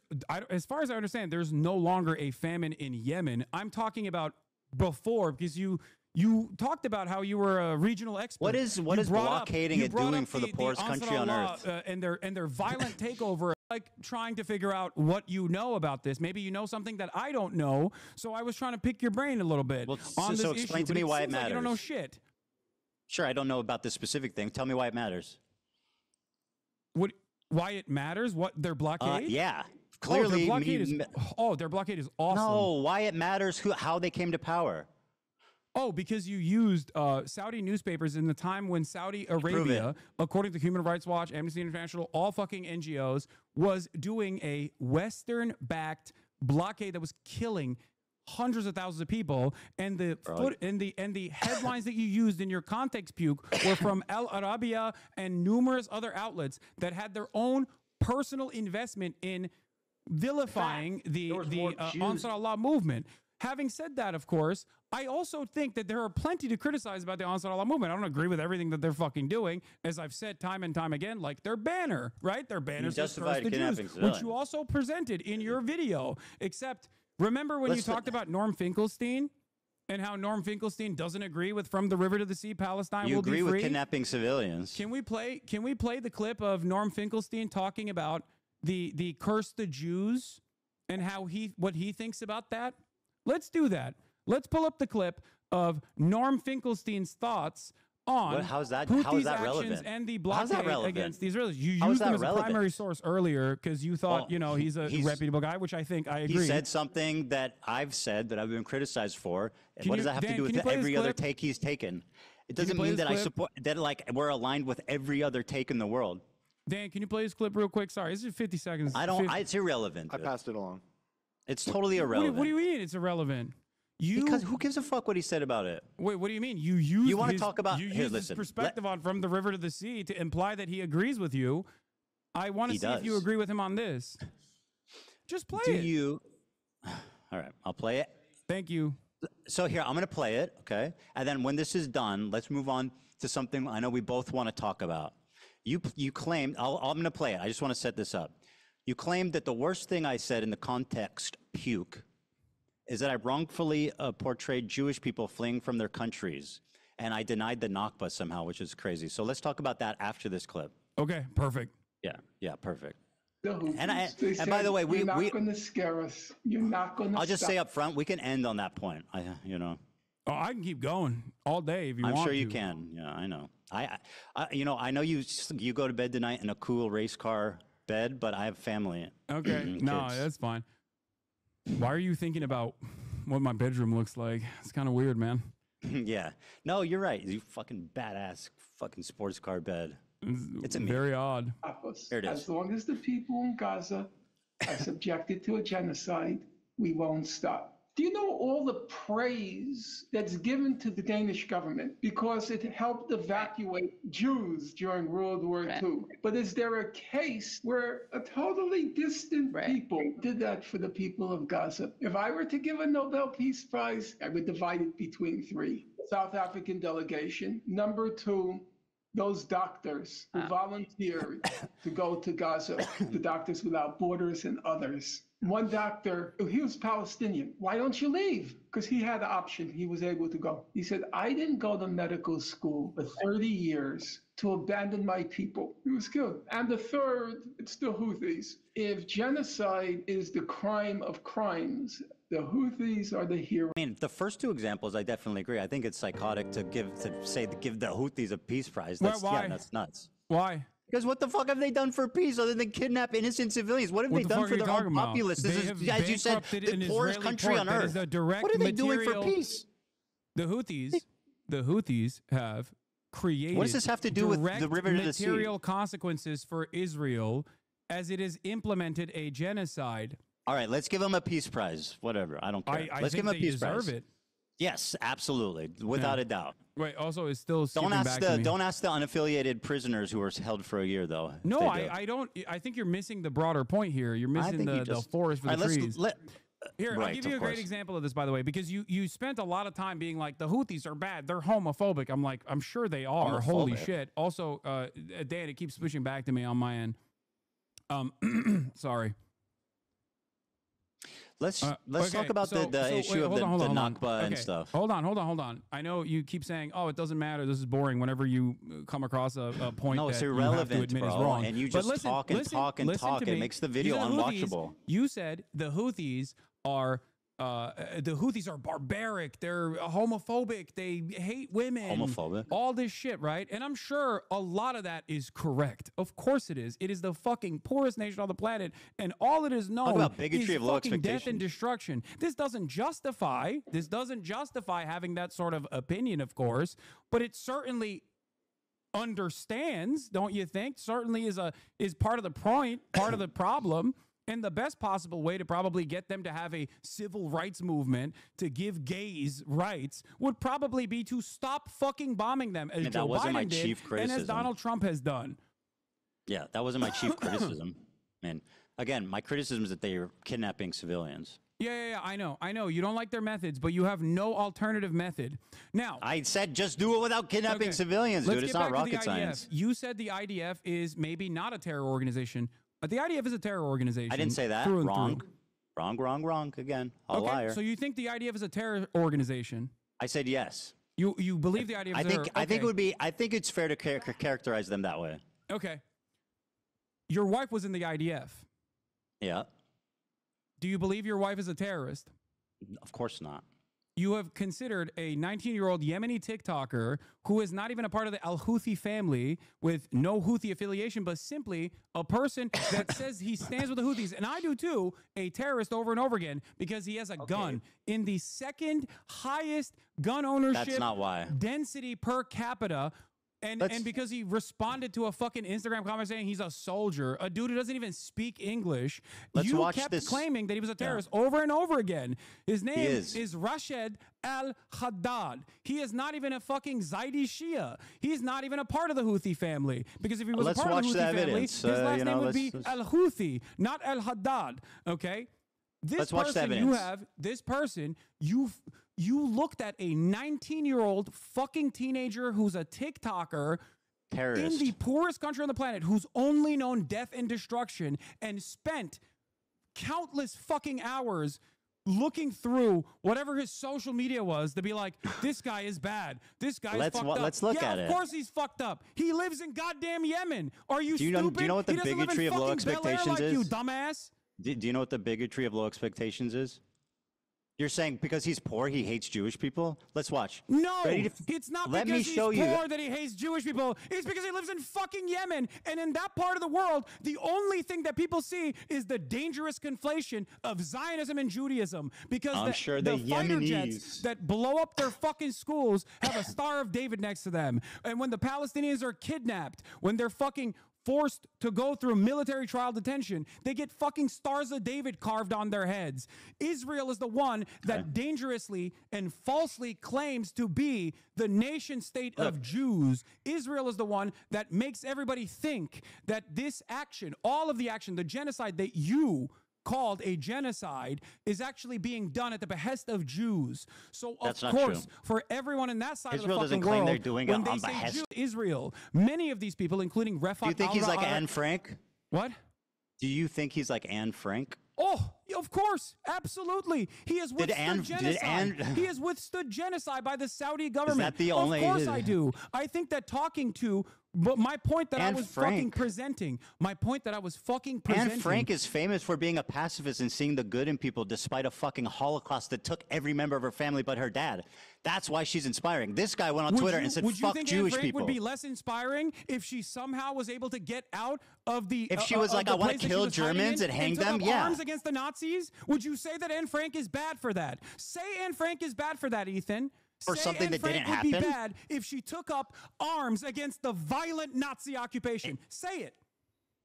as far as I understand, there's no longer a famine in Yemen. I'm talking about before, because you talked about how you were a regional expert. What is You brought up- blockading you it brought doing up for the poorest Ansar country on Allah, earth? and their violent takeover. like trying to figure out what you know about this. Maybe you know something that I don't know. So I was trying to pick your brain a little bit on this so issue. explain to but me why it seems like matters. you don't know shit. Sure, I don't know about this specific thing. Tell me why it matters. Why it matters? What, their blockade? Yeah. Clearly, Clearly, their blockade is awesome. No, why it matters how they came to power. Oh, because you used Saudi newspapers in the time when Saudi Arabia, according to Human Rights Watch, Amnesty International, all fucking NGOs, was doing a Western-backed blockade that was killing hundreds of thousands of people, and the headlines that you used in your context puke were from Al Arabiya and numerous other outlets that had their own personal investment in vilifying the Ansar Allah movement. Having said that, of course, I also think that there are plenty to criticize about the Ansar Allah movement. I don't agree with everything that they're fucking doing, as I've said time and time again, like their banner, right? Their banner says "Curse the Jews," which you also presented in your video. Except, remember when you talked about Norm Finkelstein and how Norm Finkelstein doesn't agree with "From the River to the Sea, Palestine will be free"? You agree with kidnapping civilians? Can we play the clip of Norm Finkelstein talking about the "Curse the Jews" and what he thinks about that? Let's do that. Let's pull up the clip of Norm Finkelstein's thoughts on Houthis' actions relevant? and the blockade against the Israelis. You used him as a primary source earlier because you thought, he's a reputable guy, which I think I agree. He said something that I've said that I've been criticized for. And what does that have to do with every other take he's taken? It doesn't mean that I support that. Like, we're aligned with every other take in the world. Dan, can you play this clip real quick? Sorry, this is 50 seconds. It's irrelevant. I passed it along. It's totally irrelevant. What do you mean it's irrelevant? Because who gives a fuck what he said about it? Wait, what do you mean? You want to talk about his perspective on From the River to the Sea to imply that he agrees with you. I want to see if you agree with him on this. Just play it. All right, I'll play it. Thank you. So here, I'm going to play it, okay? And then when this is done, let's move on to something I know we both want to talk about. You claimed, I'm going to play it. I just want to set this up. You claimed that the worst thing I said in the context puke is that I wrongfully portrayed Jewish people fleeing from their countries, and I denied the Nakba somehow, which is crazy. So let's talk about that after this clip. Okay, perfect. Yeah, perfect. And by the way, you're not going to scare us. You're not going to. I'll just say up front, we can end on that point. Oh, I can keep going all day if you want to. I'm sure you can. Yeah, I know. I know you go to bed tonight in a cool race car bed, but I have family. Okay, no, that's fine. Why are you thinking about what my bedroom looks like? It's kind of weird, man. Yeah. No, you're right. You fucking badass fucking sports car bed. It's very odd. Here it is. As long as the people in Gaza are subjected to a genocide, we won't stop. Do you know all the praise that's given to the Danish government because it helped evacuate Jews during World War II? But is there a case where a totally distant people did that for the people of Gaza? If I were to give a Nobel Peace Prize, I would divide it between three. South African delegation. Number two, those doctors who volunteered to go to Gaza, the Doctors Without Borders and others. One doctor, he was Palestinian. Why don't you leave? Because he had the option. He was able to go. He said, I didn't go to medical school for 30 years to abandon my people. He was killed. And the third, it's the Houthis. If genocide is the crime of crimes, the Houthis are the hero. I mean, the first two examples, I definitely agree. I think it's psychotic to give the Houthis a peace prize. That's, why? Yeah, that's nuts. Why? Because what the fuck have they done for peace other than kidnap innocent civilians? What have they done for their own populace? This is, as you said, the poorest country on earth. What are they doing for peace? The Houthis have created. What does this have to do with the river to the sea? Material consequences for Israel as it has implemented a genocide. All right, let's give them a peace prize. Whatever, I don't care. Let's give them a peace prize. Deserve it. Yes, absolutely, without a doubt. Wait, also, it's still don't ask the unaffiliated prisoners who were held for a year, though. No, I don't. I think you're missing the broader point here. You're missing the forest for the trees. Here, I'll give you a great example of this, by the way, because you spent a lot of time being like, the Houthis are bad. They're homophobic. I'm like, I'm sure they are. Holy shit. Also, Dan, it keeps pushing back to me on my end. Sorry. Let's Okay, talk about so- the so issue wait, of hold the on, hold on. Nakba and Okay, stuff. Hold on. I know you keep saying, "Oh, it doesn't matter. This is boring." Whenever you come across a point No, that it's you have to irrelevant, admit is bro, wrong, and you But just talk and talk and listen talk. to It me. makes the These video are the unwatchable. Houthis. You said the Houthis are. The Houthis are barbaric. They're homophobic. They hate women. Homophobic? All this shit, right? And I'm sure a lot of that is correct. Of course it is. It is the fucking poorest nation on the planet, and all it is known about bigotry is of low fucking death and expectations. destruction. This doesn't justify having that sort of opinion, of course, but it certainly understands, don't you think? Certainly is part of the point, part of the problem. And the best possible way to probably get them to have a civil rights movement to give gays rights would probably be to stop fucking bombing them, as that Joe wasn't my Biden did, chief and as criticism. Donald Trump has done. Yeah, that wasn't my chief criticism. Man, again, my criticism is that they are kidnapping civilians. Yeah, I know. You don't like their methods, but you have no alternative method. Now, I said just do it without kidnapping civilians, let's dude. It's get not back to the rocket science. IDF. You said the IDF is maybe not a terror organization. But the IDF is a terror organization. I didn't say that. Through and Wrong. through. Wrong. Again, a Okay, liar. so you think the IDF is a terror organization? I said yes. You believe the IDF is I a think terror? I think it Okay. would be. I think it's fair to characterize them that way. Okay. Your wife was in the IDF. Yeah. Do you believe your wife is a terrorist? Of course not. You have considered a 19-year-old Yemeni TikToker who is not even a part of the Al-Houthi family with no Houthi affiliation, but simply a person that says he stands with the Houthis, and I do too, a terrorist over and over again because he has a gun in the second highest gun ownership That's not why. density per capita. And because he responded to a fucking Instagram comment saying he's a soldier, a dude who doesn't even speak English, Let's you watch kept this. claiming that he was a terrorist over and over again. His name is. Rashid al-Haddad. He is not even a fucking Zaidi Shia. He's not even a part of the Houthi family. Because if he was Let's a part of watch the the Houthi family, evidence. his last You name know, would be let's- al-Houthi, not al-Haddad. Okay? This Let's watch the person you evidence. have, this person, you looked at a 19-year-old fucking teenager who's a TikToker Terrorist. in the poorest country on the planet who's only known death and destruction and spent countless fucking hours looking through whatever his social media was to be like, this guy is bad. This guy's Let's fucked wa- up. let's look yeah, at of it. course he's fucked up. He lives in goddamn Yemen. Are you Do you know- stupid? do you know what the He doesn't live in bigotry of low fucking Bel Air expectations like you, is? dumbass. Do you know what the bigotry of low expectations is? You're saying because he's poor, he hates Jewish people? Let's watch. No, Ready to- it's not Let me because show he's you. poor that he hates Jewish people. It's because he lives in fucking Yemen. And in that part of the world, the only thing that people see is the dangerous conflation of Zionism and Judaism. Because I'm sure the fighter Yemenis- jets that blow up their fucking schools have a Star of David next to them. And when the Palestinians are kidnapped, when they're fucking forced to go through military trial detention, they get fucking Stars of David carved on their heads. Israel is the one that dangerously and falsely claims to be the nation state of Jews. Israel is the one that makes everybody think that this action, all of the action, the genocide that you called a genocide is actually being done at the behest of Jews. So That's of not course, true. for everyone in that side Israel of the doesn't fucking claim world, they're doing it when they on say behest. Israel, many of these people, including Refat Do you think he's like al-Ra'ad- Anne Frank? What? Do you think he's like Anne Frank? Oh, of course, absolutely. He has withstood Anne- did genocide. Anne- He has withstood genocide by the Saudi government. the only- Of course I do. I think that talking to, but my point that I Anne was Frank. fucking presenting, Anne Frank is famous for being a pacifist and seeing the good in people despite a fucking Holocaust that took every member of her family but her dad. That's why she's inspiring. This guy went on Twitter and said, would you fuck think Jewish Anne Frank people. would be less inspiring if she somehow was able to get out of the If she was like, the I wanna place that she kill was hiding Germans in and hang took them? up Yeah. arms against the Nazis? Would you say that Anne Frank is bad for that? Say Anne Frank is bad for that, Ethan. For Say something Anne that Frank didn't would be happen? bad if she took up arms against the violent Nazi occupation. Say it.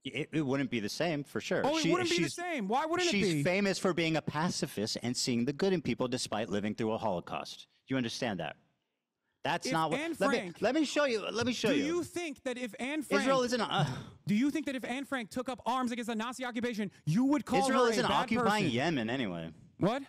It wouldn't be the same, for sure. Oh, it wouldn't be the same. Why wouldn't it be? She's famous for being a pacifist and seeing the good in people despite living through a Holocaust. You understand that? That's If not what. Anne let Frank- me show you. Let me show Do you. you think that if Anne Frank Israel isn't. Do you think that if Anne Frank took up arms against the Nazi occupation, you would call Israel her isn't a bad occupying person? Yemen anyway. What?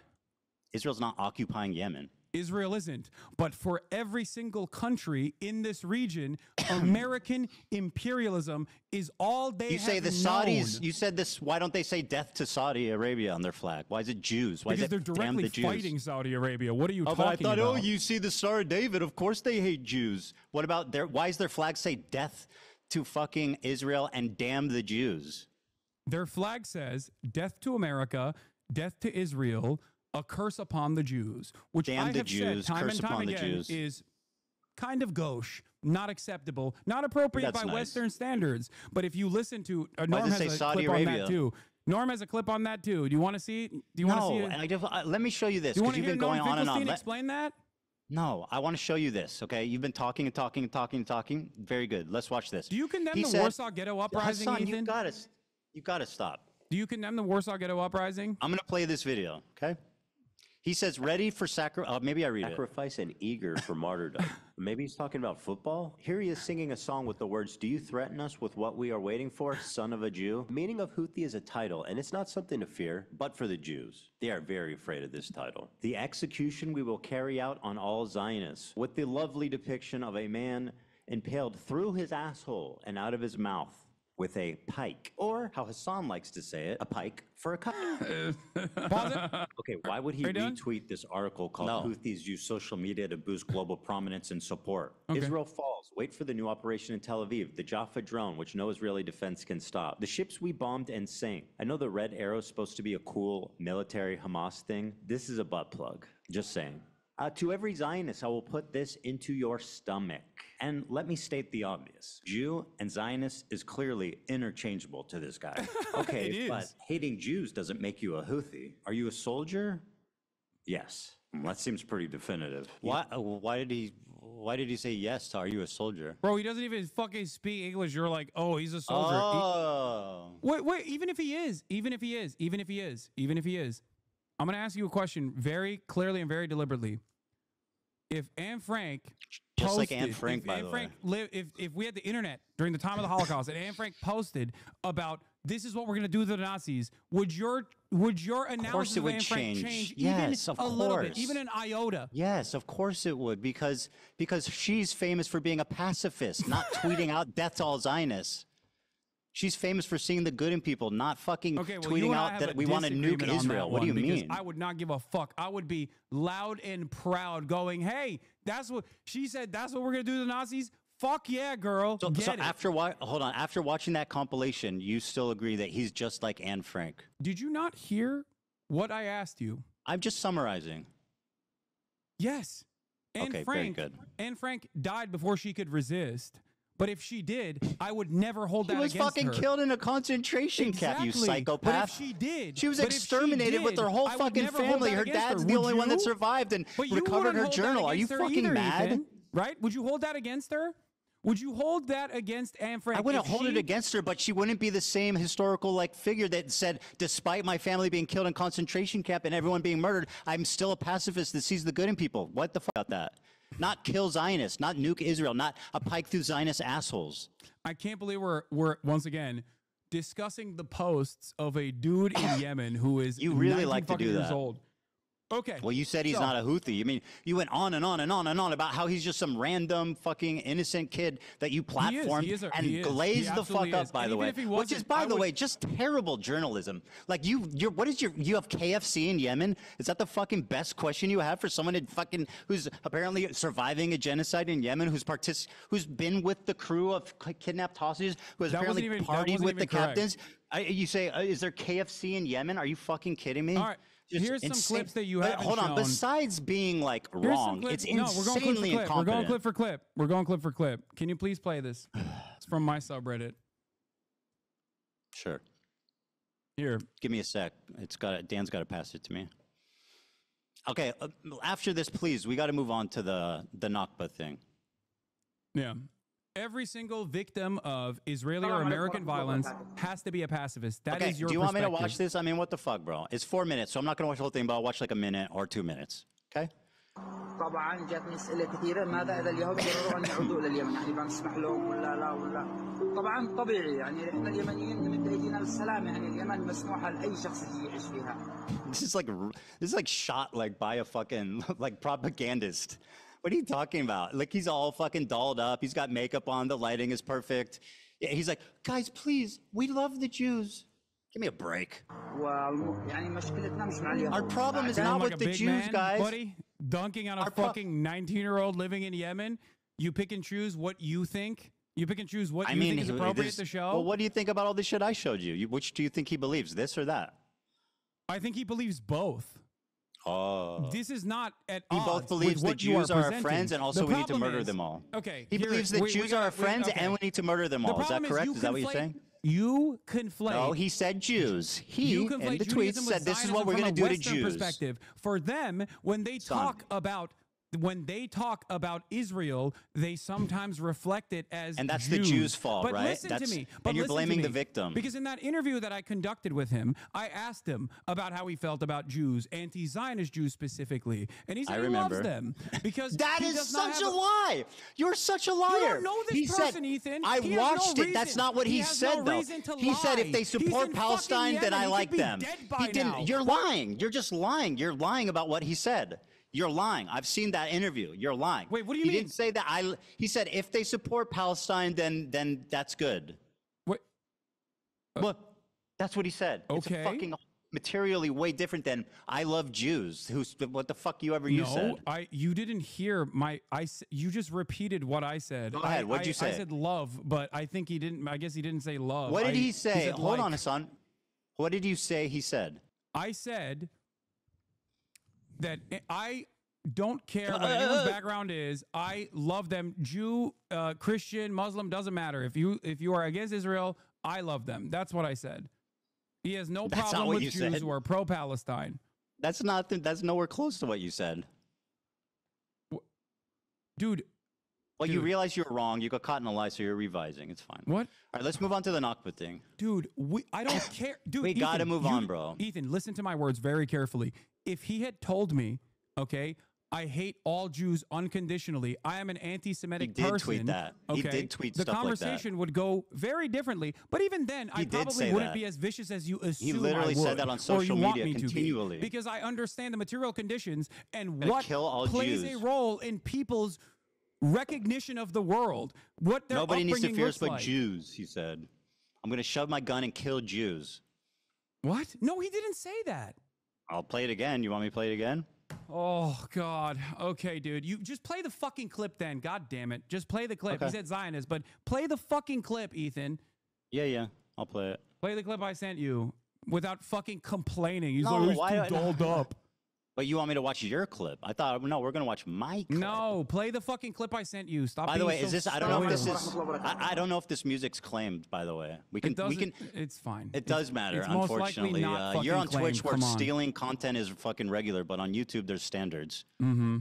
Israel's not occupying Yemen. Israel isn't. But for every single country in this region, American imperialism is all they You have say the known. Saudis, you said this, why don't they say death to Saudi Arabia on their flag? Why is it Jews? Why Because is they're it damn directly the Jews? fighting Saudi Arabia. What are you Oh, talking but I thought, about? oh, you see the Star of David. Of course they hate Jews. What about why does their flag say death to fucking Israel and damn the Jews? Their flag says death to America, death to Israel, a curse upon the Jews, which Damn I the have Jews, said time curse and time upon the again Jews. is kind of gauche, not acceptable, not appropriate That's by nice. Western standards. But if you listen to Why Norm does it has say a Saudi clip on Arabia? that too. Norm has a clip on that too. Do you want to see it? Do you want to see it? Let me show you this Do you because want to you've hear been going Norm on and on. Finkelstein explain that? No, I want to show you this. Okay, you've been talking and talking and talking and talking. Very good. Let's watch this. Do you condemn He the said- Warsaw Ghetto Uprising, Hasan, Ethan? you gotta stop. Do you condemn the Warsaw Ghetto Uprising? I'm gonna play this video. Okay. He says, "Ready for sacrifice." Maybe I read it. Sacrifice and eager for martyrdom. Maybe he's talking about football. Here he is singing a song with the words, "Do you threaten us with what we are waiting for, son of a Jew?" Meaning of Houthi is a title, and it's not something to fear, but for the Jews. They are very afraid of this title. The execution we will carry out on all Zionists, with the lovely depiction of a man impaled through his asshole and out of his mouth with a pike, or how Hasan likes to say it, a pike for a cut. Okay, why would he retweet this article called Houthis use social media to boost global prominence and support? Okay. Israel falls. Wait for the new operation in Tel Aviv. The Jaffa drone, which no Israeli defense can stop. The ships we bombed and sank. I know the Red Arrow is supposed to be a cool military Hamas thing. This is a butt plug. Just saying. To every Zionist, I will put this into your stomach. And let me state the obvious. Jew and Zionist is clearly interchangeable to this guy. Okay, It is. but hating Jews doesn't make you a Houthi. Are you a soldier? Yes. That seems pretty definitive. Why did he say yes to "Are you a soldier"? Bro, he doesn't even fucking speak English. You're like, oh, he's a soldier. Oh. Wait, even if he is, I'm going to ask you a question very clearly and very deliberately. If Anne Frank Just like posted- Anne Frank, if by Anne the Frank if we had the internet during the time of the Holocaust and Anne Frank posted about this is what we're going to do to the Nazis, would your analysis it of would Anne Frank change Yes, even of a little bit, course. even an iota? Yes, of course it would, because she's famous for being a pacifist, not tweeting out death to all Zionists. She's famous for seeing the good in people, not fucking Okay, well, tweeting you and I out have that a we want to nuke disagreement on Israel. that What do you one, because mean? I would not give a fuck. I would be loud and proud going, hey, that's what she said. That's what we're going to do to the Nazis. Fuck yeah, girl. So Get it. after watching that compilation, you still agree that he's just like Anne Frank? Did you not hear what I asked you? I'm just summarizing. Yes. Anne Okay, very Frank, good. Anne Frank died before she could resist. But if she did, I would never hold She that was against fucking her. killed in a concentration camp, you Exactly. psychopath. But if she did, She was but if she exterminated with did, her whole I would fucking never hold family. that Her against dad's her. the Would only one that you? survived and But you recovered wouldn't her hold that journal. Are you against her fucking either, mad? Ethan, right? Would you hold that against her? Would you hold that against Anne Frank? I wouldn't if hold she- it against her, but she wouldn't be the same historical figure that said, despite my family being killed in concentration camp and everyone being murdered, I'm still a pacifist that sees the good in people. What the fuck about that? Not kill Zionists, not nuke Israel, not a pike through Zionist assholes. I can't believe we're once again discussing the posts of a dude in Yemen who is You really 19 like to fucking do years that. old. Okay. Well, you said he's so- not a Houthi. I mean, you went on and on and on and on about how he's just some random fucking innocent kid that you platformed He is. and He glazed the fuck absolutely up, is. by And the even way. if he Which is, wasn't, by I the would- way, just terrible journalism. Like you have KFC in Yemen? Is that the fucking best question you have for someone who's apparently surviving a genocide in Yemen, who's been with the crew of kidnapped hostages, who has That wasn't apparently even- that partied wasn't with the even correct. captains? You say, is there KFC in Yemen? Are you fucking kidding me? All right. Just Here's some insane. clips that you But haven't hold on. shown. Besides being Here's some wrong, clips. it's No, we're going clip for insanely clip. incompetent. We're going clip for clip. We're going clip for clip. Can you please play this? It's from my subreddit. Sure. Here. Give me a sec. Dan's got to pass it to me. Okay. After this, please, we got to move on to the Nakba thing. Yeah. Every single victim of Israeli or American violence has to be a pacifist. That is Okay. your Do you want me to watch perspective. this? I mean, what the fuck, bro? It's 4 minutes, so I'm not going to watch the whole thing, but I'll watch like a minute or 2 minutes. Okay? طبعا جاتني اسئله كثيره ماذا اذا اليهود قرروا ان يعودوا الى اليمن يعني بنسمح لهم ولا لا طبعا طبيعي يعني احنا اليمنيين نمد ايدينا للسلام يعني اليمن مسموحه لاي شخص يعيش فيها. This is like shot like by a fucking like propagandist. What are you talking about? Like he's all fucking dolled up. He's got makeup on. The lighting is perfect. Yeah, he's like, guys, please, we love the Jews. Give me a break. يعني مشكلتنا مش مع اليهود. Our problem is not with the Jews, man, guys. buddy, dunking on a fucking 19-year-old living in Yemen. You pick and choose what you think. You pick and choose what you think is appropriate to show. Well, what do you think about all the shit I showed you? Which do you think he believes, this or that? I think he believes both. Oh. This is not at He odds both believes with the what you Jews are our presenting. friends and also The we need to problem murder is- them all. Okay. He believes that Jews are our friends and we need to murder them all. Is that correct? Is that what you're saying? You conflate. No, he said Jews. He, you in conflate the tweets, Judaism with said this is Zionism what we're from going a to do to Western Jews. Perspective. For them, when they talk about Israel, they sometimes reflect it as And that's Jews. the Jews' fault, but right? Listen That's- to me. and But you're listen blaming to the me. victim. Because in that interview that I conducted with him, I asked him about how he felt about Jews, anti-Zionist Jews specifically, and he said he loves them because That he is does not such have a lie. You're such a liar. You don't know this He person, said, Ethan. I He has watched no it. That's reason. not what he has said, no though. reason to He said if lie. they He's support in Palestine, fucking then I Yemen. He like could be them. dead by He didn't. now. You're lying. You're just lying. You're lying about what he said. You're lying. I've seen that interview. You're lying. Wait, what do you he mean? He didn't say that. He said if they support Palestine, then that's good. What? Well, that's what he said. Okay. It's a fucking materially way different than I love Jews. What the fuck you said? You didn't hear you just repeated what I said. Go ahead. What'd you say? I said love, but I think he didn't. I guess he didn't say love. What did he say? said Hold like. on, Hasan. What did you say he said? I said that I don't care what anyone's background is. I love them. Jew, Christian, Muslim, doesn't matter. If you are against Israel, I love them. That's what I said. He has no problem with Jews who are pro-Palestine. That's nowhere close to what you said. Dude. Well, you realize you were wrong. You got caught in a lie, so you're revising. It's fine. What? All right, let's move on to the Nakba thing. Dude, I don't care. Dude, we got to move on, bro. Ethan, listen to my words very carefully. If he had told me, okay, I hate all Jews unconditionally, I am an anti-Semitic person. He did tweet that. Okay, he did tweet stuff like that. The conversation would go very differently. But even then, I probably wouldn't be as vicious as you assume He literally I would, said that on or social you want media me to be, continually. because I understand the material conditions and Gonna what kill all plays Jews. a role in people's recognition of the world, what their Nobody needs to upbringing fear looks us but like. Jews, he said. I'm going to shove my gun and kill Jews. What? No, he didn't say that. I'll play it again. You want me to play it again? Oh, God. Okay, dude. You just play the fucking clip then. God damn it. Just play the clip. Okay. He said Zionist, but play the fucking clip, Ethan. Yeah. I'll play it. Play the clip I sent you without fucking complaining. He's No, like, why- he's too dolled up. But you want me to watch your clip? I thought, no, we're going to watch my clip. No, play the fucking clip I sent you. Stop By the being way, so is this? I don't know if this stubborn. is. I don't know if this music's claimed. By the way, we can. It's fine. It does matter. It's most likely Unfortunately, not you're on fucking Twitch claimed. where Come on. stealing content is fucking regular, but on YouTube there's standards. Mm-hmm.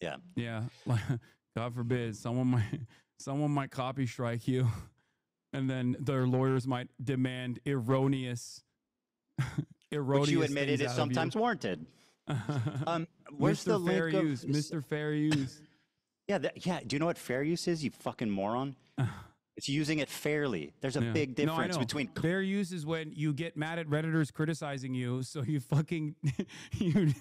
Yeah. Yeah. God forbid someone might copy strike you, and then their lawyers might demand erroneous. Which you admitted things is out of sometimes you. warranted. Where's the Mr. Fair link of use? Mr. Fair use. Yeah. Do you know what fair use is? You fucking moron. It's using it fairly. There's a big No, I difference know. between. Fair use is when you get mad at Redditors criticizing you, so you fucking you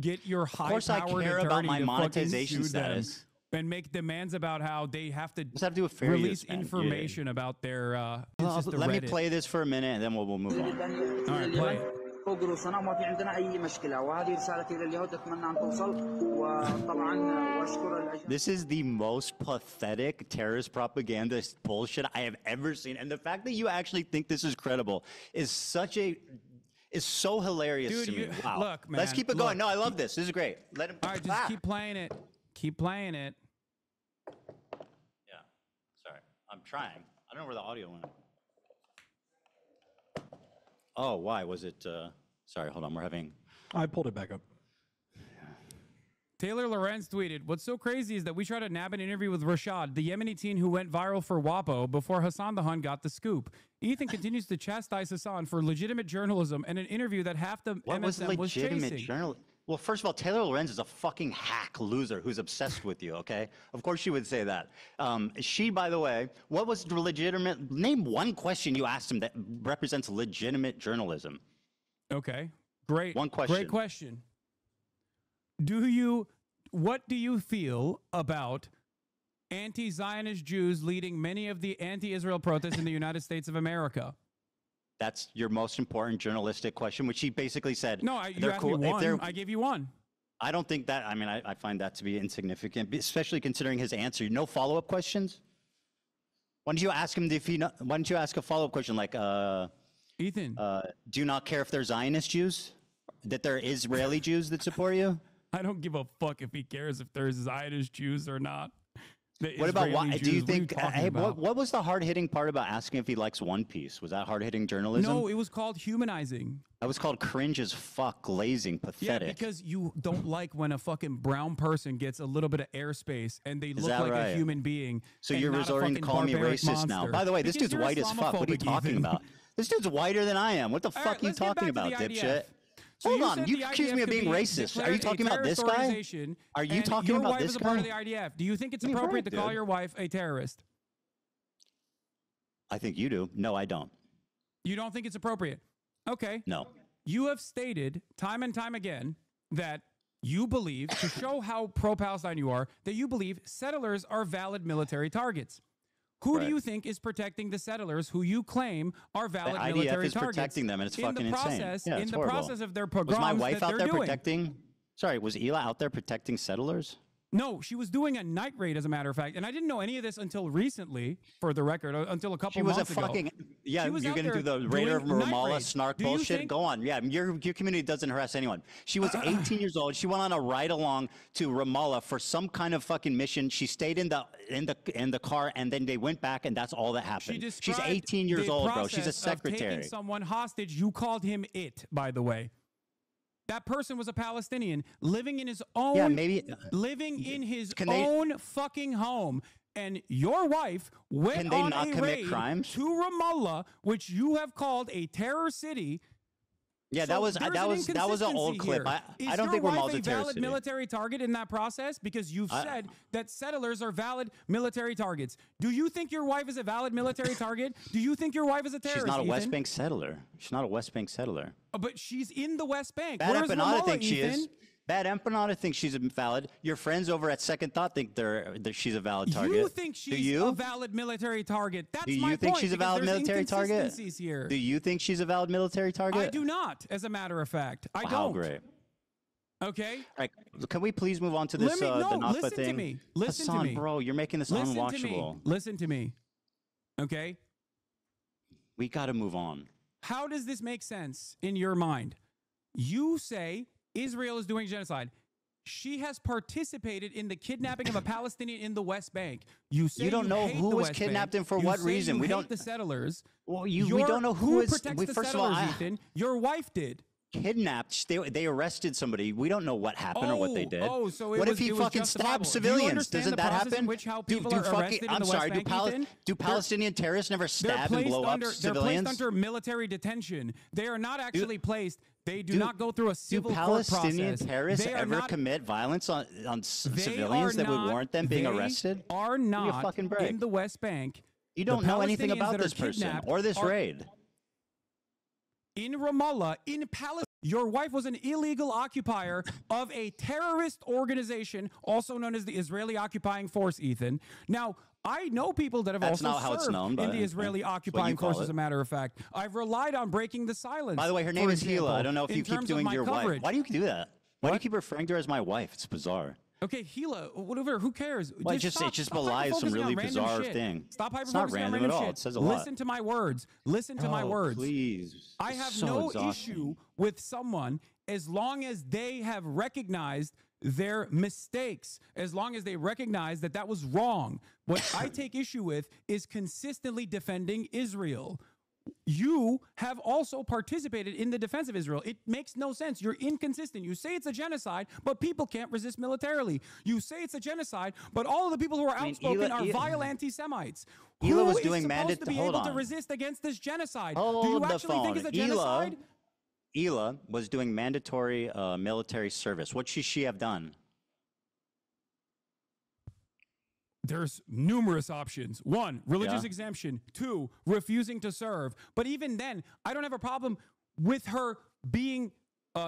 get your Of course, I high-powered care attorney about my to fucking monetization sue them status. and make demands about how they have to, have to do with fair release use, man. information about their. Well, just the let me Reddit. play this for a minute, and then we'll move on. All right, play. فوق رؤوسنا وما في عندنا اي مشكله وهذه رسالتي لليهود اتمنى ان توصل وطبعا واشكر This is the most pathetic terrorist propaganda bullshit I have ever seen, and the fact that you actually think this is credible is so hilarious Dude, to me. Wow. look, man. Let's keep it going. No, I love this. This is great. Let him. All right, just keep playing it. Keep playing it. Yeah. Sorry, I'm trying. I don't know where the audio went. Oh, why was it? Sorry, hold on. We're having. I pulled it back up. Taylor Lorenz tweeted, "What's so crazy is that we tried to nab an interview with Rashad, the Yemeni teen who went viral for WAPO before Hasan the Hun got the scoop. Ethan continues to chastise Hasan for legitimate journalism and an interview that half the What was MSM was legitimate chasing." journal? Well, first of all, Taylor Lorenz is a fucking hack loser who's obsessed with you, okay? Of course she would say that. She, by the way, what was the legitimate, name one question you asked him that represents legitimate journalism. Okay, great. One question. Great question. What do you feel about anti-Zionist Jews leading many of the anti-Israel protests in the United States of America? That's your most important journalistic question, which he basically said. No, you asked me one. I gave you one. I don't think that, I mean, I find that to be insignificant, especially considering his answer. No follow-up questions? Why don't you ask him why don't you ask a follow-up question like, Ethan, do you not care if they're Zionist Jews? That they're Israeli Jews that support you? I don't give a fuck if he cares if there's Zionist Jews or not. What about why? Do you think? Hey, what was the hard-hitting part about asking if he likes One Piece? Was that hard-hitting journalism? No, it was called humanizing. That was called cringe as fuck, glazing, pathetic. Yeah, because you don't like when a fucking brown person gets a little bit of airspace and they look like a human being. So you're resorting to calling me racist now. By the way, this dude's white as fuck. What are you talking about? This dude's whiter than I am. What the fuck are you talking about, dipshit? Hold on, you accuse me of being racist. Are you talking about this guy? Are you talking about this guy? Your wife is a part of the IDF. Do you think it's appropriate to call your wife a terrorist? I think you do. No, I don't. You don't think it's appropriate? Okay. No. You have stated time and time again that you believe, to show how pro-Palestine you are, that you believe settlers are valid military targets. Who do you think is protecting the settlers who you claim are valid military targets? The IDF is protecting them, and it's fucking insane. Yeah, in the process of their pogroms was my wife that out there doing. protecting? Sorry, was Ela out there protecting settlers? No, she was doing a night raid, as a matter of fact, and I didn't know any of this until recently, for the record, until a couple months ago. She was a fucking, yeah, you're going to do the Raider of Ramallah snark bullshit? Go on, yeah, your community doesn't harass anyone. She was 18 years old. She went on a ride along to Ramallah for some kind of fucking mission. She stayed in the car, and then they went back, and that's all that happened. She's 18 years old, bro. She's a secretary. Taking someone hostage, you called him it, by the way. That person was a Palestinian living in his own, living in his own fucking home. And your wife went on a raid to Ramallah, which you have called a terror city. Yeah, that was an old clip. I don't think Ramallah's a terror city. Is your wife a valid military target in that process? Because you've said that settlers are valid military targets. Do you think your wife is a valid military target? Do you think your wife is a terrorist? She's not a West Bank settler. She's not a West Bank settler. But she's in the West Bank. Bad Empanada thinks she is. Bad Empanada thinks she's valid. Your friends over at Second Thought think that she's a valid target. You think she's a valid military target? That's my point. Do you think she's a valid military target? Here. Do you think she's a valid military target? I do not, as a matter of fact. I don't. How great. Okay. All right. Can we please move on to this the Nakba thing? To me. Listen to me. Bro, you're making this unwatchable. Listen to me. Okay? We got to move on. How does this make sense in your mind? You say Israel is doing genocide. She has participated in the kidnapping of a Palestinian in the West Bank. You say you don't know who was kidnapped and for what reason. We don't the settlers. Well, we don't know who is. First of all, Ethan, your wife did. Kidnapped. They arrested somebody. We don't know what happened or what they did. Oh, so what if he fucking stabbed civilians? Doesn't that happen? I'm sorry. Do Palestinian terrorists never stab and blow up civilians? They're placed under military detention. They are not actually placed. They do not go through a civil court process. Do Palestinian terrorists ever commit violence on civilians that would warrant them being arrested? They are not in the West Bank. You don't know anything about this person or this raid. In Ramallah, in Palestine, your wife was an illegal occupier of a terrorist organization, also known as the Israeli Occupying Force, Ethan. Now, I know people that have also served in the Israeli Occupying Force, as a matter of fact. I've relied on breaking the silence. By the way, her name is Hila. I don't know if you keep doing your wife. Why do you do that? Why do you keep referring to her as my wife? It's bizarre. Okay, Hila, whatever, who cares? Well, it just belies some really bizarre thing. Stop hyper-focusing It's not random at all. It says a lot. Listen to my words. Listen to my words. Please. I have no issue with someone as long as they have recognized their mistakes, as long as they recognize that that was wrong. What I take issue with is consistently defending Israel. You have also participated in the defense of Israel. It makes no sense. You're inconsistent. You say it's a genocide, but people can't resist militarily. You say it's a genocide, but all of the people who are outspoken are vile anti-Semites. Hila was doing supposed to be able to resist against this genocide? Do you actually think it's a genocide? Hila was doing mandatory military service. What should she have done? There's numerous options. 1, religious exemption. 2, refusing to serve. But even then, I don't have a problem with her being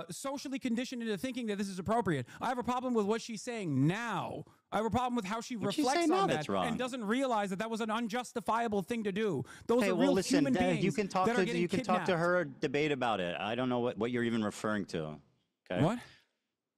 socially conditioned into thinking that this is appropriate. I have a problem with what she's saying now. I have a problem with how she reflects on that and doesn't realize that that was an unjustifiable thing to do. Those are real human beings you can talk that are to getting kidnapped. her, debate about it. I don't know what you're even referring to. Okay. What?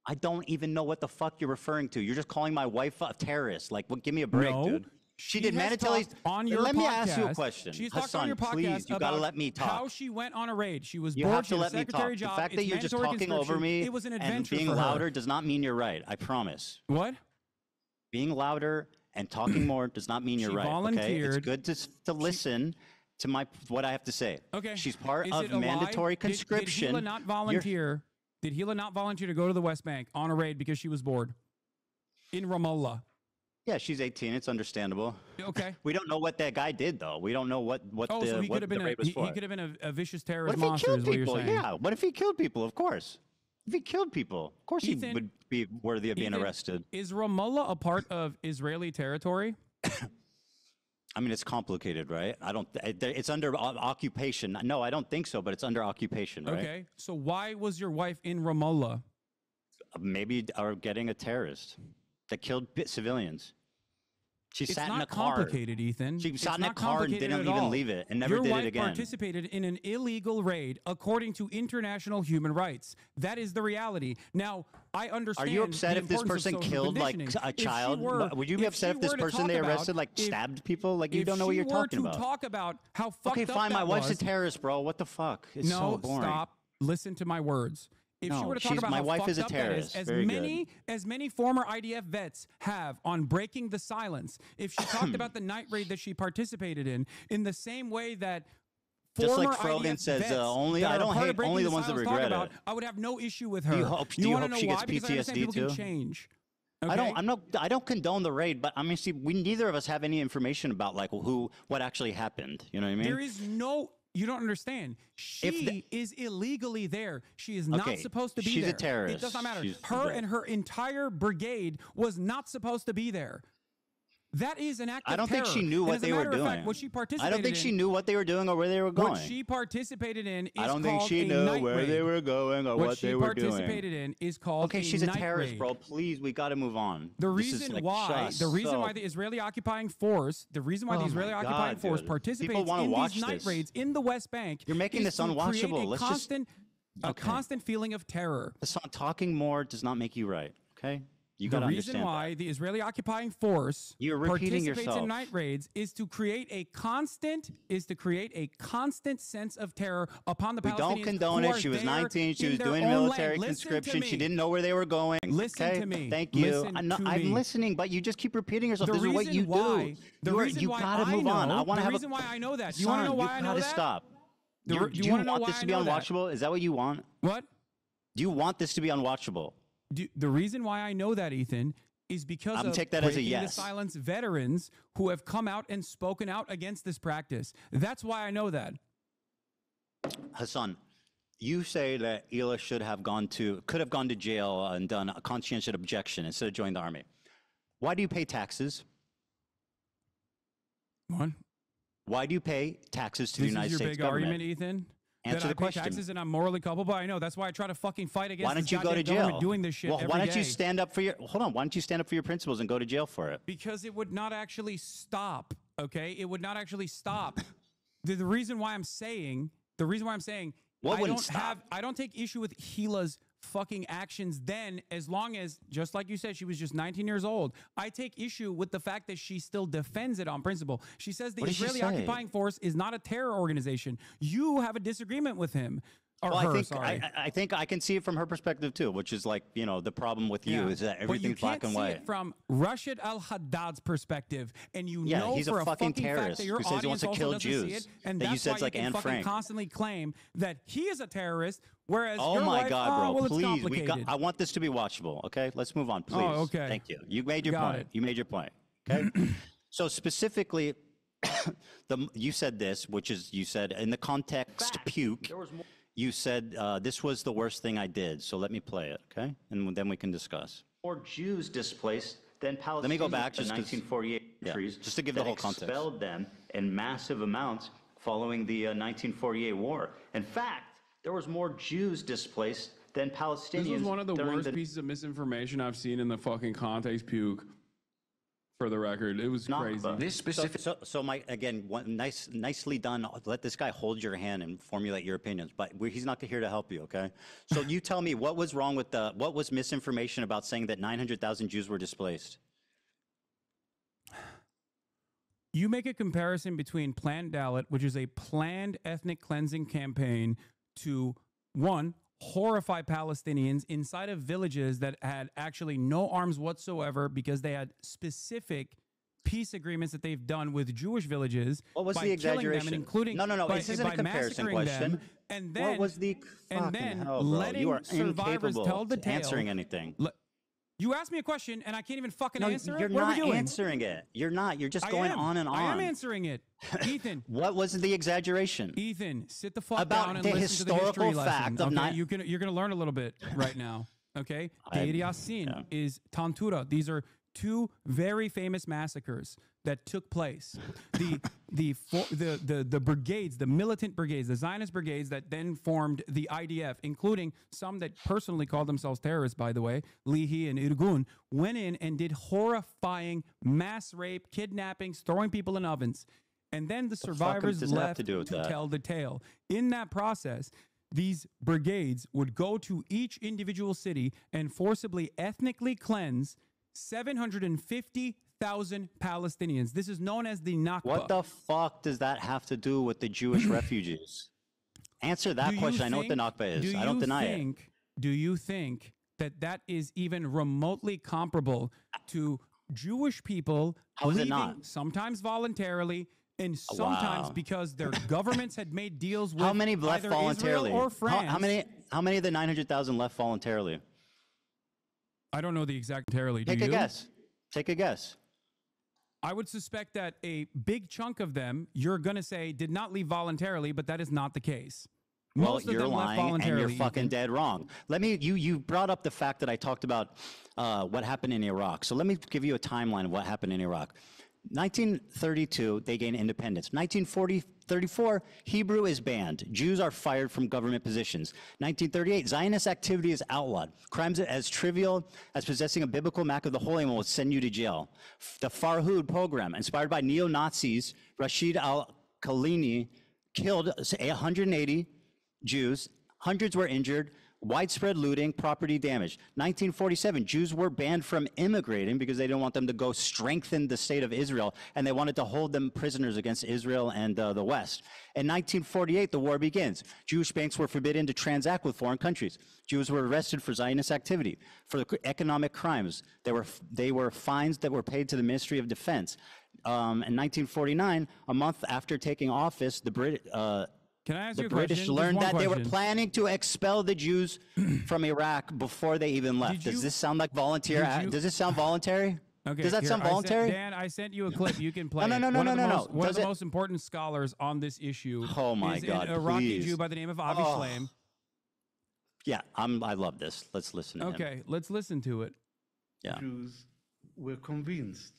I don't even know what the fuck you're referring to. You're just calling my wife a terrorist. Like, give me a break, dude. She did mandatory on your Let podcast. me ask you a question. She's talked Hasan, on your podcast please, you gotta let me talk. How she went on a raid. She was You bored. have She to had a let me talk. secretary The job. fact that It's you're just mandatory talking over conscription. me It was an and adventure being for her. louder does not mean you're right. I promise. What? Being louder and talking more does not mean you're right. Okay? It's good to listen to what I have to say. Okay. She's part Is of it a lie? mandatory conscription. Did Hila not volunteer? Did Hila not volunteer to go to the West Bank on a raid because she was bored? In Ramallah. Yeah, she's 18. It's understandable. Okay. We don't know what that guy did, though. We don't know what Oh, so he what could have been the a raid was he for. could have been a vicious What terrorist if he monster. killed Is what you're people? saying? Yeah. What if he killed people? Of course. If he killed people, of course Ethan, he would be worthy of being Ethan, arrested. Is Ramallah a part of Israeli territory? I mean, it's complicated, right? It's under occupation. No, I don't think so, but it's under occupation, right? Okay. So why was your wife in Ramallah? Maybe are getting a terrorist that killed civilians. She It's sat in not a car. complicated, Ethan. She It's sat in a not car and complicated didn't at even all. leave it and never Your did wife it again. participated in an illegal raid according to international human rights. That is the reality. Now, I understand. Are you upset the if this importance of person social killed like conditioning. a If she child? were- Would you be upset if this she were to person they talk about- arrested like if- stabbed people? Like you don't know what you're talking about. If she were to talk about how fucked Okay, up fine. My that wife's a was- terrorist, bro. What the fuck? It's no, so boring. stop. Listen to my words. If she No, were to talk she's- about my how wife fucked is a up that terrorist. as Very many former IDF vets have on breaking the silence, if she talked about the night raid that she participated in the same way that Just former like Frogan IDF says, vets only that I are don't part of hate breaking only the ones that silence talk regret about, it. I would have no issue with her. Do you hope wanna she know gets why? Because I understand PTSD people too? can change. I Okay? I don't condone the raid, but I mean, see, neither of us have any information about like what actually happened. You know what I mean? There is no. You don't understand. She is illegally there. She is not Okay, supposed to be she's a there. terrorist. It does not matter. She's Her right. and her entire brigade was not supposed to be there. That is an act of I don't think terror. she knew And what as a they were matter of doing. fact, what she participated I don't think she in- knew what they were doing or where they were going. What she participated in is I don't think called she a knew night where raid. they were going or what they were doing. What she participated in is called Okay, a she's a night terrorist, raid. bro. Please, we got to move on. The This is, reason like, why, just the reason so- why the Israeli occupying force, the reason why the Oh Israeli my occupying God, force dude. participates People wanna in watch these night this. raids in the West Bank, You're making is this to create unwatchable. a Let's just- constant feeling of terror. Hasan, talking more does not make you right. Okay, you got The to reason understand. why the Israeli occupying force You're repeating participates yourself. in night raids is to create a constant sense of terror upon the We Palestinians. don't condone who it. are She was there 19. She in was their doing own military land. Listen to conscription. She me. didn't know where they were going. Listen okay? to me. Thank you. Listen to I'm me. listening, but you just keep repeating yourself. The This is what you reason why- do. the reason You why gotta I move on. know- I want the to have reason a, why I know that. You wanna know why I know gotta that? stop. Do Do you you wanna know want why this I to be know that? unwatchable? Is that what you want? What? Do you want this to be unwatchable? The reason why I know that, Ethan, is because I'm of take that as a breaking the yes. silence veterans who have come out and spoken out against this practice. That's why I know that. Hasan, you say that Hila could have gone to jail and done a conscientious objection instead of joining the army. Why do you pay taxes? What? Why do you pay taxes to This the United is your States big government? argument, Ethan? Answer that the I pay question. taxes and I'm morally culpable. I know. That's why I try to fucking fight against Why don't this you go to goddamn government jail? doing this shit Well, every why don't you day. stand up for your? Hold on. Why don't you stand up for your principles and go to jail for it? Because it would not actually stop. Okay, it would not actually stop. The reason why I'm saying, What wouldn't stop? I don't take issue with Hila's fucking actions then, as long as, just like you said, she was just 19 years old. I take issue with the fact that she still defends it on principle. She says the What did she Israeli say? occupying force is not a terror organization. You have a disagreement with him. Or Well, her, sorry. I think I can see it from her perspective too, which is like, the problem with you Yeah. is that But you everything's black and can't see white. it from Rashid al-Haddad's perspective, and you Yeah, know he's a for a fucking fucking fact terrorist that your who says he wants audience to kill also doesn't see Jews, it, and that you that's said why it's like you can Anne fucking Frank. constantly claim that he is a terrorist, whereas Oh your my wife, God, bro! well, it's Please, complicated. I want this to be watchable. Okay, let's move on, please. Oh, okay. Thank you. You made your Got point. it. You made your point. Okay. So specifically, you said this, which is you said in the context puke. You said this was the worst thing I did, so let me play it, okay? And then we can discuss. More Jews displaced than Palestinians. Let me go back just in 1948 countries just to give the whole context. Expelled them in massive amounts following the 1948 war. In fact, there was more Jews displaced than Palestinians. This was one of the during worst pieces of misinformation I've seen in the fucking context puke. For the record, it was crazy. This specific. So Mike, again, nicely done. Let this guy hold your hand and formulate your opinions, but he's not here to help you, okay? So you tell me what was wrong with what was misinformation about saying that 900,000 Jews were displaced? You make a comparison between Planned Dalit, which is a planned ethnic cleansing campaign, to one, horrify Palestinians inside of villages that had actually no arms whatsoever because they had specific peace agreements that they've done with Jewish villages. What was by the killing them exaggeration? and including No. by, This isn't a by comparison massacring question. them, and then What was the and then hell, bro? letting You are survivors incapable tell the of tale. answering anything. You asked me a question and I can't even fucking No, answer you're it. What are we not doing? answering it. You're not. You're just I going am. on and on. I am answering it, Ethan. What was the exaggeration? Ethan, sit the fuck About down and the listen to the history historical fact lesson. of Okay? not- You're gonna learn a little bit right now. Okay, Deir Yassin is Tantura. These are two very famous massacres that took place. The brigades, the militant brigades, the Zionist brigades that then formed the IDF, including some that personally called themselves terrorists, by the way, Lihi and Irgun, went in and did horrifying mass rape, kidnappings, throwing people in ovens. And then the survivors does that have left to do with that? tell the tale. In that process, these brigades would go to each individual city and forcibly ethnically cleanse 750,000 Palestinians. This is known as the Nakba. What the fuck does that have to do with the Jewish refugees? Answer that question. I know what the Nakba is. I don't deny it. Do you think that that is even remotely comparable to Jewish people How is it leaving, not? sometimes voluntarily, and sometimes Wow. because their governments had made deals with How many left either voluntarily? Israel or France? How many of the 900,000 left voluntarily? I don't know the exact voluntarily. Take a guess. Take a guess. I would suspect that a big chunk of them, you're going to say, did not leave voluntarily, but that is not the case. Well, Most of you're them left lying and voluntarily. you're fucking dead wrong. Let me. You brought up the fact that I talked about what happened in Iraq. So let me give you a timeline of what happened in Iraq. 1932, they gain independence. 1934, Hebrew is banned. Jews are fired from government positions. 1938, Zionist activity is outlawed. Crimes as trivial as possessing a biblical map of the Holy One will send you to jail. The Farhud pogrom, inspired by neo-Nazis, Rashid al-Khalini killed 180 Jews. Hundreds were injured. Widespread looting, property damage. 1947, Jews were banned from immigrating because they didn't want them to go strengthen the state of Israel, and they wanted to hold them prisoners against Israel and the West. In 1948, the war begins. Jewish banks were forbidden to transact with foreign countries. Jews were arrested for Zionist activity, for economic crimes. They were fines that were paid to the Ministry of Defense. In 1949, a month after taking office, the Can I ask you a British question? learned Just that one they were question. planning to expel the Jews from Iraq before they even left. Does this sound like volunteer? Does this sound voluntary? Okay, Does that here, sound voluntary? Dan, I sent you a clip. You can play. No. One of Does the it- most important scholars on this issue Oh my is God, an Iraqi please. Jew by the name of Avi Oh. Shlaim. Yeah, I love this. Let's listen to him. Okay, let's listen to it. Yeah. Jews were convinced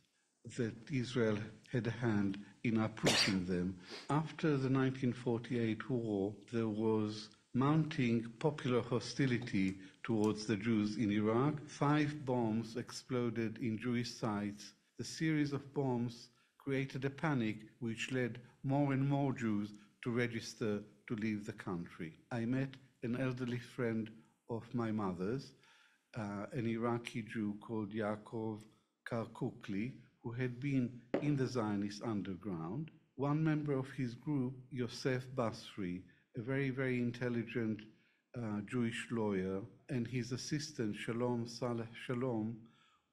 that Israel had a hand in uprooting them. After the 1948 war, there was mounting popular hostility towards the Jews in Iraq. 5 bombs exploded in Jewish sites. The series of bombs created a panic which led more and more Jews to register to leave the country. I met an elderly friend of my mother's, an Iraqi Jew called Yaakov Karkukli, who had been in the Zionist underground. One member of his group, Yosef Basri, a very, very intelligent Jewish lawyer, and his assistant, Shalom Saleh Shalom,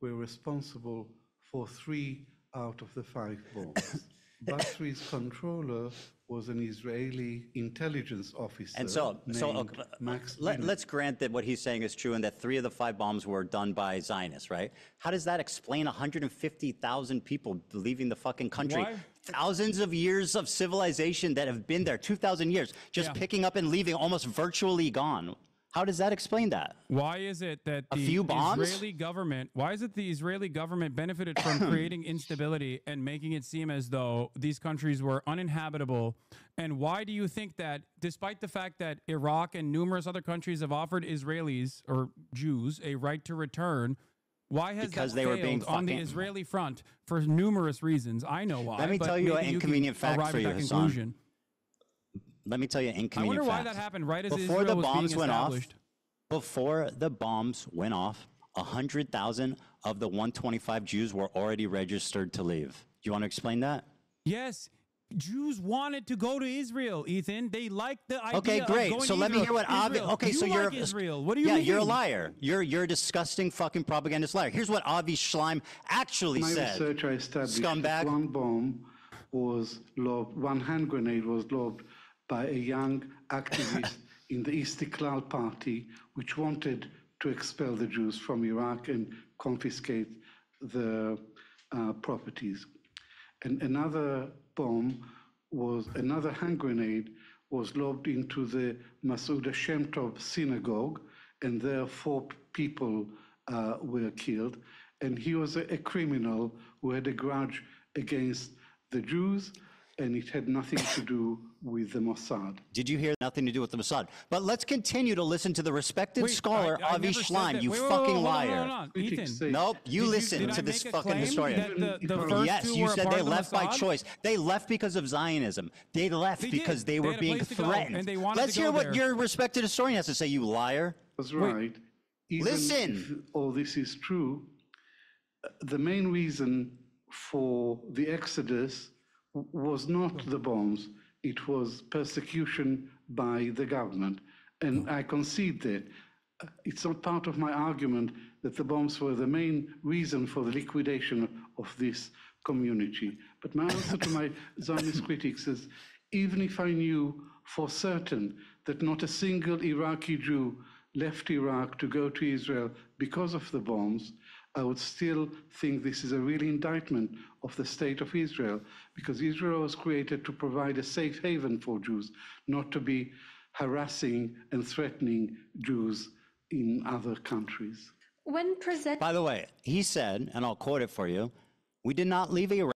were responsible for 3 out of the 5 bombs. Basri's controller was an Israeli intelligence officer. And so named Max let's grant that what he's saying is true and that 3 of the 5 bombs were done by Zionists, right? How does that explain 150,000 people leaving the fucking country? Why? Thousands of years of civilization that have been there, 2,000 years, just picking up and leaving, almost virtually gone. How does that explain that? Why is it that A the few bombs? Israeli government, why is it the Israeli government benefited from creating instability and making it seem as though these countries were uninhabitable? And why do you think that, despite the fact that Iraq and numerous other countries have offered Israelis or Jews a right to return, why has Because that they were failed being on the fucking- Israeli front for numerous reasons? I know why. Let me but tell you an maybe can inconvenient fact arrive for at you, that Hasan. conclusion. Let me tell you an I inconvenient wonder why fact. that happened right as Before Israel the was being bombs went off, established. before the bombs went off, 100,000 of the 125 Jews were already registered to leave. Do you want to explain that? Yes, Jews wanted to go to Israel, Ethan. They liked the idea Okay, of great. going So to let me Israel. hear what Avi. Israel. Okay, so you're like Israel. What do you yeah, mean? you're a liar. You're a disgusting fucking propagandist liar. Here's what Avi Schleim actually My said. research, I established Scumbag. that one bomb was lobbed, one hand grenade was lobbed by a young activist in the Istiklal Party, which wanted to expel the Jews from Iraq and confiscate the properties. And another hand grenade was lobbed into the Masoud Hashem Tov synagogue, and there 4 people were killed. And he was a criminal who had a grudge against the Jews, and it had nothing to do with the Mossad. Did you hear nothing to do with the Mossad? But let's continue to listen to the respected scholar I Avi never said Schleim. that. You Wait, fucking hold on, liar. hold on. Ethan, Nope, you listen did I to this make a fucking claim historian. that the first Yes, two you were a said part they of the left by Mossad? choice. They left because of Zionism. They left They because did. they They were had a being place to go, threatened. and they wanted Let's to go hear what there. your respected historian has to say, you liar. That's right. Even Listen. if all this is true, the main reason for the exodus was not the bombs. It was persecution by the government. And I concede that. It's not part of my argument that the bombs were the main reason for the liquidation of this community. But my answer to my Zionist critics is, even if I knew for certain that not a single Iraqi Jew left Iraq to go to Israel because of the bombs, I would still think this is a real indictment of the state of Israel, because Israel was created to provide a safe haven for Jews, not to be harassing and threatening Jews in other countries. By the way, he said, and I'll quote it for you, we did not leave Iraq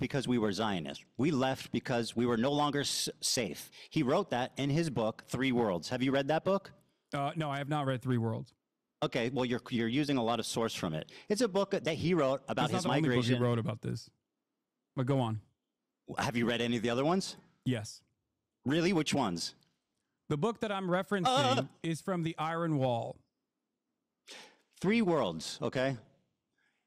because we were Zionists. We left because we were no longer safe. He wrote that in his book, 3 Worlds. Have you read that book? No, I have not read 3 Worlds. Okay, well, you're using a lot of source from it. It's a book that he wrote about That's his not the only book migration. he wrote about this. But go on. Have you read any of the other ones? Yes. Really? Which ones? The book that I'm referencing is from the Iron Wall. 3 Worlds, okay?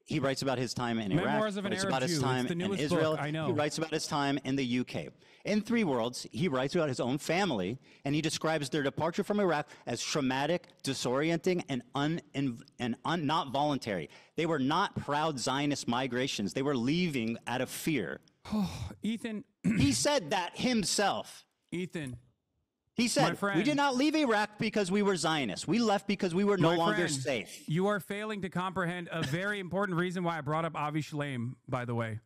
He writes about his time in Iraq. Memoirs of an writes Arab about his Jew. time It's the in newest Israel. book, I know. He writes about his time in the UK. In 3 Worlds, he writes about his own family, and he describes their departure from Iraq as traumatic, disorienting, and not voluntary. They were not proud Zionist migrations. They were leaving out of fear. Ethan. He said that himself. Ethan. He My said, friend. we did not leave Iraq because we were Zionists. We left because we were no My longer friend, safe. You are failing to comprehend a very important reason why I brought up Avi Schleim, by the way.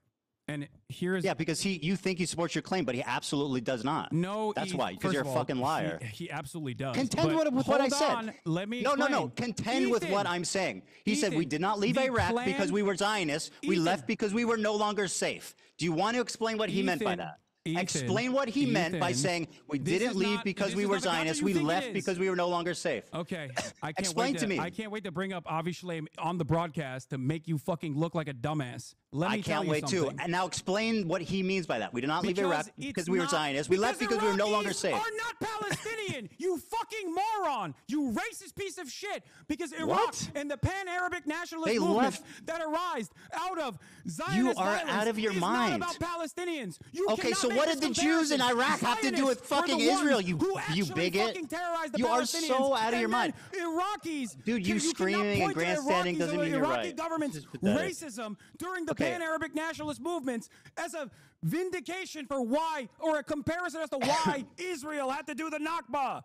And here's Yeah, because you think he supports your claim, but he absolutely does not. No, That's why, because first you're of a all, fucking liar. He absolutely does. Contend But with what I hold said. on, let me No. explain. Contend with what I'm saying. He said we Ethan, did not leave the Iraq plan- because we were Zionists. We Ethan. left because we were no longer safe. Do you want to explain what he meant by that? Explain what he meant by saying we this didn't is leave not- because this we is were not the concept Zionists. you We think it left is. because we were no longer safe. Okay, I can't Explain wait to me. I can't wait to bring up Avi Schleim on the broadcast to make you fucking look like a dumbass. Let me I tell can't you wait too. something. And now explain what he means by that. We did not leave Iraq because it's we were not- Zionists. We left because we were no longer Iraqis safe. are not Palestinian. You fucking moron. You racist piece of shit. Because Iraq What? and the pan-Arabic nationalist They movements left- that arise out of Zionist You are violence out of your is mind. not about Palestinians. You Okay, cannot so make what this did the Jews in comparison. Iraq have to do with Zionists were fucking the ones Israel, who you actually bigot? fucking terrorized the You are Palestinians, so out of your and mind. then Iraqis. Dude, you cannot screaming and point to grandstanding Iraqis doesn't or mean you're Iraqi right. government's This is pathetic. racism during the Okay. pan-Arabic nationalist movements as a vindication for why, or a comparison as to why Israel had to do the Nakba.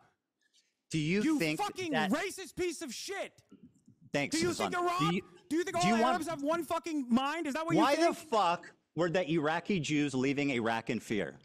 Do you think fucking that, racist piece of shit? Thanks, Do you Hasan. think Iraq? Do you think all Arabs have one fucking mind? Is that what you think? Why the fuck were the Iraqi Jews leaving Iraq in fear?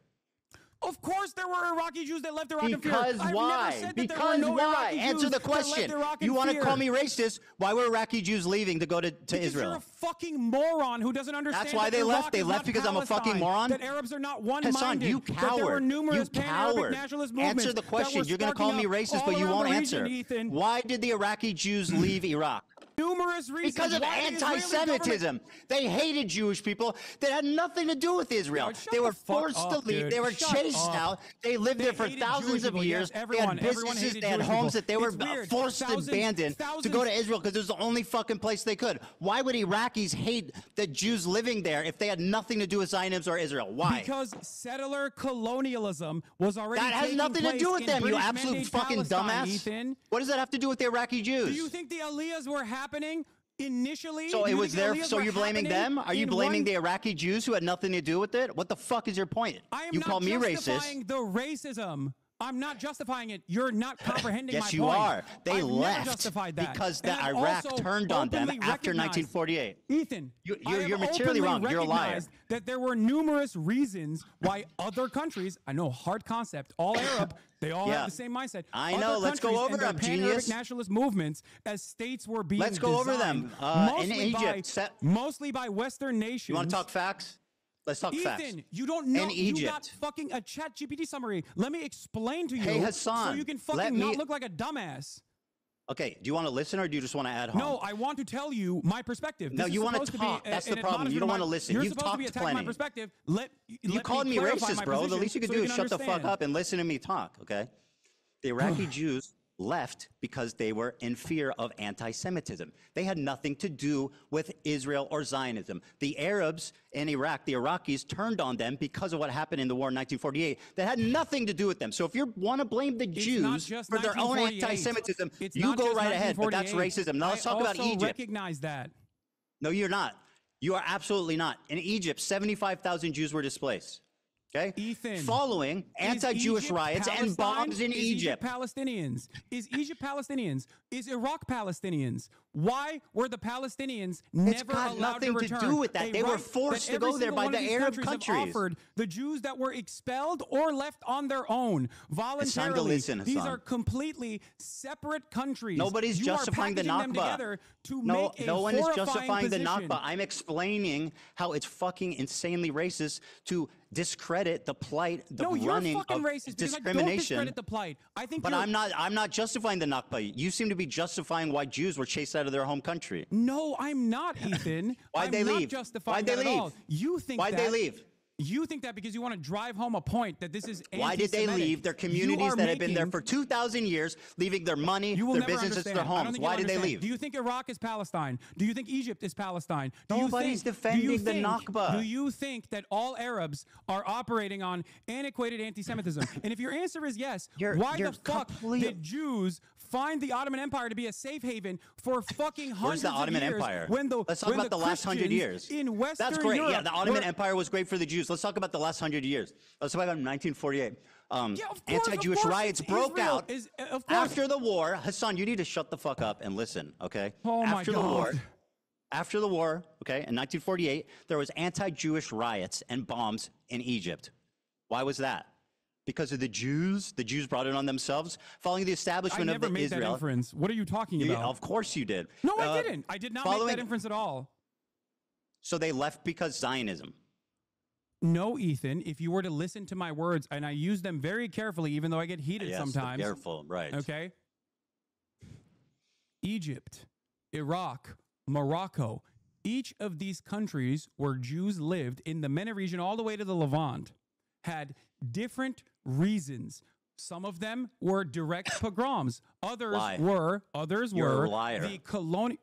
Of course there were Iraqi Jews that left Iraq in fear. Because why? Because why? Answer the question. You want to call me racist? Why were Iraqi Jews leaving to go to Israel? You're a fucking moron who doesn't understand. That's why they left. They left because I'm a fucking moron. That Arabs are not one-minded. Hasan, you coward. That there were numerous you pan-Arabic coward. nationalist movements. Answer the question. You're going to call me racist, but you won't answer. Why did the Iraqi Jews leave Iraq? Numerous reasons. Because of anti-Semitism. They hated Jewish people that had nothing to do with Israel. They were forced to leave. They were chased out. They lived there for thousands of years. They had businesses, they had homes that they were forced to abandon to go to Israel because it was the only fucking place they could. Why would Iraqis hate the Jews living there if they had nothing to do with Zionism or Israel? Why? Because settler colonialism was already that has nothing to do with them, you absolute fucking dumbass. Ethan. What does that have to do with the Iraqi Jews? Do you think the Aliyahs were happening initially? So it was there. So you're blaming them? Are you blaming the Iraqi Jews who had nothing to do with it? What the fuck is your point? You call me racist. I am not justifying the racism. I'm not justifying it. You're not comprehending my point. Yes, you are. They I've left justified that. because the Iraq turned on them after 1948. Ethan, you're materially wrong. You're a liar. That there were numerous reasons why other countries, I know, hard concept, all Arab, they all have the same mindset. I know. Let's go over them, genius. Nationalist movements as states were being Let's go over them. In Egypt. Mostly by Western nations. You want to talk facts? Let's talk facts. Ethan, you don't know. In Egypt. You got fucking a chat GPT summary. Let me explain to you. Hey, Hasan, so you can fucking not look like a dumbass. Okay, do you want to listen or do you just want to add home? No, I want to tell you my perspective. No, you want to talk. That's the problem. You don't want to listen. You've talked plenty. My perspective. You called me racist, bro. The least you could do is shut the fuck up and listen to me talk, okay? The Iraqi Jews left because they were in fear of anti-Semitism. They had nothing to do with Israel or Zionism. The Arabs in Iraq, the Iraqis, turned on them because of what happened in the war in 1948. That had nothing to do with them. So if you want to blame the Jews for their own anti-Semitism, you go right ahead, but that's racism. Now let's talk about Egypt. I recognize that. No, you're not. You are absolutely not. In Egypt, 75,000 Jews were displaced. Okay? Ethan, following anti-Jewish riots and bombs in Egypt. Palestinians? Is Egypt Palestinians? Is Iraq Palestinians? Why were the Palestinians never allowed to return? It's got nothing to do with that. They were forced to go there by the Arab countries. Offered the Jews that were expelled or left on their own voluntarily. It's time to listen, Hasan. These are completely separate countries. Nobody's justifying the Nakba. No one is justifying the Nakba. I'm explaining how it's fucking insanely racist to discredit the plight, the running of discrimination. I don't discredit the plight. I think, but I'm not justifying the Nakba. You seem to be justifying why Jews were chased out of their home country. No, I'm not, Ethan. Why'd they leave? Why'd they leave? You think Why'd they leave? You think that because you want to drive home a point that this is Why did they leave their communities that have been there for 2,000 years, leaving their money, their businesses, their homes? Why did they leave? Do you think Iraq is Palestine? Do you think Egypt is Palestine? Nobody's defending the Nakba. Do you think that all Arabs are operating on antiquated anti-Semitism? And if your answer is yes, why the fuck did Jews find the Ottoman Empire to be a safe haven for fucking hundreds of years? Where's the Ottoman Empire? Let's talk about the last 100 years. In Western That's great. Europe, Yeah, the Ottoman Empire was great for the Jews. Let's talk about the last 100 years. Let's talk about 1948. Anti-Jewish riots broke out after the war. Hasan, you need to shut the fuck up and listen, okay? After the war, okay, in 1948, there was anti-Jewish riots and bombs in Egypt. Why was that? Because of the Jews? The Jews brought it on themselves? Following the establishment of Israel. I never made that inference. What are you talking about? Of course you did. No, I didn't. I did not make that inference at all. So they left because Zionism. No, Ethan, if you were to listen to my words, and I use them very carefully, even though I get heated sometimes. Careful, right. Okay. Egypt, Iraq, Morocco, each of these countries where Jews lived in the MENA region all the way to the Levant had different reasons. Some of them were direct pogroms. Others were the colonial.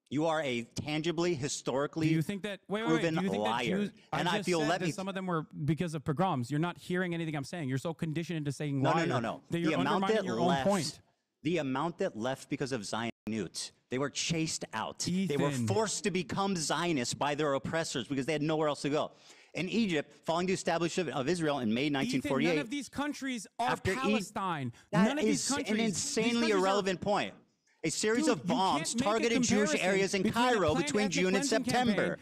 You are a tangibly, historically proven liar. And I feel some of them were because of pogroms. You're not hearing anything I'm saying. You're so conditioned into saying liar. No. You're undermining your own point. The amount that left because of Zionists, they were chased out. They were forced to become Zionists by their oppressors because they had nowhere else to go. in Egypt following the establishment of Israel in May 1948. Ethan, none of these countries are After Palestine. That None of these is countries. an insanely irrelevant point. A series of bombs targeted Jewish areas in Cairo between June and September.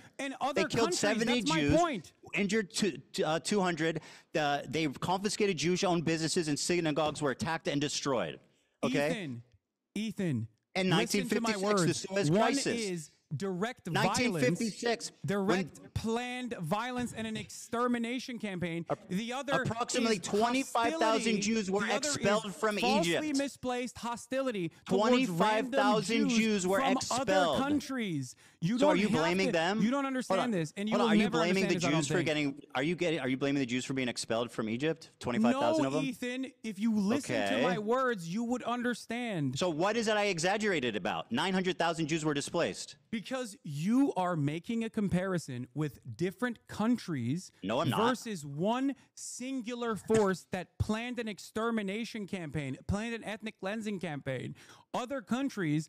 They killed 70 Jews, injured 200. They confiscated Jewish-owned businesses and synagogues were attacked and destroyed. Okay? Ethan, in 1956, the Suez Crisis. One is direct 1956, violence, planned violence and an extermination campaign. The other approximately 25,000 Jews were expelled from Egypt. Falsely misplaced hostility. 25,000 Jews were from expelled. Other countries. So are you blaming them? You don't understand this, and you will are you never blaming the understand this, Jews for getting? Are you blaming the Jews for being expelled from Egypt? 25,000 of them. No, Ethan. If you listen to my words, you would understand. So what is it I exaggerated about? 900,000 Jews were displaced. Because you are making a comparison with different countries versus one singular force that planned an extermination campaign, planned an ethnic cleansing campaign. Other countries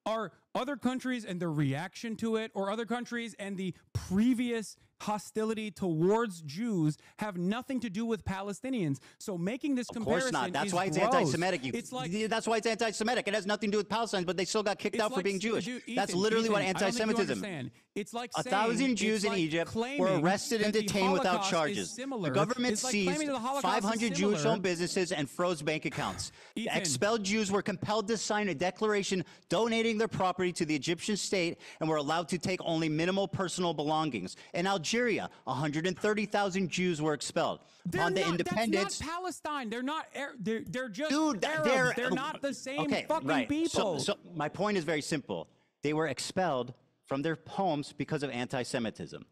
and the reaction to it, or other countries and the previous hostility towards Jews have nothing to do with Palestinians. So making this comparison, of course not. That's is why it's gross. anti-Semitic. That's why it's anti-Semitic. It has nothing to do with Palestine, but they still got kicked out for being Jewish. That's literally what anti-Semitism. It's like 1,000 Jews in Egypt were arrested and detained without charges. The government seized 500 Jewish-owned businesses and froze bank accounts. Expelled Jews were compelled to sign a declaration donating their property to the Egyptian state and were allowed to take only minimal personal belongings. In Algeria, 130,000 Jews were expelled. On the independence, that's not Palestine. They're not. They're just Dude, Arabs. They're not the same fucking people. So my point is very simple. They were expelled from their homes because of anti-Semitism.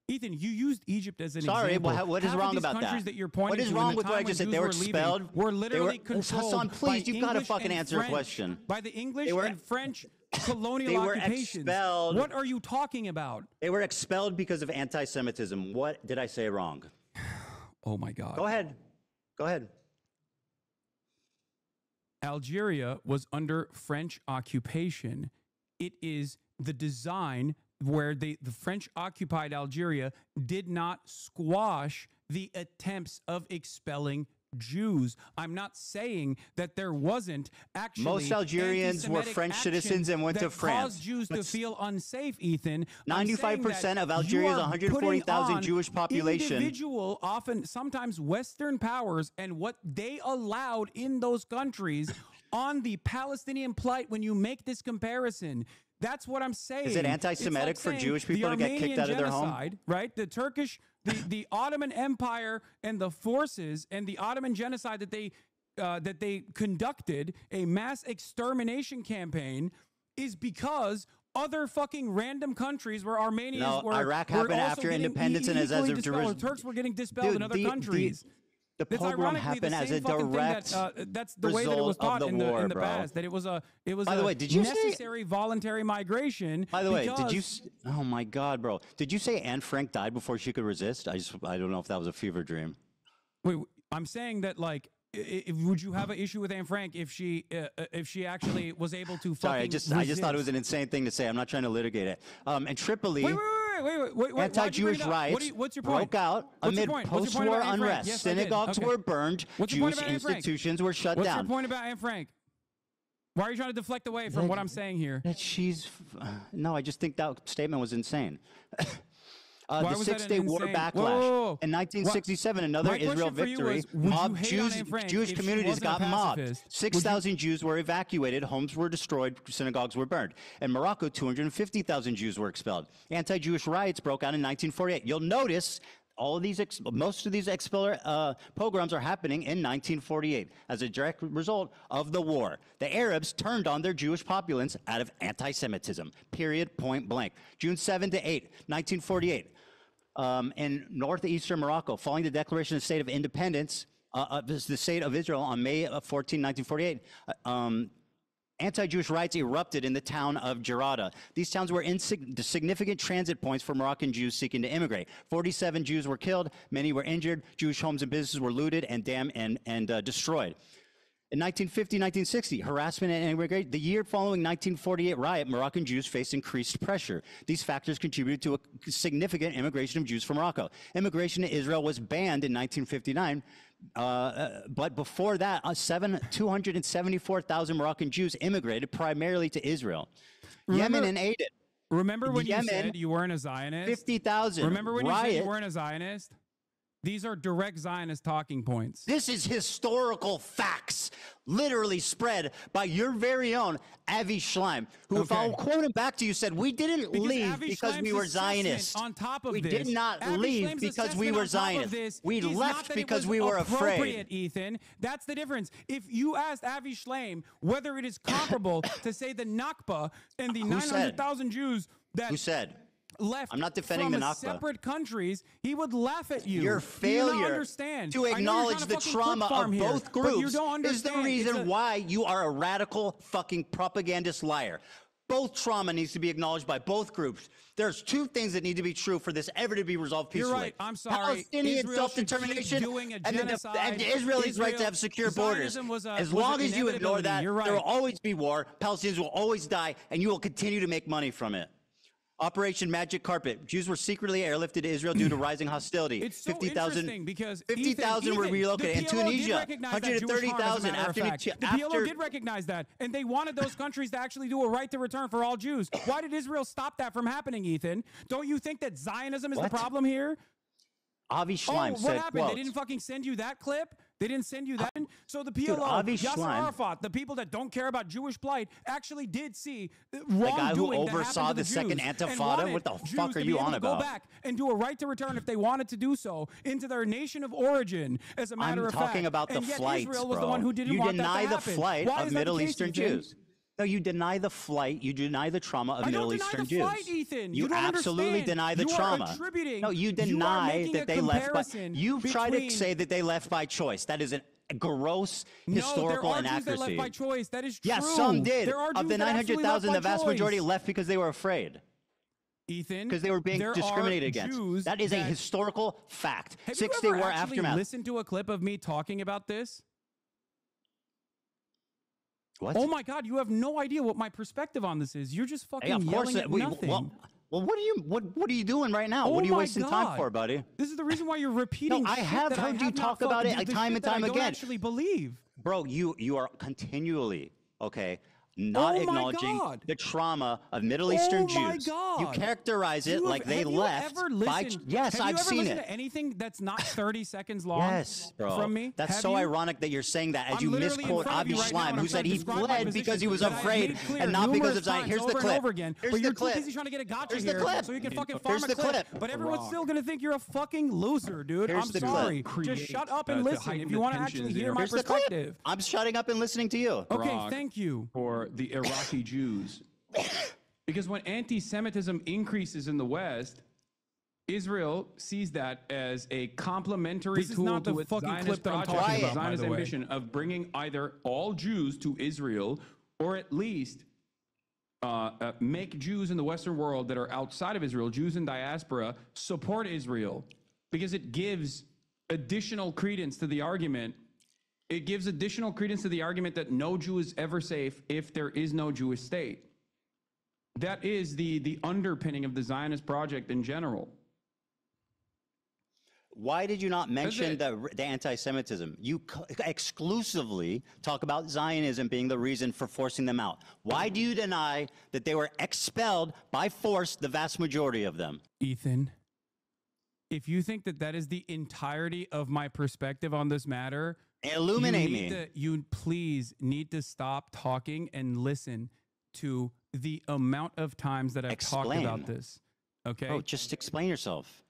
Ethan, you used Egypt as an example. Sorry, what is wrong about that? What is wrong with what I just said? They were expelled. Were literally controlled. Hasan, please, you've got to fucking answer French, a question. By the English and French colonial occupations. Expelled. What are you talking about? They were expelled because of anti-Semitism. What did I say wrong? Oh my God. Go ahead. Go ahead. Algeria was under French occupation. It is the design where the French occupied Algeria did not squash the attempts of expelling Jews. I'm not saying that there wasn't actually most Algerians were French citizens and went to France. Caused Jews to feel unsafe, Ethan. 95% of Algeria's 140,000 Jewish population. Individual, often sometimes Western powers, and what they allowed in those countries on the Palestinian plight. When you make this comparison, that's what I'm saying. Is it anti-Semitic for Jewish people to get kicked out of their home? Right? The Turkish, the Ottoman Empire and the forces and the Ottoman genocide that they conducted, a mass extermination campaign, is because other fucking random countries where Armenians were. Iraq happened after independence and as of Jerusalem. Turks were getting dispelled in other countries. The pogrom happened as a direct that's the way that it was taught in the past. That it was a By the way, did you necessary voluntary migration. By the way, did you? Oh my God, bro! Did you say Anne Frank died before she could resist? I don't know if that was a fever dream. Wait, I'm saying that like. Would you have an issue with Anne Frank if she actually was able to? Sorry, I just thought it was an insane thing to say. I'm not trying to litigate it. And Tripoli. Wait, anti-Jewish rights what's your point? broke out amid post-war unrest. Yes, synagogues were burned. Jewish institutions were shut down. What's your point about Anne Frank? Why are you trying to deflect away from what I'm saying here? That she's no, I just think that statement was insane. The Six-Day War backlash. In 1967, another Israel victory, Jewish communities got mobbed. 6,000 Jews were evacuated, homes were destroyed, synagogues were burned. In Morocco, 250,000 Jews were expelled. Anti-Jewish riots broke out in 1948. You'll notice all of these, most of these pogroms are happening in 1948 as a direct result of the war. The Arabs turned on their Jewish populace out of anti-Semitism, period, point blank. June 7 to 8, 1948. In northeastern Morocco, following the declaration of the state of independence, the state of Israel on May 14, 1948, anti-Jewish riots erupted in the town of Jarada. These towns were significant transit points for Moroccan Jews seeking to immigrate. 47 Jews were killed, many were injured, Jewish homes and businesses were looted and destroyed. In 1950, 1960, harassment and immigration. The year following 1948 riot, Moroccan Jews faced increased pressure. These factors contributed to a significant immigration of Jews from Morocco. Immigration to Israel was banned in 1959, but before that, 274,000 Moroccan Jews immigrated primarily to Israel. Yemen and Aden. Remember when you said you weren't a Zionist? 50,000. Remember when you said you weren't a Zionist? These are direct Zionist talking points. This is historical facts, literally spread by your very own Avi Schleim, who, if I'll quote him back to you, said, we didn't leave because we were Zionists. On top of we this, did not leave because we were Zionists. We left because we were afraid. Ethan, that's the difference. If you asked Avi Schleim whether it is comparable to say the Nakba and the 900,000 Jews that... Who said? Left I'm not defending the Nakba. Separate countries, he would laugh at you. Your failure to acknowledge the trauma of both groups is the reason why you are a radical fucking propagandist liar. Both trauma needs to be acknowledged by both groups. There's two things that need to be true for this ever to be resolved peacefully. You're right. I'm sorry. Palestinian self-determination and the Israelis' right to have secure borders. As long as you ignore that, there will always be war. Palestinians will always die, and you will continue to make money from it. Operation Magic Carpet. Jews were secretly airlifted to Israel due to rising hostility. It's so 50,000 because 50,000 were relocated. In Tunisia, 130,000 after the PLO did recognize that, and they wanted those countries to actually do a right to return for all Jews. Why did Israel stop that from happening, Ethan? Don't you think that Zionism is the problem here? Avi Schleim said, what happened? They didn't fucking send you that clip? They didn't send you that? So the PLO, Yasser Arafat, the people that don't care about Jewish plight, actually did see wrongdoing the guy who oversaw the second Intifada? What the fuck are you on about? Go back and do a right to return if they wanted to do so into their nation of origin. As a matter of fact, I'm talking about the flights, Israel was the one who didn't want that to happen. You deny the flight of Middle Eastern Jews. No, you deny the flight. You deny the trauma of Middle Eastern Jews. Flight, Ethan. You absolutely deny the trauma. No, you deny that they left by. You try to say that they left by choice. That is a gross historical inaccuracy. Jews that left by choice. That is true. Yes, some did. Of the 900,000, the vast majority left because they were afraid. Ethan, because they were being discriminated against. Jews that is a historical fact. Have 6 Day you ever War actually aftermath. Listen to a clip of me talking about this. What? Oh my God! You have no idea what my perspective on this is. You're just fucking yelling at nothing. Well, what are you doing right now? What are you wasting time for, buddy? This is the reason why you're repeating. No, I have heard you talk about it time and time again. I don't actually believe, bro. You are continually not acknowledging the trauma of Middle Eastern Jews. You characterize it like they left. Yes, I've seen it. To anything that's not 30 seconds long? Yes, bro. From me? That's so ironic that you're saying that as you misquote Avi Schleim, who said he fled because he was afraid and not because of Zion. Here's the clip. But you're too busy trying to get a gotcha here so you can fucking farm a clip. But everyone's still going to think you're a fucking loser, dude. I'm sorry. Just shut up and listen if you want to actually hear my perspective. I'm shutting up and listening to you. Okay, thank you. For the Iraqi Jews. Because when anti-Semitism increases in the West, Israel sees that as a complementary tool to its Zionist project, Zionist ambition of bringing either all Jews to Israel or at least make Jews in the Western world that are outside of Israel, Jews in diaspora, support Israel, because it gives additional credence to the argument. It gives additional credence to the argument that no Jew is ever safe if there is no Jewish state. That is the underpinning of the Zionist project in general. Why did you not mention the anti-Semitism? You exclusively talk about Zionism being the reason for forcing them out. Why do you deny that they were expelled by force, the vast majority of them? Ethan, if you think that that is the entirety of my perspective on this matter, illuminate me. You please need to stop talking and listen to the amount of times that I've talked about this. Okay? Oh, just explain yourself.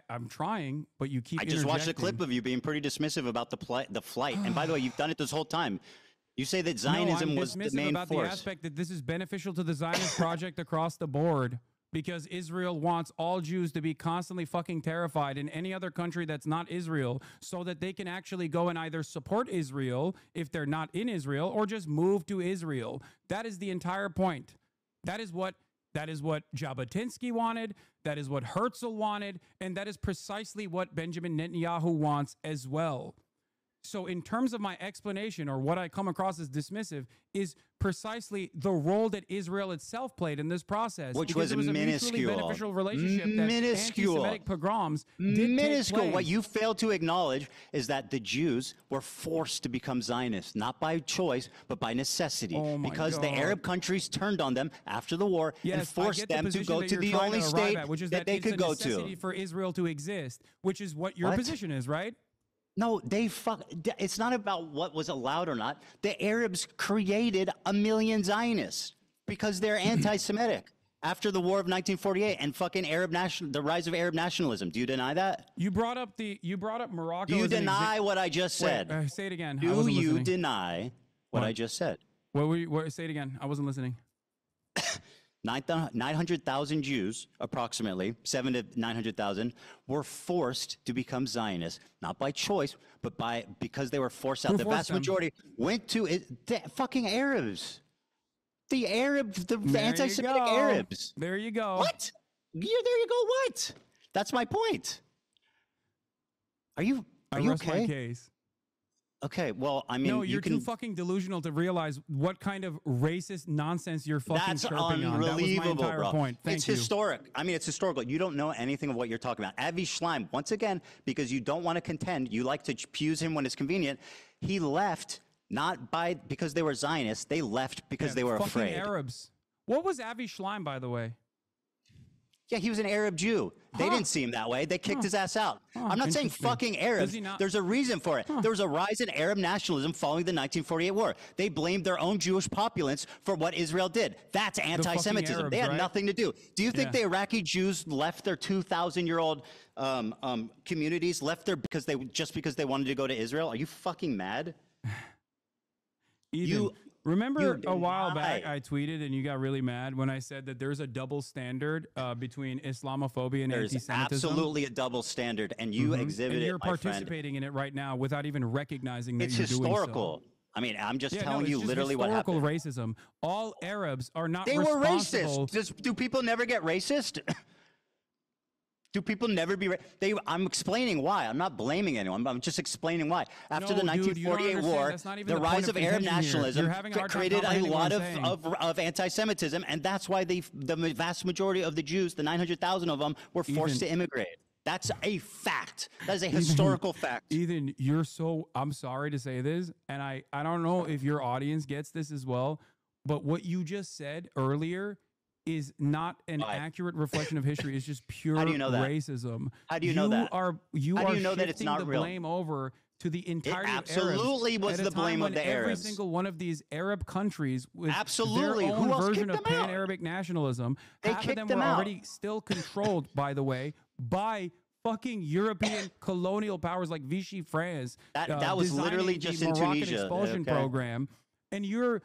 I'm trying, but you keep I just watched a clip of you being pretty dismissive about the flight. And by the way, you've done it this whole time. You say that Zionism was the main about force. The aspect that this is beneficial to the Zionist project across the board, because Israel wants all Jews to be constantly fucking terrified in any other country that's not Israel, so that they can actually go and either support Israel if they're not in Israel or just move to Israel. That is the entire point. That is what Jabotinsky wanted. That is what Herzl wanted. And that is precisely what Benjamin Netanyahu wants as well. So in terms of my explanation, or what I come across as dismissive, is precisely the role that Israel itself played in this process. Which because was it was minuscule. a mutually beneficial relationship that Minuscule. anti-Semitic pogroms did Minuscule. take place. What you fail to acknowledge is that the Jews were forced to become Zionists, not by choice, but by necessity, because the Arab countries turned on them after the war and forced them to go to the only state which is that they could go to. It's a necessity for Israel to exist, which is what your position is, right? No, it's not about what was allowed or not. The Arabs created 1 million Zionists because they're anti-Semitic after the war of 1948 and fucking the rise of Arab nationalism. Do you deny that? You brought up Morocco. Do you deny what I just said? Wait, say it again. Do you deny what I just said? Say it again. I wasn't listening. 900,000 Jews, approximately 700 to 900,000, were forced to become Zionists, not by choice, but because they were forced out. The vast majority went to the fucking Arabs. The Arabs, the anti-Semitic Arabs. There you go. What? Yeah, there you go. What? That's my point. Are you okay? My case. Okay, well, I mean, no, you're too fucking delusional to realize what kind of racist nonsense you're fucking chirping on. That was my entire bro. point. It's historic. I mean, it's historical. You don't know anything of what you're talking about. Avi Schleim, once again, because you don't want to contend, you like to use him when it's convenient. He left because they were Zionists. They left because they were afraid. Arabs. What was Avi Schleim, by the way? Yeah, he was an Arab Jew. They didn't see him that way. They kicked his ass out. I'm not saying fucking Arabs. There's a reason for it. There was a rise in Arab nationalism following the 1948 war. They blamed their own Jewish populace for what Israel did. That's anti-Semitism. Arabs, they had right? nothing to do. Do you think the Iraqi Jews left their 2,000-year-old communities, left there because they wanted to go to Israel? Are you fucking mad? Remember a while back I tweeted and you got really mad when I said that there's a double standard between Islamophobia and anti-Semitism? There's absolutely a double standard, and you exhibit and it, you're participating in it right now without even recognizing that you're doing so. It's historical. I mean, I'm just telling you literally what happened. Historical racism. All Arabs are not They were responsible. racist. Do people never get racist? Do people never be? I'm explaining why. I'm not blaming anyone. I'm just explaining why. After the 1948 war, the rise of Arab nationalism created a lot of anti-Semitism, and that's why the vast majority of the Jews, the 900,000 of them, were forced to immigrate. That's a fact. That is a historical fact. Ethan, I'm sorry to say this, and I don't know if your audience gets this as well, but what you just said earlier is not an accurate reflection of history. It's just pure racism. How do you know that? You How are do you know that it's shifting not the real? blame over to the entirety of Arabs. Absolutely was at a the blame time of the when every Arabs. single one of these Arab countries with Absolutely. their Who own else version kicked of them out? pan-Arabic nationalism, They half of kicked them them were out. already still controlled, by the way, by fucking European colonial powers like Vichy France. That was literally just the in Moroccan Tunisia. expulsion program, and you're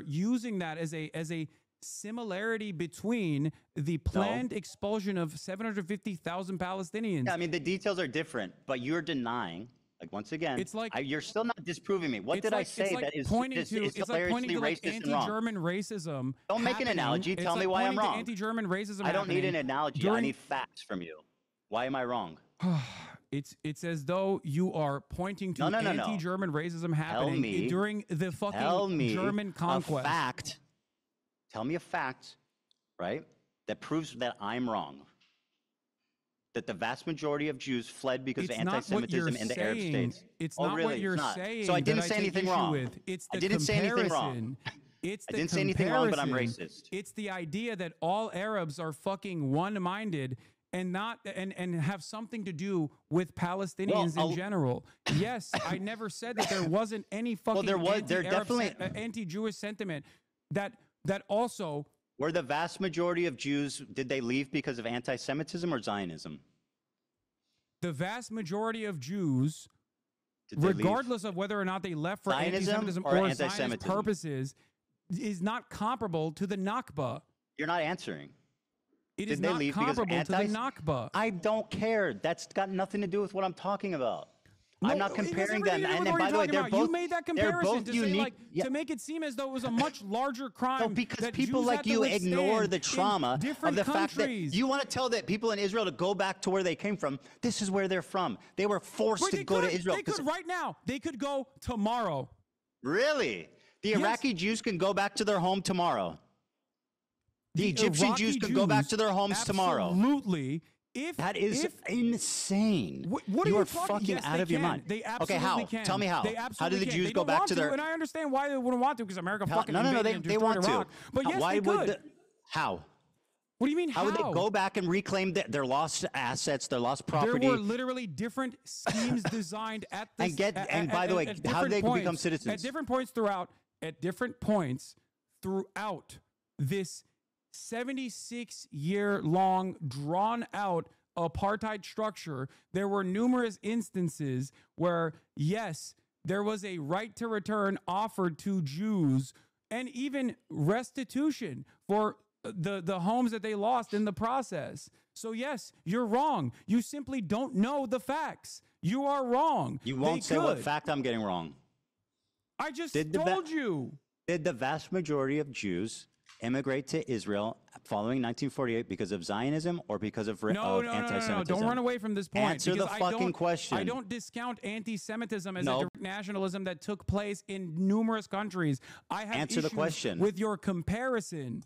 using that as a similarity between the planned expulsion of 750,000 Palestinians. Yeah, I mean, the details are different, but you're denying. Like, once again, it's like you're still not disproving me. What did I say that is hilariously racist and wrong? Anti-German racism. Don't make an analogy. Tell me why I'm wrong. Anti-German racism. I don't need an analogy. I need facts from you. Why am I wrong? It's as though you are pointing to anti-German racism happening during the fucking German conquest. A fact. Tell me a fact, right, that proves that I'm wrong. That the vast majority of Jews fled because of anti-Semitism in the Arab states. It's not what you're saying. So I didn't say anything wrong. I didn't say anything wrong. I didn't say anything wrong, but I'm racist. It's the idea that all Arabs are fucking one-minded and not and have something to do with Palestinians in general. Yes, I never said that there wasn't any fucking anti-Jewish sentiment that also. Were the vast majority of Jews, did they leave because of anti-Semitism or Zionism? The vast majority of Jews, regardless of whether or not they left for anti-Semitism or Zionist purposes, is not comparable to the Nakba. You're not answering. It is not comparable to the Nakba. I don't care. That's got nothing to do with what I'm talking about. I'm not comparing them. And What by the way, they're both you made that they're comparison both to unique. say, like, to make it seem as though it was a much larger crime. No, because that people Jews like had to you ignore withstand the trauma in different of the fact that countries. you want to tell that people in Israel to go back to where they came from. This is where they're from. They were forced But to they go could, to Israel. They could right now. They could go tomorrow. Really? The Iraqi Jews can go back to their home tomorrow. The Egyptian Iraqi Jews can go back Jews, to their homes tomorrow. Absolutely. That is insane. What are you you are talking? fucking Yes, out they of your can. mind. They absolutely okay, how? can. Tell me how. They How absolutely did the can. Jews They go don't back want to their? And I understand why they wouldn't want to, because America fucking No, invaded and they destroyed want Iraq. to. But yes, why they would could. how? What do you mean? How would they go back and reclaim their lost assets, their lost property? There were literally different schemes designed at this. And by the way, how did they become citizens? At different points throughout. At different points throughout this 76-year-long, drawn-out apartheid structure, there were numerous instances where, yes, there was a right to return offered to Jews, and even restitution for the homes that they lost in the process. So yes, you're wrong. You simply don't know the facts. You are wrong. You won't say what fact I'm getting wrong. I just told you. Did the vast majority of Jews immigrate to Israel following 1948 because of Zionism or because of anti-Semitism? No. Don't run away from this point. Answer the fucking question. I don't discount anti-Semitism as a direct nationalism that took place in numerous countries. I have Answer the question with your comparison.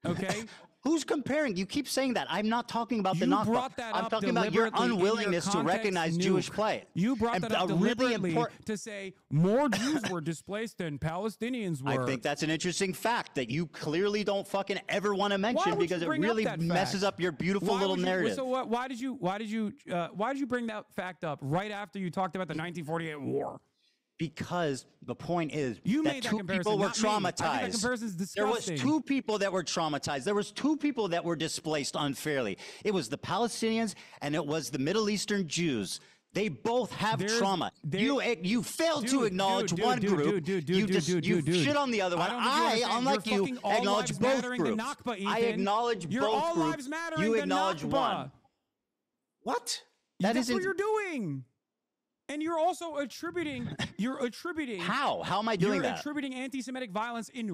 Okay. Who's comparing? You keep saying that. I'm not talking about the You Nakba. brought that I'm up talking about your deliberately in your unwillingness to context recognize nuke. Jewish play. You brought that up deliberately to say more Jews were displaced than Palestinians were. I think that's an interesting fact that you clearly don't fucking ever want to mention because it really messes up your beautiful little narrative. So why did you bring that fact up right after you talked about the 1948 war? Because the point is you that made that two comparison, people were not me. I think that traumatized. comparison's There was disgusting. two people that were traumatized. There was two people that were displaced unfairly. It was the Palestinians and it was the Middle Eastern Jews. They both have trauma. You failed to acknowledge one group. You shit on the other one. I, unlike you, acknowledge both groups. I acknowledge both groups. You acknowledge one. What? That's what you're doing. And you're also attributing. How? How am I doing that? You're attributing anti-Semitic violence in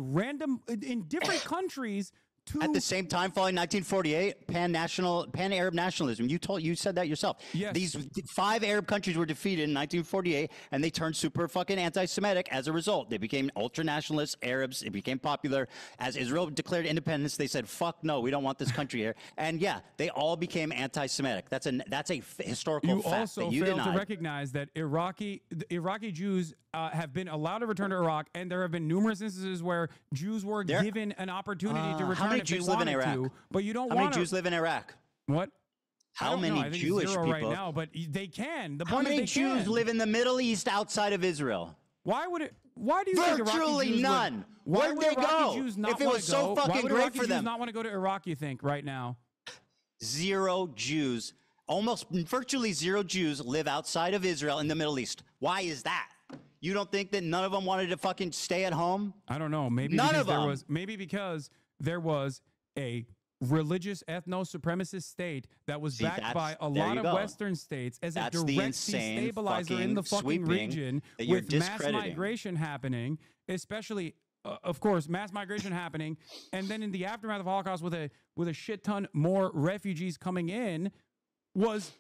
different countries to. At the same time, following 1948, pan-Arab nationalism. You said that yourself. Yes. These 5 Arab countries were defeated in 1948, and they turned super fucking anti-Semitic as a result. They became ultra-nationalist Arabs. It became popular. As Israel declared independence, they said, "Fuck no, we don't want this country here." And yeah, they all became anti-Semitic. That's a historical fact that you failed denied. to recognize that Iraqi Jews have been allowed to return to Iraq, and there have been numerous instances where Jews were given an opportunity to return. How many if they Jews live in wanted Iraq? to, but you don't How want many Jews live in Iraq? What? How many I think Jewish it's 0 people? right now, but they can. The How point is many they Jews can. live in the Middle East outside of Israel? Why would it? Why do you think Iraqi Virtually Jews none. Why Where'd would they Iraqi go? Jews not If it wanna was so go? Why fucking would great Iraqi for Jews them? not want to go to Iraq? You think right now? 0 Jews, almost virtually 0 Jews live outside of Israel in the Middle East. Why is that? You don't think that none of them wanted to fucking stay at home? I don't know. Maybe none because of them. because there was a religious ethno-supremacist state that was backed by a lot of Western states as That's a the direct insane destabilizer in the fucking sweeping region that you're with mass discrediting. migration happening, especially, of course, mass migration happening, and then in the aftermath of Holocaust with a shit ton more refugees coming in, was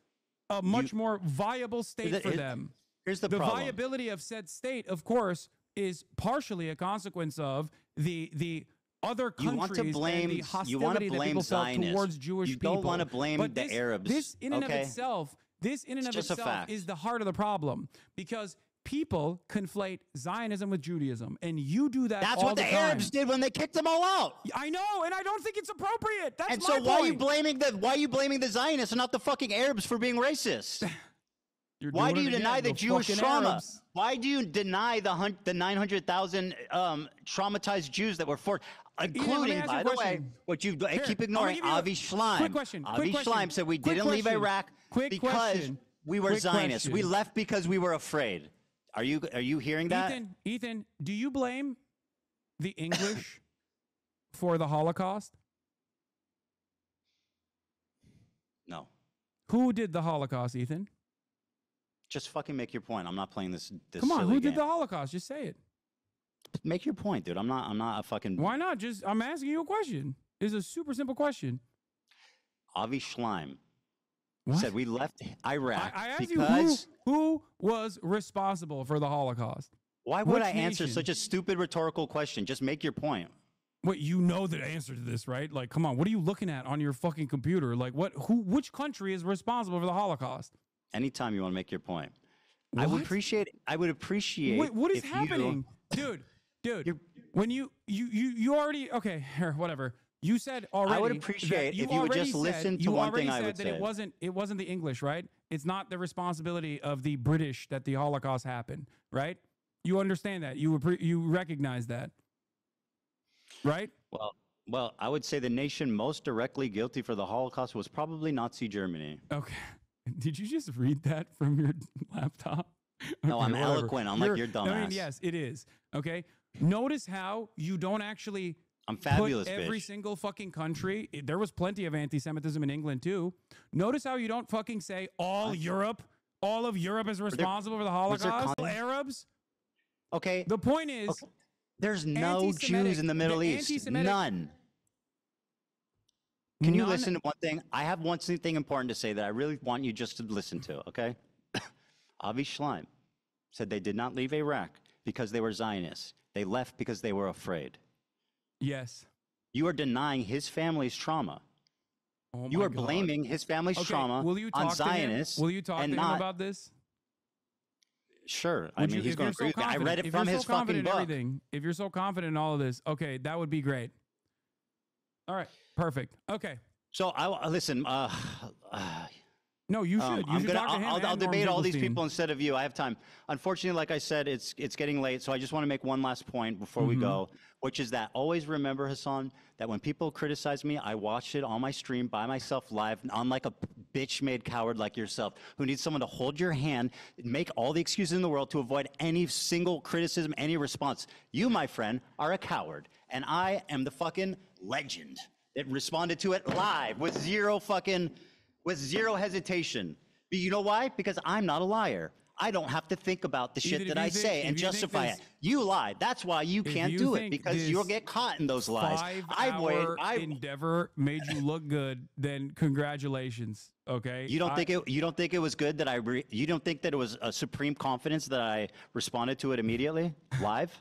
a much more viable state for them. Here's the problem. Viability of said state, of course, is partially a consequence of the other countries and the hostility that people felt towards Jewish people. You don't want to blame the Arabs. This in and of itself, is the heart of the problem, because people conflate Zionism with Judaism, and you do that. That's all what the time. Arabs did when they kicked them all out. I know, and I don't think it's appropriate. That's and my so why point. are you blaming the Zionists and not the fucking Arabs for being racist? Why do you deny the Jewish trauma? Arabs. Why do you deny the 900,000 traumatized Jews that were forced, including, by the way, what you keep ignoring, Avi Schleim. Quick question. Avi Schleim said we didn't leave Iraq because we were Zionists. We left because we were afraid. Are you hearing that? Ethan, do you blame the English for the Holocaust? No. Who did the Holocaust, Ethan? Just fucking make your point. I'm not playing this Come on, silly who did game. the Holocaust? Just say it. Make your point, dude. I'm not a fucking... Why not? I'm asking you a question. It's a super simple question. Avi Schleim What? said we left Iraq I asked because... you who was responsible for the Holocaust? Why would Which I answer nation? such a stupid rhetorical question? Just make your point. Wait, you know the answer to this, right? Like, come on, what are you looking at on your fucking computer? Like, which country is responsible for the Holocaust? Anytime you want to make your point. I would appreciate... Wait, what is happening? Dude, when you already... Okay, here, whatever. You said already... I would appreciate if you would just listen to one thing I would say. It wasn't the English, right? It's not the responsibility of the British that the Holocaust happened, right? You understand that. You recognize that. Right? Well, I would say the nation most directly guilty for the Holocaust was probably Nazi Germany. Okay. Did you just read that from your laptop? No, I'm whatever. eloquent, unlike your dumbass. I mean, yes, it is. Okay. Notice how you don't actually I'm fabulous, put every bitch. single fucking country. There was plenty of anti-Semitism in England too. Notice how you don't fucking say all of Europe is responsible for the Holocaust. All Arabs. Okay. The point is, there's no Jews in the Middle East. None. Can you listen to one thing? I have one thing important to say that I really want you just to listen to, okay? Avi Schleim said they did not leave Iraq because they were Zionists. They left because they were afraid. Yes. You are denying his family's trauma. Oh you my are God. blaming his family's trauma on Zionists. Will you talk to him about this? Sure. I mean, he's going to agree with that. I read it from his fucking book. If you're so confident in all of this, okay, that would be great. All right. Perfect. Okay. So listen. No, you should. I'll debate all these people instead of you. I have time. Unfortunately, like I said, it's getting late, so I just want to make one last point before we go, which is that always remember, Hasan, that when people criticize me, I watch it on my stream by myself live, unlike a bitch-made coward like yourself, who needs someone to hold your hand, make all the excuses in the world to avoid any single criticism, any response. You, my friend, are a coward, and I am the fucking legend that responded to it live with zero hesitation. But you know why? Because I'm not a liar. I don't have to think about the shit that I say and justify it. You lied. That's why you can't do it, because you'll get caught in those lies. 5-hour endeavor made you look good, then congratulations. Okay. You don't think it was good that you don't think that it was a supreme confidence that I responded to it immediately live?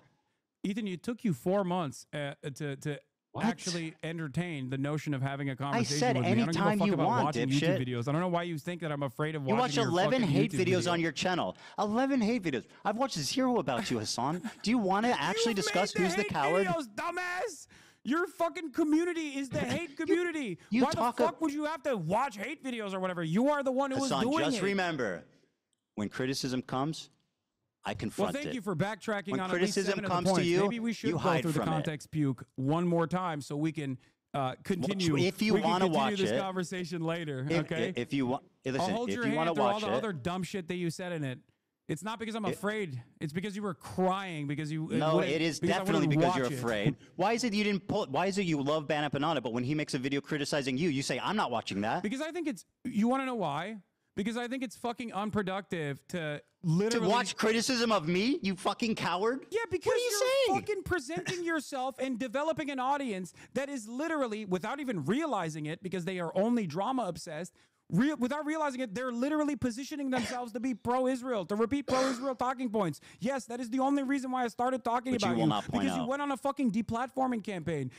Ethan, it took you 4 months to actually entertain the notion of having a conversation with me. I don't give a fuck about watching YouTube videos. I don't know why you think that I'm afraid of watching your You watch 11 hate videos on your channel. 11 hate videos. I've watched 0 about you, Hasan. Do you want to actually discuss who's the coward? Videos, dumbass! Your fucking community is the hate community. Why the fuck would you have to watch hate videos or whatever? You are the one who was doing it. Just remember, when criticism comes, I confront it. Well, thank you for backtracking when on criticism at least 7 comes of the to points. you, Maybe we should go through the context puke one more time so we can continue. If you want to watch this conversation later, okay? If you want, listen, I'll hold if your you want hand to through all watch the it, other dumb shit that you said in it. It's not because I'm afraid. It's because you were crying because you. No, it is definitely because you're afraid. Why is it you didn't pull? Why is it you love Ban Empanada, but when he makes a video criticizing you, you say I'm not watching that? Because I think it's. You want to know why? Because I think it's fucking unproductive to literally... To watch criticism of me, you fucking coward? Yeah, because you're fucking presenting yourself and developing an audience that is literally, without even realizing it, because they are only drama obsessed, without realizing it, they're literally positioning themselves to be pro-Israel, to repeat pro-Israel talking points. Yes, that is the only reason why I started talking about you. Because you went on a fucking deplatforming campaign.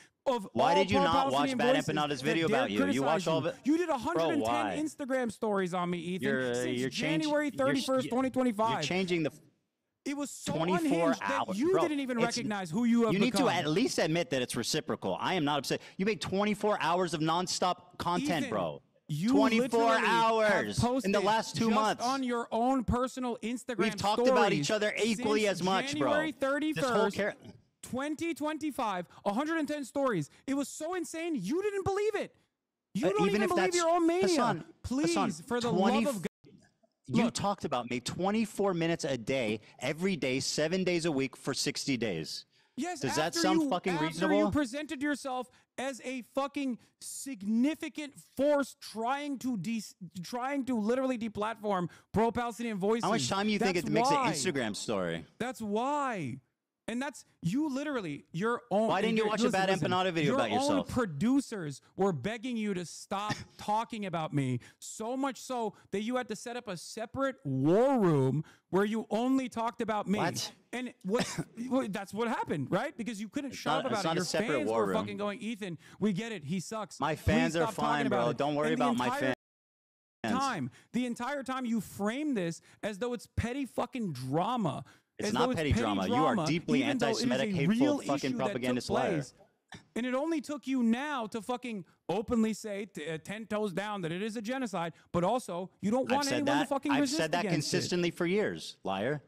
Why did you not watch Bad Empanada's video about you? You watched all of it? You did 110 Instagram stories on me, Ethan, since January 31st, 2025. You're changing the... It was so 24 unhinged hours. that you didn't even recognize who you have become. You need to at least admit that it's reciprocal. I am not upset. You made 24 hours of nonstop content, Ethan, bro. You 24 hours in the last 2 months on your own personal Instagram. We've talked about each other equally as much, bro. January 31st, 2025, 110 stories. It was so insane, you didn't believe it. You don't even believe your own mania. Hasan, please, for the love of God. You talked about me 24 minutes a day, every day, 7 days a week for 60 days. Yes, Does that after sound you, fucking after reasonable? you presented yourself as a fucking significant force trying to literally deplatform pro-Palestinian voices. How much time do you think it makes an Instagram story? That's why. And that's you literally, your own. Why didn't you watch a bad empanada video about yourself? Your own producers were begging you to stop talking about me, so much so that you had to set up a separate war room where you only talked about me. What? And that's what happened, right? Because you couldn't shut up about it. Your fans were fucking going, Ethan, we get it. He sucks. My fans are fine, bro. Don't worry about my fans. The entire time you frame this as though it's petty fucking drama. It's not petty drama. You are deeply anti-Semitic, hateful, fucking propagandist liar. And it only took you now to fucking openly say 10 toes down that it is a genocide, but also you don't want anyone to fucking resist. I've said that consistently for years, liar.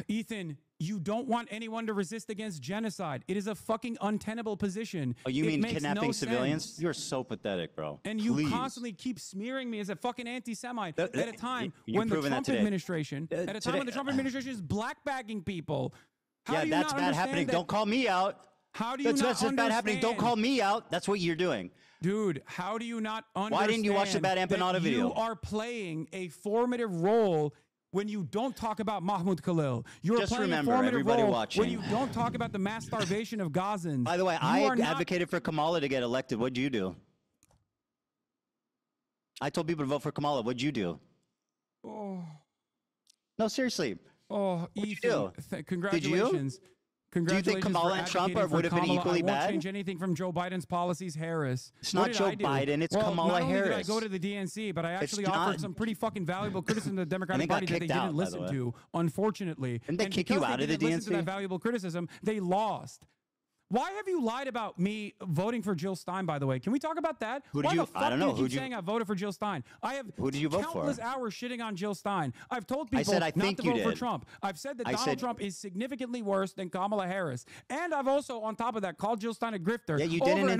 Ethan, you don't want anyone to resist against genocide. It is a fucking untenable position. Oh, you mean kidnapping civilians? You're so pathetic, bro. And you constantly keep smearing me as a fucking anti-Semite at a time when the Trump administration, is blackbagging people. Yeah, that's bad happening. Don't call me out. How do you not understand? Bad happening. Don't call me out. That's what you're doing. Dude, how do you not understand? Why didn't you watch the bad empanada video? You are playing a formative role when you don't talk about Mahmoud Khalil. You're Just playing remember, a formative everybody role watching. when you don't talk about the mass starvation of Gazans. By the way, I advocated for Kamala to get elected. What'd you do? I told people to vote for Kamala. What'd you do? Oh. No, seriously. Oh, What'd Ethan, you do? congratulations. Do you think Kamala and Trump would have been equally bad? I won't change anything from Joe Biden's policies, Harris. It's not Joe Biden, it's Kamala Harris. Not only did I go to the DNC, but I actually offered some pretty fucking valuable criticism to the Democratic Party that they didn't listen to, unfortunately. Didn't they kick you out of the DNC? Listen to that valuable criticism, they lost. Why have you lied about me voting for Jill Stein, by the way? Can we talk about that? Who did you? I don't know. Who saying I voted for Jill Stein? I have Who did you vote for? countless hours shitting on Jill Stein. I've told people I not to vote for Trump. I've said that Donald Trump is significantly worse than Kamala Harris. And I've also, on top of that, called Jill Stein a grifter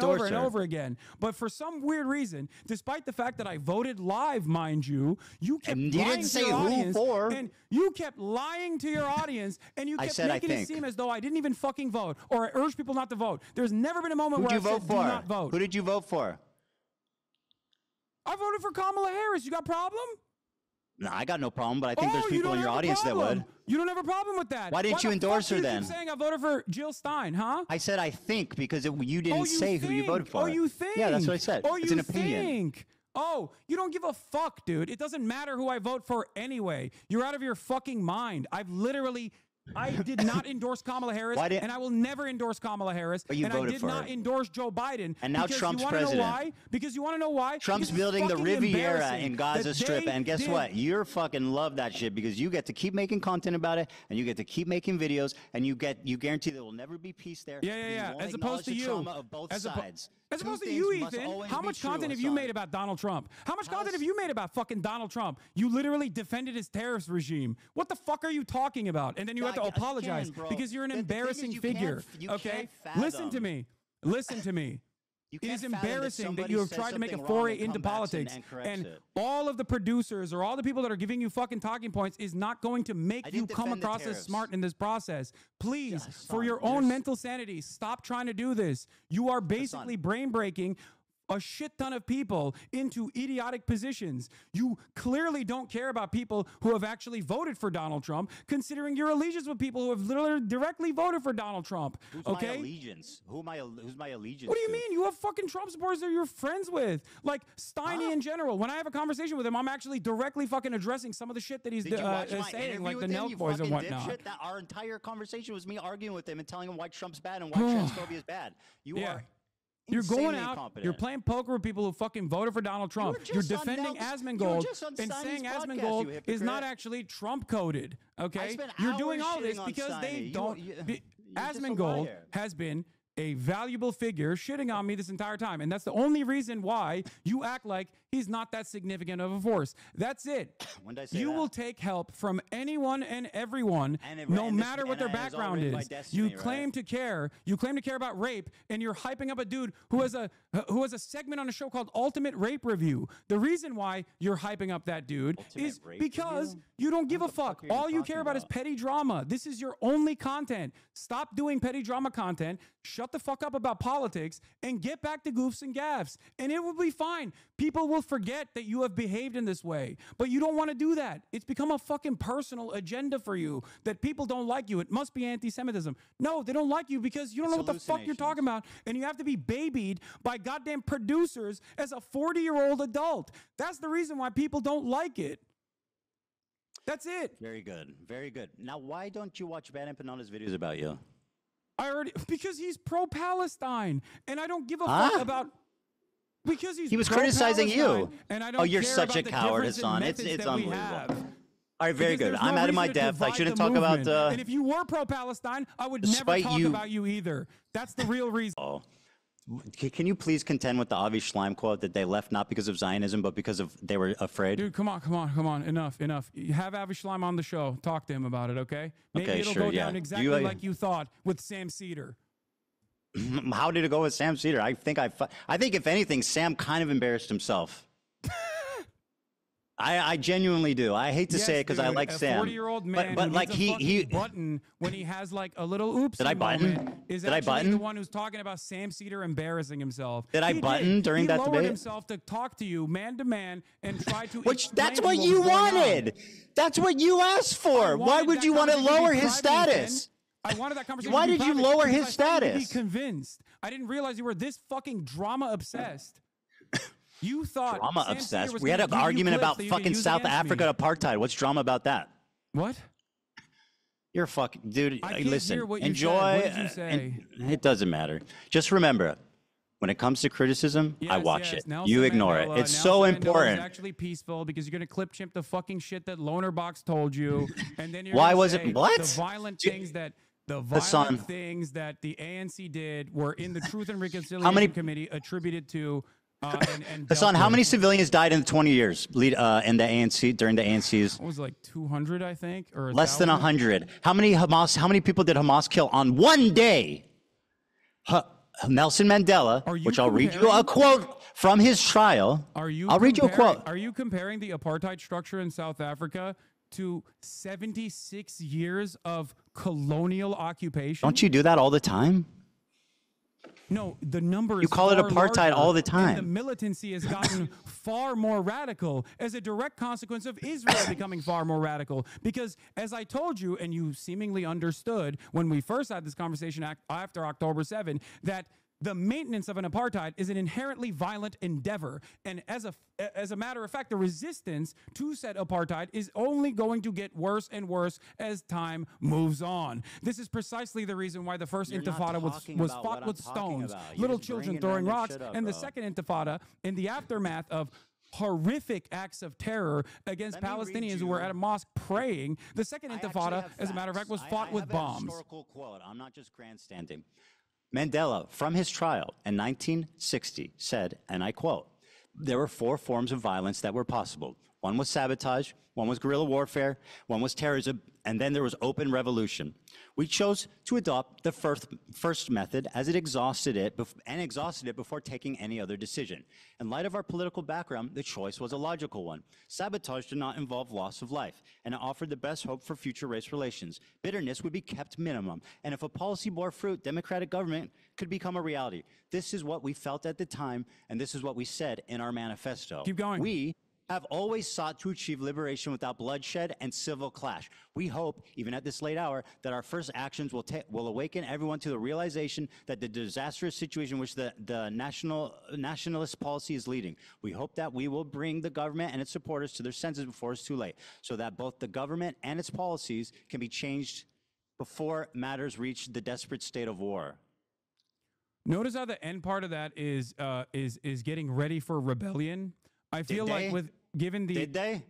over and over again. But for some weird reason, despite the fact that I voted live, mind you, you kept lying to your audience. And you kept lying to your audience, and you kept making it seem as though I didn't even fucking vote, or I urged people not to vote. There's never been a moment where I said do not vote. Who did you vote for? I voted for Kamala Harris. You got a problem? No, I got no problem, but I think there's people in your audience that would. You don't have a problem with that. Why didn't you endorse her then? Keep saying I voted for Jill Stein, huh? I said I think because you didn't say who you voted for. Oh, you think? Yeah, that's what I said. Oh, it's you an opinion. think? Oh, you don't give a fuck, dude. It doesn't matter who I vote for anyway. You're out of your fucking mind. I did not endorse Kamala Harris, and I will never endorse Kamala Harris. But you and voted I did for not her. endorse Joe Biden. And now Trump's president. Know why? Because you want to know why? Trump's building the Riviera in Gaza Strip, and guess what? You're fucking love that shit because you get to keep making content about it, and you get to keep making videos, and you guarantee there will never be peace there. Yeah. As opposed to you, of both sides. As opposed to you, Ethan, how much content have you made about Donald Trump? How much content have you made about fucking Donald Trump? You literally defended his tariffs regime. What the fuck are you talking about? And then you have to apologize because you're an embarrassing figure. Okay? Listen to me. Listen to me. It is embarrassing that you have tried to make a foray into politics, and all of the producers or all the people that are giving you fucking talking points is not going to make you come across as smart in this process. Please, for your own mental sanity, stop trying to do this. You are basically brain breaking a shit ton of people into idiotic positions. You clearly don't care about people who have actually voted for Donald Trump, considering your allegiance with people who have literally directly voted for Donald Trump. Who's okay? my allegiance? Who's my allegiance? What do you mean? You have fucking Trump supporters that you're friends with, like Steiny in general. When I have a conversation with him, I'm actually directly fucking addressing some of the shit that he's saying, like the Nelk boys and whatnot. Our entire conversation was me arguing with him and telling him why Trump's bad and why transphobia is bad. You are. You're going out, you're playing poker with people who fucking voted for Donald Trump. You're defending Asmongold and saying Asmongold is not actually Trump coded. Okay? You're doing all this because they don't. Asmongold has been a valuable figure shitting on me this entire time. And that's the only reason why you act like he's not that significant of a force. That's it. When did I say You that? will take help from anyone and everyone, no matter what their background is. You claim to care. You claim to care about rape, and you're hyping up a dude who has a segment on a show called Ultimate Rape Review. The reason why you're hyping up that dude is because you don't give a fuck. All you care about is petty drama. This is your only content. Stop doing petty drama content. Shut the fuck up about politics and get back to goofs and gaffs, and it will be fine. People will forget that you have behaved in this way, but you don't want to do that. It's become a fucking personal agenda for you that people don't like you. It must be anti-Semitism. No, they don't like you because you don't know what the fuck you're talking about, and you have to be babied by goddamn producers as a 40-year-old adult. That's the reason why people don't like it. That's it. Very good. Very good. Now, why don't you watch Bad Empanadas videos about you? Because he's pro-Palestine, and I don't give a fuck about. Because he was criticizing you. And I don't oh, you're care such a about the coward, difference in Hasan. methods It's that we unbelievable. have. All right, very Because good. there's no I'm out of my reason to depth. I divide shouldn't the talk about. movement. And if you were pro-Palestine, I would never Despite talk you- about you either. That's the real reason. Oh. Can you please contend with the Avi Schleim quote that they left not because of Zionism, but because of they were afraid? Dude, come on. Enough. You have Avi Schleim on the show. Talk to him about it, okay? Maybe Okay, it'll sure, go yeah. down exactly like you thought with Sam Cedar. How did it go with Sam Cedar? I think if anything, Sam kind of embarrassed himself. I genuinely do. I hate to say it because I like Sam. A 40-year-old man but who like needs a fucking button when he has like a little oops Did I button? moment is Did I actually button? the one who's talking about Sam Cedar embarrassing himself. Did I button during that He lowered debate? himself to talk to you man to man and try to. That's explain what to you was going on. wanted. That's what you asked for. Why would you want to lower his status? I wanted that conversation. Why to be did you private lower because his I thought you'd be status? convinced. I didn't realize you were this fucking drama obsessed. You thought Drama Sam Cedar obsessed. was We had gonna an give you argument clips about that you could fucking use South against me. Africa apartheid. What's drama about that? What? You're fucking dude. I can't Listen, hear what you enjoy. said. What did you say? It doesn't matter. Just remember, when it comes to criticism, I watch it. You ignore it. It's so important. It's actually peaceful because you're gonna clip chimp the fucking shit that Loner Box told you, and then you're Why gonna was say it what? the violent things that the Hasan. violent things that the ANC did were in the Truth and Reconciliation Committee attributed to. And Hasan, dealt how with. many civilians died in the 20 years in the ANC during the ANC's? It was like 200, I think, or Less than 1,000. 100. How many people did Hamas kill on one day? Nelson Mandela, which I'll read you a quote from his trial. I'll read you a quote. Are you comparing the apartheid structure in South Africa to 76 years of colonial occupation? Don't you do that all the time? No, the number is You call it far apartheid larger, all the and time. the militancy has gotten far more radical as a direct consequence of Israel becoming far more radical. Because as I told you, and you seemingly understood when we first had this conversation after October 7, that the maintenance of an apartheid is an inherently violent endeavor. And as a matter of fact, the resistance to said apartheid is only going to get worse and worse as time moves on. This is precisely the reason why the first intifada was fought with stones, little children throwing rocks, and the second intifada in the aftermath of horrific acts of terror against Palestinians who were at a mosque praying. The second intifada, as a matter of fact, was fought with bombs. Historical quote. I'm not just grandstanding. Mandela, from his trial in 1960, said, and I quote, "There were 4 forms of violence that were possible. One was sabotage, one was guerrilla warfare, one was terrorism, and then there was open revolution. We chose to adopt the first method as it exhausted it before taking any other decision. In light of our political background, the choice was a logical one. Sabotage did not involve loss of life, and it offered the best hope for future race relations. Bitterness would be kept minimum, and if a policy bore fruit, democratic government could become a reality. This is what we felt at the time, and this is what we said in our manifesto. Keep going. We have always sought to achieve liberation without bloodshed and civil clash. We hope, even at this late hour, that our first actions will awaken everyone to the realization that the disastrous situation which the nationalist policy is leading. We hope that we will bring the government and its supporters to their senses before it's too late, so that both the government and its policies can be changed before matters reach the desperate state of war." Notice how the end part of that is getting ready for rebellion. I feel like they? with given the Did they?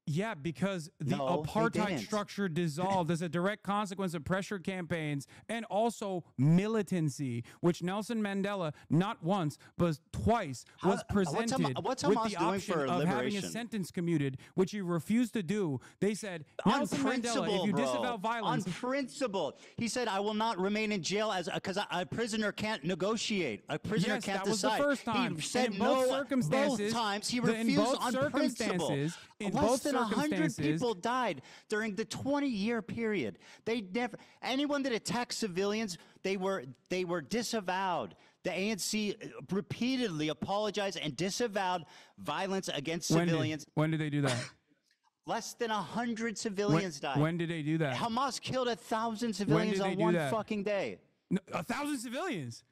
Yeah, because the No, they apartheid didn't. structure dissolved as a direct consequence of pressure campaigns and also militancy, which Nelson Mandela not once but twice was presented what's with Hamas the doing option for of having a liberation? sentence commuted, which he refused to do. They said, On Nelson principle, Mandela, if you bro. disavow violence, On principle. He said, I will not remain in jail because a prisoner can't negotiate. A prisoner yes, can't that was the decide. first time. He said And in both no circumstances, both times. He in refused both on circumstances, principle. in Less both than 100 circumstances, people died during the 20-year period. They never, anyone that attacked civilians, they were disavowed. The ANC repeatedly apologized and disavowed violence against civilians. When did they do that? Less than 100 civilians died. When did they do that? Hamas killed 1,000 civilians on one fucking day. No, 1,000 civilians.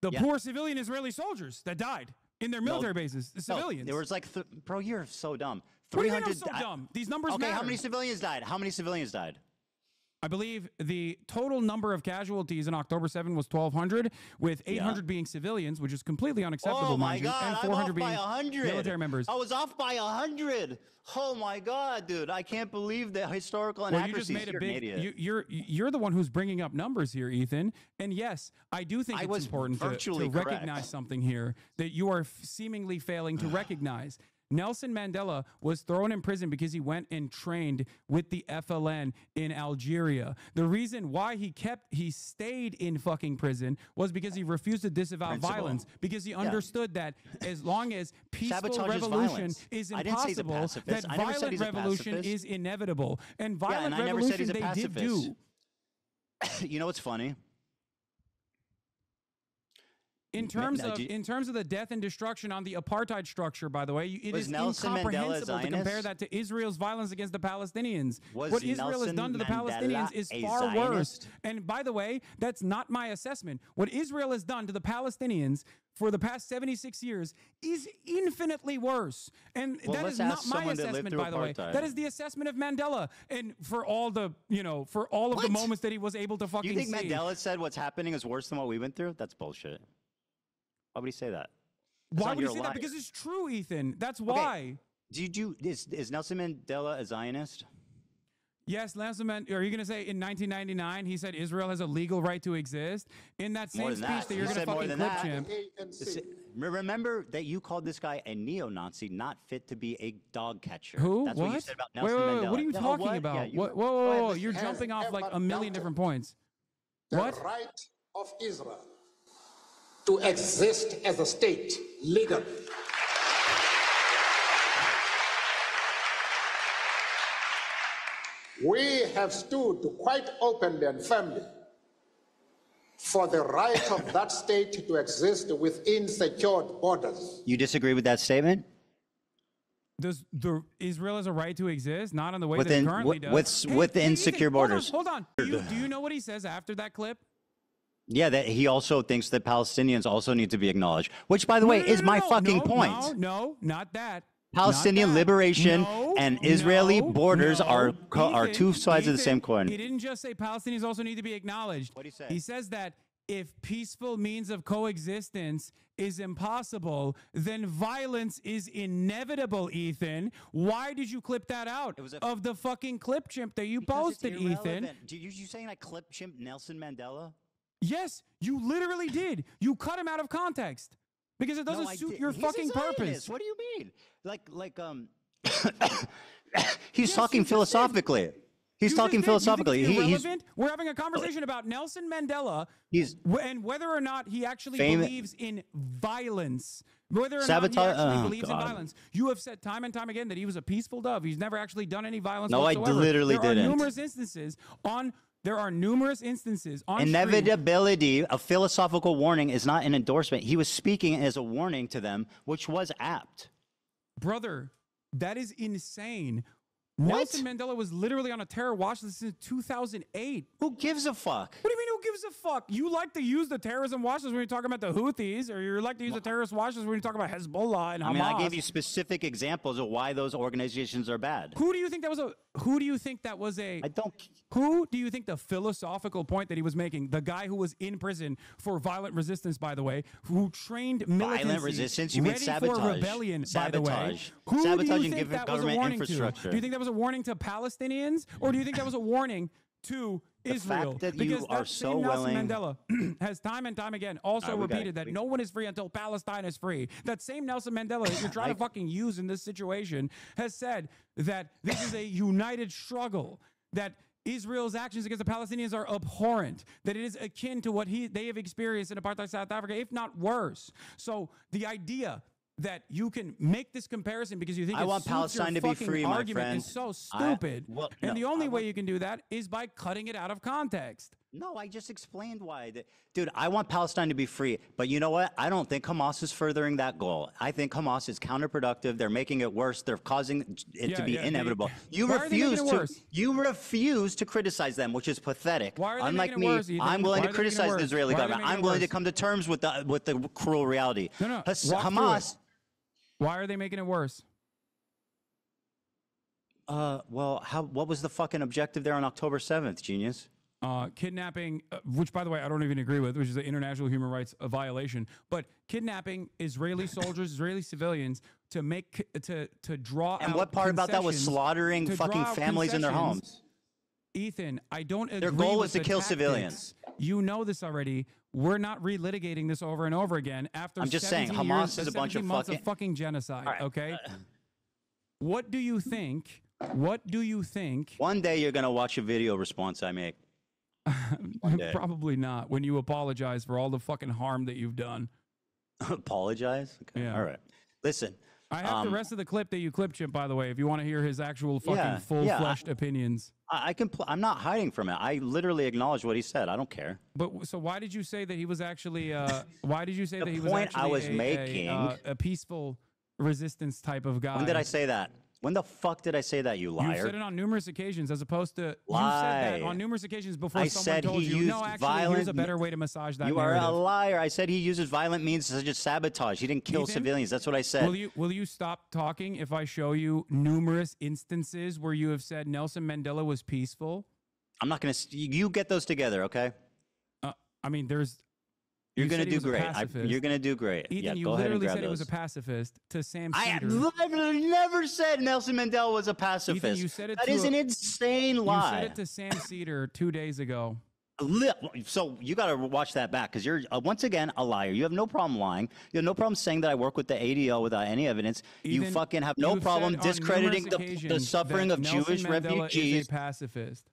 The Yeah. poor civilian Israeli soldiers that died in their military bases. The civilians. No, there was like, bro, you're so dumb. What do you mean I'm so dumb? These numbers Okay, matter. how many civilians died? How many civilians died? I believe the total number of casualties in October 7 was 1,200, with 800 being civilians, which is completely unacceptable, Oh my mind you, God, and I'm 400 off being by 100. military members. I was off by 100. Oh my God, dude. I can't believe the historical Well, you just inaccuracies. made a You're an big. idiot. You're the one who's bringing up numbers here, Ethan. And yes, I do think it's important to virtually recognize correct. something here that you are seemingly failing to recognize. Nelson Mandela was thrown in prison because he went and trained with the FLN in Algeria. The reason why he stayed in fucking prison was because he refused to disavow violence, because he understood that as long as peaceful Sabotage is revolution violence. is I didn't say he's a impossible, pacifist. that I never said violent he's a revolution pacifist. is inevitable. And violent and I never said revolution he's a they did pacifist. do. You know what's funny? In terms of the death and destruction on the apartheid structure, by the way, it Was is Nelson Mandela incomprehensible to compare Zionist? that to Israel's violence against the Palestinians. Was What Israel has Nelson done to the Mandela Palestinians is a far worse. Zionist? And by the way, that's not my assessment. What Israel has done to the Palestinians for the past 76 years is infinitely worse. And Well, that let's is not ask my someone that lived assessment, through by the way. apartheid. That is the assessment of Mandela. And for all the, for all of the moments that he was able to fucking You think see. Mandela said what's happening is worse than what we went through? That's bullshit. Why would he say that? That's Why on would he your say that? life. Because it's true, Ethan. That's Okay. why. Is Nelson Mandela a Zionist? Yes, Nelson Mandela. Are you going to say in 1999 he said Israel has a legal right to exist? In that More same than speech that. that you're He going to said more fucking than clip, that. champ. Remember that you called this guy a neo-Nazi, not fit to be a dog catcher. Who? That's what? what you said about wait, Nelson wait, Mandela. wait. What are you No, talking what? about? Yeah, you- Whoa, whoa, whoa. You're jumping off like a million different points. The What? right of Israel to exist as a state legally. We have stood quite openly and firmly for the right of that state to exist within secured borders. You disagree with that statement? Does Israel has a right to exist? Not in the way Within- that it currently wi- does. within Ethan, secure borders. Hold on. Do you know what he says after that clip? Yeah, that he also thinks that Palestinians also need to be acknowledged, which, by the way, is my fucking point. No, not that. Palestinian liberation and Israeli borders are Ethan, two sides of the same coin. He didn't just say Palestinians also need to be acknowledged. What did he say? He says that if peaceful means of coexistence is impossible, then violence is inevitable, Ethan. Why did you clip that out of the fucking clip, chimp, that you posted, Ethan? You saying I clip chimp Nelson Mandela? Yes, you literally did. You cut him out of context because it doesn't No, I suit did- your he's a fucking Zionist. purpose. What do you mean? He's talking philosophically. He's talking philosophically. You think it's He's irrelevant? We're having a conversation about Nelson Mandela and whether or not he actually believes in violence. Whether or not he Sabotage- actually oh, believes in God. violence. You have said time and time again that he was a peaceful dove. He's never actually done any violence No, I whatsoever. literally There are didn't. numerous instances on stream. inevitability. A philosophical warning is not an endorsement. He was speaking as a warning to them, which was apt. Brother, that is insane. Nelson Mandela was literally on a terror watch list since 2008. Who gives a fuck? What do you mean who gives a fuck? You like to use the terrorism watch list when you're talking about the Houthis, or you like to use the terrorist watch list when you talk about Hezbollah and Hamas. I mean, I gave you specific examples of why those organizations are bad. Who do you think that was I don't. Who do you think the philosophical point that he was making? The guy who was in prison for violent resistance, by the way, who trained militancy. Violent resistance? You mean ready sabotage? for rebellion, by the way. Sabotage. Who do Sabotaging you think that was a government warning infrastructure. to? Do you think that was a warning to Palestinians, or do you think that was a warning to Israel? fact that because you are that so same Nelson willing- Mandela has time and time again also All right, we got it. repeated that no one is free until Palestine is free. That same Nelson Mandela that you're trying to fucking use in this situation has said that this is a united struggle, that Israel's actions against the Palestinians are abhorrent, that it is akin to what they have experienced in apartheid South Africa, if not worse. So the idea that you can make this comparison because you think I want Palestine to be free, my argument friend. is so stupid. And no, the only way you can do that is by cutting it out of context. No, I just explained why. Dude, I want Palestine to be free. But you know what? I don't think Hamas is furthering that goal. I think Hamas is counterproductive. They're making it worse. They're causing it to be inevitable. You Why are they making it worse? You refuse to criticize them, which is pathetic. Why are they Unlike making it me, worse, Ethan? I'm willing Why to are they making it criticize the worse? Israeli Why are they government. making I'm it willing to worse? come to terms with the cruel reality. No, walk through Hamas. it. Why are they making it worse? Well, what was the fucking objective there on October 7th, genius? Kidnapping, which by the way I don't even agree with, which is an international human rights violation. But kidnapping Israeli soldiers, Israeli civilians to draw. And out what part about that was concessions- slaughtering to draw fucking out families in their concessions. homes? Ethan, I don't agree. Their goal with was to the kill tactics. civilians. You know this already. We're not relitigating this over and over again after. I'm just saying, 17 Hamas years, is a bunch 17 of months fucking- fucking genocide. All right. Okay. What do you think? What do you think? One day you're gonna watch a video response I make. One day. Probably not. When you apologize for all the fucking harm that you've done. Apologize? Okay. Yeah. All right. Listen. I have the rest of the clip that you clipped, Chip, by the way, if you want to hear his actual fucking full-fleshed opinions. I can. I'm not hiding from it. I literally acknowledge what he said. I don't care. But so why did you say that he was actually? Why did you say that he was point actually I was making- a peaceful resistance type of guy? When did I say that? When the fuck did I say that, you liar? You said it on numerous occasions, as opposed to you said Lie. that on numerous occasions before I someone said told he you. used No, actually, violent. here's a better way to massage that You narrative. are a liar. I said he uses violent means such as sabotage. He didn't kill Ethan, civilians. That's what I said. Will you stop talking if I show you numerous instances where you have said Nelson Mandela was peaceful? I'm not gonna. You get those together, okay? I mean, there's. You're you gonna said he do was a great. pacifist. You're gonna do great. Ethan, Yeah, you go ahead and literally grab said he was a those. pacifist to Sam I Cedar. never said Nelson Mandela was a pacifist. Ethan, you said it That to is an insane lie. You said it to Sam Cedar 2 days ago. So you got to watch that back because you're once again a liar. You have no problem lying. You have no problem saying that I work with the ADL without any evidence. You Ethan, fucking have no you've problem said on discrediting numerous the occasions suffering that of Nelson Jewish Mandela refugees. is a pacifist.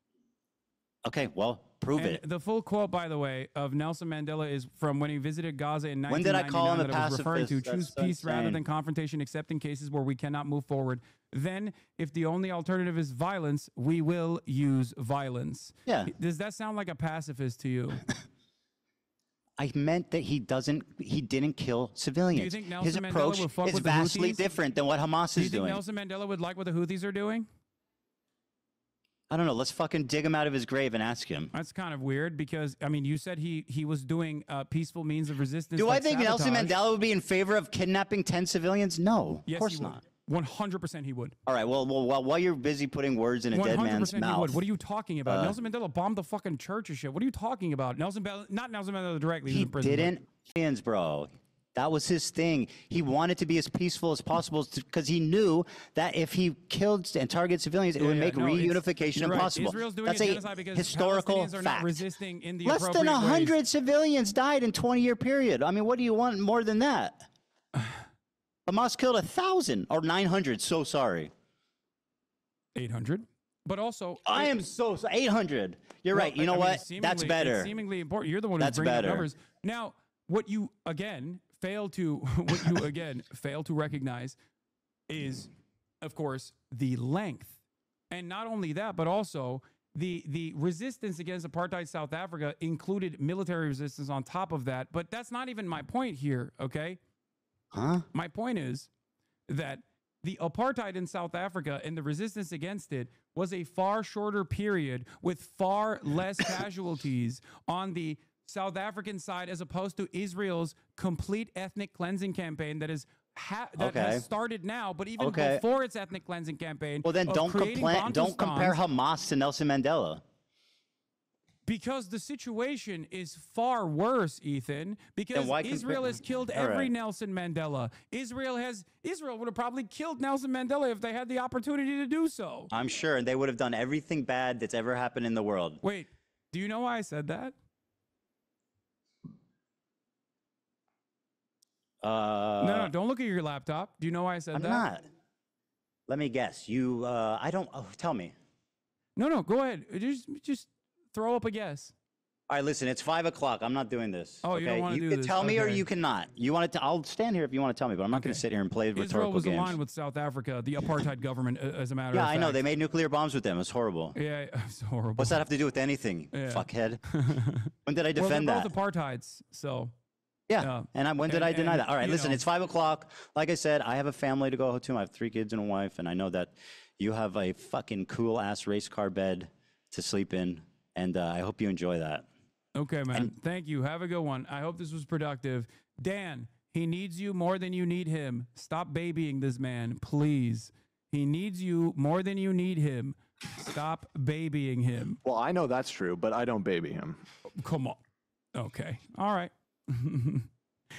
Okay, well, prove And it. the full quote, by the way, of Nelson Mandela is from when he visited Gaza in 1999. When did I call him a that it was referring to pacifist? choose That's peace rather insane. than confrontation, except in cases where we cannot move forward. Then, if the only alternative is violence, we will use violence. Yeah. Does that sound like a pacifist to you? I meant that he didn't kill civilians. Do you think Nelson His Mandela approach would fuck is with the vastly Houthis? different than what Hamas Do you is think doing. Nelson Mandela would like what the Houthis are doing? I don't know. Let's fucking dig him out of his grave and ask him. That's kind of weird because, I mean, you said he was doing peaceful means of resistance. Do I like think Nelson sabotage. Mandela would be in favor of kidnapping 10 civilians? No, Yes, of course he would. not. 100% he would. All right. Well, while you're busy putting words in a dead man's 100% he mouth, would. What are you talking about? Nelson Mandela bombed the fucking church and shit. What are you talking about? Not Nelson Mandela directly. he was in prison, didn't, bro. That was his thing. He wanted to be as peaceful as possible because he knew that if he killed and targeted civilians, it would make reunification you're right. impossible. Israel's doing That's a a genocide because historical Palestinians are not fact. resisting in the Less than appropriate 100 ways. civilians died in 20-year period. I mean, what do you want more than that? Hamas killed 1,000 or 900. So sorry. 800. But also, I am so 800. You're right. You know I mean, what? it's That's seemingly- better. It's seemingly important. You're the one who's That's bringing better. up numbers. Now, what you again fail to recognize is, of course, the length, and not only that, but also the resistance against apartheid South Africa included military resistance on top of that. But that's not even my point here. Okay. Huh? My point is that the apartheid in South Africa and the resistance against it was a far shorter period with far less casualties on the South African side as opposed to Israel's complete ethnic cleansing campaign that is has started now, but even before its ethnic cleansing campaign. Well, then don't compare Hamas to Nelson Mandela. Because the situation is far worse, Ethan. Because Israel has killed every Nelson Mandela. Israel would have probably killed Nelson Mandela if they had the opportunity to do so. I'm sure, and they would have done everything bad that's ever happened in the world. Wait, do you know why I said that? No, don't look at your laptop. Do you know why I said that? I'm not. Let me guess. You, I don't. Oh, tell me. No, go ahead. Just throw up a guess. All right, listen. It's 5 o'clock. I'm not doing this. Oh, you don't want to do this? You can tell me, or you cannot. You want to? I'll stand here if you want to tell me, but I'm not going to sit here and play rhetorical Israel was games. aligned with South Africa, the apartheid government, as a matter of fact. Yeah, I know. They made nuclear bombs with them. It's horrible. Yeah, it's horrible. What's that have to do with anything, fuckhead? When did I defend well, that? Both apartheids. So. Yeah, and when did I deny that? All right, listen, it's 5 o'clock. Like I said, I have a family to go to. I have 3 kids and a wife, and I know that you have a fucking cool-ass race car bed to sleep in, and I hope you enjoy that. Okay, man. Thank you. Have a good one. I hope this was productive. Dan, he needs you more than you need him. Stop babying this man, please. He needs you more than you need him. Stop babying him. Well, I know that's true, but I don't baby him. Come on. Okay. All right.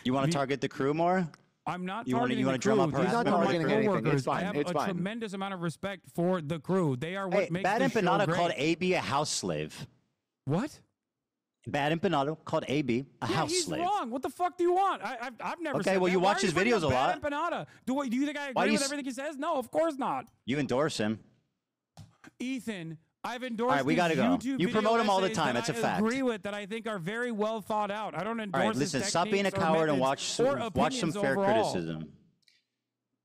You want to target the crew more? I'm not you targeting want to the drum crew. up These are harassment? my coworkers. It's fine. I have It's a fine. tremendous amount of respect for the crew. They are what makes Bad this show Empanada great. called AB a house slave. What? Bad Empanada called AB a house he's slave. wrong. What the fuck do you want? I've never said Okay, well, that. you Why watch are his bringing videos up a lot. Bad Empanada? Do you think I agree with everything he says? No, of course not. You endorse him. Ethan, I've endorsed All right, we gotta these go. YouTube You promote him all the essays time. that That's a I fact. agree with that I think are very well thought out. I don't endorse All right, listen, his stop being a techniques or coward and methods watch or some fair opinions overall. criticism.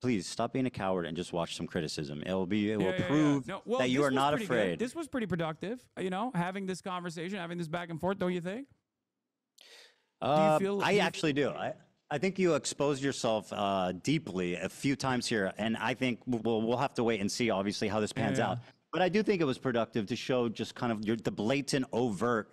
Please stop being a coward and just watch some criticism. It will Yeah. prove No, well, that you this are was not pretty good. afraid. This was pretty productive, having this conversation, having this back and forth, don't you think? I actually do. I think you exposed yourself deeply a few times here, and I think we'll have to wait and see, obviously, how this pans out. But I do think it was productive to show just kind of the blatant, overt,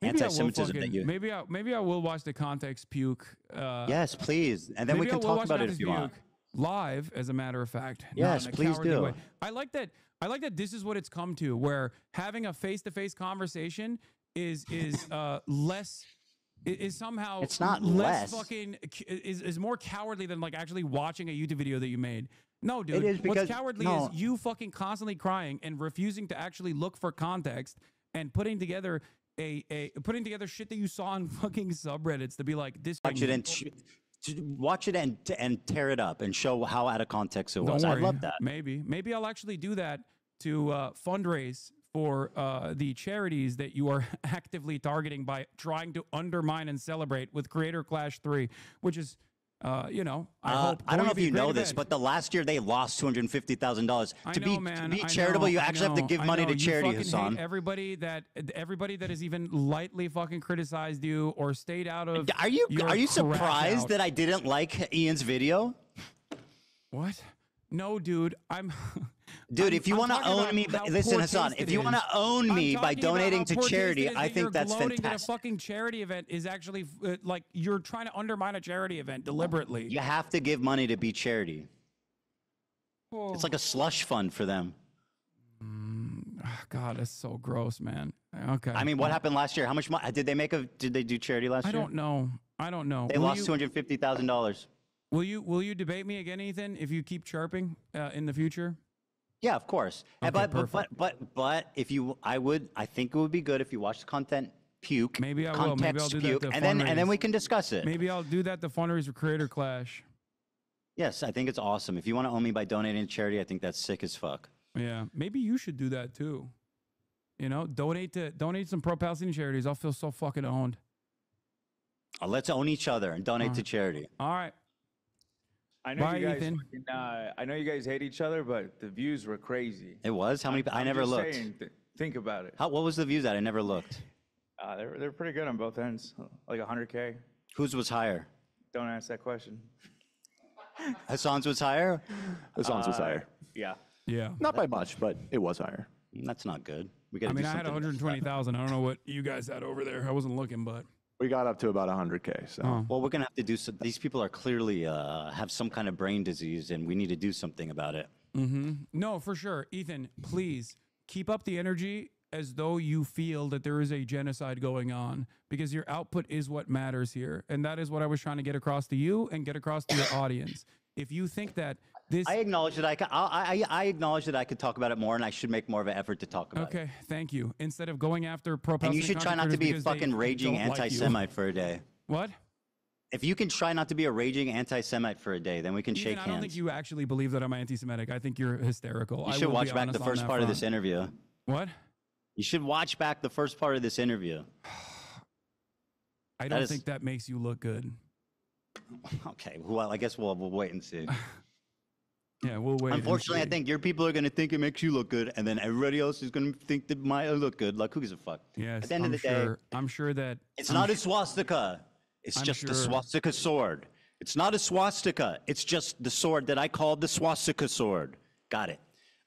anti-Semitism that you. Maybe I will watch the Context Puke. Yes, please, and then we can talk about it if you want. Live, as a matter of fact. Yes, not in a please cowardly do. way. I like that this is what it's come to, where having a face-to-face conversation is less. Is somehow it's not less less. fucking is more cowardly than like actually watching a YouTube video that you made. No, dude. It is because, what's cowardly is you fucking constantly crying and refusing to actually look for context and putting together putting together shit that you saw on fucking subreddits to be like this. Watch it and tear it up and show how out of context it was. Don't I worry. love that. Maybe I'll actually do that to fundraise for the charities that you are actively targeting by trying to undermine and celebrate with Creator Clash 3, which is, I hope. I don't know if you know this, but the last year they lost $250,000. To be charitable, you actually have to give money to charity, Hasan. Everybody that has even lightly fucking criticized you or stayed out of. Are you surprised that I didn't like Ian's video? What? No, dude. Dude, if you want to own me, listen, Hasan. If you want to own me by donating to charity, I think that's fantastic. That a fucking charity event is actually like you're trying to undermine a charity event deliberately. You have to give money to be charity. It's like a slush fund for them. God, that's so gross, man. Okay. I mean, what happened last year? How much money did they make? Did they do charity last year? I don't know. They lost $250,000. Will you debate me again, Ethan, if you keep chirping in the future? Yeah, of course. Okay, but I think it would be good if you watch the content puke. Maybe I will. Maybe I'll do puke, that. And then we can discuss it. Maybe I'll do that to fundraise for Creator Clash. Yes, I think it's awesome. If you want to own me by donating to charity, I think that's sick as fuck. Yeah, maybe you should do that too. Donate some pro-Palestinian charities. I'll feel so fucking owned. Let's own each other and donate to charity. All right. I know Bye, you guys. Ethan. I know you guys hate each other, but the views were crazy. It was? How many? I never just looked. saying, think about it. What was the views at? I never looked. They're pretty good on both ends, like 100K. Whose was higher? Don't ask that question. Hasan's was higher? Hasan's was higher. Yeah. Yeah. Not by much, but it was higher. That's not good. We gotta I mean, do I had something. 120,000. I don't know what you guys had over there. I wasn't looking, but We got up to about 100K. So Well, we're gonna have to do some. These people are clearly have some kind of brain disease, and we need to do something about it. no, for sure. Ethan, please keep up the energy as though you feel that there is a genocide going on, because your output is what matters here. And that is what I was trying to get across to you and get across to your audience. If you think that this... I acknowledge that I acknowledge that I could talk about it more, and I should make more of an effort to talk about it. Okay, thank you. Instead of going after And pro-Palestinian you should try not to be a content creators fucking because they raging don't like you. anti-Semite for a day. What? If you can try not to be a raging anti-Semite for a day, then we can Ethan, shake I don't hands. think you actually believe that I'm anti-Semitic. I think you're hysterical. You I should will be watch back honest the on first that part of this front. interview. What? You should watch back the first part of this interview. I don't think that makes you look good. Okay, well, I guess we'll wait and see. Yeah, we'll wait. and Unfortunately, I see. think your people are going to think it makes you look good, and then everybody else is going to think that might look good. Like, who gives a fuck? Yes, At the end I'm of the sure. day, I'm sure that it's not a swastika. It's I'm just a sure- swastika sword. It's not a swastika. It's just the sword that I called the swastika sword. Got it.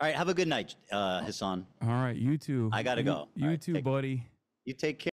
All right, have a good night, Hasan. All right, you too. I gotta go. You All right, too, buddy. You take care.